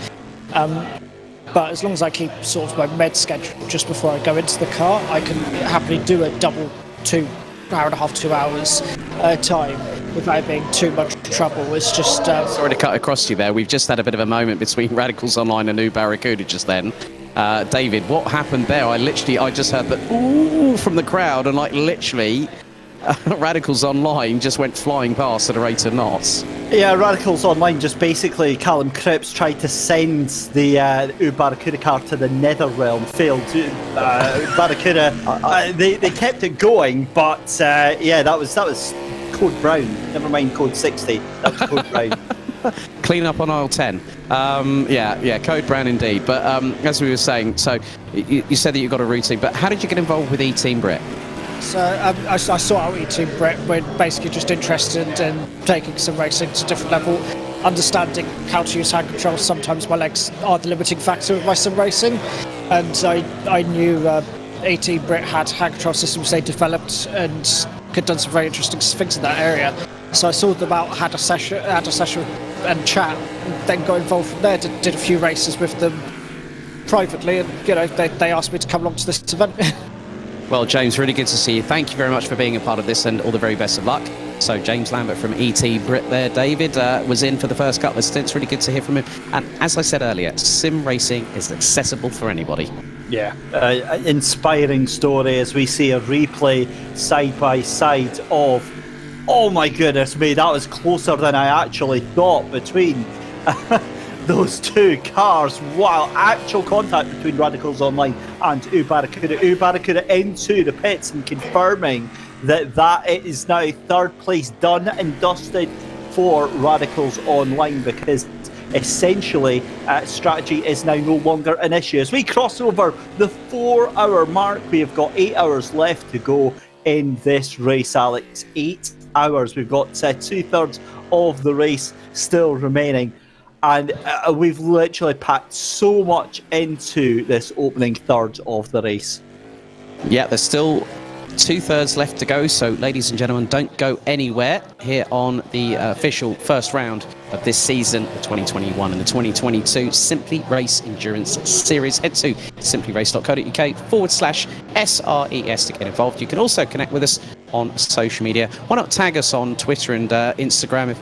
But as long as I keep sort of my med schedule just before I go into the car, I can happily do a double 1.5 hours, 2 hours time without it being too much trouble. It's just... Sorry to cut across you there. We've just had a bit of a moment between Radicals Online and New Barracuda just then. David, what happened there? I just heard the ooh from the crowd, and literally Radicals Online just went flying past at a rate of knots. Yeah, Radicals Online just basically, Callum Cripps tried to send the Barracuda car to the Netherrealm, failed. Barracuda, they kept it going, but that was Code Brown. Never mind Code 60. That was Code Brown. Clean up on aisle 10. Code Brown indeed. But as we were saying, so you said that you got a routine, but how did you get involved with E-Team Brit? So I saw out E-Team Brit. We're basically just interested in taking some racing to a different level, understanding how to use hand control. Sometimes my legs are the limiting factor of my sim racing, and I knew E-Team Brit had hand control systems they developed and had done some very interesting things in that area. So I saw them out, had a session and chat, and then got involved from there. Did a few races with them privately, and they asked me to come along to this event. Well, James, really good to see you. Thank you very much for being a part of this, and all the very best of luck. So James Lambert from E-Team Brit there. David was in for the first couple of stints. Really good to hear from him. And as I said earlier, sim racing is accessible for anybody. Yeah, inspiring story as we see a replay side by side of, oh my goodness me, that was closer than I actually thought between those two cars. Wow, actual contact between Radicals Online and U Barracuda into the pits and confirming that it is now third place done and dusted for Radicals Online, because essentially strategy is now no longer an issue. As we cross over the 4-hour mark, we have got 8 hours left to go in this race, Alex. 8 hours. We've got 2/3 of the race still remaining. And we've literally packed so much into this opening third of the race. Yeah, there's still 2/3 left to go. So, ladies and gentlemen, don't go anywhere here on the official first round of this season, the 2021 and the 2022 Simply Race Endurance Series. Head to simplyrace.co.uk/SRES to get involved. You can also connect with us on social media. Why not tag us on Twitter and Instagram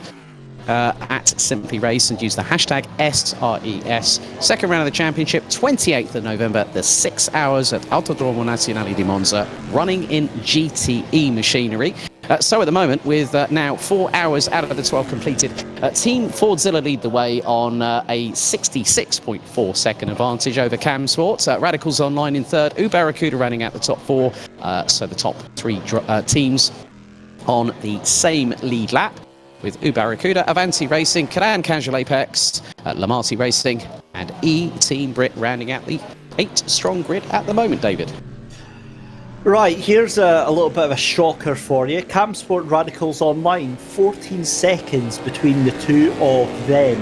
at Simply Race and use the hashtag SRES. Second round of the championship, 28th of November, the 6 hours at Autodromo Nazionale di Monza, running in GTE machinery. So at the moment, with now 4 hours out of the 12 completed, Team Fordzilla lead the way on a 66.4 second advantage over Cam Sports. Radicals Online in third, U Barracuda running out the top four. So the top three teams on the same lead lap, with U Barracuda, Avanti Racing, Caran Casual Apex, Lamati Racing, and E-Team Brit rounding out the 8-strong grid at the moment, David. Right, here's a little bit of a shocker for you. Camsport Radicals Online, 14 seconds between the two of them.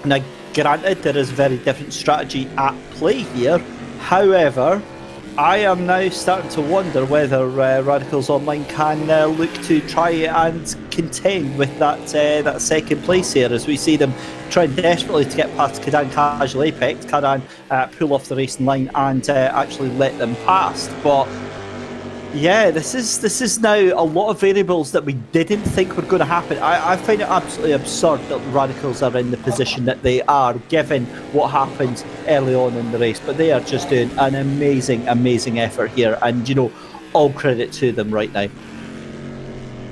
Now, granted, there is a very different strategy at play here. However, I am now starting to wonder whether Radicals Online can look to try and contend with that second place here, as we see them trying desperately to get past Kadan Casual Apex. Kadan pull off the racing line and actually let them past. But yeah, this is now a lot of variables that we didn't think were going to happen. I find it absolutely absurd that the Radicals are in the position that they are, given what happened early on in the race. But they are just doing an amazing effort here, and all credit to them right now.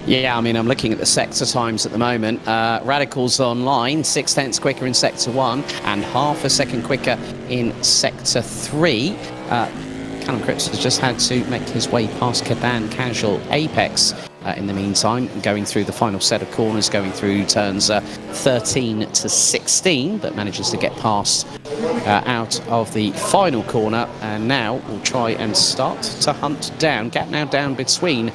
Yeah, I mean, I'm looking at the sector times at the moment. Radicals Online, 0.6 quicker in Sector 1 and half a second quicker in Sector 3. Callum Cripps has just had to make his way past Kadan Casual Apex in the meantime, going through the final set of corners, going through turns 13 to 16, but manages to get past out of the final corner, and now we'll try and start to hunt down. Gap now down between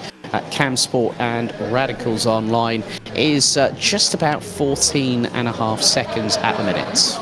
Camsport and Radicals Online is just about 14.5 seconds at the minute.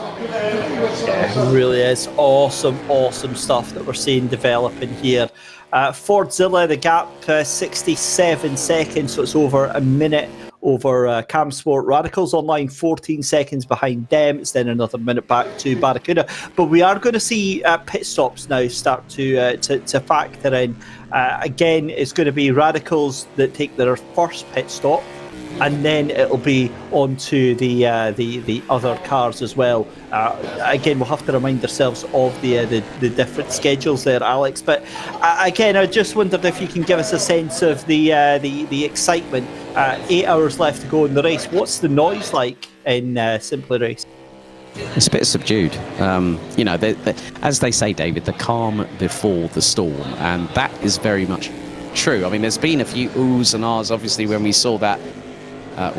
Yeah, it really is awesome stuff that we're seeing developing here. Fordzilla, the gap 67 seconds, so it's over a minute over Camsport. Radicals Online 14 seconds behind them. It's then another minute back to Barracuda. But we are going to see pit stops now start to factor in. Again, it's going to be Radicals that take their first pit stop, and then it'll be on to the other cars as well. Again, we'll have to remind ourselves of the different schedules there, Alex. But again, I just wondered if you can give us a sense of the excitement. 8 hours left to go in the race. What's the noise like in Simply Race? It's a bit subdued. As they say, David, the calm before the storm, and that is very much true. I mean, there's been a few oohs and ahs, obviously, when we saw that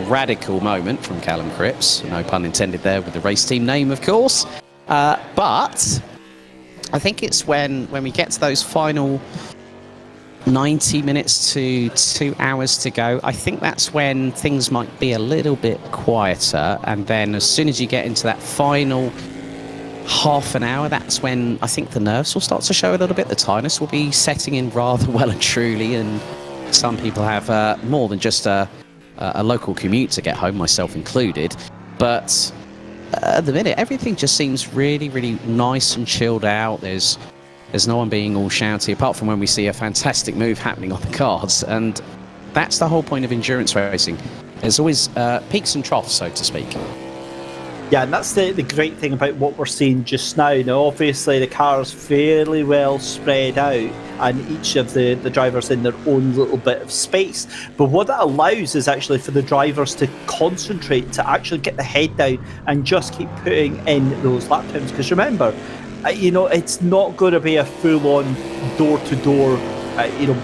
radical moment from Callum Cripps, no pun intended there with the race team name, of course. But I think it's when we get to those final 90 minutes to 2 hours to go, I think that's when things might be a little bit quieter. And then as soon as you get into that final half an hour, that's when I think the nerves will start to show a little bit. The tiredness will be setting in rather well and truly. And some people have more than just a local commute to get home, myself included. But at the minute, everything just seems really, really nice and chilled out. There's no one being all shouty, apart from when we see a fantastic move happening on the cards. And that's the whole point of endurance racing. There's always peaks and troughs, so to speak. Yeah, and that's the great thing about what we're seeing just now. Now, obviously, the car's fairly well spread out, and each of the drivers in their own little bit of space. But what that allows is actually for the drivers to concentrate, to actually get the head down and just keep putting in those lap times. Because remember, it's not going to be a full-on door-to-door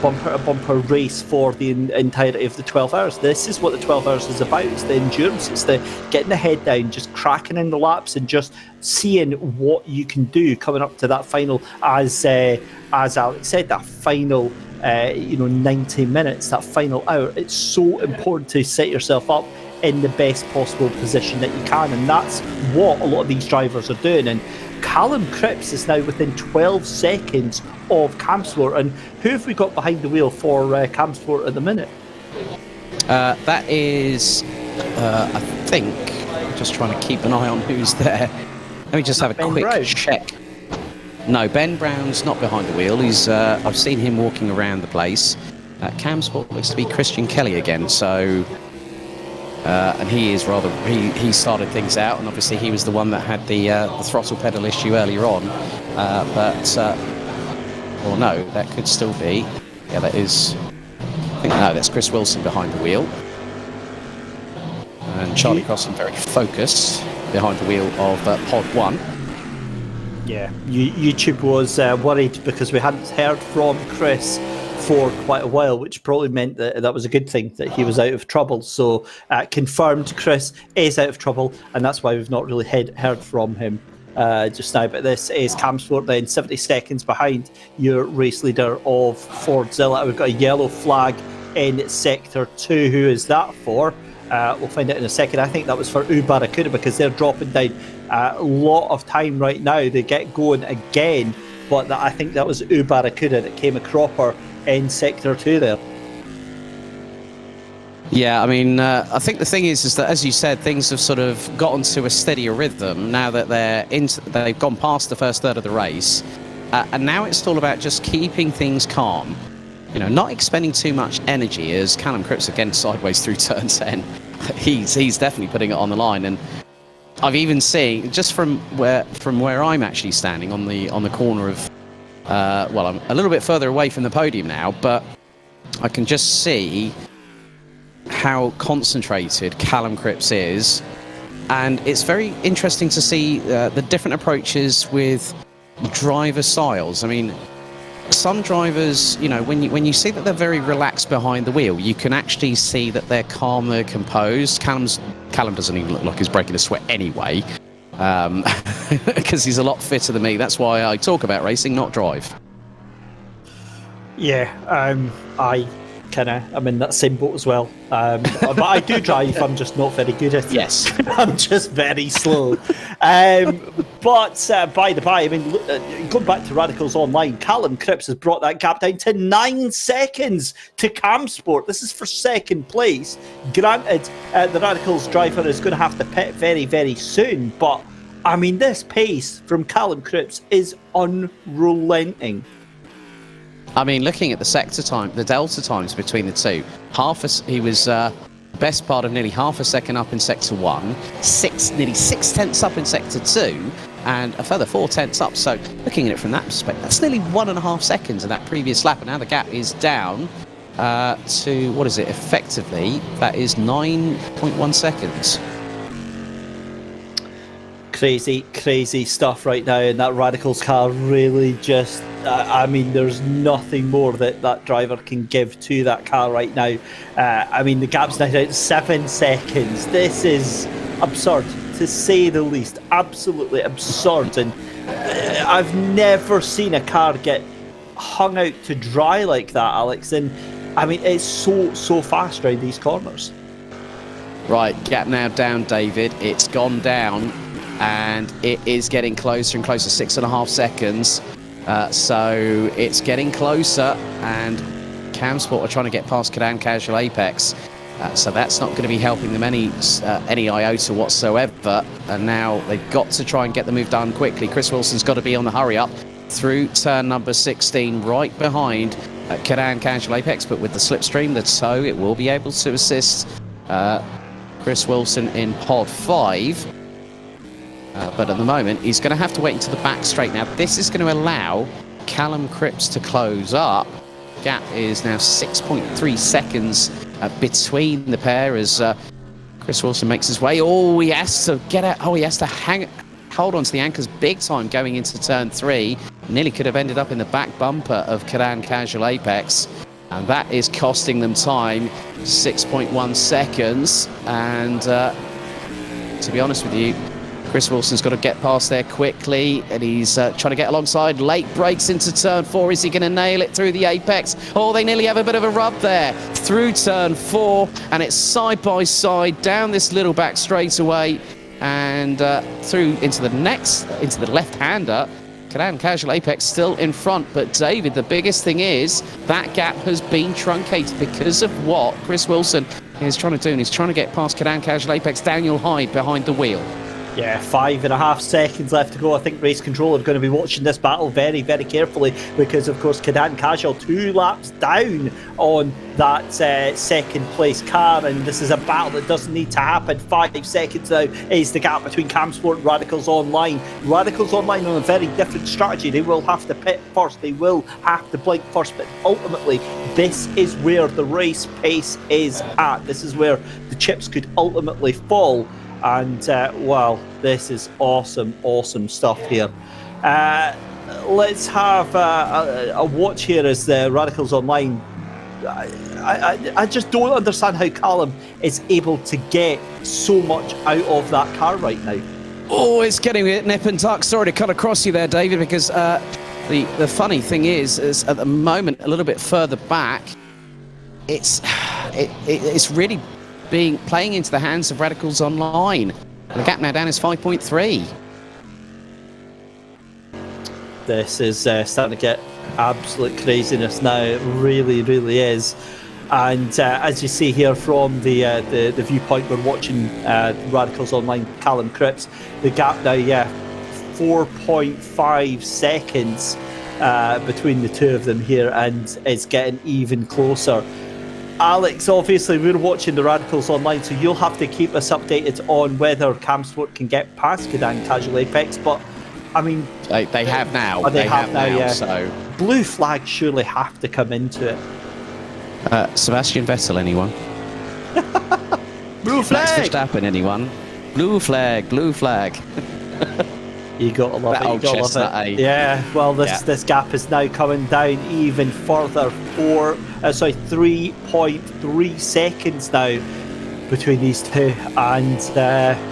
bumper-to-bumper race for the entirety of the 12 hours. This is what the 12 hours is about. It's the endurance. It's the getting the head down, just cracking in the laps and just seeing what you can do coming up to that final, as Alex said, that final 90 minutes, that final hour. It's so important to set yourself up in the best possible position that you can, and that's what a lot of these drivers are doing. And Callum Cripps is now within 12 seconds of Camsport. And who have we got behind the wheel for Camsport at the minute? That is, I think, I'm just trying to keep an eye on who's there. Let me just have a quick check. No, Ben Brown's not behind the wheel. He's I've seen him walking around the place. Camsport looks to be Christian Kelly again, so... and he started things out, and obviously he was the one that had the throttle pedal issue earlier on. Or no, that could still be. Yeah, that is. I think no, that's Chris Wilson behind the wheel, and Charlie Crossan very focused behind the wheel of Pod 1. Yeah, YouTube was worried because we hadn't heard from Chris for quite a while, which probably meant that was a good thing, that he was out of trouble. So confirmed Chris is out of trouble, and that's why we've not really heard from him. just now, but this is Camsport then 70 seconds behind your race leader of Fordzilla. We've got a yellow flag in Sector 2. Who is that for? We'll find out in a second. I think that was for Ubarakuda because they're dropping down a lot of time right now. They get going again, but I think that was Ubarakuda that came a cropper in Sector 2 there. Yeah, I mean, I think the thing is that, as you said, things have sort of gotten to a steadier rhythm now that they've gone past the first third of the race, and now it's all about just keeping things calm. You know, not expending too much energy. As Callum Cripps again sideways through turn 10, he's definitely putting it on the line. And I've even seen, just from where I'm actually standing on the corner of, well, I'm a little bit further away from the podium now, but I can just see how concentrated Callum Cripps is, and it's very interesting to see the different approaches with driver styles. I mean, some drivers, you know, when you see that they're very relaxed behind the wheel, you can actually see that they're calmer, composed. Callum doesn't even look like he's breaking a sweat anyway, because he's a lot fitter than me. That's why I talk about racing, not drive. Yeah, I'm in that same boat as well. But I do drive, I'm just not very good at it. Yes. I'm just very slow. But by the by, I mean, going back to Radicals Online, Callum Cripps has brought that gap down to 9 seconds to Camsport. This is for second place. Granted, the Radicals driver is going to have to pit very, very soon, but I mean, this pace from Callum Cripps is unrelenting. I mean, looking at the sector time, the delta times between the two, he was best part of nearly half a second up in Sector 1, nearly 6 tenths up in Sector 2, and a further 4 tenths up. So looking at it from that perspective, that's nearly 1.5 seconds in that previous lap, and now the gap is down to, what is it, effectively, that is 9.1 seconds. Crazy stuff right now, and that Radicals car really just, I mean, there's nothing more that driver can give to that car right now. I mean, the gap's now down to 7 seconds. This is absurd, to say the least. Absolutely absurd, and I've never seen a car get hung out to dry like that, Alex, and I mean, it's so fast around these corners. Right, gap now down, David. It's gone down, and it is getting closer and closer, 6.5 seconds. So it's getting closer, and Camsport are trying to get past Cadan Casual Apex. So that's not going to be helping them any iota whatsoever. And now they've got to try and get the move done quickly. Chris Wilson's got to be on the hurry up through turn number 16, right behind Cadan Casual Apex. But with the slipstream, the tow, it will be able to assist Chris Wilson in pod 5. But at the moment, he's going to have to wait until the back straight. Now, this is going to allow Callum Cripps to close up. Gap is now 6.3 seconds between the pair as Chris Wilson makes his way. Oh, he has to get out. Oh, he has to hold on to the anchors big time going into turn 3. Nearly could have ended up in the back bumper of Cadan Casual Apex. And that is costing them time, 6.1 seconds. And to be honest with you, Chris Wilson's got to get past there quickly, and he's trying to get alongside. Late breaks into turn 4. Is he going to nail it through the apex? Oh, they nearly have a bit of a rub there through turn 4, and it's side by side down this little back straightaway and through into the left-hander. Cadan Casual Apex still in front, but David, the biggest thing is that gap has been truncated because of what Chris Wilson is trying to do, and he's trying to get past Cadan Casual Apex. Daniel Hyde behind the wheel. Yeah, 5.5 seconds left to go. I think Race Control are going to be watching this battle very, very carefully because, of course, Cadan Casual 2 laps down on that second place car, and this is a battle that doesn't need to happen. 5 seconds now is the gap between Camsport and Radicals Online. Radicals Online on a very different strategy. They will have to pit first. They will have to blink first, but ultimately, this is where the race pace is at. This is where the chips could ultimately fall. And, wow, this is awesome stuff here. Let's have a watch here as the Radicals Online. I just don't understand how Callum is able to get so much out of that car right now. Oh, it's getting a bit nip and tuck. Sorry to cut across you there, David, because the funny thing is at the moment, a little bit further back, it's really playing into the hands of Radicals Online. The gap now down is 5.3. This is starting to get absolute craziness now. It really, really is. And as you see here from the viewpoint we're watching, Radicals Online, Callum Cripps, the gap now, 4.5 seconds between the two of them here, and it's getting even closer. Alex, obviously we're watching the Radicals Online, so you'll have to keep us updated on whether Camsport can get past Gdansk Casual Apex, but I mean... They have now. Oh, they have now, yeah. So. Blue flag surely have to come into it. Sebastian Vettel, anyone? Blue flag! Max Verstappen, anyone? Blue flag, blue flag. You gotta love that it, you old gotta chestnut, love it. eh? Yeah, well this gap is now coming down even further. 3.3 seconds now between these two, and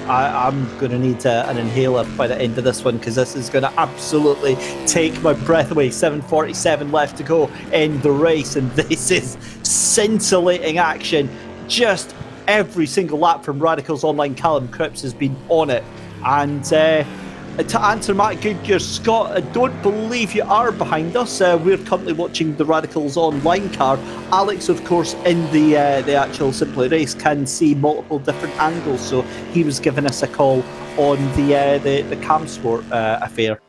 I'm going to need an inhaler by the end of this one, because this is going to absolutely take my breath away. 7:47 left to go in the race, and this is scintillating action. Just every single lap from Radicals Online. Callum Cripps has been on it, and to answer Matt Goodyear, Scott, I don't believe you are behind us. We're currently watching the Radicals Online car. Alex, of course, in the actual Simply Race, can see multiple different angles, so he was giving us a call on the Camsport affair.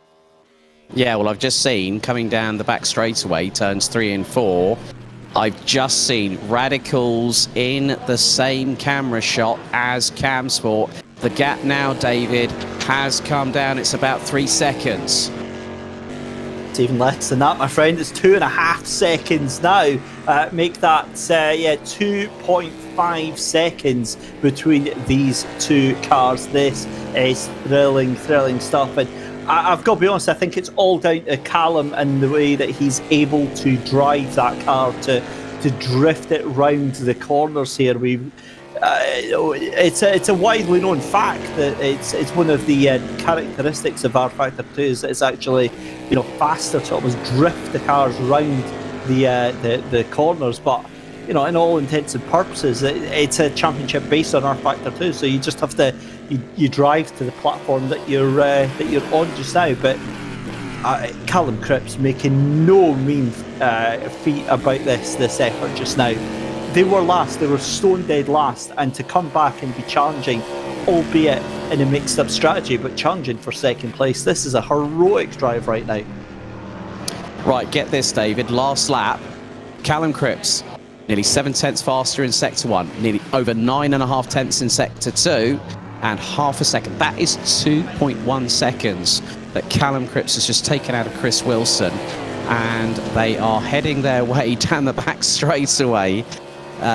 Yeah, well, I've just seen, coming down the back straightaway, turns 3 and 4, I've just seen Radicals in the same camera shot as Camsport. The gap now, David, has come down. It's about 3 seconds. It's even less than that, my friend. It's 2.5 seconds now. Make that 2.5 seconds between these two cars. This is thrilling stuff. And I've got to be honest, I think it's all down to Callum and the way that he's able to drive that car to drift it round the corners here. It's a widely known fact that it's one of the characteristics of R Factor 2 is that it's actually faster to almost drift the cars round the corners. But in all intents and purposes, it's a championship based on R Factor 2. So you just have to you drive to the platform that you're on just now. But Callum Cripps making no mean feat about this effort just now. They were last, they were stone dead last, and to come back and be challenging, albeit in a mixed up strategy, but challenging for second place, this is a heroic drive right now. Right, get this, David. Last lap, Callum Cripps, nearly 7 tenths faster in Sector 1, nearly over 9.5 tenths in Sector 2, and half a second. That is 2.1 seconds that Callum Cripps has just taken out of Chris Wilson, and they are heading their way down the back straightaway.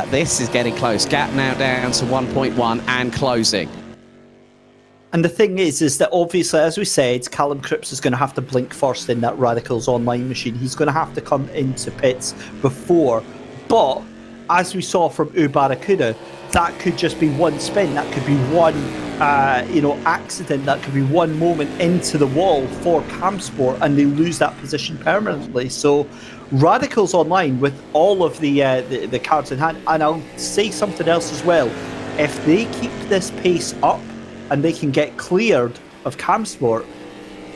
This is getting close. Gap now down to 1.1 and closing. And the thing is that obviously, as we said, Callum Cripps is going to have to blink first in that Radicals Online machine. He's going to have to come into pits before. But as we saw from Barracuda, that could just be one spin. That could be one, accident. That could be one moment into the wall for Camsport, and they lose that position permanently. So Radicals Online, with all of the cards in hand, and I'll say something else as well, if they keep this pace up and they can get cleared of Camsport,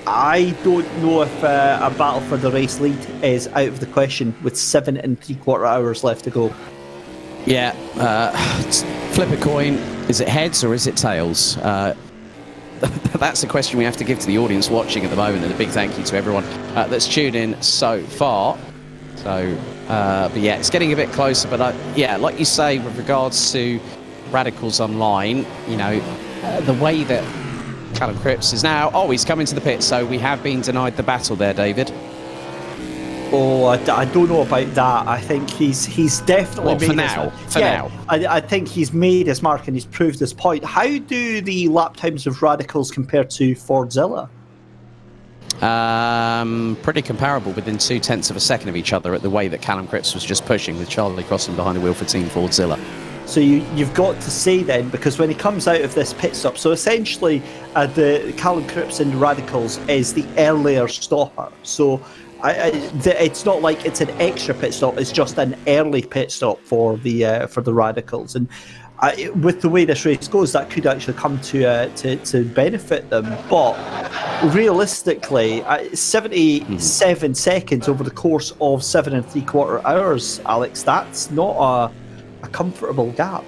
I don't know if a battle for the race lead is out of the question with 7 3/4 hours left to go. Yeah, flip a coin. Is it heads or is it tails? That's a question we have to give to the audience watching at the moment, and a big thank you to everyone that's tuned in so far. So, but yeah, it's getting a bit closer. But like you say, with regards to Radicals Online, the way that Callum Cripps is now, he's coming to the pit, so we have been denied the battle there, David. Oh, I don't know about that. I think he's definitely made now. I think he's made his mark and he's proved his point. How do the lap times of Radicals compare to Fordzilla? Pretty comparable, within 0.2 of a second of each other, at the way that Callum Cripps was just pushing with Charlie Crossland behind the wheel for Team Fordzilla. So you've got to say then, because when he comes out of this pit stop, so essentially the Callum Cripps and Radicals is the earlier stopper. So it's not like it's an extra pit stop; it's just an early pit stop for the Radicals. And with the way this race goes, that could actually come to benefit them. But realistically, 77 seconds over the course of 7 3/4 hours, Alex, that's not a comfortable gap.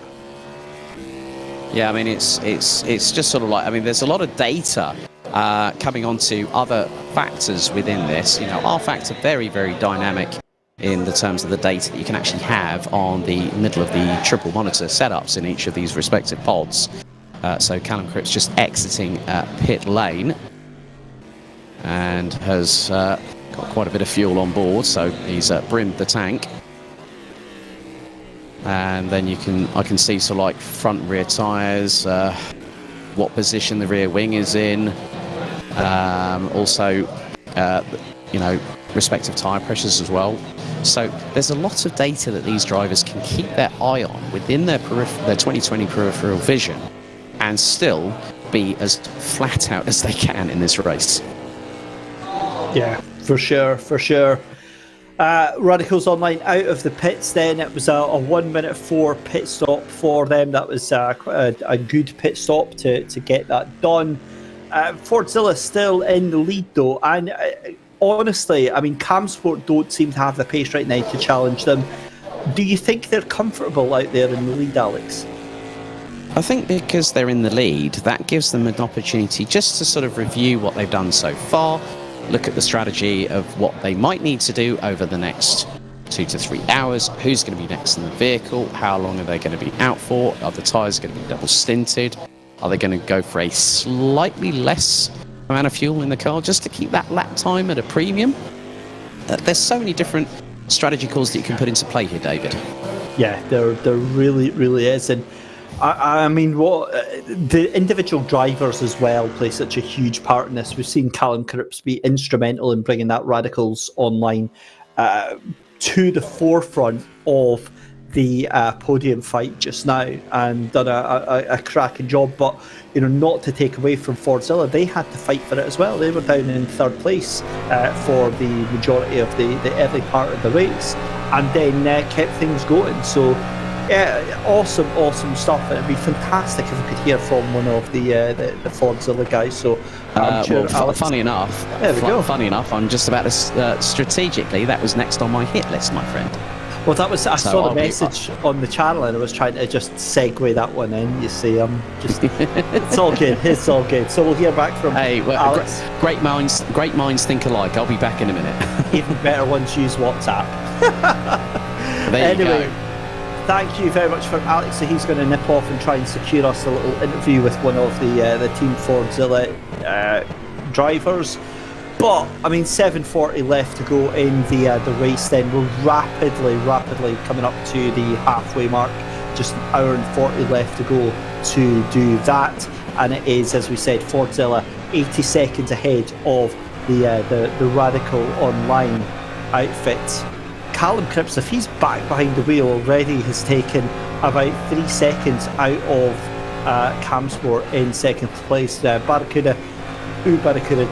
Yeah, I mean, it's just sort of like, I mean, there's a lot of data coming onto other factors within this. You know, our factor very, very dynamic in the terms of the data that you can actually have on the middle of the triple monitor setups in each of these respective pods. So Callum Cripps just exiting pit lane and has got quite a bit of fuel on board, so he's brimmed the tank. And then I can see sort of like front and rear tyres, what position the rear wing is in, also you know, respective tyre pressures as well. So there's a lot of data that these drivers can keep their eye on within their 2020 peripheral vision and still be as flat out as they can in this race. Yeah, for sure. Radicals Online out of the pits then. It was a 1:04 pit stop for them. That was a good pit stop to get that done. Fordzilla still in the lead though, and honestly, I mean, Camsport don't seem to have the pace right now to challenge them. Do you think they're comfortable out there in the lead, Alex? I think because they're in the lead, that gives them an opportunity just to sort of review what they've done so far, look at the strategy of what they might need to do over the next 2 to 3 hours, who's going to be next in the vehicle, how long are they going to be out for, are the tyres going to be double stinted, are they going to go for a slightly less amount of fuel in the car just to keep that lap time at a premium? There's so many different strategy calls that you can put into play here, David. Yeah, there really is. And I mean, what the individual drivers as well play such a huge part in this. We've seen Callum Cripps be instrumental in bringing that Radicals Online to the forefront of the podium fight just now, and done a cracking job. But you know, not to take away from Fordzilla, they had to fight for it as well. They were down in third place for the majority of the early part of the race, and then kept things going. So yeah, awesome stuff. And it'd be fantastic if we could hear from one of the Fordzilla guys. So I'm sure Alex... funny enough, funny enough, I'm just about to strategically, that was next on my hit list, my friend. Well, I saw the message on the channel, and I was trying to just segue that one in. You see, I'm just it's all good. So we'll hear back from Alex. Great minds think alike. I'll be back in a minute. Even better ones use WhatsApp. There you go. Thank you very much for Alex. So he's going to nip off and try and secure us a little interview with one of the Team Fordzilla drivers. But I mean, 7:40 left to go in the race. Then we're rapidly coming up to the halfway mark. Just an hour and 40 left to go to do that. And it is, as we said, Fordzilla 80 seconds ahead of the Radical Online outfit. Callum Cripps, if he's back behind the wheel already, has taken about 3 seconds out of Camsport in second place. Barracuda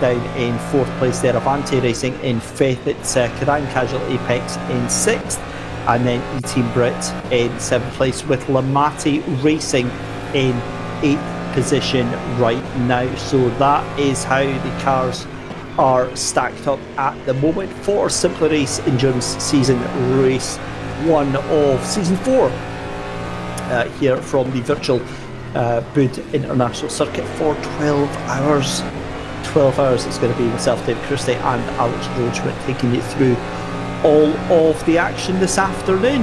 down in fourth place there. Avante Racing in fifth. It's Kadan Casual Apex in sixth, and then E-Team Brit in seventh place, with Lamati Racing in eighth position right now. So that is how the cars are stacked up at the moment for Simply Race Endurance Season Race 1 of Season 4 here from the virtual Buddh International Circuit for 12 hours. 12 hours. It's going to be myself, David Christie, and Alex Goldschmidt taking you through all of the action this afternoon.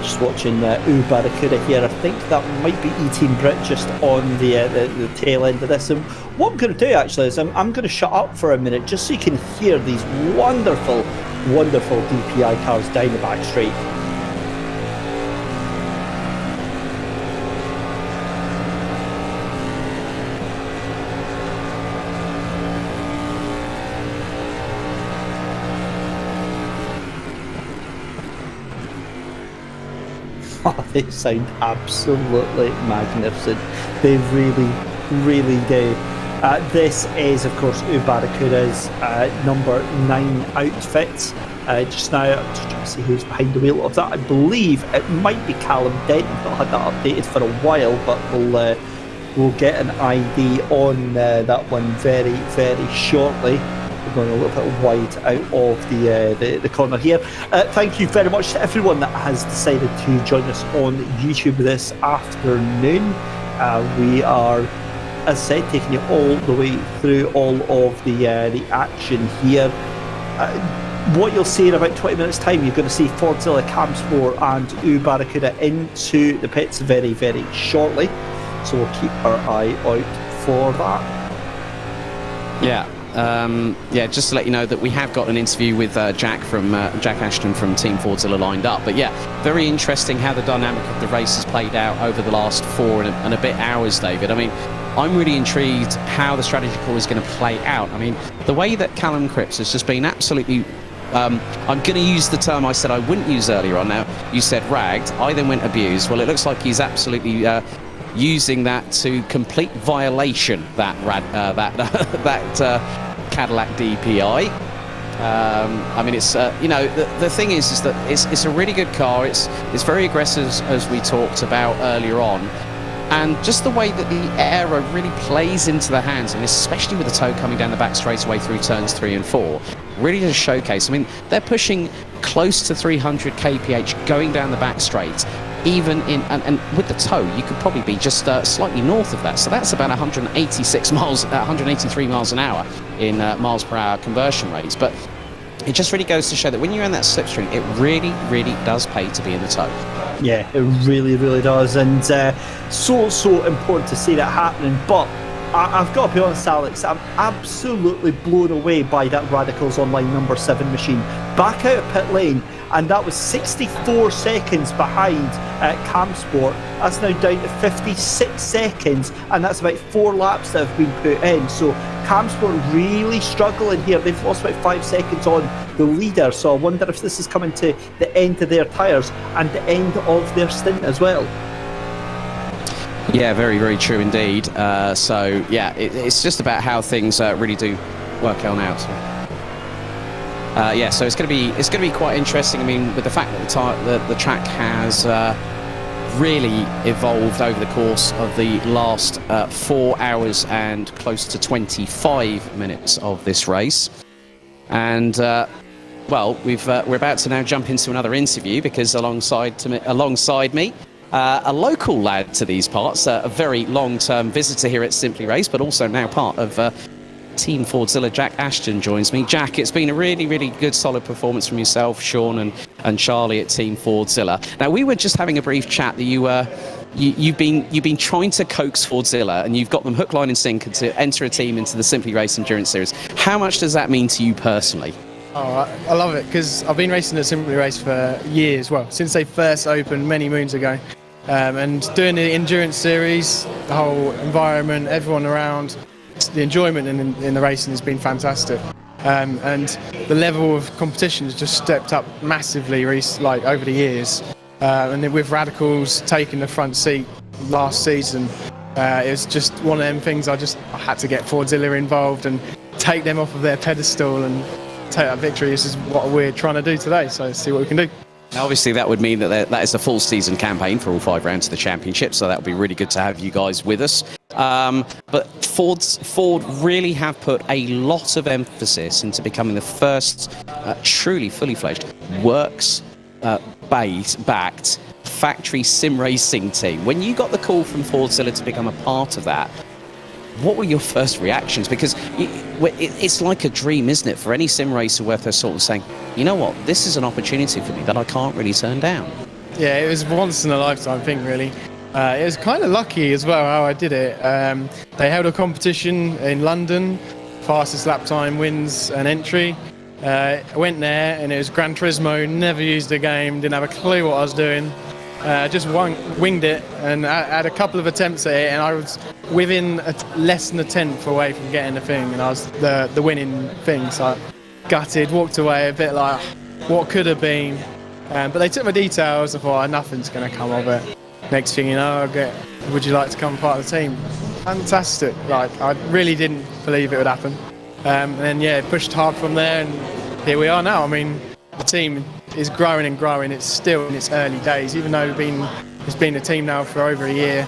Just watching Barracuda here. I think that might be E-Team Brit just on the tail end of this. And what I'm going to do actually is I'm going to shut up for a minute just so you can hear these wonderful DPI cars down the back straight. They sound absolutely magnificent. They really, really do. This is, of course, Barracuda's number 9 outfit. Just now, I'm just trying to see who's behind the wheel of that. I believe it might be Callum Dent. I've not had that updated for a while, but we'll get an ID on that one very, very shortly. We're going a little bit wide out of the corner here. Thank you very much to everyone that has decided to join us on YouTube this afternoon. We are, as I said, taking you all the way through all of the action here. What you'll see in about 20 minutes' time, you're going to see Fordzilla, Camsport and Barracuda into the pits very, very shortly. So we'll keep our eye out for that. Yeah, just to let you know that we have got an interview with Jack Ashton from Team Fordzilla lined up. But yeah, very interesting how the dynamic of the race has played out over the last 4 and a bit hours, David. I mean, I'm really intrigued how the strategy call is going to play out. I mean, the way that Callum Cripps has just been absolutely... I'm going to use the term I said I wouldn't use earlier on. Now, you said ragged. I then went abused. Well, it looks like he's absolutely... using that to complete violation, that Cadillac DPI. I mean, it's the thing is that it's a really good car. It's very aggressive, as we talked about earlier on, and just the way that the aero really plays into the hands, and especially with the toe coming down the back straightaway through turns 3 and 4, really does showcase. I mean, they're pushing close to 300 kph going down the back straight. Even in and with the toe, you could probably be just slightly north of that. So that's about 183 miles an hour in miles per hour conversion rates. But it just really goes to show that when you're in that slipstream, it really, really does pay to be in the toe. Yeah, it really, really does. And so important to see that happening. But I've got to be honest, Alex, I'm absolutely blown away by that Radicals Online number 7 machine. Back out of pit lane, and that was 64 seconds behind Camsport. That's now down to 56 seconds, and that's about 4 laps that have been put in. So Camsport really struggling here. They've lost about 5 seconds on the leader, so I wonder if this is coming to the end of their tyres and the end of their stint as well. Yeah, very, very true indeed. So yeah, it's just about how things really do work on out. Yeah, so it's going to be quite interesting. I mean, with the fact that the track has really evolved over the course of the last 4 hours and close to 25 minutes of this race, and well, we're about to now jump into another interview because alongside me. A local lad to these parts, a very long-term visitor here at Simply Race, but also now part of Team Fordzilla. Jack Ashton joins me. Jack, it's been a really, really good, solid performance from yourself, Sean, and Charlie at Team Fordzilla. Now, we were just having a brief chat that you've been trying to coax Fordzilla, and you've got them hook, line, and sinker to enter a team into the Simply Race Endurance Series. How much does that mean to you personally? Oh, I love it because I've been racing at Simply Race for years, well, since they first opened many moons ago. And doing the Endurance Series, the whole environment, everyone around, the enjoyment in the racing has been fantastic. And the level of competition has just stepped up massively over the years. And then with Radicals taking the front seat last season, it was just one of them things I had to get Fordzilla involved and take them off of their pedestal and take that victory. This is what we're trying to do today, so let's see what we can do. Now, obviously, that would mean that is a full season campaign for all 5 rounds of the championship, so that would be really good to have you guys with us. But Ford really have put a lot of emphasis into becoming the first truly fully fledged works-backed factory sim racing team. When you got the call from Fordzilla to become a part of that, what were your first reactions? Because it's like a dream, isn't it, for any sim racer worth their salt, saying, you know what, this is an opportunity for me that I can't really turn down. Yeah, it was once in a lifetime thing, really. It was kind of lucky as well how I did it. They held a competition in London, fastest lap time wins an entry. I went there and it was Gran Turismo, never used the game, didn't have a clue what I was doing. Just winged it, and I had a couple of attempts at it, and I was within less than a tenth away from getting the thing, and I was the winning thing. So I gutted, walked away a bit like what could have been, But they took my details. I thought, nothing's going to come of it. Next thing you know, would you like to become part of the team? Fantastic. Like, I really didn't believe it would happen. And yeah, pushed hard from there, and here we are now. I mean, the team is growing and growing. It's still in its early days, even though it's been a team now for over a year.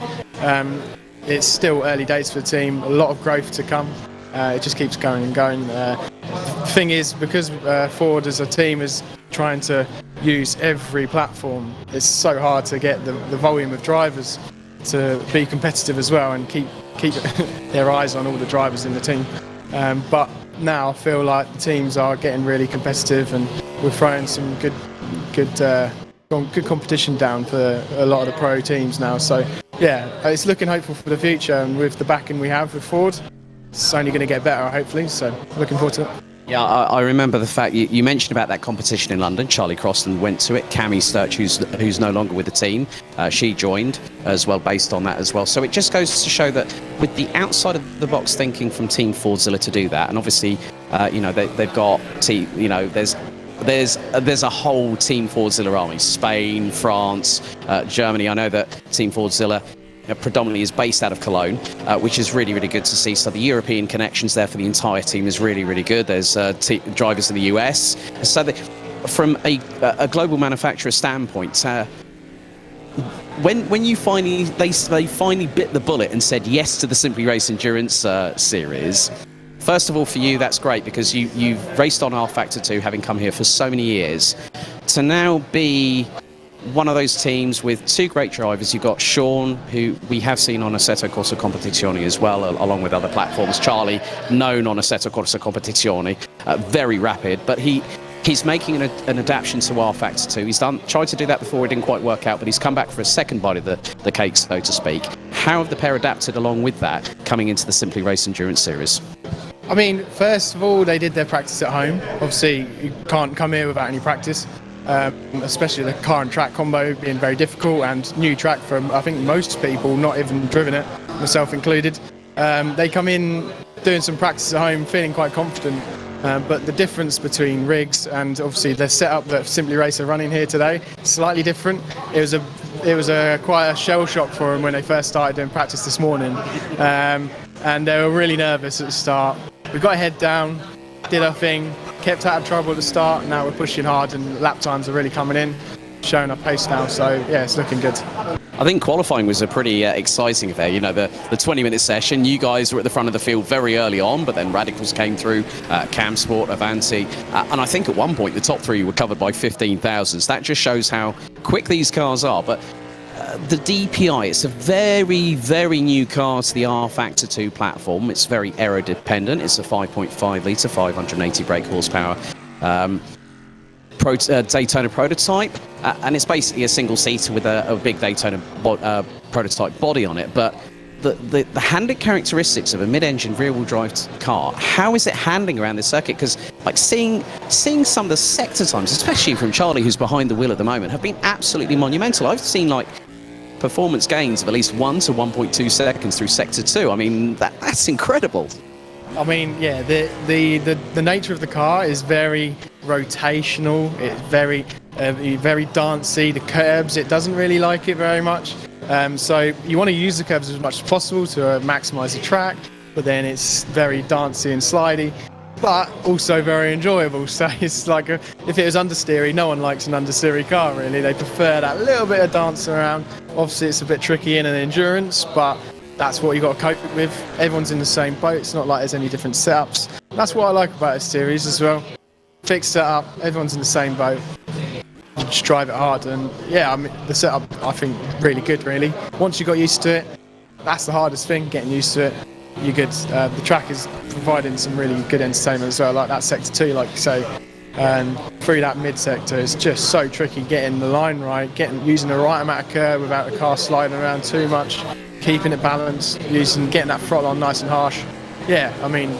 It's still early days for the team. A lot of growth to come. It just keeps going and going. The thing is, because Ford as a team is trying to use every platform, it's so hard to get the volume of drivers to be competitive as well and keep their eyes on all the drivers in the team. But now I feel like the teams are getting really competitive, and we're throwing some good competition down for a lot of the pro teams now. So yeah, it's looking hopeful for the future, and with the backing we have with Ford, it's only going to get better, hopefully. So looking forward to it. Yeah, I remember the fact you mentioned about that competition in London. Charlie Croston went to it. Cami Sturch, who's no longer with the team, she joined as well based on that as well. So it just goes to show that with the outside of the box thinking from Team Fordzilla to do that, and obviously, they've got there's a whole Team Fordzilla army: Spain, France, Germany. I know that Team Fordzilla predominantly is based out of Cologne, which is really, really good to see. So the European connections there for the entire team is really, really good. There's drivers in the US. So from a global manufacturer standpoint, when you finally they finally bit the bullet and said yes to the Simply Race Endurance Series. First of all, for you, that's great, because you've raced on R-Factor 2, having come here for so many years. To now be one of those teams with two great drivers. You've got Sean, who we have seen on Assetto Corsa Competizione as well, along with other platforms. Charlie, known on Assetto Corsa Competizione, very rapid, but he's making an adaptation to R-Factor 2. He's tried to do that before, it didn't quite work out, but he's come back for a second bite of the cake, so to speak. How have the pair adapted along with that, coming into the Simply Race Endurance Series? I mean, first of all, they did their practice at home. Obviously, you can't come here without any practice. Especially the car and track combo being very difficult, and new track for, I think, most people, not even driven it, myself included. They come in doing some practice at home, feeling quite confident. But the difference between rigs and obviously the setup that Simply Race are running here today, slightly different. It was quite a shell shock for them when they first started doing practice this morning, and they were really nervous at the start. We got our head down, did our thing, kept out of trouble at the start. Now we're pushing hard, and lap times are really coming in, showing our pace now. So yeah, it's looking good. I think qualifying was a pretty exciting affair. You know, the 20-minute session, you guys were at the front of the field very early on, but then Radicals came through, Cam Sport, Avanti, and I think at one point the top three were covered by 15,000. So that just shows how quick these cars are. But the DPI, it's a very, very new car to the R-Factor 2 platform. It's very aero dependent. It's a 5.5 litre, 580 brake horsepower Daytona prototype, and it's basically a single-seater with a big Daytona prototype body on it. But the handling characteristics of a mid-engine rear-wheel drive car, how is it handling around this circuit? Because like seeing some of the sector times, especially from Charlie, who's behind the wheel at the moment, have been absolutely monumental. I've seen like performance gains of at least 1 to 1.2 seconds through sector 2. I mean, that's incredible. I mean, yeah, the nature of the car is very rotational. It's very dancey. The curbs, it doesn't really like it very much. So you want to use the curbs as much as possible to maximise the track, but then it's very dancey and slidey, but also very enjoyable. So it's like if it was understeery, no one likes an understeery car really. They prefer that little bit of dancing around. Obviously, it's a bit tricky in an endurance, but that's what you got to cope with. Everyone's in the same boat. It's not like there's any different setups. That's what I like about this series as well. Fixed setup, everyone's in the same boat. You just drive it hard, and yeah, I mean, the setup I think really good. Really, once you got used to it, that's the hardest thing. Getting used to it, you're good. The track is providing some really good entertainment as well, like that sector 2, like you say. And through that mid sector, it's just so tricky getting the line right, using the right amount of curve without the car sliding around too much, keeping it balanced, getting that throttle on nice and harsh. Yeah, I mean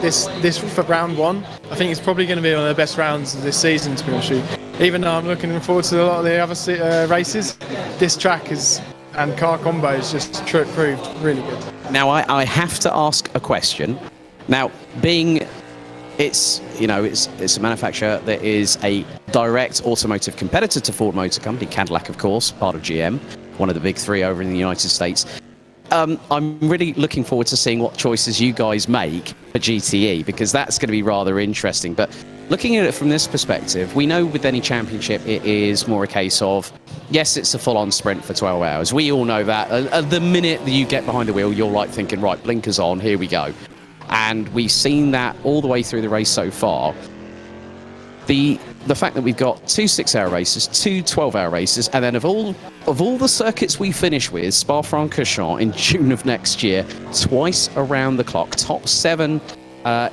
this for round 1, I think it's probably going to be one of the best rounds of this season, to be honest with you. Even though I'm looking forward to a lot of the other races, this track and car combo is just proved really good. Now I have to ask a question. Now, being it's a manufacturer that is a direct automotive competitor to Ford Motor Company, Cadillac, of course, part of GM, one of the big three over in the United States. I'm really looking forward to seeing what choices you guys make for GTE, because that's going to be rather interesting. But looking at it from this perspective, we know with any championship, it is more a case of, yes, it's a full-on sprint for 12 hours. We all know that. The minute that you get behind the wheel, you're like thinking, right, blinkers on, here we go. And we've seen that all the way through the race so far. The fact that we've got 2 6-hour races, 2 12-hour races, and then of all the circuits we finish with, Spa-Francorchamps in June of next year, twice around the clock, top 7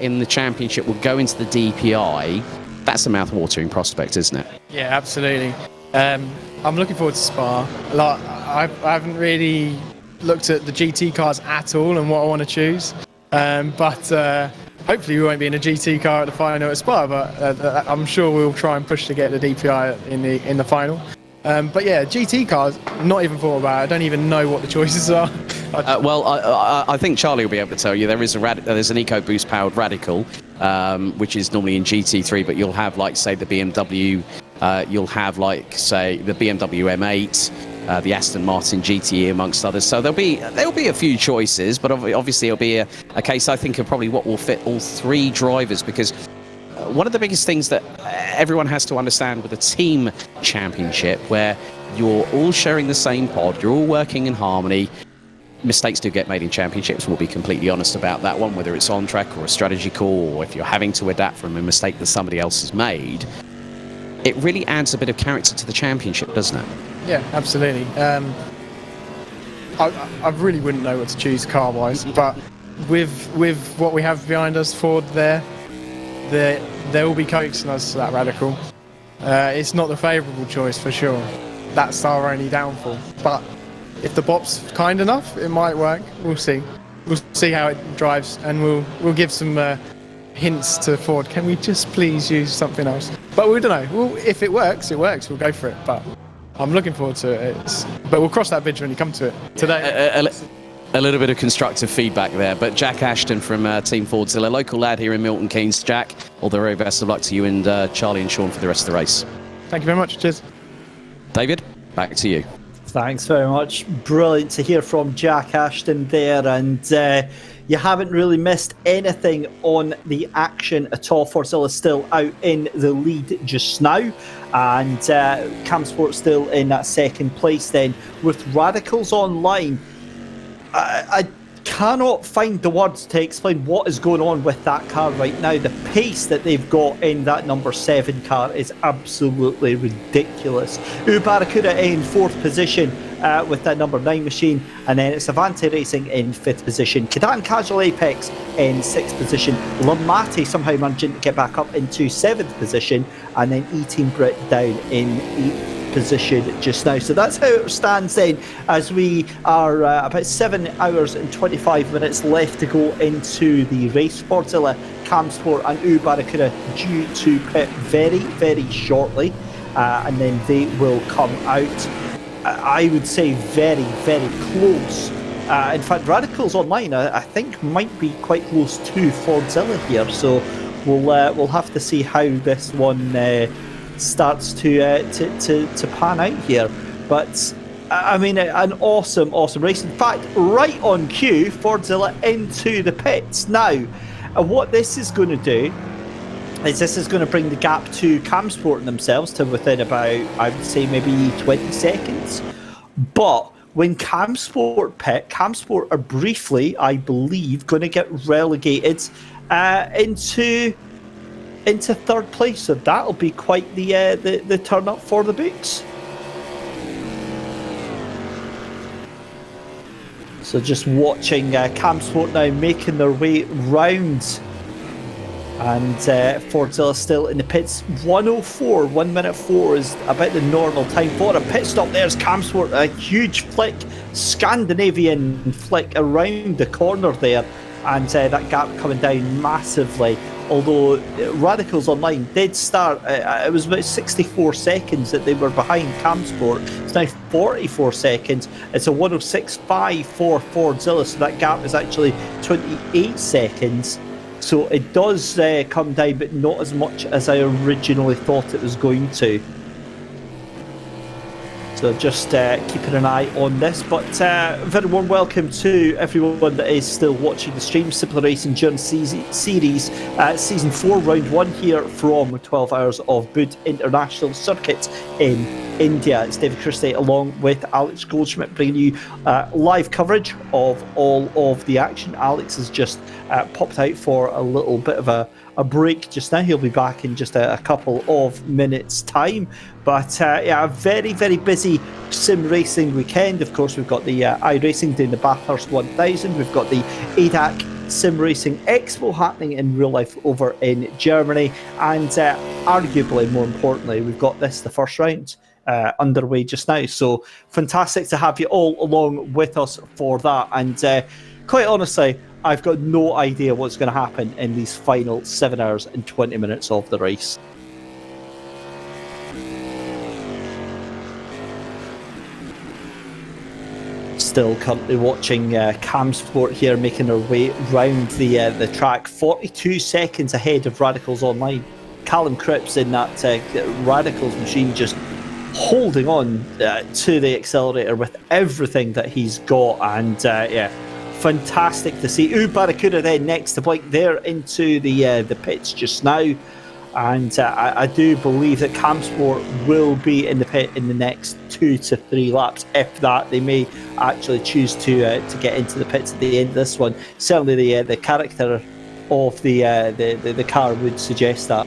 in the championship will go into the DPI. That's a mouth-watering prospect, isn't it? Yeah, absolutely. I'm looking forward to Spa. Like, I haven't really looked at the GT cars at all and what I want to choose. But hopefully we won't be in a GT car at the final at Spa, but I'm sure we'll try and push to get the DPI in the final. But yeah, GT cars, not even thought about it. I don't even know what the choices are. Well, I think Charlie will be able to tell you. There's an EcoBoost powered Radical, which is normally in GT3, but you'll have, like, say, the BMW, you'll have, like, say, the BMW M8, the Aston Martin GTE, amongst others. So there'll be a few choices, but obviously it'll be a case, I think, of probably what will fit all 3 drivers, because one of the biggest things that everyone has to understand with a team championship, where you're all sharing the same pod, you're all working in harmony. Mistakes do get made in championships, we'll be completely honest about that one, whether it's on track or a strategy call, or if you're having to adapt from a mistake that somebody else has made. It really adds a bit of character to the championship, doesn't it? Yeah, absolutely. I really wouldn't know what to choose car-wise, but with what we have behind us, Ford there will be coaxing us to that Radical. It's not the favourable choice for sure. That's our only downfall. But if the bop's kind enough, it might work. We'll see. We'll see how it drives, and we'll give some hints to Ford. Can we just please use something else? But we don't know. If it works, it works. We'll go for it. But I'm looking forward to it. But we'll cross that bridge when you come to it. Today. A little bit of constructive feedback there. But Jack Ashton from Team Fordzilla, a local lad here in Milton Keynes. Jack, all the very best of luck to you and Charlie and Sean for the rest of the race. Thank you very much. Cheers. David, back to you. Thanks very much. Brilliant to hear from Jack Ashton there, and you haven't really missed anything on the action at all. Fordzilla still out in the lead just now, and Camsport still in that second place then, with Radicals online. I cannot find the words to explain what is going on with that car right now. The pace that they've got in that number 7 car is absolutely ridiculous. Barracuda in 4th position with that number 9 machine, and then it's Avanti Racing in 5th position. Cadan Casual Apex in 6th position. Lamati somehow managing to get back up into 7th position, and then E-Team Brit down in 8th position just now. So that's how it stands then, as we are about 7 hours and 25 minutes left to go into the race. Fordzilla, Camsport and Barracuda due to pit very, very shortly, and then they will come out, I would say, very, very close. In fact, Radicals online, I think, might be quite close to Fordzilla here, so we'll have to see how this one starts to pan out here. But I mean, an awesome race. In fact, right on cue, Fordzilla into the pits now. What this is going to do is this is going to bring the gap to Camsport themselves to within about, I would say, maybe 20 seconds. But when Camsport pit, Camsport are briefly, I believe, going to get relegated into 3rd place, so that'll be quite the turn up for the books. So just watching Camsport now making their way round, and Fordzilla still in the pits. 1:04, 1 minute 4 is about the normal time for a pit stop. There's Camsport, a huge flick, Scandinavian flick around the corner there, and that gap coming down massively. Although Radicals online did start, it was about 64 seconds that they were behind Camsport. It's now 44 seconds. It's a 1:06.5 for Fordzilla, so that gap is actually 28 seconds. So it does come down, but not as much as I originally thought it was going to. So just keeping an eye on this. But very warm welcome to everyone that is still watching the stream. Simply Racing Endurance Series, Season 4, Round 1 here from 12 hours of Buddh International Circuit in India. It's David Christie along with Alex Goldschmidt bringing you live coverage of all of the action. Alex has just popped out for a little bit of a break just now. He'll be back in just a couple of minutes' time. But yeah, a very, very busy sim racing weekend. Of course, we've got the iRacing doing the Bathurst 1000. We've got the ADAC Sim Racing Expo happening in real life over in Germany. And arguably, more importantly, we've got the first round underway just now. So fantastic to have you all along with us for that. And quite honestly, I've got no idea what's going to happen in these final 7 hours and 20 minutes of the race. Still currently watching Cam Sport here making their way round the track, 42 seconds ahead of Radicals Online. Callum Cripps in that Radicals machine just holding on to the accelerator with everything that he's got, and yeah, fantastic to see. Barracuda then next to Blake there into the pits just now, and I do believe that Cam Sport will be in the pit in the next 2 to 3 laps. If that, they may actually choose to get into the pits at the end of this one. Certainly the character of the car would suggest that.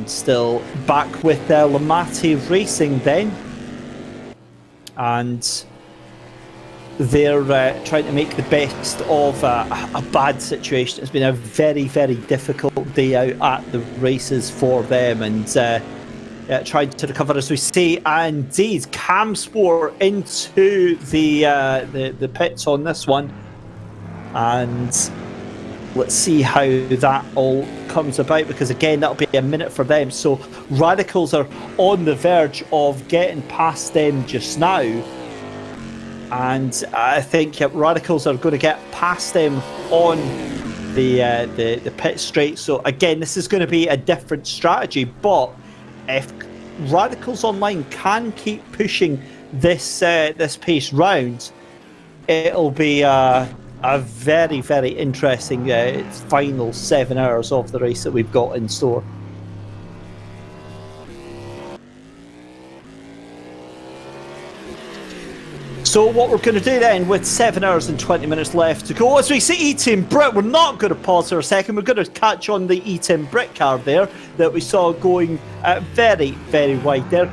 Still back with Lamati Racing then, and they're trying to make the best of a bad situation. It's been a very, very difficult day out at the races for them, and trying to recover, as we see. And indeed, Cam Sport into the pits on this one, and let's see how that all comes about, because again, that'll be a minute for them. So Radicals are on the verge of getting past them just now, and I think Radicals are going to get past them on the pit straight. So again, this is going to be a different strategy, but if Radicals Online can keep pushing this pace round, it'll be a very, very interesting final 7 hours of the race that we've got in store. So what we're going to do then, with 7 hours and 20 minutes left to go, as we see E-Team Brit, we're not going to pause for a second. We're going to catch on the E-Team Brit car there that we saw going very, very wide there.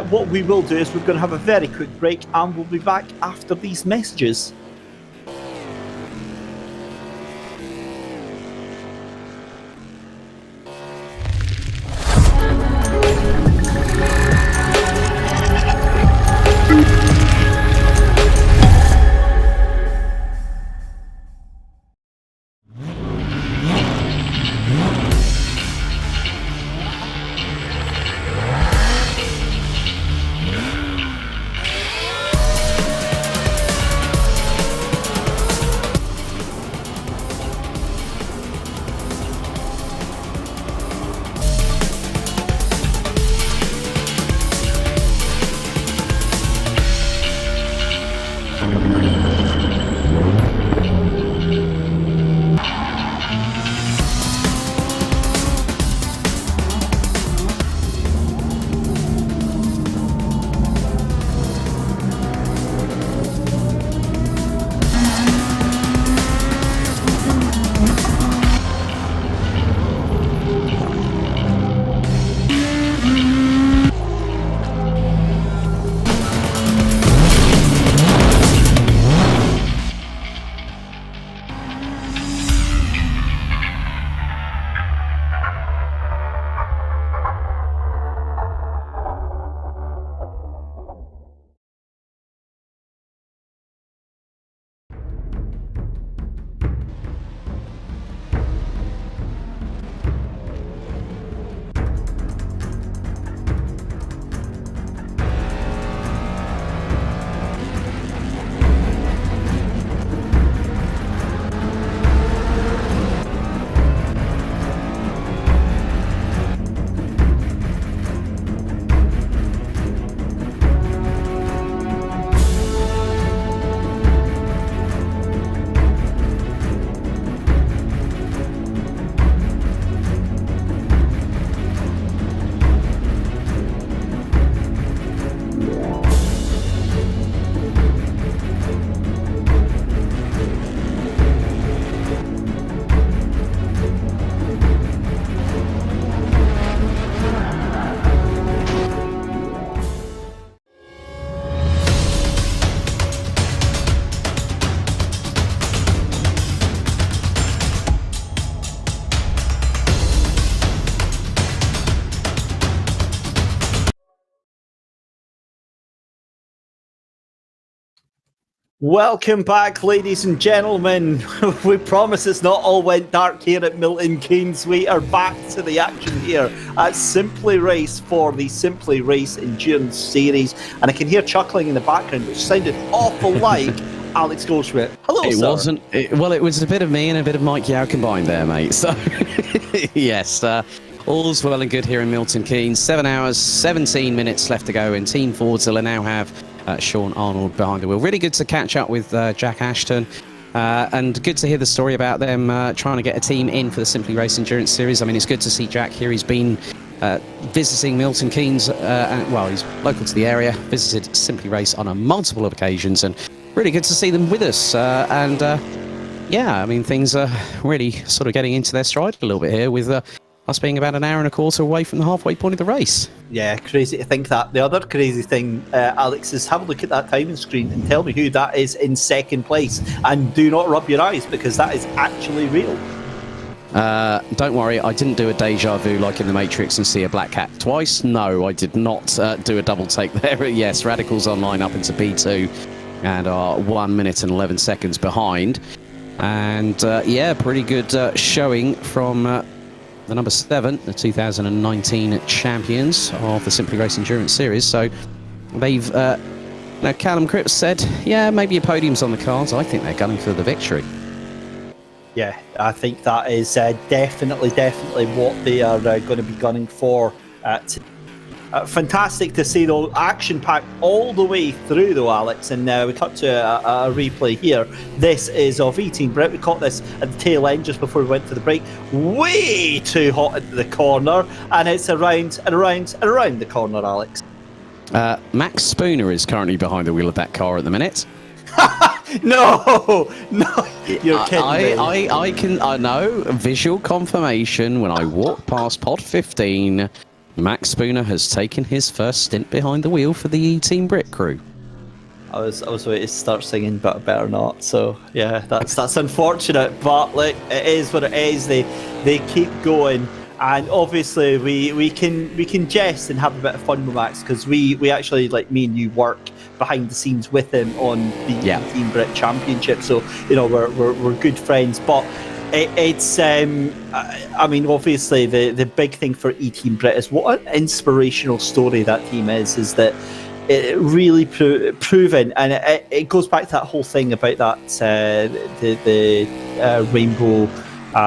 What we will do is we're going to have a very quick break, and we'll be back after these messages. Welcome back, ladies and gentlemen. We promise it's not all went dark here at Milton Keynes. We are back to the action here at Simply Race for the Simply Race Endurance Series. And I can hear chuckling in the background, which sounded awful like Alex Goldschmidt. Hello, it sir. Wasn't. Well, it was a bit of me and a bit of Mike Yao combined there, mate. So, yes, all's well and good here in Milton Keynes. 7 hours, 17 minutes left to go, and Team Forza now have Sean Arnold behind the wheel. Really good to catch up with Jack Ashton, and good to hear the story about them trying to get a team in for the Simply Race Endurance Series. I mean, it's good to see Jack here. He's been visiting Milton Keynes, well, he's local to the area, visited Simply Race on a multiple of occasions, and really good to see them with us. Yeah, I mean, things are really sort of getting into their stride a little bit here, with us being about an hour and a quarter away from the halfway point of the race. Yeah, crazy to think that. The other crazy thing, Alex, is have a look at that timing screen and tell me who that is in second place. And do not rub your eyes, because that is actually real. Don't worry, I didn't do a deja vu like in The Matrix and see a black cat twice. No, I did not do a double take there. Yes, Radicals Online up into P2 and are 1 minute and 11 seconds behind. And yeah, pretty good showing from the number 7, the 2019 champions of the Simply Race Endurance Series. So they've, now Callum Cripps said, yeah, maybe a podium's on the cards. I think they're gunning for the victory. Yeah, I think that is definitely what they are going to be gunning for. Fantastic to see, though, action-packed all the way through, though, Alex. And we cut to a replay here. This is of E-Team Brett. We caught this at the tail end just before we went to the break. Way too hot at the corner, and it's around and around and around the corner, Alex. Max Spooner is currently behind the wheel of that car at the minute. No, you're kidding me. I know, visual confirmation when I walk past pod 15. Max Spooner has taken his first stint behind the wheel for the E-Team Brit crew. I was waiting to start singing, but I better not. So yeah, that's unfortunate. But look, it is what it is. They keep going, and obviously we can jest and have a bit of fun with Max, because we actually, like me and you, work behind the scenes with him on the E-Team Brit Championship. So you know we're good friends, but. It's I mean, obviously the big thing for E-Team Brit is what an inspirational story that team is that it really proven, and it goes back to that whole thing about that the rainbow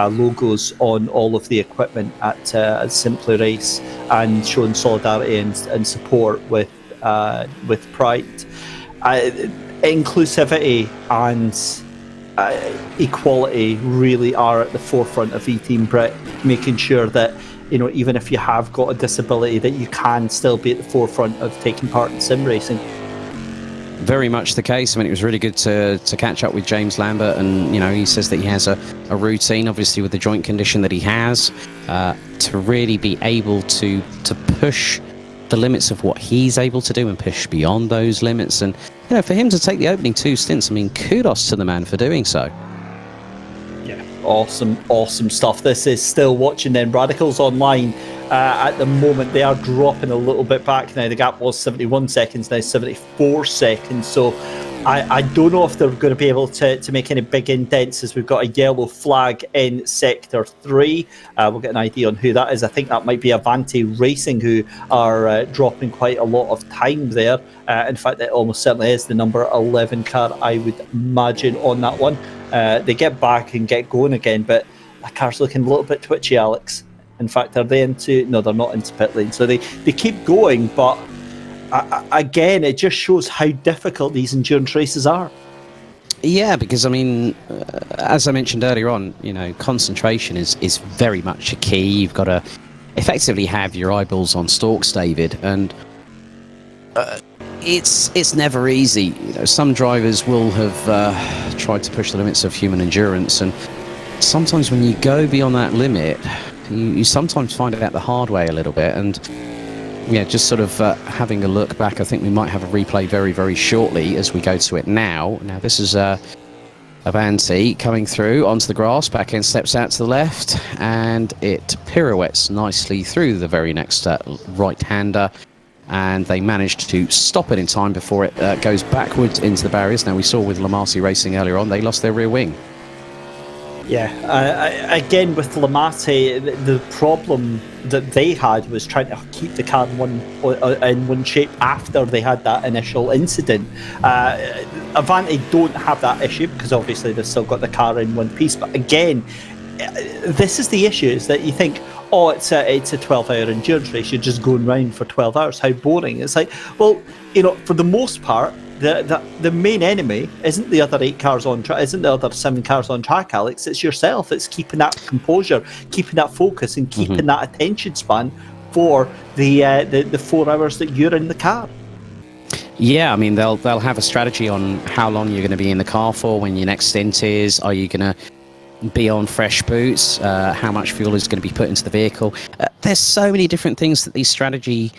logos on all of the equipment at Simply Race, and showing solidarity and support with Pride, inclusivity and equality really are at the forefront of E-Team Brit, making sure that, you know, even if you have got a disability, that you can still be at the forefront of taking part in sim racing. Very much the case. I mean, it was really good to catch up with James Lambert, and you know, he says that he has a routine, obviously with the joint condition that he has, to really be able to push the limits of what he's able to do and push beyond those limits. And you know, for him to take the opening 2 stints, I mean, kudos to the man for doing so. Yeah, awesome stuff. This is still watching then. Radicals Online at the moment, they are dropping a little bit back now. The gap was 71 seconds, now 74 seconds. So I don't know if they're going to be able to make any big indents, as we've got a yellow flag in Sector 3. We'll get an idea on who that is. I think that might be Avanti Racing, who are dropping quite a lot of time there. In fact, it almost certainly is the number 11 car, I would imagine, on that one. They get back and get going again, but that car's looking a little bit twitchy, Alex. In fact, are they into... No, they're not into pit lane. So they keep going, but... again, it just shows how difficult these endurance races are. Yeah, because I mean, as I mentioned earlier on, you know, concentration is very much a key. You've got to effectively have your eyeballs on stalks, David, and it's never easy. You know, some drivers will have tried to push the limits of human endurance, and sometimes when you go beyond that limit, you sometimes find it out the hard way a little bit. And yeah, just sort of having a look back, I think we might have a replay very, very shortly as we go to it now. Now, this is Avanti coming through onto the grass, back end steps out to the left, and it pirouettes nicely through the very next right-hander. and they managed to stop it in time before it goes backwards into the barriers. Now, we saw with Lamasi Racing earlier on, they lost their rear wing. Yeah, again with Lamati, the problem that they had was trying to keep the car in one shape after they had that initial incident. Avanti don't have that issue because obviously they've still got the car in one piece. But again, this is the issue: is that you think, oh, it's a 12-hour endurance race, you're just going round for 12 hours. How boring! It's like, well, for the most part, the main enemy isn't the other 8 cars on track, isn't the other 7 cars on track, Alex. It's yourself. It's keeping that composure, keeping that focus, and keeping that attention span for the 4 hours that you're in the car. Yeah, I mean, they'll have a strategy on how long you're going to be in the car for, when your next stint is. Are you going to be on fresh boots? How much fuel is going to be put into the vehicle? There's so many different things that these strategy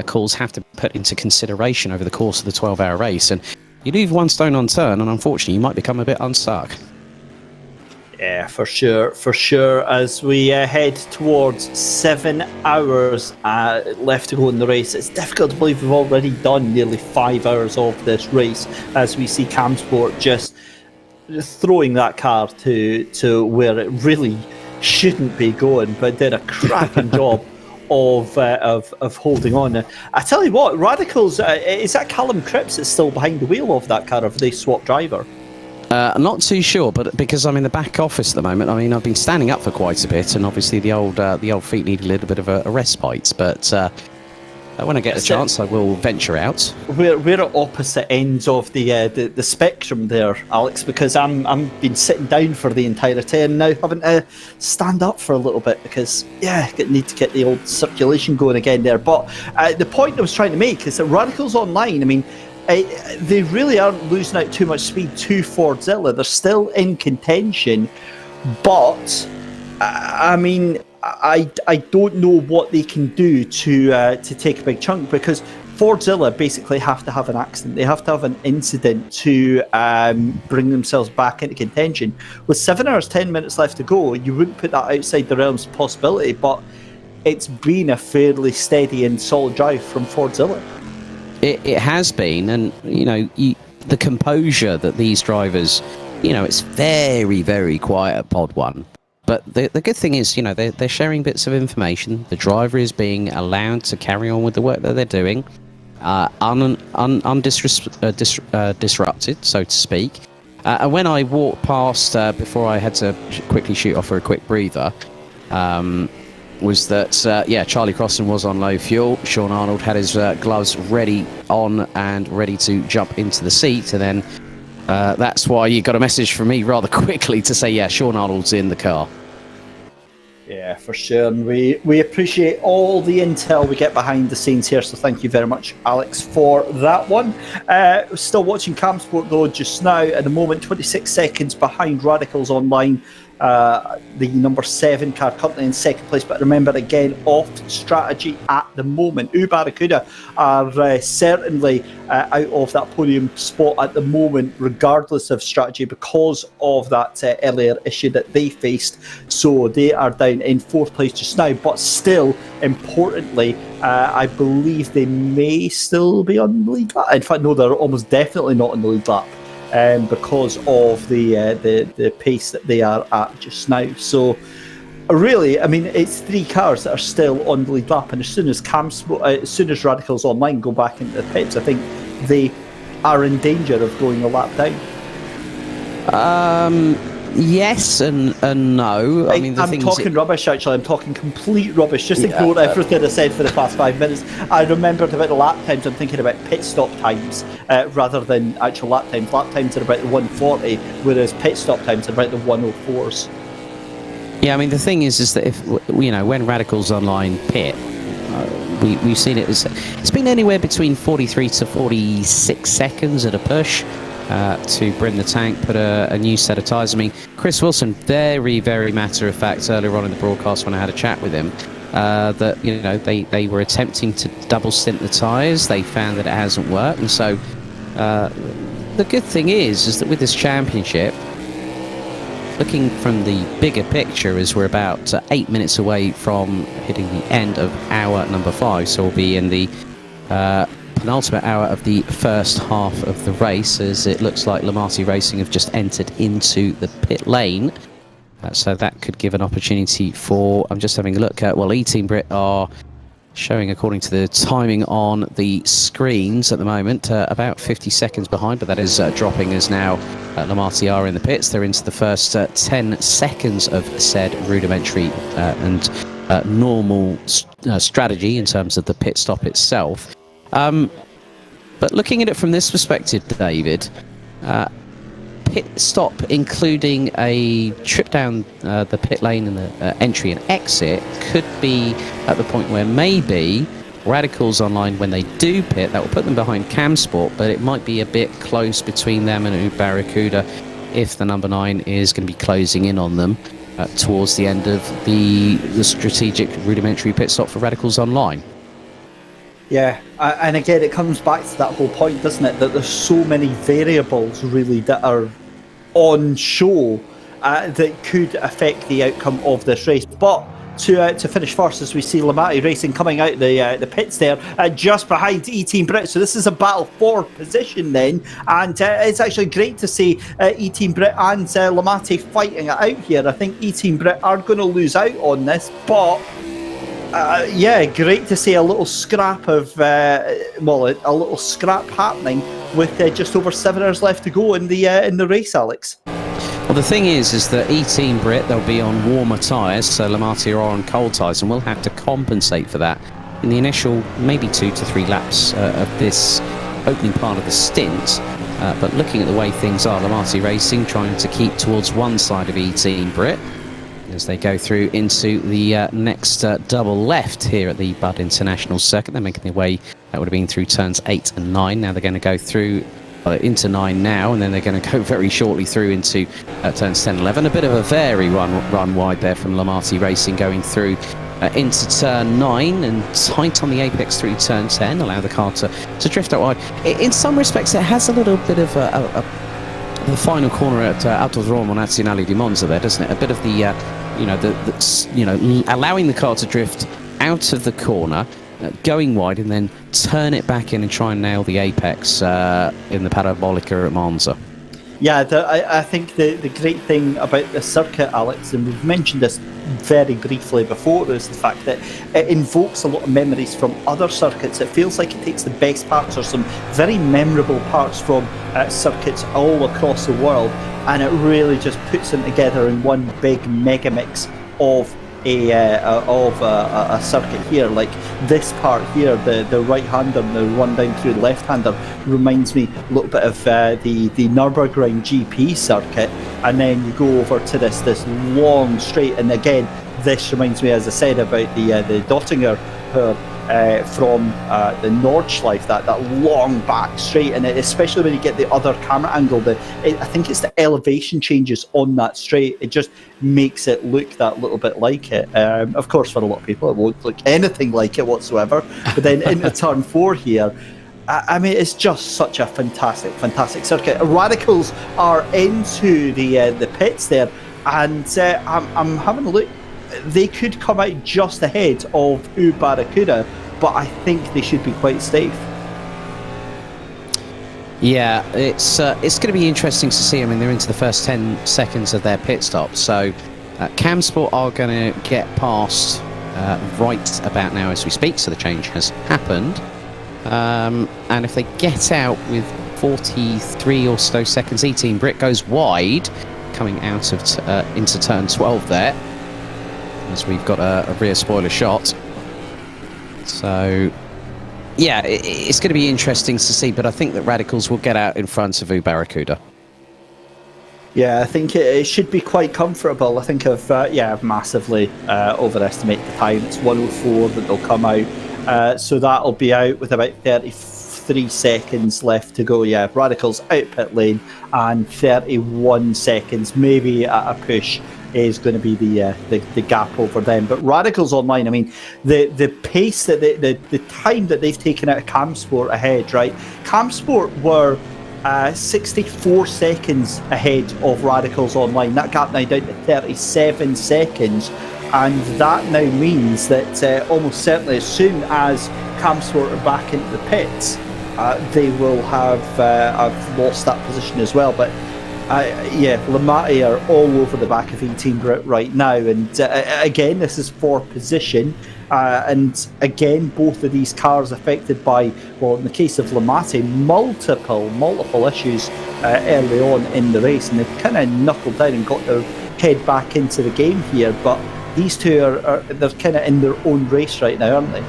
calls have to put into consideration over the course of the 12-hour race, and you leave one stone unturned, and unfortunately you might become a bit unstuck. Yeah, for sure. As we head towards 7 hours left to go in the race, it's difficult to believe we've already done nearly 5 hours of this race, as we see Camsport just throwing that car to where it really shouldn't be going, but did a cracking job of holding on. I tell you what, Radicals, is that Callum Cripps that's still behind the wheel of that car, or have they swapped driver? I'm not too sure, but because I'm in the back office at the moment, I mean, I've been standing up for quite a bit, and obviously the old feet need a little bit of a respite, but when I get a chance, I will venture out. We're at opposite ends of the spectrum there, Alex, because I'm been sitting down for the entirety and now having to stand up for a little bit because, need to get the old circulation going again there. But the point I was trying to make is that Radicals Online, I mean, they really aren't losing out too much speed to Fordzilla. They're still in contention, but I mean, I don't know what they can do to take a big chunk, because Fordzilla basically have to have an accident. They have to have an incident to bring themselves back into contention. With 7 hours, 10 minutes left to go, you wouldn't put that outside the realms of possibility, but it's been a fairly steady and solid drive from Fordzilla. It has been, and the composure that these drivers, it's very, very quiet at Pod 1. But the good thing is, they're sharing bits of information. The driver is being allowed to carry on with the work that they're doing, disrupted, so to speak. And when I walked past, before I had to quickly shoot off for a quick breather, was that, Charlie Crossan was on low fuel. Sean Arnold had his gloves ready on and ready to jump into the seat. And then that's why you got a message from me rather quickly to say, Sean Arnold's in the car. Yeah, for sure. And we appreciate all the intel we get behind the scenes here. So thank you very much, Alex, for that one. Still watching Camsport, though, just now. At the moment, 26 seconds behind Radicals Online. The number 7 car currently in second place, but remember, again, off strategy at the moment. Barracuda are certainly out of that podium spot at the moment, regardless of strategy, because of that earlier issue that they faced. So they are down in 4th place just now, but still, importantly, I believe they may still be on the lead lap. In fact, no, they're almost definitely not on the lead lap. Because of the pace that they are at just now. So really, I mean, it's 3 cars that are still on the lead lap, and as soon as Radicals Online go back into the pits, I think they are in danger of going a lap down. Yes and no. I mean, I'm talking rubbish, actually. I'm talking complete rubbish. Just ignore everything I said for the past 5 minutes. I remembered about the lap times. I'm thinking about pit stop times rather than actual lap times. Lap times are about the 140, whereas pit stop times are about the 104s. Yeah, I mean, the thing is that if when Radicals Online pit, we've seen it. It's been anywhere between 43 to 46 seconds at a push. To bring the tank, put a new set of tyres. I mean, Chris Wilson, very, very matter of fact, earlier on in the broadcast when I had a chat with him, that they were attempting to double stint the tyres. They found that it hasn't worked, and so the good thing is that with this championship, looking from the bigger picture, is we're about 8 minutes away from hitting the end of hour number 5, so we'll be in the penultimate hour of the first half of the race, as it looks like Lamati Racing have just entered into the pit lane. So that could give an opportunity for, I'm just having a look at, well, E-Team Brit are showing, according to the timing on the screens at the moment, about 50 seconds behind, but that is dropping as now Lamati are in the pits. They're into the first 10 seconds of said rudimentary and normal strategy in terms of the pit stop itself. But looking at it from this perspective, David, pit stop including a trip down the pit lane and the entry and exit could be at the point where maybe Radicals Online, when they do pit, that will put them behind Camsport, but it might be a bit close between them and Barracuda if the number 9 is going to be closing in on them towards the end of the strategic rudimentary pit stop for Radicals Online. Yeah, and again, it comes back to that whole point, doesn't it? That there's so many variables really that are on show that could affect the outcome of this race. But to finish first, as we see Lamati Racing coming out the pits there, just behind E-Team Brit. So this is a battle for position then, and it's actually great to see E-Team Brit and Lamati fighting it out here. I think E-Team Brit are going to lose out on this, but yeah, great to see a little scrap of, a little scrap happening with just over 7 hours left to go in the race, Alex. Well, the thing is that E-Team Brit, they'll be on warmer tyres, so Lamati are on cold tyres, and we'll have to compensate for that in the initial maybe 2 to 3 laps of this opening part of the stint. But looking at the way things are, Lamati Racing trying to keep towards one side of E-Team Brit as they go through into the next double left here at the Buddh International Circuit. They're making their way, that would have been through turns 8 and 9. Now they're going to go through into 9 now, and then they're going to go very shortly through into turns 10 and 11. A bit of a very run wide there from Lamati Racing going through into turn 9 and tight on the apex through turn 10, allow the car to drift out wide. In some respects, it has a little bit of the final corner at Autodromo Nazionale di Monza there, doesn't it? A bit of the allowing the car to drift out of the corner, going wide, and then turn it back in and try and nail the apex in the Parabolica at Monza. Yeah, I think the great thing about the circuit, Alex, and we've mentioned this very briefly before, is the fact that it invokes a lot of memories from other circuits. It feels like it takes the best parts or some very memorable parts from circuits all across the world, and it really just puts them together in one big mega mix of a circuit here. Like this part here, the right-hander and the run down through the left-hander reminds me a little bit of the Nürburgring GP circuit, and then you go over to this long straight, and again this reminds me, as I said, about the Dottinger from the Nordschleife, that long back straight, and especially when you get the other camera angle, I think it's the elevation changes on that straight, it just makes it look that little bit like it. Of course, for a lot of people it won't look anything like it whatsoever, but then into turn 4 here, I mean, it's just such a fantastic circuit. Radicals are into the pits there, and I'm having a look. They could come out just ahead of Barracuda, but I think they should be quite safe. Yeah, it's going to be interesting to see. I mean, they're into the first 10 seconds of their pit stop, so Camsport are going to get past right about now as we speak, so the change has happened. And if they get out with 43 or so seconds, E-Team Brit goes wide, coming out of into turn 12 there, as we've got a rear spoiler shot. So yeah, it's going to be interesting to see, but I think that Radicals will get out in front of Barracuda. Yeah, I think it should be quite comfortable. I think I've massively overestimated the time. It's 1:04 that they'll come out, so that'll be out with about 33 seconds left to go. Yeah, Radicals out pit lane, and 31 seconds, maybe at a push, is going to be the gap over them. But Radicals Online, I mean, the pace that the time that they've taken out of Camsport ahead, right? Camsport were 64 seconds ahead of Radicals Online. That gap now down to 37 seconds. and that now means that almost certainly as soon as Camsport are back into the pits, they will have lost that position as well. But Lamati are all over the back of 18 Brit right now, and again, this is for position, and again, both of these cars affected by, well, in the case of Lamati, multiple issues early on in the race, and they've kind of knuckled down and got their head back into the game here. But these two they're kind of in their own race right now, aren't they?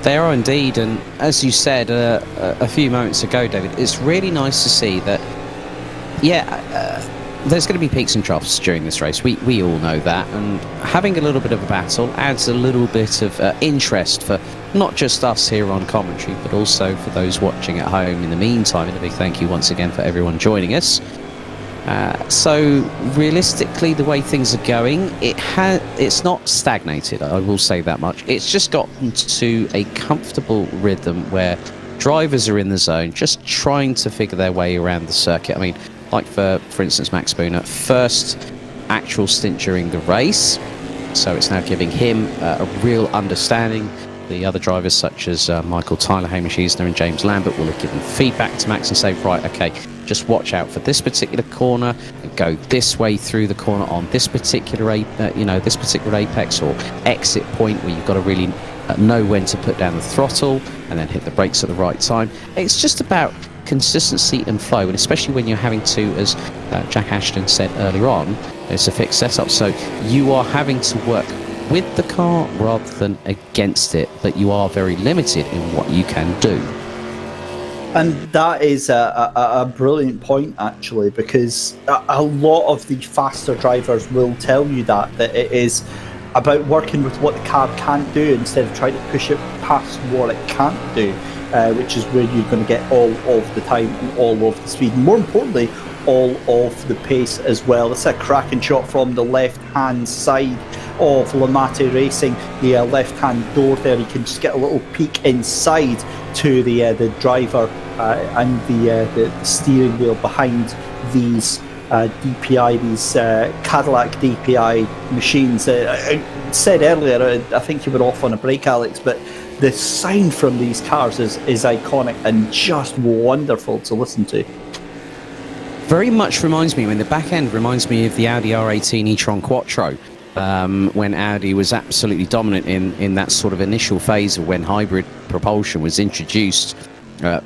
They are indeed, and as you said a few moments ago, David, it's really nice to see that. There's going to be peaks and troughs during this race. We all know that, and having a little bit of a battle adds a little bit of interest for not just us here on commentary, but also for those watching at home in the meantime. And a big thank you once again for everyone joining us. So realistically, the way things are going, it's not stagnated, I will say that much. It's just gotten to a comfortable rhythm where drivers are in the zone, just trying to figure their way around the circuit. I mean, like for instance, Max Spooner, first actual stint during the race, so it's now giving him a real understanding. The other drivers such as Michael Tyler, Hamish Eisner and James Lambert will have given feedback to Max and say, right, okay, just watch out for this particular corner and go this way through the corner on this particular apex or exit point where you've got to really know when to put down the throttle and then hit the brakes at the right time. It's just about consistency and flow, and especially when you're having to, as Jack Ashton said earlier on, it's a fixed setup, so you are having to work with the car rather than against it, but you are very limited in what you can do. And that is a brilliant point, actually, because a lot of the faster drivers will tell you that it is about working with what the car can't do instead of trying to push it past what it can't do, which is where you're going to get all of the time and all of the speed. And more importantly, all of the pace as well. It's a cracking shot from the left-hand side of Lamati Racing, the left-hand door there. You can just get a little peek inside to the driver and the steering wheel behind these DPI, these Cadillac DPI machines. I said earlier, I think you were off on a break, Alex, but the sound from these cars is iconic and just wonderful to listen to. Very much reminds me, the back end reminds me of the Audi R18 e-tron Quattro, when Audi was absolutely dominant in that sort of initial phase of when hybrid propulsion was introduced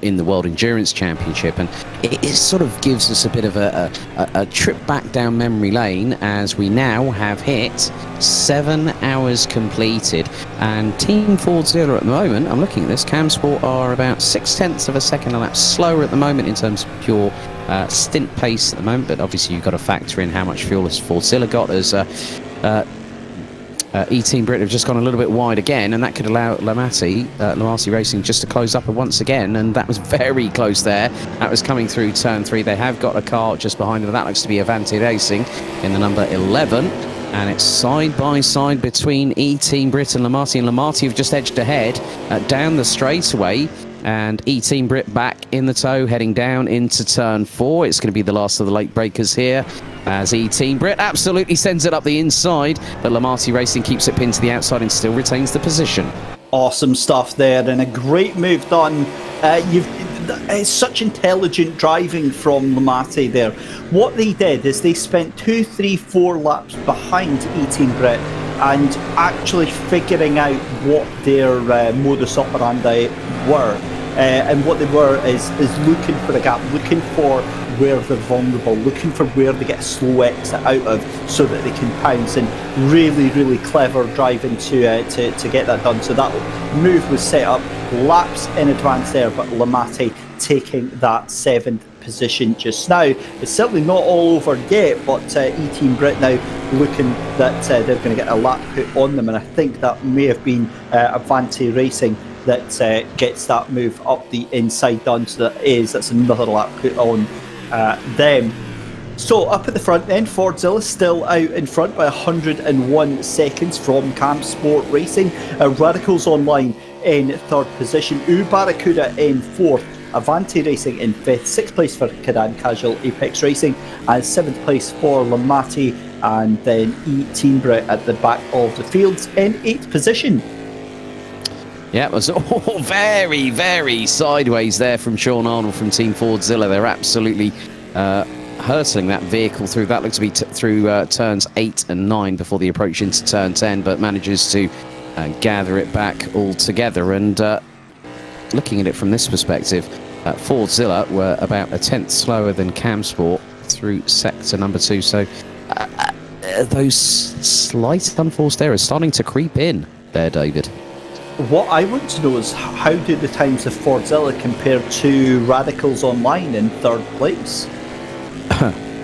in the World Endurance Championship. And it sort of gives us a bit of a trip back down memory lane, as we now have hit 7 hours completed. And Team Ford Zilla at the moment, I'm looking at this, Camsport are about 0.6 of a second a lap slower at the moment in terms of pure stint pace at the moment, but obviously you've got to factor in how much fuel has Ford Zilla got, as E-Team Brit have just gone a little bit wide again, and that could allow Lamati Racing just to close up once again, and that was very close there. That was coming through turn 3. They have got a car just behind them. That looks to be Avanti Racing in the number 11, and it's side by side between E-Team Brit and Lamati have just edged ahead down the straightaway. And E-Team Brit back in the tow, heading down into turn 4. It's going to be the last of the late breakers here, as E-Team Brit absolutely sends it up the inside, but Lamati Racing keeps it pinned to the outside and still retains the position. Awesome stuff there, and a great move done. It's such intelligent driving from Lamati there. What they did is they spent 2, 3, 4 laps behind E-Team Brit and actually figuring out what their modus operandi were. And what they were is looking for the gap, looking for where they're vulnerable, looking for where they get a slow exit out of so that they can pounce, and really, really clever driving to get that done. So that move was set up laps in advance there, but Lamati taking that 7th position just now. It's certainly not all over yet, but E-Team Brit now looking that they're going to get a lap put on them, and I think that may have been Avanti Racing that gets that move up the inside done, so that's another lap put on them. So up at the front then, Ford Zilla still out in front by 101 seconds from Camsport Racing. Radicals Online in 3rd position, Barracuda in 4th, Avanti Racing in 5th, 6th place for Cadan Casual Apex Racing, and 7th place for Lamati and then Team Brit at the back of the fields in 8th position. Yeah, it was all very, very sideways there from Sean Arnold from Team Fordzilla. They're absolutely hurtling that vehicle through. That looked to be through turns 8 and 9 before the approach into turn 10, but manages to gather it back all together. And looking at it from this perspective, Fordzilla were about a tenth slower than Camsport through sector number 2. So those slight unforced errors starting to creep in there, David. What I want to know is how do the times of Fordzilla compare to Radicals Online in 3rd place?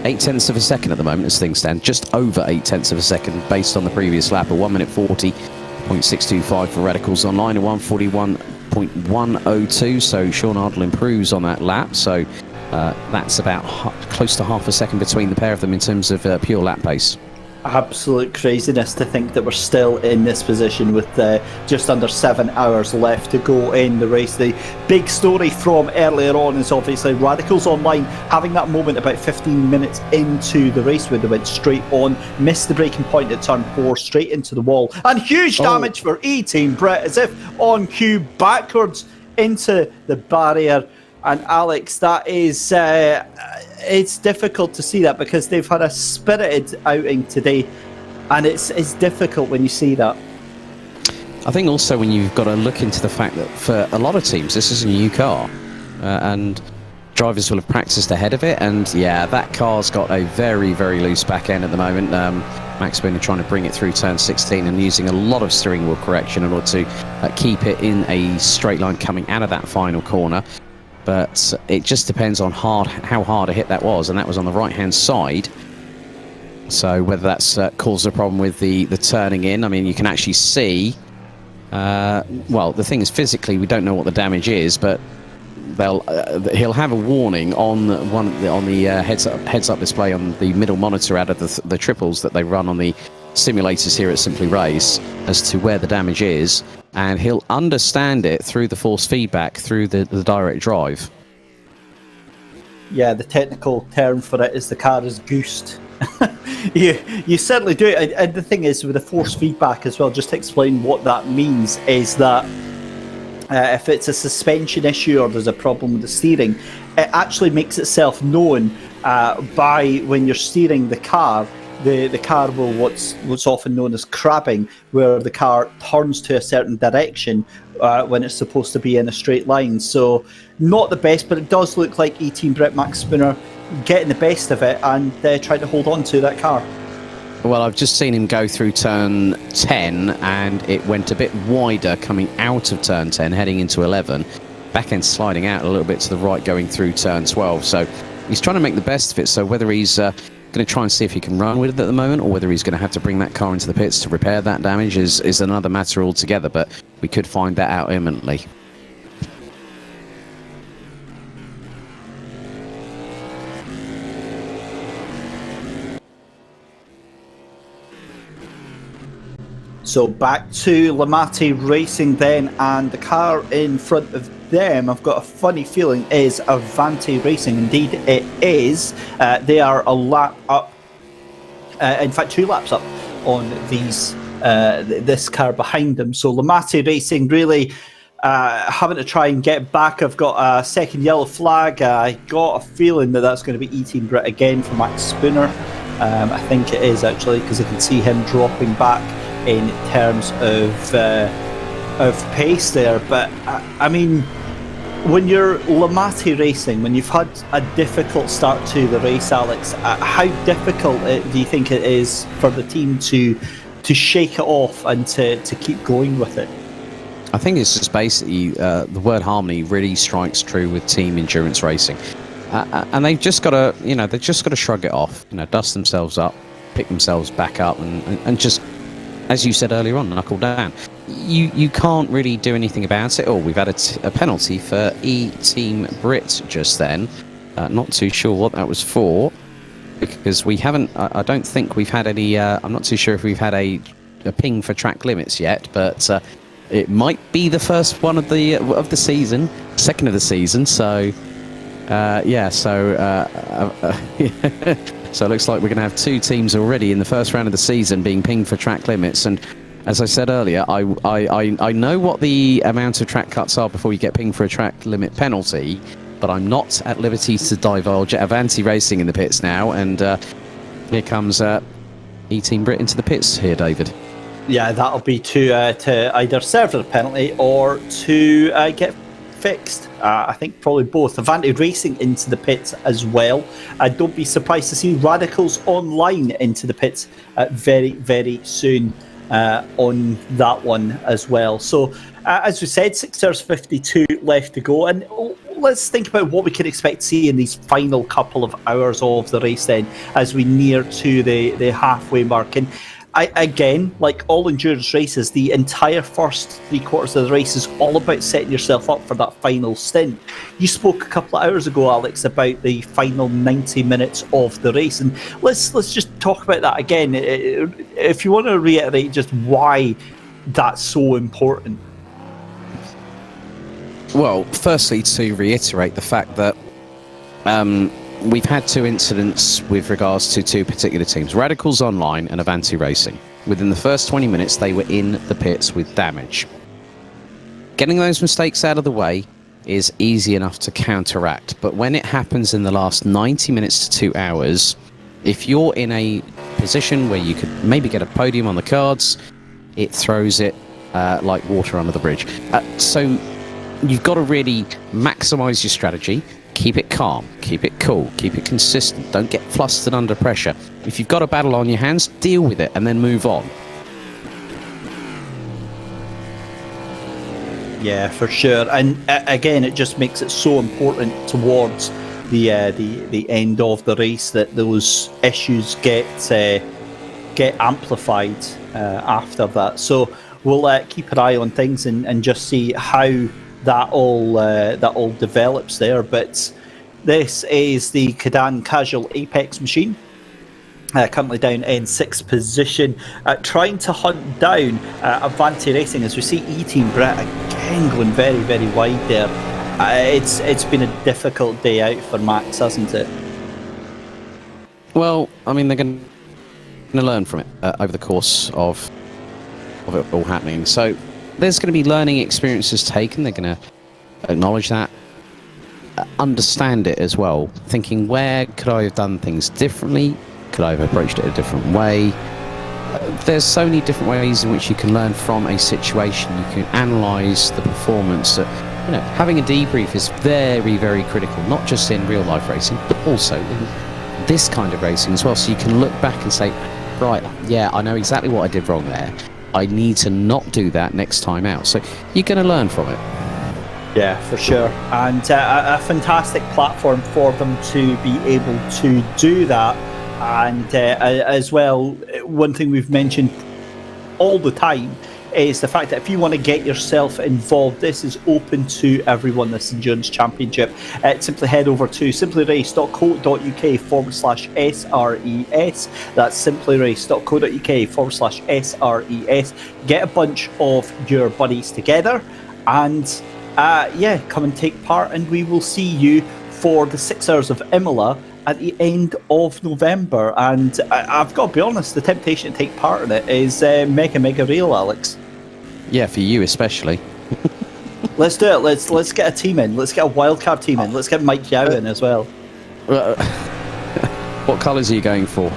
8 tenths of a second at the moment as things stand, just over 8 tenths of a second based on the previous lap, a 1 minute 40.625 for Radicals Online, a 141.102. So Sean Ardle improves on that lap, so that's about close to half a second between the pair of them in terms of pure lap pace. Absolute craziness to think that we're still in this position with just under 7 hours left to go in the race. The big story from earlier on is obviously Radicals Online having that moment about 15 minutes into the race where they went straight on, missed the braking point at turn 4, straight into the wall, and huge damage for Team Brit as if on cue, backwards into the barrier. And Alex, that is, it's difficult to see that because they've had a spirited outing today, and it's difficult when you see that. I think also when you've got to look into the fact that for a lot of teams, this is a new car, and drivers will have practiced ahead of it, and yeah, that car's got a very, very loose back end at the moment. Max Boone are trying to bring it through turn 16 and using a lot of steering wheel correction in order to keep it in a straight line coming out of that final corner. But it just depends on how hard a hit that was, and that was on the right-hand side. So whether that's caused a problem with the turning in, I mean, you can actually see. Well, the thing is, physically, we don't know what the damage is, but he'll have a warning on the heads-up display on the middle monitor out of the triples that they run on the simulators here at Simply Race as to where the damage is, and he'll understand it through the force feedback through the direct drive. Yeah, the technical term for it is the car is goosed. you certainly do. And the thing is, with the force feedback as well, just to explain what that means, is that if it's a suspension issue or there's a problem with the steering, it actually makes itself known by when you're steering the car. The car will what's often known as crabbing, where the car turns to a certain direction when it's supposed to be in a straight line. So not the best, but it does look like Team Brit Max Spooner getting the best of it and trying to hold on to that car. Well, I've just seen him go through turn 10 and it went a bit wider coming out of turn 10, heading into 11. Back end sliding out a little bit to the right going through turn 12. So he's trying to make the best of it. So whether he's going to try and see if he can run with it at the moment, or whether he's going to have to bring that car into the pits to repair that damage is another matter altogether, but we could find that out imminently. So back to Lamati Racing then, and the car in front of them, I've got a funny feeling, is Avanti Racing. Indeed it is. They are a lap up, in fact 2 laps up on this car behind them. So Lamati Racing really having to try and get back. I've got a second yellow flag. I got a feeling that that's going to be Team Brit again for Max Spooner. I think it is actually, because I can see him dropping back in terms of pace there. But I mean, when you're Lamati Racing, when you've had a difficult start to the race, Alex, how difficult do you think it is for the team to shake it off and to keep going with it? I think it's just basically the word harmony really strikes true with team endurance racing, and they've just got to shrug it off, dust themselves up, pick themselves back up, and just, as you said earlier on, knuckle down. You can't really do anything about it. We've had a penalty for Team Brit just then. Not too sure what that was for, because we haven't. I don't think we've had any. I'm not too sure if we've had a ping for track limits yet, but it might be the first one of the season, second of the season. So yeah. So So it looks like we're going to have two teams already in the first round of the season being pinged for track limits. And as I said earlier, I know what the amount of track cuts are before you get pinged for a track limit penalty, but I'm not at liberty to divulge. Avanti Racing in the pits now, and here comes E-Team Brit into the pits here, David. Yeah, that'll be to either serve the penalty or to get fixed. I think probably both. Avanti Racing into the pits as well. Don't be surprised to see Radicals Online into the pits very, very soon on that one as well. So, as we said, 6 hours 52 left to go. And let's think about what we can expect to see in these final couple of hours of the race then, as we near to the halfway mark. And again, like all endurance races, the entire first 3/4 of the race is all about setting yourself up for that final stint. You spoke a couple of hours ago, Alex, about the final 90 minutes of the race, and let's just talk about that again. If you want to reiterate just why that's so important. Well, firstly, to reiterate the fact that we've had two incidents with regards to two particular teams, Radicals Online and Avanti Racing. Within the first 20 minutes, they were in the pits with damage. Getting those mistakes out of the way is easy enough to counteract, but when it happens in the last 90 minutes to 2 hours, if you're in a position where you could maybe get a podium on the cards, it throws it like water under the bridge. So you've got to really maximise your strategy. Keep it calm, keep it cool, keep it consistent. Don't get flustered under pressure. If you've got a battle on your hands, deal with it and then move on. Yeah, for sure. And again, it just makes it so important towards the end of the race that those issues get amplified after that. So we'll keep an eye on things and just see how that all develops there. But this is the Kadan Casual Apex machine, currently down in 6th position, trying to hunt down Avanti Racing, as we see E-Team Brit again going very, very wide there. It's been a difficult day out for Max, hasn't it? Well, I mean, they're going to learn from it over the course of it all happening. So there's going to be learning experiences taken. They're going to acknowledge that, understand it as well, thinking, where could I have done things differently? Could I have approached it a different way? There's so many different ways in which you can learn from a situation. You can analyse the performance. Having a debrief is very, very critical, not just in real life racing, but also in this kind of racing as well. So you can look back and say, right, yeah, I know exactly what I did wrong there. I need to not do that next time out. So you're going to learn from it. Yeah, for sure. And a fantastic platform for them to be able to do that. And as well, one thing we've mentioned all the time is the fact that if you want to get yourself involved, this is open to everyone, this Endurance Championship. Simply head over to simplyrace.co.uk/SRES. That's simplyrace.co.uk/SRES. Get a bunch of your buddies together and come and take part, and we will see you for the 6 hours of Imola at the end of November. And I've got to be honest, the temptation to take part in it is mega real, Alex. Yeah, for you especially. Let's do it. Let's get a team in. Let's get a wildcard team in. Let's get Mike Yao in as well. What colours are you going for?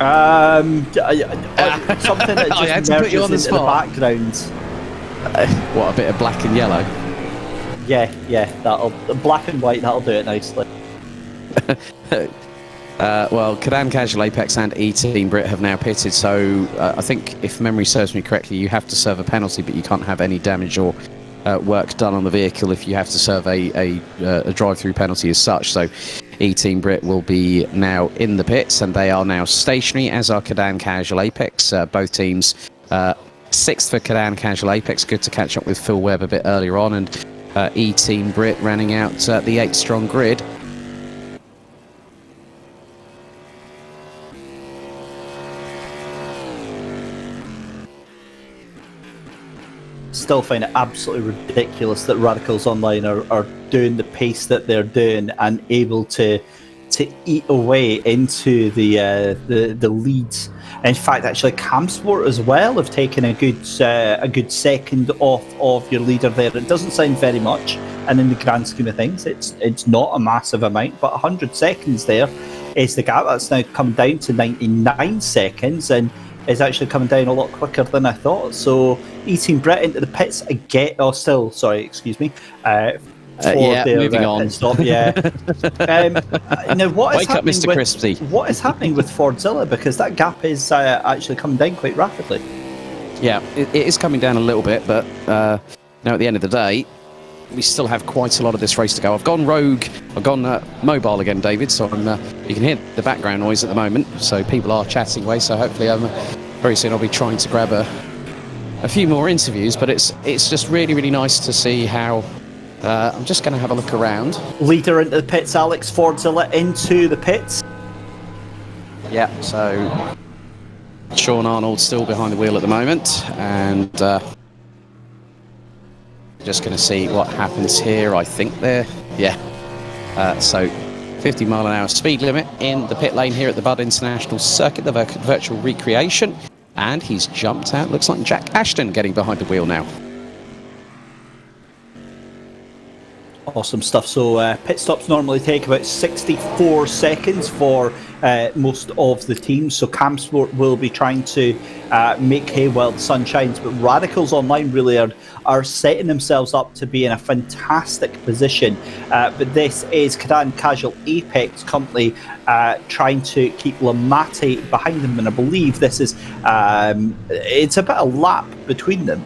Something that just merges into the background. What, a bit of black and yellow? Yeah, that'll black and white. That'll do it nicely. Well, Kadan Casual Apex and E-Team Brit have now pitted, so I think, if memory serves me correctly, you have to serve a penalty, but you can't have any damage or work done on the vehicle if you have to serve a drive-through penalty as such. So E-Team Brit will be now in the pits, and they are now stationary, as are Kadan Casual Apex. Both teams 6th for Kadan Casual Apex. Good to catch up with Phil Webb a bit earlier on, and E-Team Brit running out the 8-strong grid. Still find it absolutely ridiculous that Radicals Online are doing the pace that they're doing and able to to eat away into the leads. In fact, actually, Camsport as well have taken a good second off of your leader there. It doesn't sound very much, and in the grand scheme of things, it's not a massive amount, but 100 seconds there is the gap. That's now come down to 99 seconds, and is actually coming down a lot quicker than I thought. So, Team Brit into the pits again. Oh, still, sorry, excuse me. Moving on. Pit stop, yeah. Now, what Wake up, Mr. Christie. What is happening with Fordzilla? Because that gap is actually coming down quite rapidly. Yeah, it is coming down a little bit, but now at the end of the day, we still have quite a lot of this race to go. I've gone rogue. I've gone mobile again, David, so you can hear the background noise at the moment, so people are chatting away, so hopefully very soon I'll be trying to grab a few more interviews, but it's just really, really nice to see how... I'm just going to have a look around. Leader into the pits, Alex. Fordzilla into the pits. Yeah, so Sean Arnold still behind the wheel at the moment, and just going to see what happens here. I think there, so 50 mile an hour speed limit in the pit lane here at the Buddh International Circuit, the virtual recreation, and he's jumped out. Looks like Jack Ashton getting behind the wheel now. Awesome stuff. So pit stops normally take about 64 seconds for most of the teams. So Camsport will be trying to make hay while the sun shines. But Radicals Online really are setting themselves up to be in a fantastic position. But this is Cadan Casual Apex currently trying to keep Lamate behind them. And I believe this is, it's about a lap between them.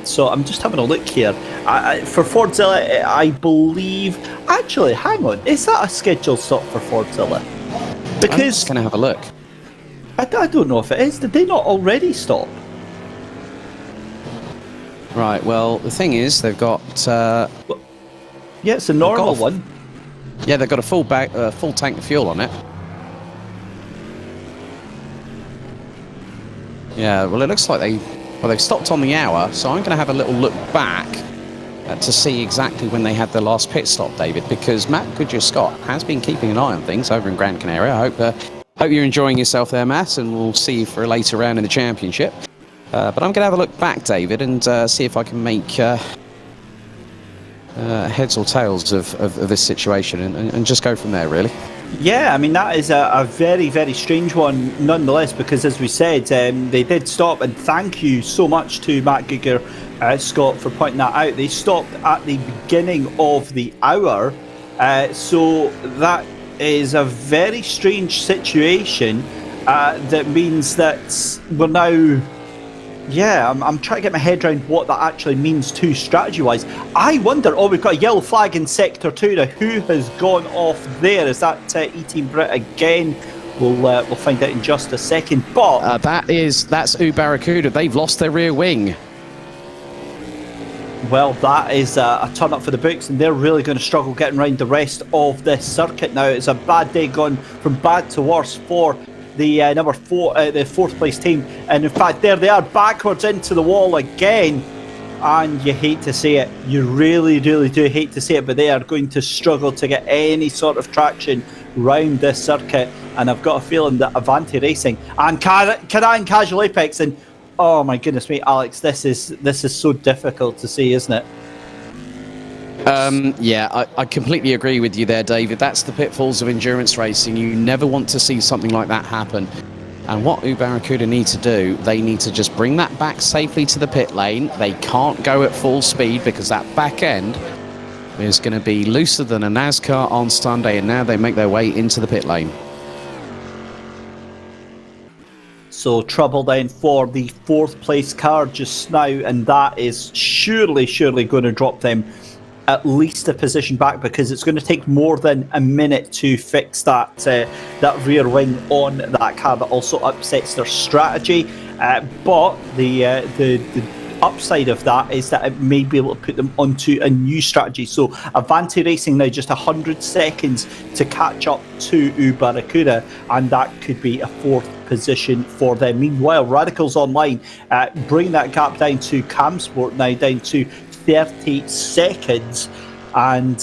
So I'm just having a look here. For Fordzilla, I believe... Actually, hang on. Is that a scheduled stop for Fordzilla? Because I'm just going to have a look. I don't know if it is. Did they not already stop? Right, well, the thing is, they've got... yeah, it's a normal one. Yeah, they've got a full tank of fuel on it. Yeah, well, it looks like they've stopped on the hour, so I'm going to have a little look back to see exactly when they had their last pit stop, David, because Matt Goodyear-Scott has been keeping an eye on things over in Gran Canaria. I hope you're enjoying yourself there, Matt, and we'll see you for a later round in the championship. But I'm going to have a look back, David, and see if I can make heads or tails of this situation and just go from there, really. Yeah, I mean, that is a very, very strange one nonetheless, because as we said, they did stop, and thank you so much to Matt Giger, Scott, for pointing that out. They stopped at the beginning of the hour, so that is a very strange situation that means that we're now... Yeah, I'm trying to get my head around what that actually means too strategy-wise. I wonder, we've got a yellow flag in Sector 2 now. Who has gone off there? Is that Team Brit again? We'll find out in just a second. But that's Barracuda. They've lost their rear wing. Well, that is a turn up for the books, and they're really going to struggle getting around the rest of this circuit now. It's a bad day gone from bad to worse for the the fourth place team, and in fact there they are, backwards into the wall again, and you hate to see it. You really, really do hate to see it, but they are going to struggle to get any sort of traction round this circuit. And I've got a feeling that Avanti Racing and Cadan Casual Apex, and oh my goodness me, Alex, this is so difficult to see, isn't it? Yeah, I completely agree with you there, David. That's the pitfalls of endurance racing. You never want to see something like that happen. And what Barracuda need to do, they need to just bring that back safely to the pit lane. They can't go at full speed because that back end is going to be looser than a NASCAR on Sunday, and now they make their way into the pit lane. So trouble then for the fourth place car just now, and that is surely going to drop them at least a position back, because it's going to take more than a minute to fix that that rear wing on that car. That also upsets their strategy, but the upside of that is that it may be able to put them onto a new strategy. So Avanti Racing now just 100 seconds to catch up to Barracuda, and that could be a fourth position for them. Meanwhile, Radicals Online bring that gap down to Camsport, now down to 30 seconds, and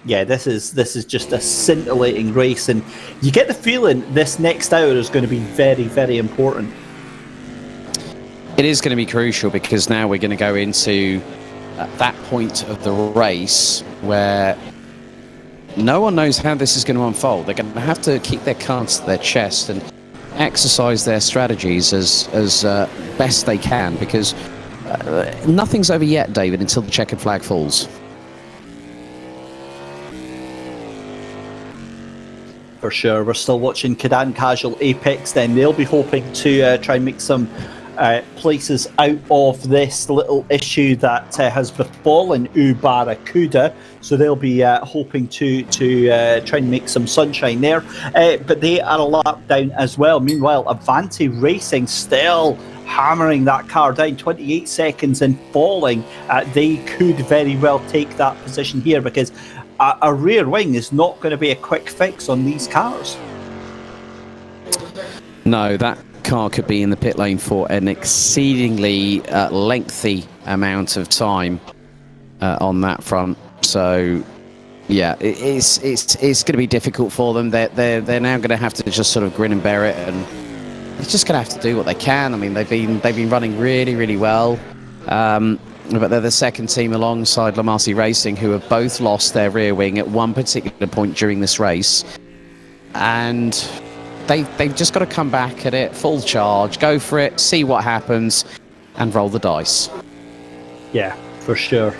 Yeah, this is just a scintillating race, and you get the feeling this next hour is going to be very, very important. It is going to be crucial, because now we're going to go into that point of the race where no one knows how this is going to unfold. They're going to have to keep their cards to their chest and exercise their strategies as best they can, because nothing's over yet, David, until the checkered flag falls. For sure. We're still watching Cadan Casual Apex then. They'll be hoping to try and make some places out of this little issue that has befallen Barracuda. So they'll be hoping to try and make some sunshine there. But they are a lap down as well. Meanwhile, Avanti Racing still hammering that car down, 28 seconds and falling. They could very well take that position here, because a rear wing is not going to be a quick fix on these cars. No, that car could be in the pit lane for an exceedingly lengthy amount of time on that front. So, yeah, it's going to be difficult for them. They're now going to have to just sort of grin and bear it, and they're just going to have to do what they can. I mean, they've been running really, really well. But they're the second team alongside La Massey Racing who have both lost their rear wing at one particular point during this race. And they've just got to come back at it, full charge, go for it, see what happens, and roll the dice. Yeah, for sure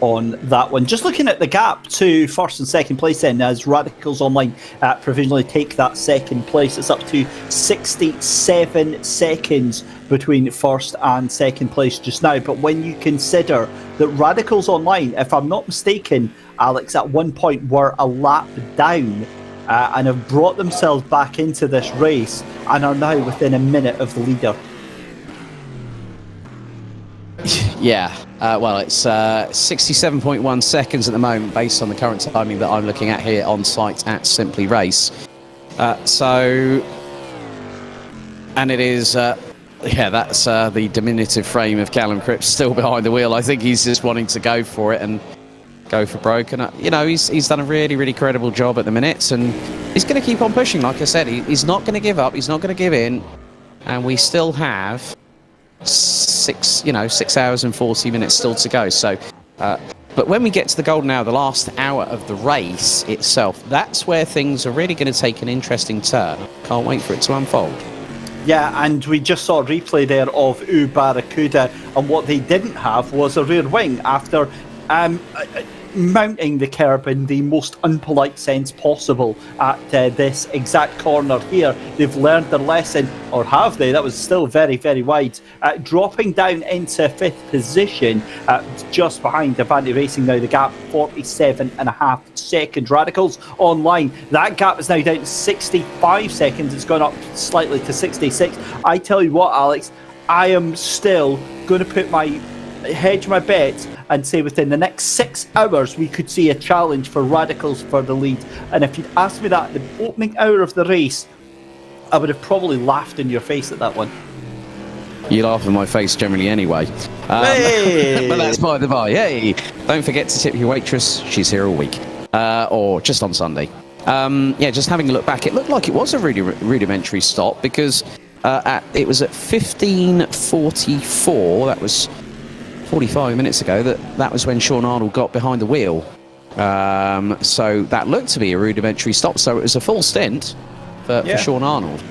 on that one. Just looking at the gap to first and second place then, as Radicals Online provisionally take that second place. It's up to 67 seconds between first and second place just now. But when you consider that Radicals Online, if I'm not mistaken, Alex, at one point were a lap down and have brought themselves back into this race and are now within a minute of the leader. Yeah, well, it's 67.1 seconds at the moment based on the current timing that I'm looking at here on site at Simply Race. And it is, that's the diminutive frame of Callum Cripps still behind the wheel. I think he's just wanting to go for it and go for broke. And, he's done a really, really credible job at the minute, and he's going to keep on pushing. Like I said, he's not going to give up. He's not going to give in. And we still have 6 hours and 40 minutes still to go. So, but when we get to the golden hour, the last hour of the race itself, that's where things are really going to take an interesting turn. Can't wait for it to unfold. Yeah, and we just saw a replay there of Barracuda, and what they didn't have was a rear wing after mounting the curb in the most unpolite sense possible at this exact corner here. They've learned their lesson, or have they? That was still very, very wide. Dropping down into fifth position, just behind Avanti Racing now. The gap 47.5 seconds. Radicals Online, that gap is now down to 65 seconds. It's gone up slightly to 66. I tell you what, Alex, I am still going to put my bet and say within the next 6 hours we could see a challenge for Radicals for the lead. And if you'd asked me that at the opening hour of the race, I would have probably laughed in your face at that one. You laugh in my face generally anyway. Hey! But that's by the by. Hey, don't forget to tip your waitress. She's here all week. Or just on Sunday. Just having a look back, it looked like it was a really rudimentary stop, because it was at 15:44. That was 45 minutes ago. That was when Sean Arnold got behind the wheel. So that looked to be a rudimentary stop. So it was a full stint for Sean Arnold.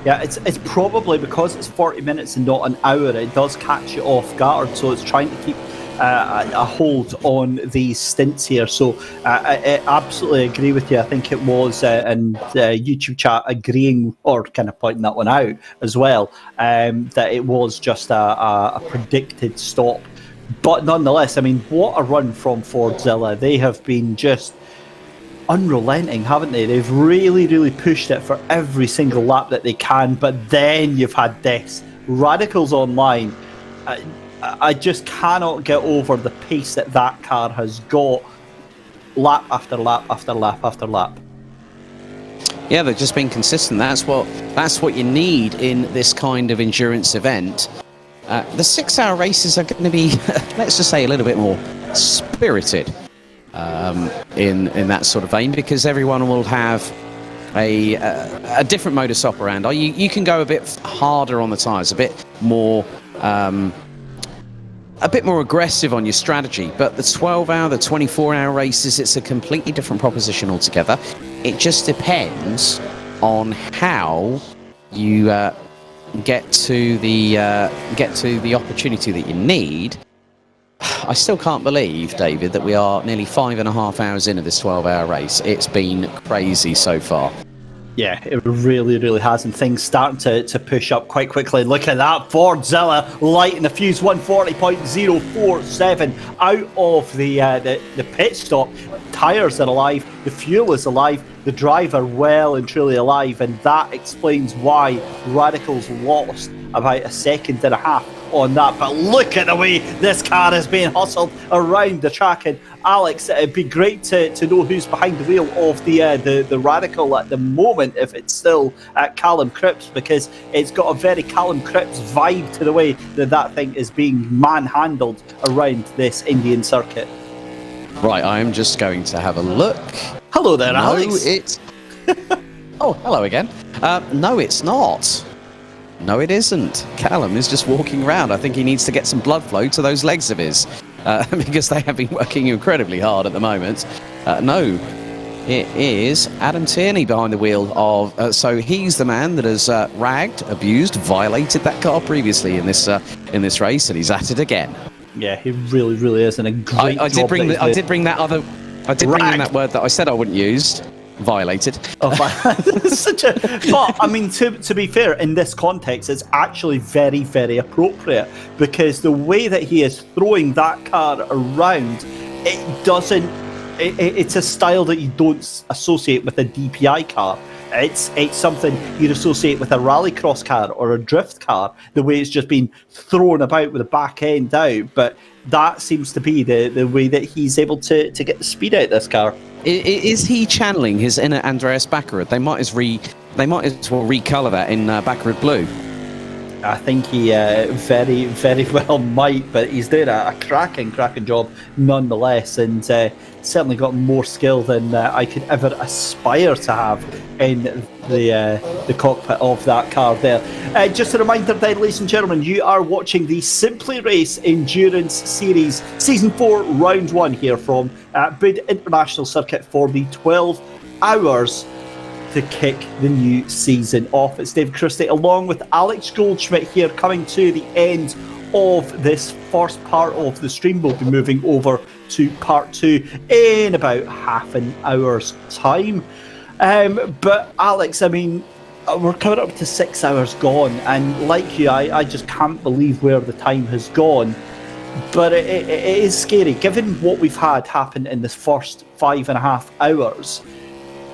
Yeah, it's probably because it's 40 minutes and not an hour, it does catch you off guard. So it's trying to keep a hold on these stints here. So I absolutely agree with you. I think it was in the YouTube chat agreeing, or kind of pointing that one out as well, that it was just a predicted stop. But nonetheless, I mean, what a run from Fordzilla. They have been just unrelenting, haven't they? They've really, really pushed it for every single lap that they can. But then you've had this. Radicals Online. I just cannot get over the pace that car has got, lap after lap after lap after lap. Yeah, they've just been consistent. That's what you need in this kind of endurance event. The 6 hour races are going to be, let's just say, a little bit more spirited. in that sort of vein, because everyone will have a different modus operandi. You can go a bit harder on the tyres, a bit more aggressive on your strategy, but the 12-hour, the 24-hour races, it's a completely different proposition altogether. It just depends on how you get to the opportunity that you need. I still can't believe, David, that we are nearly 5.5 hours into this 12-hour race. It's been crazy so far. Yeah, it really, really has, and things starting to push up quite quickly. Look at that, Fordzilla lighting the fuse, 140.047 out of the pit stop. Tyres are alive, the fuel is alive, the driver well and truly alive, and that explains why Radicals lost about 1.5 seconds on that. But look at the way this car is being hustled around the track. And Alex, it'd be great to know who's behind the wheel of the Radical at the moment, if it's still Callum Cripps, because it's got a very Callum Cripps vibe to the way that thing is being manhandled around this Indian circuit. Right, I am just going to have a look. Hello there, Alex. It's oh, hello again. No, it's not. No, it isn't. Callum is just walking around. I think he needs to get some blood flow to those legs of his, because they have been working incredibly hard at the moment. No, it is Adam Tierney behind the wheel of... so he's the man that has ragged, abused, violated that car previously in this race, and he's at it again. Yeah, he really, really is, and a great I did bring that word that I said I wouldn't use. Violated. Oh, such a. But I mean, to be fair, in this context, it's actually very, very appropriate, because the way that he is throwing that car around, it doesn't. It's a style that you don't associate with a DPI car. It's something you'd associate with a rallycross car or a drift car, the way it's just been thrown about with the back end out. But that seems to be the way that he's able to get the speed out of this car. Is he channeling his inner Andreas Baccarat? They might as well recolour that in Baccarat blue. I think he very, very well might, but he's doing a cracking job nonetheless, and certainly got more skill than I could ever aspire to have in the cockpit of that car there. Just a reminder then, ladies and gentlemen, you are watching the Simply Race Endurance Series Season 4 Round 1 here from Buddh International Circuit for the 12 hours to kick the new season off. It's David Christie along with Alex Goldschmidt here, coming to the end of this first part of the stream. We'll be moving over to part 2 in about half an hour's time. But Alex, I mean, we're coming up to 6 hours gone, and like you, I just can't believe where the time has gone. But it is scary, given what we've had happen in this first 5.5 hours.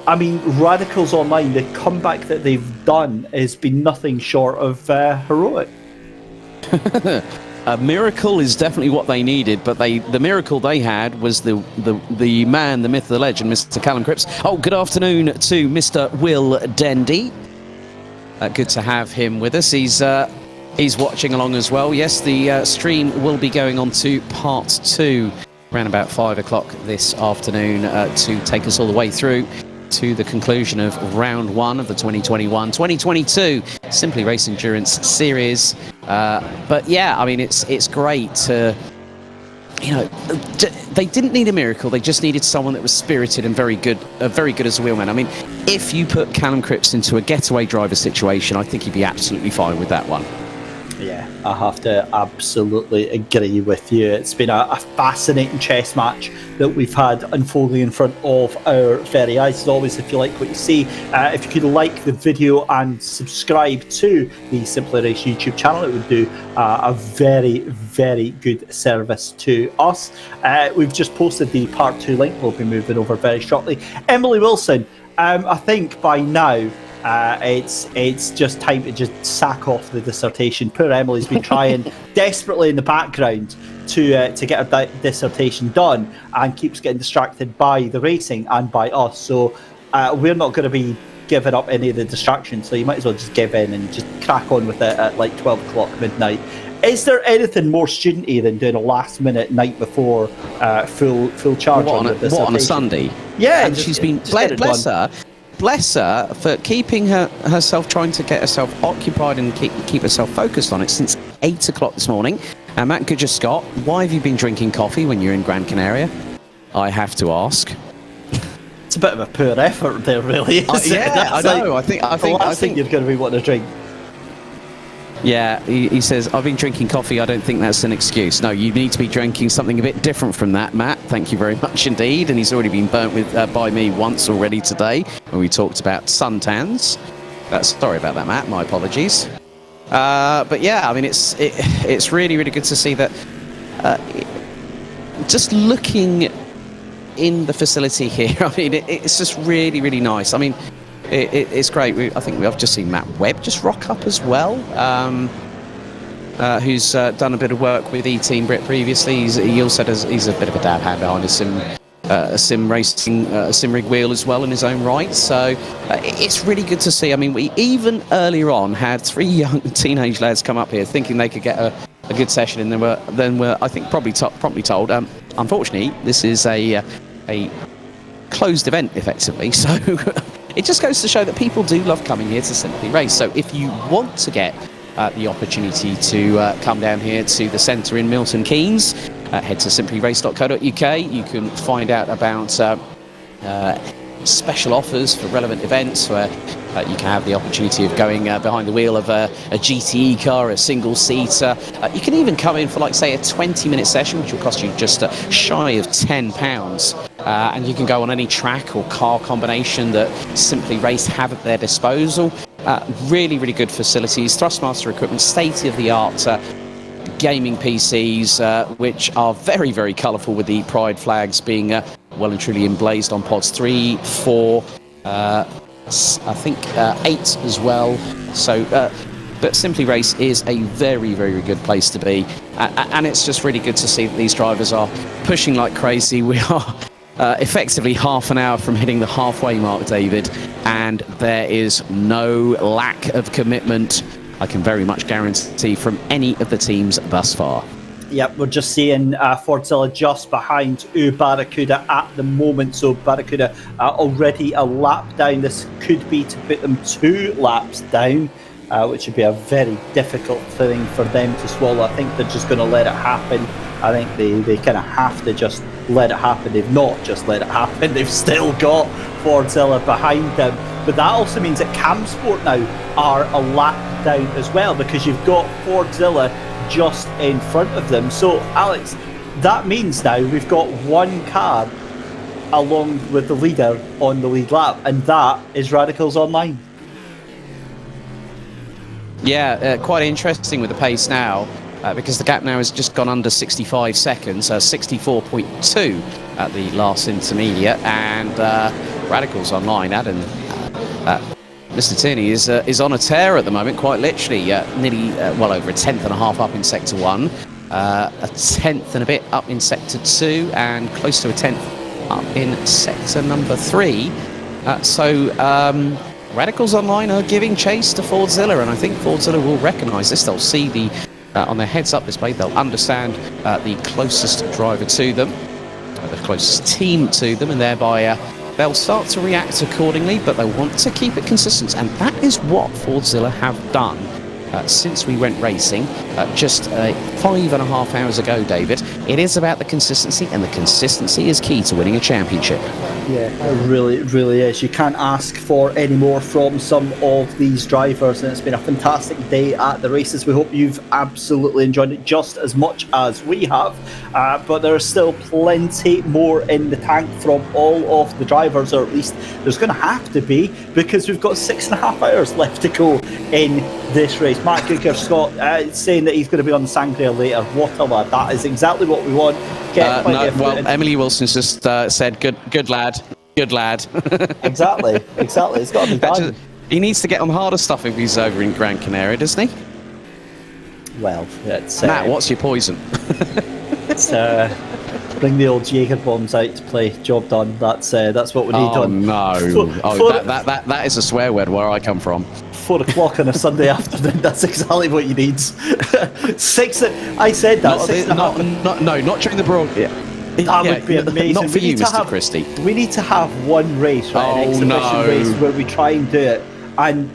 I mean, Radicals Online, the comeback that they've done has been nothing short of heroic. A miracle is definitely what they needed, but the miracle they had was the man, the myth, the legend, Mr. Callum Cripps. Oh, good afternoon to Mr. Will Dendy. Good to have him with us. He's watching along as well. Yes, the stream will be going on to part 2 around about 5 o'clock this afternoon to take us all the way through to the conclusion of round 1 of the 2021-2022 Simply Race Endurance Series. But yeah, I mean, it's great to, they didn't need a miracle. They just needed someone that was spirited and very good as a wheelman. I mean, if you put Callum Cripps into a getaway driver situation, I think he'd be absolutely fine with that one. Yeah, I have to absolutely agree with you. It's been a fascinating chess match that we've had unfolding in front of our very eyes. As always, if you like what you see, if you could like the video and subscribe to the Simply Race YouTube channel, it would do a very, very good service to us. We've just posted the part 2 link. We'll be moving over very shortly. Emily Wilson, I think by now, it's just time to just sack off the dissertation. Poor Emily's been trying desperately in the background to get her dissertation done, and keeps getting distracted by the racing and by us. So we're not going to be giving up any of the distractions. So you might as well just give in and just crack on with it at like 12 o'clock midnight. Is there anything more studenty than doing a last-minute night before full charge on a Sunday? Yeah, and she's been bless her for keeping herself, trying to get herself occupied and keep herself focused on it since 8 o'clock this morning. And Matt Goodger-Scott, why have you been drinking coffee when you're in Gran Canaria? I have to ask. It's a bit of a poor effort there, really. Yeah, I know. I think you're going to be wanting to drink. Yeah, he says, I've been drinking coffee. I don't think that's an excuse. No, you need to be drinking something a bit different from that, Matt. Thank you very much indeed. And he's already been burnt by me once already today when we talked about suntans. Sorry about that, Matt. My apologies. But yeah, I mean, it's really, really good to see that. Just looking in the facility here, I mean, it's just really, really nice. I mean, it's great. I've just seen Matt Webb just rock up as well, who's done a bit of work with E-Team Brit previously. He also he's a bit of a dab hand behind a sim racing, sim rig wheel as well in his own right. So it's really good to see. I mean, we even earlier on had 3 young teenage lads come up here thinking they could get a good session, and then were I think promptly told, unfortunately, this is a closed event effectively. So. It just goes to show that people do love coming here to Simply Race. So if you want to get the opportunity to come down here to the centre in Milton Keynes, head to simplyrace.co.uk. You can find out about special offers for relevant events where you can have the opportunity of going behind the wheel of a GTE car, a single-seater. You can even come in for, like, say, a 20-minute session, which will cost you just shy of £10. And you can go on any track or car combination that Simply Race have at their disposal. Really, really good facilities, Thrustmaster equipment, state-of-the-art gaming PCs, which are very, very colourful with the Pride flags being well and truly emblazed on pods 3, 4, I think 8 as well. So, but Simply Race is a very, very good place to be. And it's just really good to see that these drivers are pushing like crazy. We are effectively half an hour from hitting the halfway mark, David, and there is no lack of commitment, I can very much guarantee, from any of the teams thus far. Yep, we're just seeing Fordzilla just behind Barracuda at the moment. So Barracuda already a lap down. This could be to put them 2 laps down, which would be a very difficult thing for them to swallow. I think they're just going to let it happen. I think they kind of have to just let it happen. They've not just let it happen. They've still got Fordzilla behind them. But that also means that Camsport now are a lap down as well, because you've got Fordzilla just in front of them. So, Alex, that means now we've got 1 car along with the leader on the lead lap, and that is Radicals Online. Yeah, quite interesting with the pace now, because the gap now has just gone under 65 seconds, 64.2 at the last intermediate, and Radicals Online, Adam, Mr. Tierney is on a tear at the moment, quite literally, nearly well over a 10.5 up in Sector 1, a 10th and a bit up in Sector 2, and close to a 10th up in Sector number 3. Radicals Online are giving chase to Fordzilla, and I think Fordzilla will recognise this. They'll see the on their heads-up display, they'll understand the closest driver to them, the closest team to them, and thereby they'll start to react accordingly, but they want to keep it consistent, and that is what Fordzilla have done since we went racing just 5.5 hours ago, David. It is about the consistency, and the consistency is key to winning a championship. Yeah, it really, really is. You can't ask for any more from some of these drivers, and it's been a fantastic day at the races. We hope you've absolutely enjoyed it just as much as we have, but there's still plenty more in the tank from all of the drivers, or at least there's going to have to be, because we've got 6.5 hours left to go in this race. Matt Goodger-Scott saying that he's going to be on the Sangria later. What a lad. That is exactly what we want. Emily Wilson's just said, good lad. Exactly. It's got to be done. He needs to get on harder stuff if he's over in Gran Canaria, doesn't he? Well, it's... Matt, what's your poison? It's... bring the old Jaeger bombs out to play. Job done. That's what we need. Oh no! That is a swear word where I come from. 4 o'clock on a Sunday afternoon. That's exactly what you need. I said that. Not during the broad. Yeah. That would be amazing. Not for you, Mr. Christie. We need to have one race, right? An exhibition race where we try and do it, and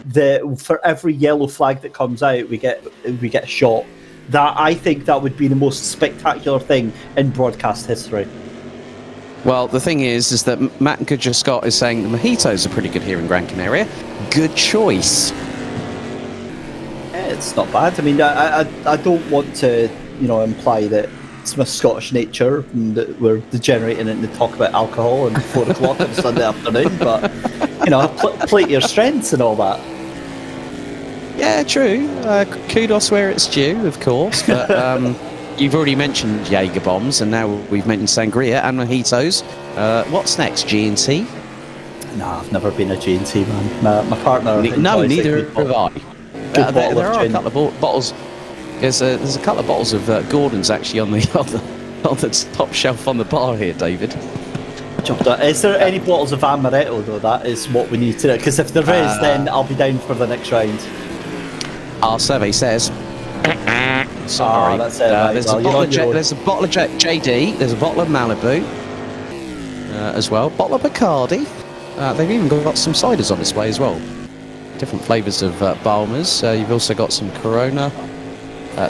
for every yellow flag that comes out, we get a shot. I think that would be the most spectacular thing in broadcast history. Well, the thing is that Matt Goodger Scott is saying the mojitos are pretty good here in Gran Canaria. Good choice. Yeah, it's not bad. I mean, I don't want to, imply that it's my Scottish nature and that we're degenerating into talk about alcohol and 4 o'clock on a Sunday afternoon, but play to your strengths and all that. Yeah, true. Kudos where it's due, of course. But you've already mentioned Jaeger bombs, and now we've mentioned sangria and mojitos. What's next? G&T? No, I've never been a G&T man. My partner. No, neither have I. There are a couple of bottles. There's a couple of bottles of Gordon's actually on the top shelf on the bar here, David. Is there any bottles of amaretto though? That is what we need to know. Because if there is, then I'll be down for the next round. Our survey says. Sorry. That's it. There's a bottle of JD. There's a bottle of Malibu as well. Bottle of Bacardi. They've even got some ciders on display as well. Different flavours of Balmers. You've also got some Corona,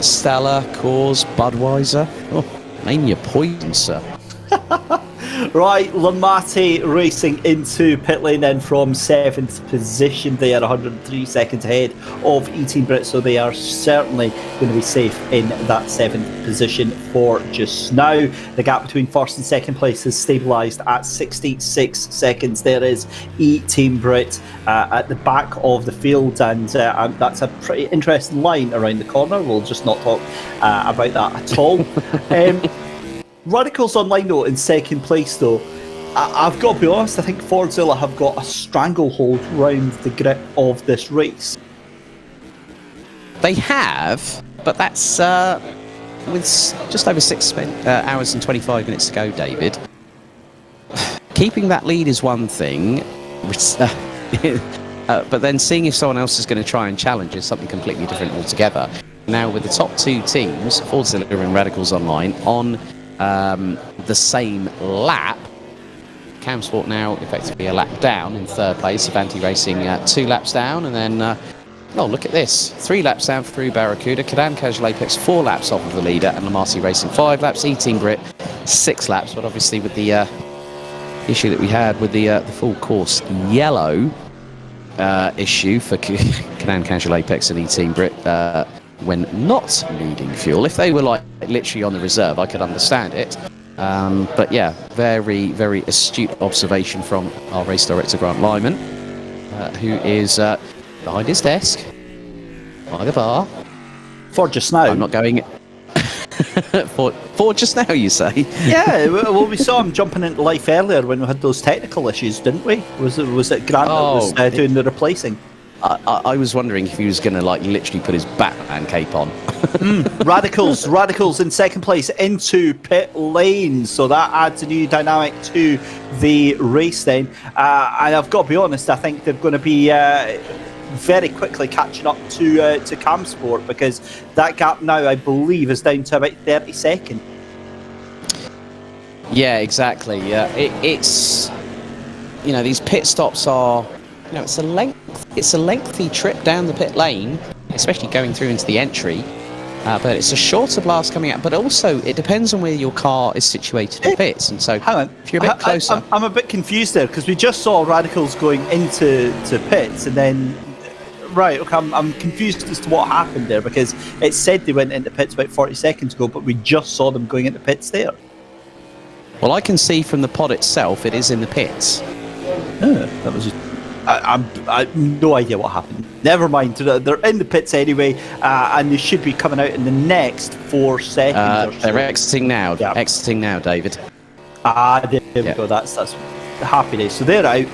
Stella, Coors, Budweiser. Oh, name your poison, sir. Right, Lamati racing into pit lane then from 7th position. They are 103 seconds ahead of E-Team Brit, so they are certainly going to be safe in that 7th position for just now. The gap between 1st and 2nd place has stabilised at 66 seconds. There is E-Team Brit at the back of the field, and that's a pretty interesting line around the corner. We'll just not talk about that at all. Radicals Online though in 2nd place though. I've got to be honest, I think Fordzilla have got a stranglehold round the grip of this race. They have, but that's with just over 6 hours and 25 minutes to go, David. Keeping that lead is one thing, but then seeing if someone else is going to try and challenge is something completely different altogether. Now with the top 2 teams, Fordzilla and Radicals Online, on the same lap, Camsport now effectively a lap down in 3rd place, Avanti Racing 2 laps down, and then look at this, 3 laps down for Through Barracuda, Cadan Casual Apex 4 laps off of the leader, and Lamati Racing 5 laps, E-Team Brit 6 laps, but obviously with the issue that we had with the full course yellow issue for Cadan Casual Apex and E-Team Brit when not needing fuel. If they were like literally on the reserve, I could understand it. But yeah, very, very astute observation from our race director, Grant Lyman, who is behind his desk, by the bar. For just now. I'm not going... for just now, you say? Yeah, well, we saw him jumping into life earlier when we had those technical issues, didn't we? Was it Grant that was doing the replacing? I was wondering if he was going to like literally put his Batman cape on. Radicals in 2nd place into pit lane, so that adds a new dynamic to the race then. And I've got to be honest, I think they're going to be very quickly catching up to Camsport, because that gap now, I believe, is down to about 30 seconds. Yeah, exactly. It's these pit stops are. It's a lengthy trip down the pit lane, especially going through into the entry. But it's a shorter blast coming out. But also, it depends on where your car is situated in pits. And so, hang on, if you're a bit closer, I'm a bit confused there, because we just saw Radicals going into pits, and then I'm confused as to what happened there, because it said they went into pits about 40 seconds ago, but we just saw them going into pits there. Well, I can see from the pod itself, it is in the pits. That was. I've no idea what happened. Never mind. They're in the pits anyway, and they should be coming out in the next 4 seconds. Or so. They're exiting now. Yeah. Exiting now, David. There we go. That's happy days. So they're out.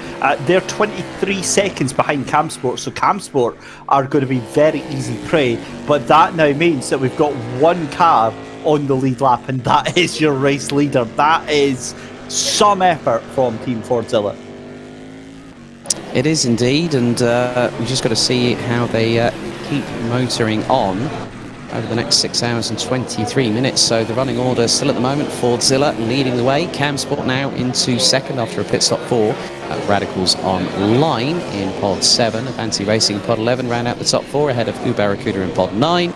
They're 23 seconds behind Camsport. So Camsport are going to be very easy prey. But that now means that we've got one car on the lead lap, and that is your race leader. That is some effort from Team Fordzilla. It is indeed, and we've just got to see how they keep motoring on over the next 6 hours and 23 minutes. So the running order still at the moment, Fordzilla leading the way, Camsport now into second after a pit stop 4, Radicals on line in pod 7, Avanti Racing in pod 11 round out the top 4 ahead of Ubarakuda in pod 9,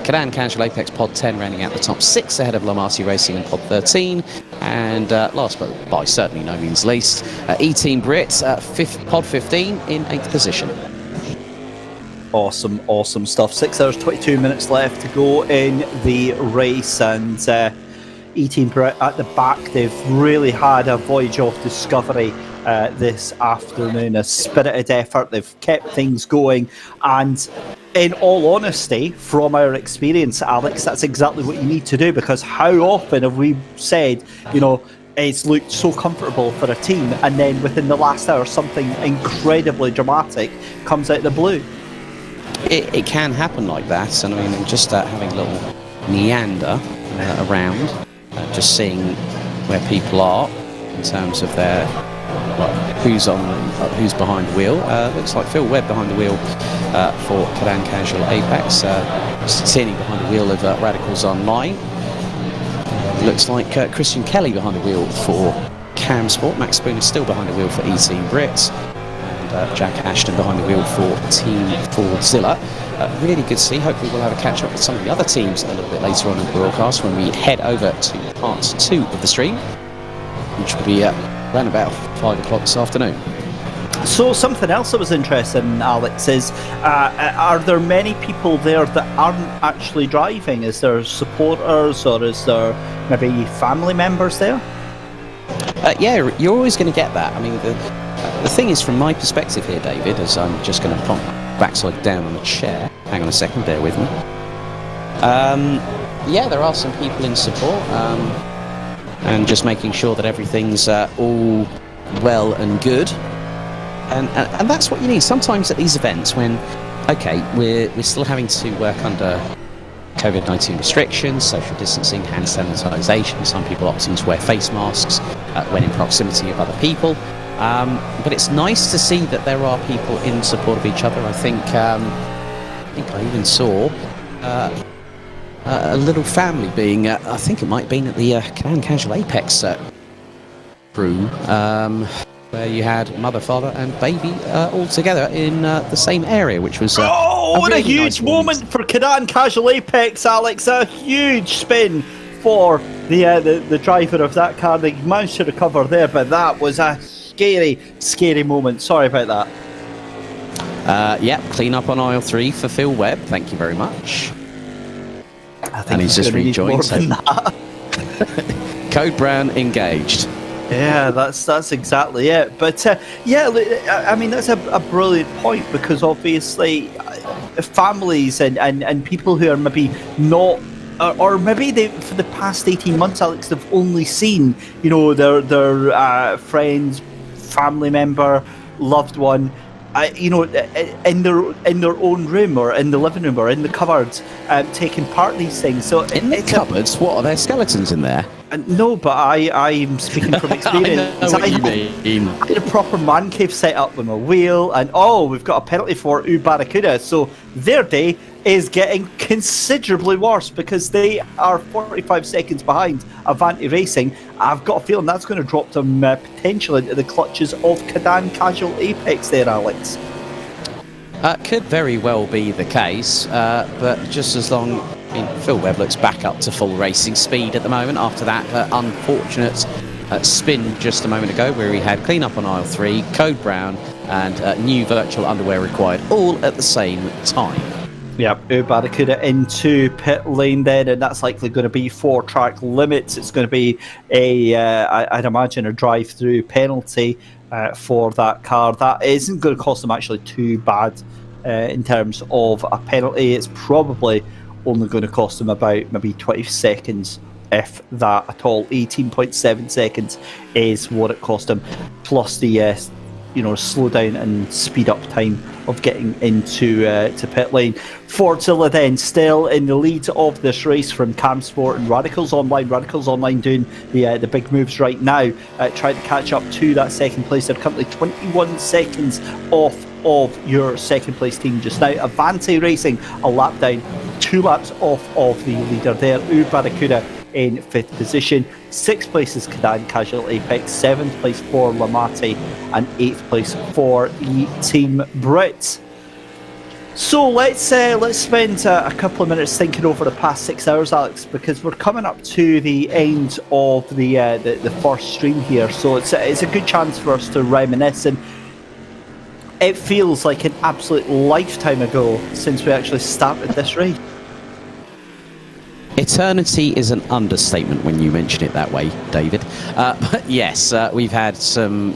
Cadan Casual Apex pod 10 rounding out the top 6 ahead of Lamati Racing in pod 13, and last but by certainly no means least, E-Team Brits pod 15 in 8th position. Awesome stuff. 6 hours 22 minutes left to go in the race, and E-Team Brit at the back, they've really had a voyage of discovery this afternoon, a spirited effort. They've kept things going, and in all honesty, from our experience, Alex, that's exactly what you need to do, because how often have we said, it's looked so comfortable for a team, and then within the last hour something incredibly dramatic comes out of the blue. It can happen like that, and I mean, just having a little meander around, just seeing where people are in terms of their who's behind the wheel. Looks like Phil Webb behind the wheel for Cadan Casual Apex, Tierney behind the wheel of Radicals Online. Looks like Christian Kelly behind the wheel for Camsport. Max Spoon is still behind the wheel for E-Team Brits. Jack Ashton behind the wheel for Team Fordzilla. Really good to see. Hopefully we'll have a catch up with some of the other teams a little bit later on in the broadcast when we head over to part 2 of the stream, which will be around about 5 o'clock this afternoon. So something else that was interesting, Alex, is are there many people there that aren't actually driving? Is there supporters, or is there maybe family members there? Yeah, you're always going to get that. I mean, the thing is, from my perspective here, David, as I'm just going to plonk backside down on a chair. Hang on a second, bear with me. Yeah, there are some people in support, and just making sure that everything's all well and good. And that's what you need. Sometimes at these events when, okay, we're still having to work under COVID-19 restrictions, social distancing, hand sanitisation, some people opting to wear face masks when in proximity of other people. But it's nice to see that there are people in support of each other. I think I even saw a little family being, I think it might have been at the Cadan Casual Apex crew, where you had mother, father and baby all together in the same area, which was what really a huge nice moment for Cadan Casual Apex, Alex. A huge spin for the driver of that car. They managed to recover there, but that was a scary moment. Sorry about that. Yeah, clean up on aisle 3 for Phil Webb. Thank you very much. I think and he's just rejoined. So. Code Brown engaged. Yeah, that's exactly it. But yeah, I mean, that's a brilliant point, because obviously families and people who are maybe not, or maybe they, for the past 18 months, Alex, they've only seen, their friends, family member, loved one, in their own room or in the living room or in the cupboards, taking part in these things. So in the cupboards, what are there, skeletons in there? No, but I'm speaking from experience. I had a proper man cave set up with my wheel, and we've got a penalty for Ubarakuda. So their day is getting considerably worse, because they are 45 seconds behind Avanti Racing. I've got a feeling that's going to drop them potentially into the clutches of Cadan Casual Apex there, Alex. Could very well be the case, but just as long... I mean, Phil Webb looks back up to full racing speed at the moment after that unfortunate spin just a moment ago, where he had clean up on aisle 3, Code Brown and new virtual underwear required, all at the same time. Yep, Ubarakuda into pit lane then, and that's likely going to be 4 track limits. It's going to be I'd imagine, a drive-through penalty for that car. That isn't going to cost them actually too bad in terms of a penalty. It's probably only going to cost them about maybe 20 seconds, if that at all. 18.7 seconds is what it cost them, plus the slow down and speed up time of getting into to pit lane. Fordzilla then still in the lead of this race from Cam Sport and Radicals Online. Radicals Online doing the big moves right now, trying to catch up to that second place. They're currently 21 seconds off of your second place team just now. Avante Racing a lap down, 2 laps off of the leader there. Barracuda in 5th position. 6th place is Cadan Casual Apex, 7th place for Lamati, and 8th place for Team Brit. So let's spend a couple of minutes thinking over the past 6 hours, Alex, because we're coming up to the end of the first stream here. So it's a good chance for us to reminisce, and it feels like an absolute lifetime ago since we actually started this race. Eternity is an understatement when you mention it that way, David. But yes, we've had some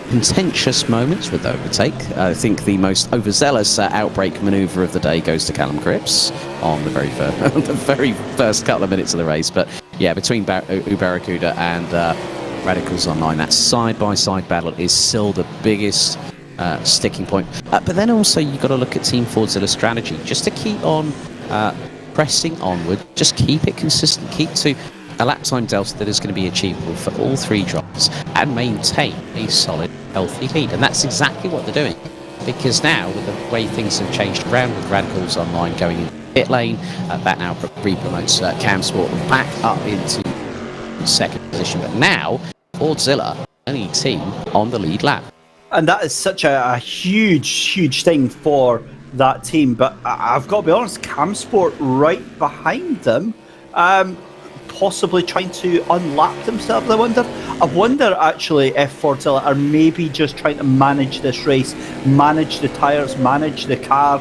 contentious moments with the overtake. I think the most overzealous outbreak manoeuvre of the day goes to Callum Cripps on the very first couple of minutes of the race. But yeah, between Barracuda and Radicals Online, that side-by-side battle is still the biggest sticking point. But then also you've got to look at Team Fordzilla's strategy, just to keep on pressing onward, just keep it consistent, keep to a lap time delta that is going to be achievable for all 3 drivers and maintain a solid, healthy lead. And that's exactly what they're doing, because now with the way things have changed around with Radicals Online going into pit lane, that now re-promotes Cam Sport back up into 2nd position. But now Fordzilla, only team on the lead lap. And that is such a huge thing for that team, but I've got to be honest, Cam Sport right behind them, possibly trying to unlap themselves. I wonder actually if Fordzilla are maybe just trying to manage this race, manage the tyres, manage the car,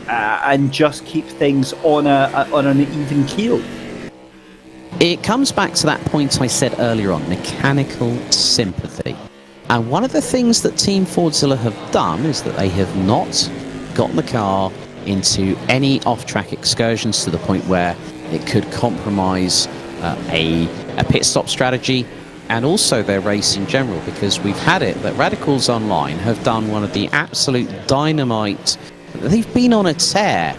and just keep things on an even keel. It comes back to that point I said earlier on, mechanical sympathy. And one of the things that Team Fordzilla have done is that they have not gotten the car into any off-track excursions to the point where it could compromise a pit stop strategy and also their race in general, because we've had it that Radicals Online have done one of the absolute dynamite. They've been on a tear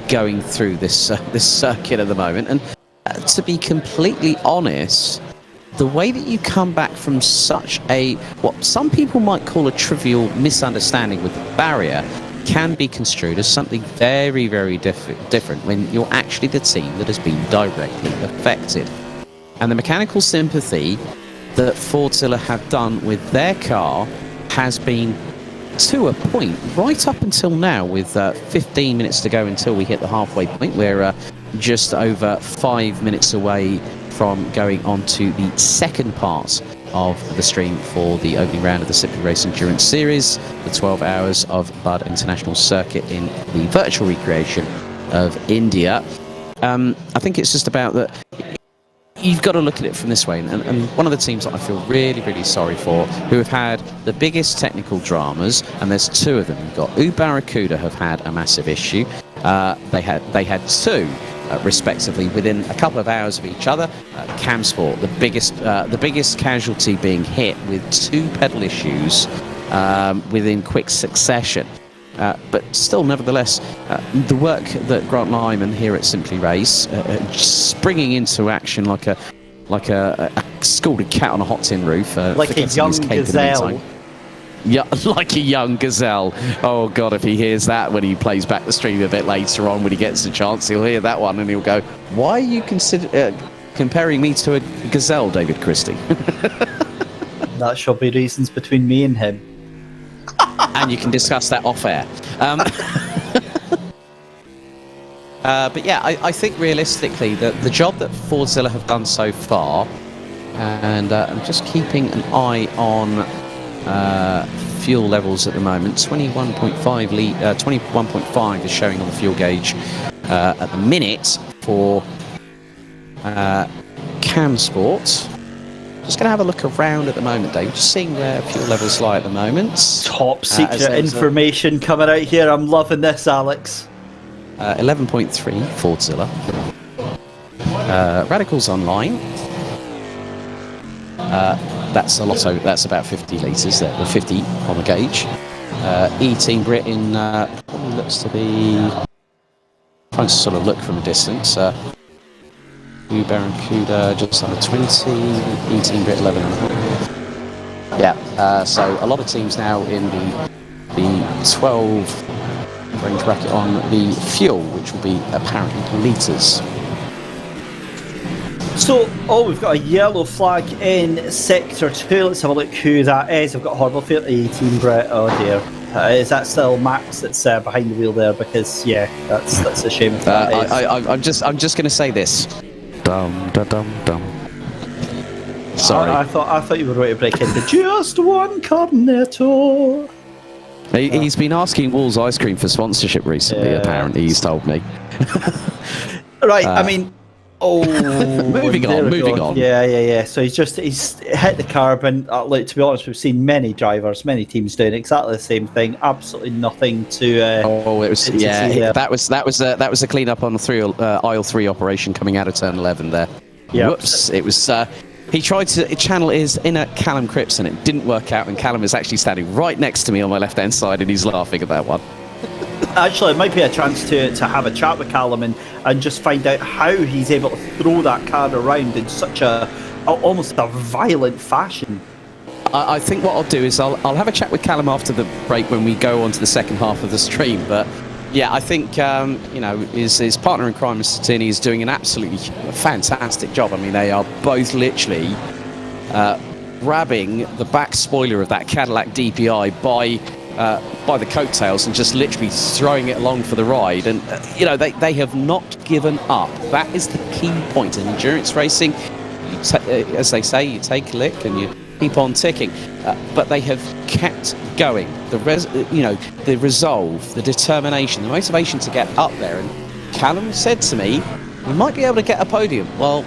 going through this circuit at the moment, and to be completely honest, the way that you come back from such a, what some people might call a trivial misunderstanding with the barrier, can be construed as something very, very different when you're actually the team that has been directly affected. And the mechanical sympathy that Fordzilla have done with their car has been to a point right up until now, with 15 minutes to go until we hit the halfway point. We're just over 5 minutes away from going on to the second part of the stream for the opening round of the Simply Race Endurance Series, the 12 hours of Buddh International Circuit in the virtual recreation of India. I think it's just about that. You've got to look at it from this way, and one of the teams that I feel really, really sorry for, who have had the biggest technical dramas, and there's 2 of them. You've got Barracuda have had a massive issue. They had 2. Respectively, within a couple of hours of each other. Cam Sport, the biggest casualty, being hit with 2 pedal issues within quick succession. But still, nevertheless, the work that Grant Lyman here at Simply Race, springing into action like a scalded cat on a hot tin roof, like a young gazelle. Yeah, like a young gazelle. Oh God, if he hears that when he plays back the stream a bit later on, when he gets the chance, he'll hear that one and he'll go, "Why are you comparing me to a gazelle, David Christie?" That shall be reasons between me and him. And you can discuss that off air. But yeah, I think realistically that the job that Fordzilla have done so far, and I'm just keeping an eye on fuel levels at the moment. 21.5 is showing on the fuel gauge at the minute for Cam Sport. Just going to have a look around at the moment, Dave, just seeing where fuel levels lie at the moment. Top secret information coming out here. I'm loving this, Alex. 11.3 Fordzilla. that's a lotto. That's about 50 litres there, or 50 on the gauge. E-Team Britain probably looks to be trying to sort of look from a distance. Blue Barracuda just under 20. E-Team Brit 11. Yeah. So a lot of teams now in the 12 range bracket on the fuel, which will be apparently litres. So, we've got a yellow flag in Sector 2. Let's have a look who that is. I've got a horrible feel. 18 Brett. Oh dear. Is that still Max that's behind the wheel there? Because, yeah, that's a shame. If that is. I'm just going to say this. Dum da dum dum. Sorry. I thought you were ready to break into just one cornetto. He's been asking Wolves Ice Cream for sponsorship recently. Yeah. Apparently, he's told me. Right. I mean. moving on. Yeah. So he's hit the curb, and like, to be honest, we've seen many drivers, many teams doing exactly the same thing. Absolutely nothing to. That was a clean up on the aisle 3 operation coming out of turn 11 there. Yep. Whoops! It was. He tried to channel his inner Callum Cripps, and it didn't work out. And Callum is actually standing right next to me on my left-hand side, and he's laughing at that one. Actually, it might be a chance to have a chat with Callum and just find out how he's able to throw that car around in such almost a violent fashion. I think what I'll do is I'll have a chat with Callum after the break when we go on to the second half of the stream. But yeah, I think his partner in crime, Mr. Tierney, is doing an absolutely fantastic job. I mean, they are both literally grabbing the back spoiler of that Cadillac DPI by the coattails and just literally throwing it along for the ride. And they have not given up. That is the key point in endurance racing. As they say, you take a lick and you keep on ticking, but they have kept going. The resolve, the determination, the motivation to get up there. And Callum said to me, we might be able to get a podium. Well,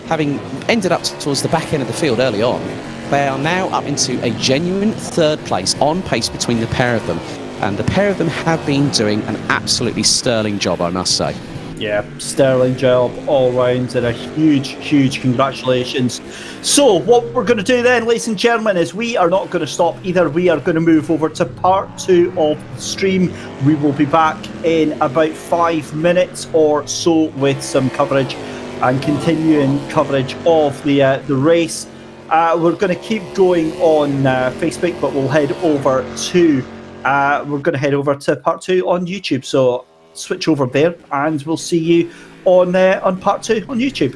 having ended up towards the back end of the field early on, they are now up into a genuine third place on pace between the pair of them. And the pair of them have been doing an absolutely sterling job, I must say. Yeah, sterling job all round, and a huge congratulations. So what we're going to do then, ladies and gentlemen, is we are not going to stop either. We are going to move over to part 2 of the stream. We will be back in about 5 minutes or so with some coverage and continuing coverage of the race. We're going to keep going on Facebook, but we'll head over to part 2 on YouTube. So switch over there, and we'll see you on part 2 on YouTube.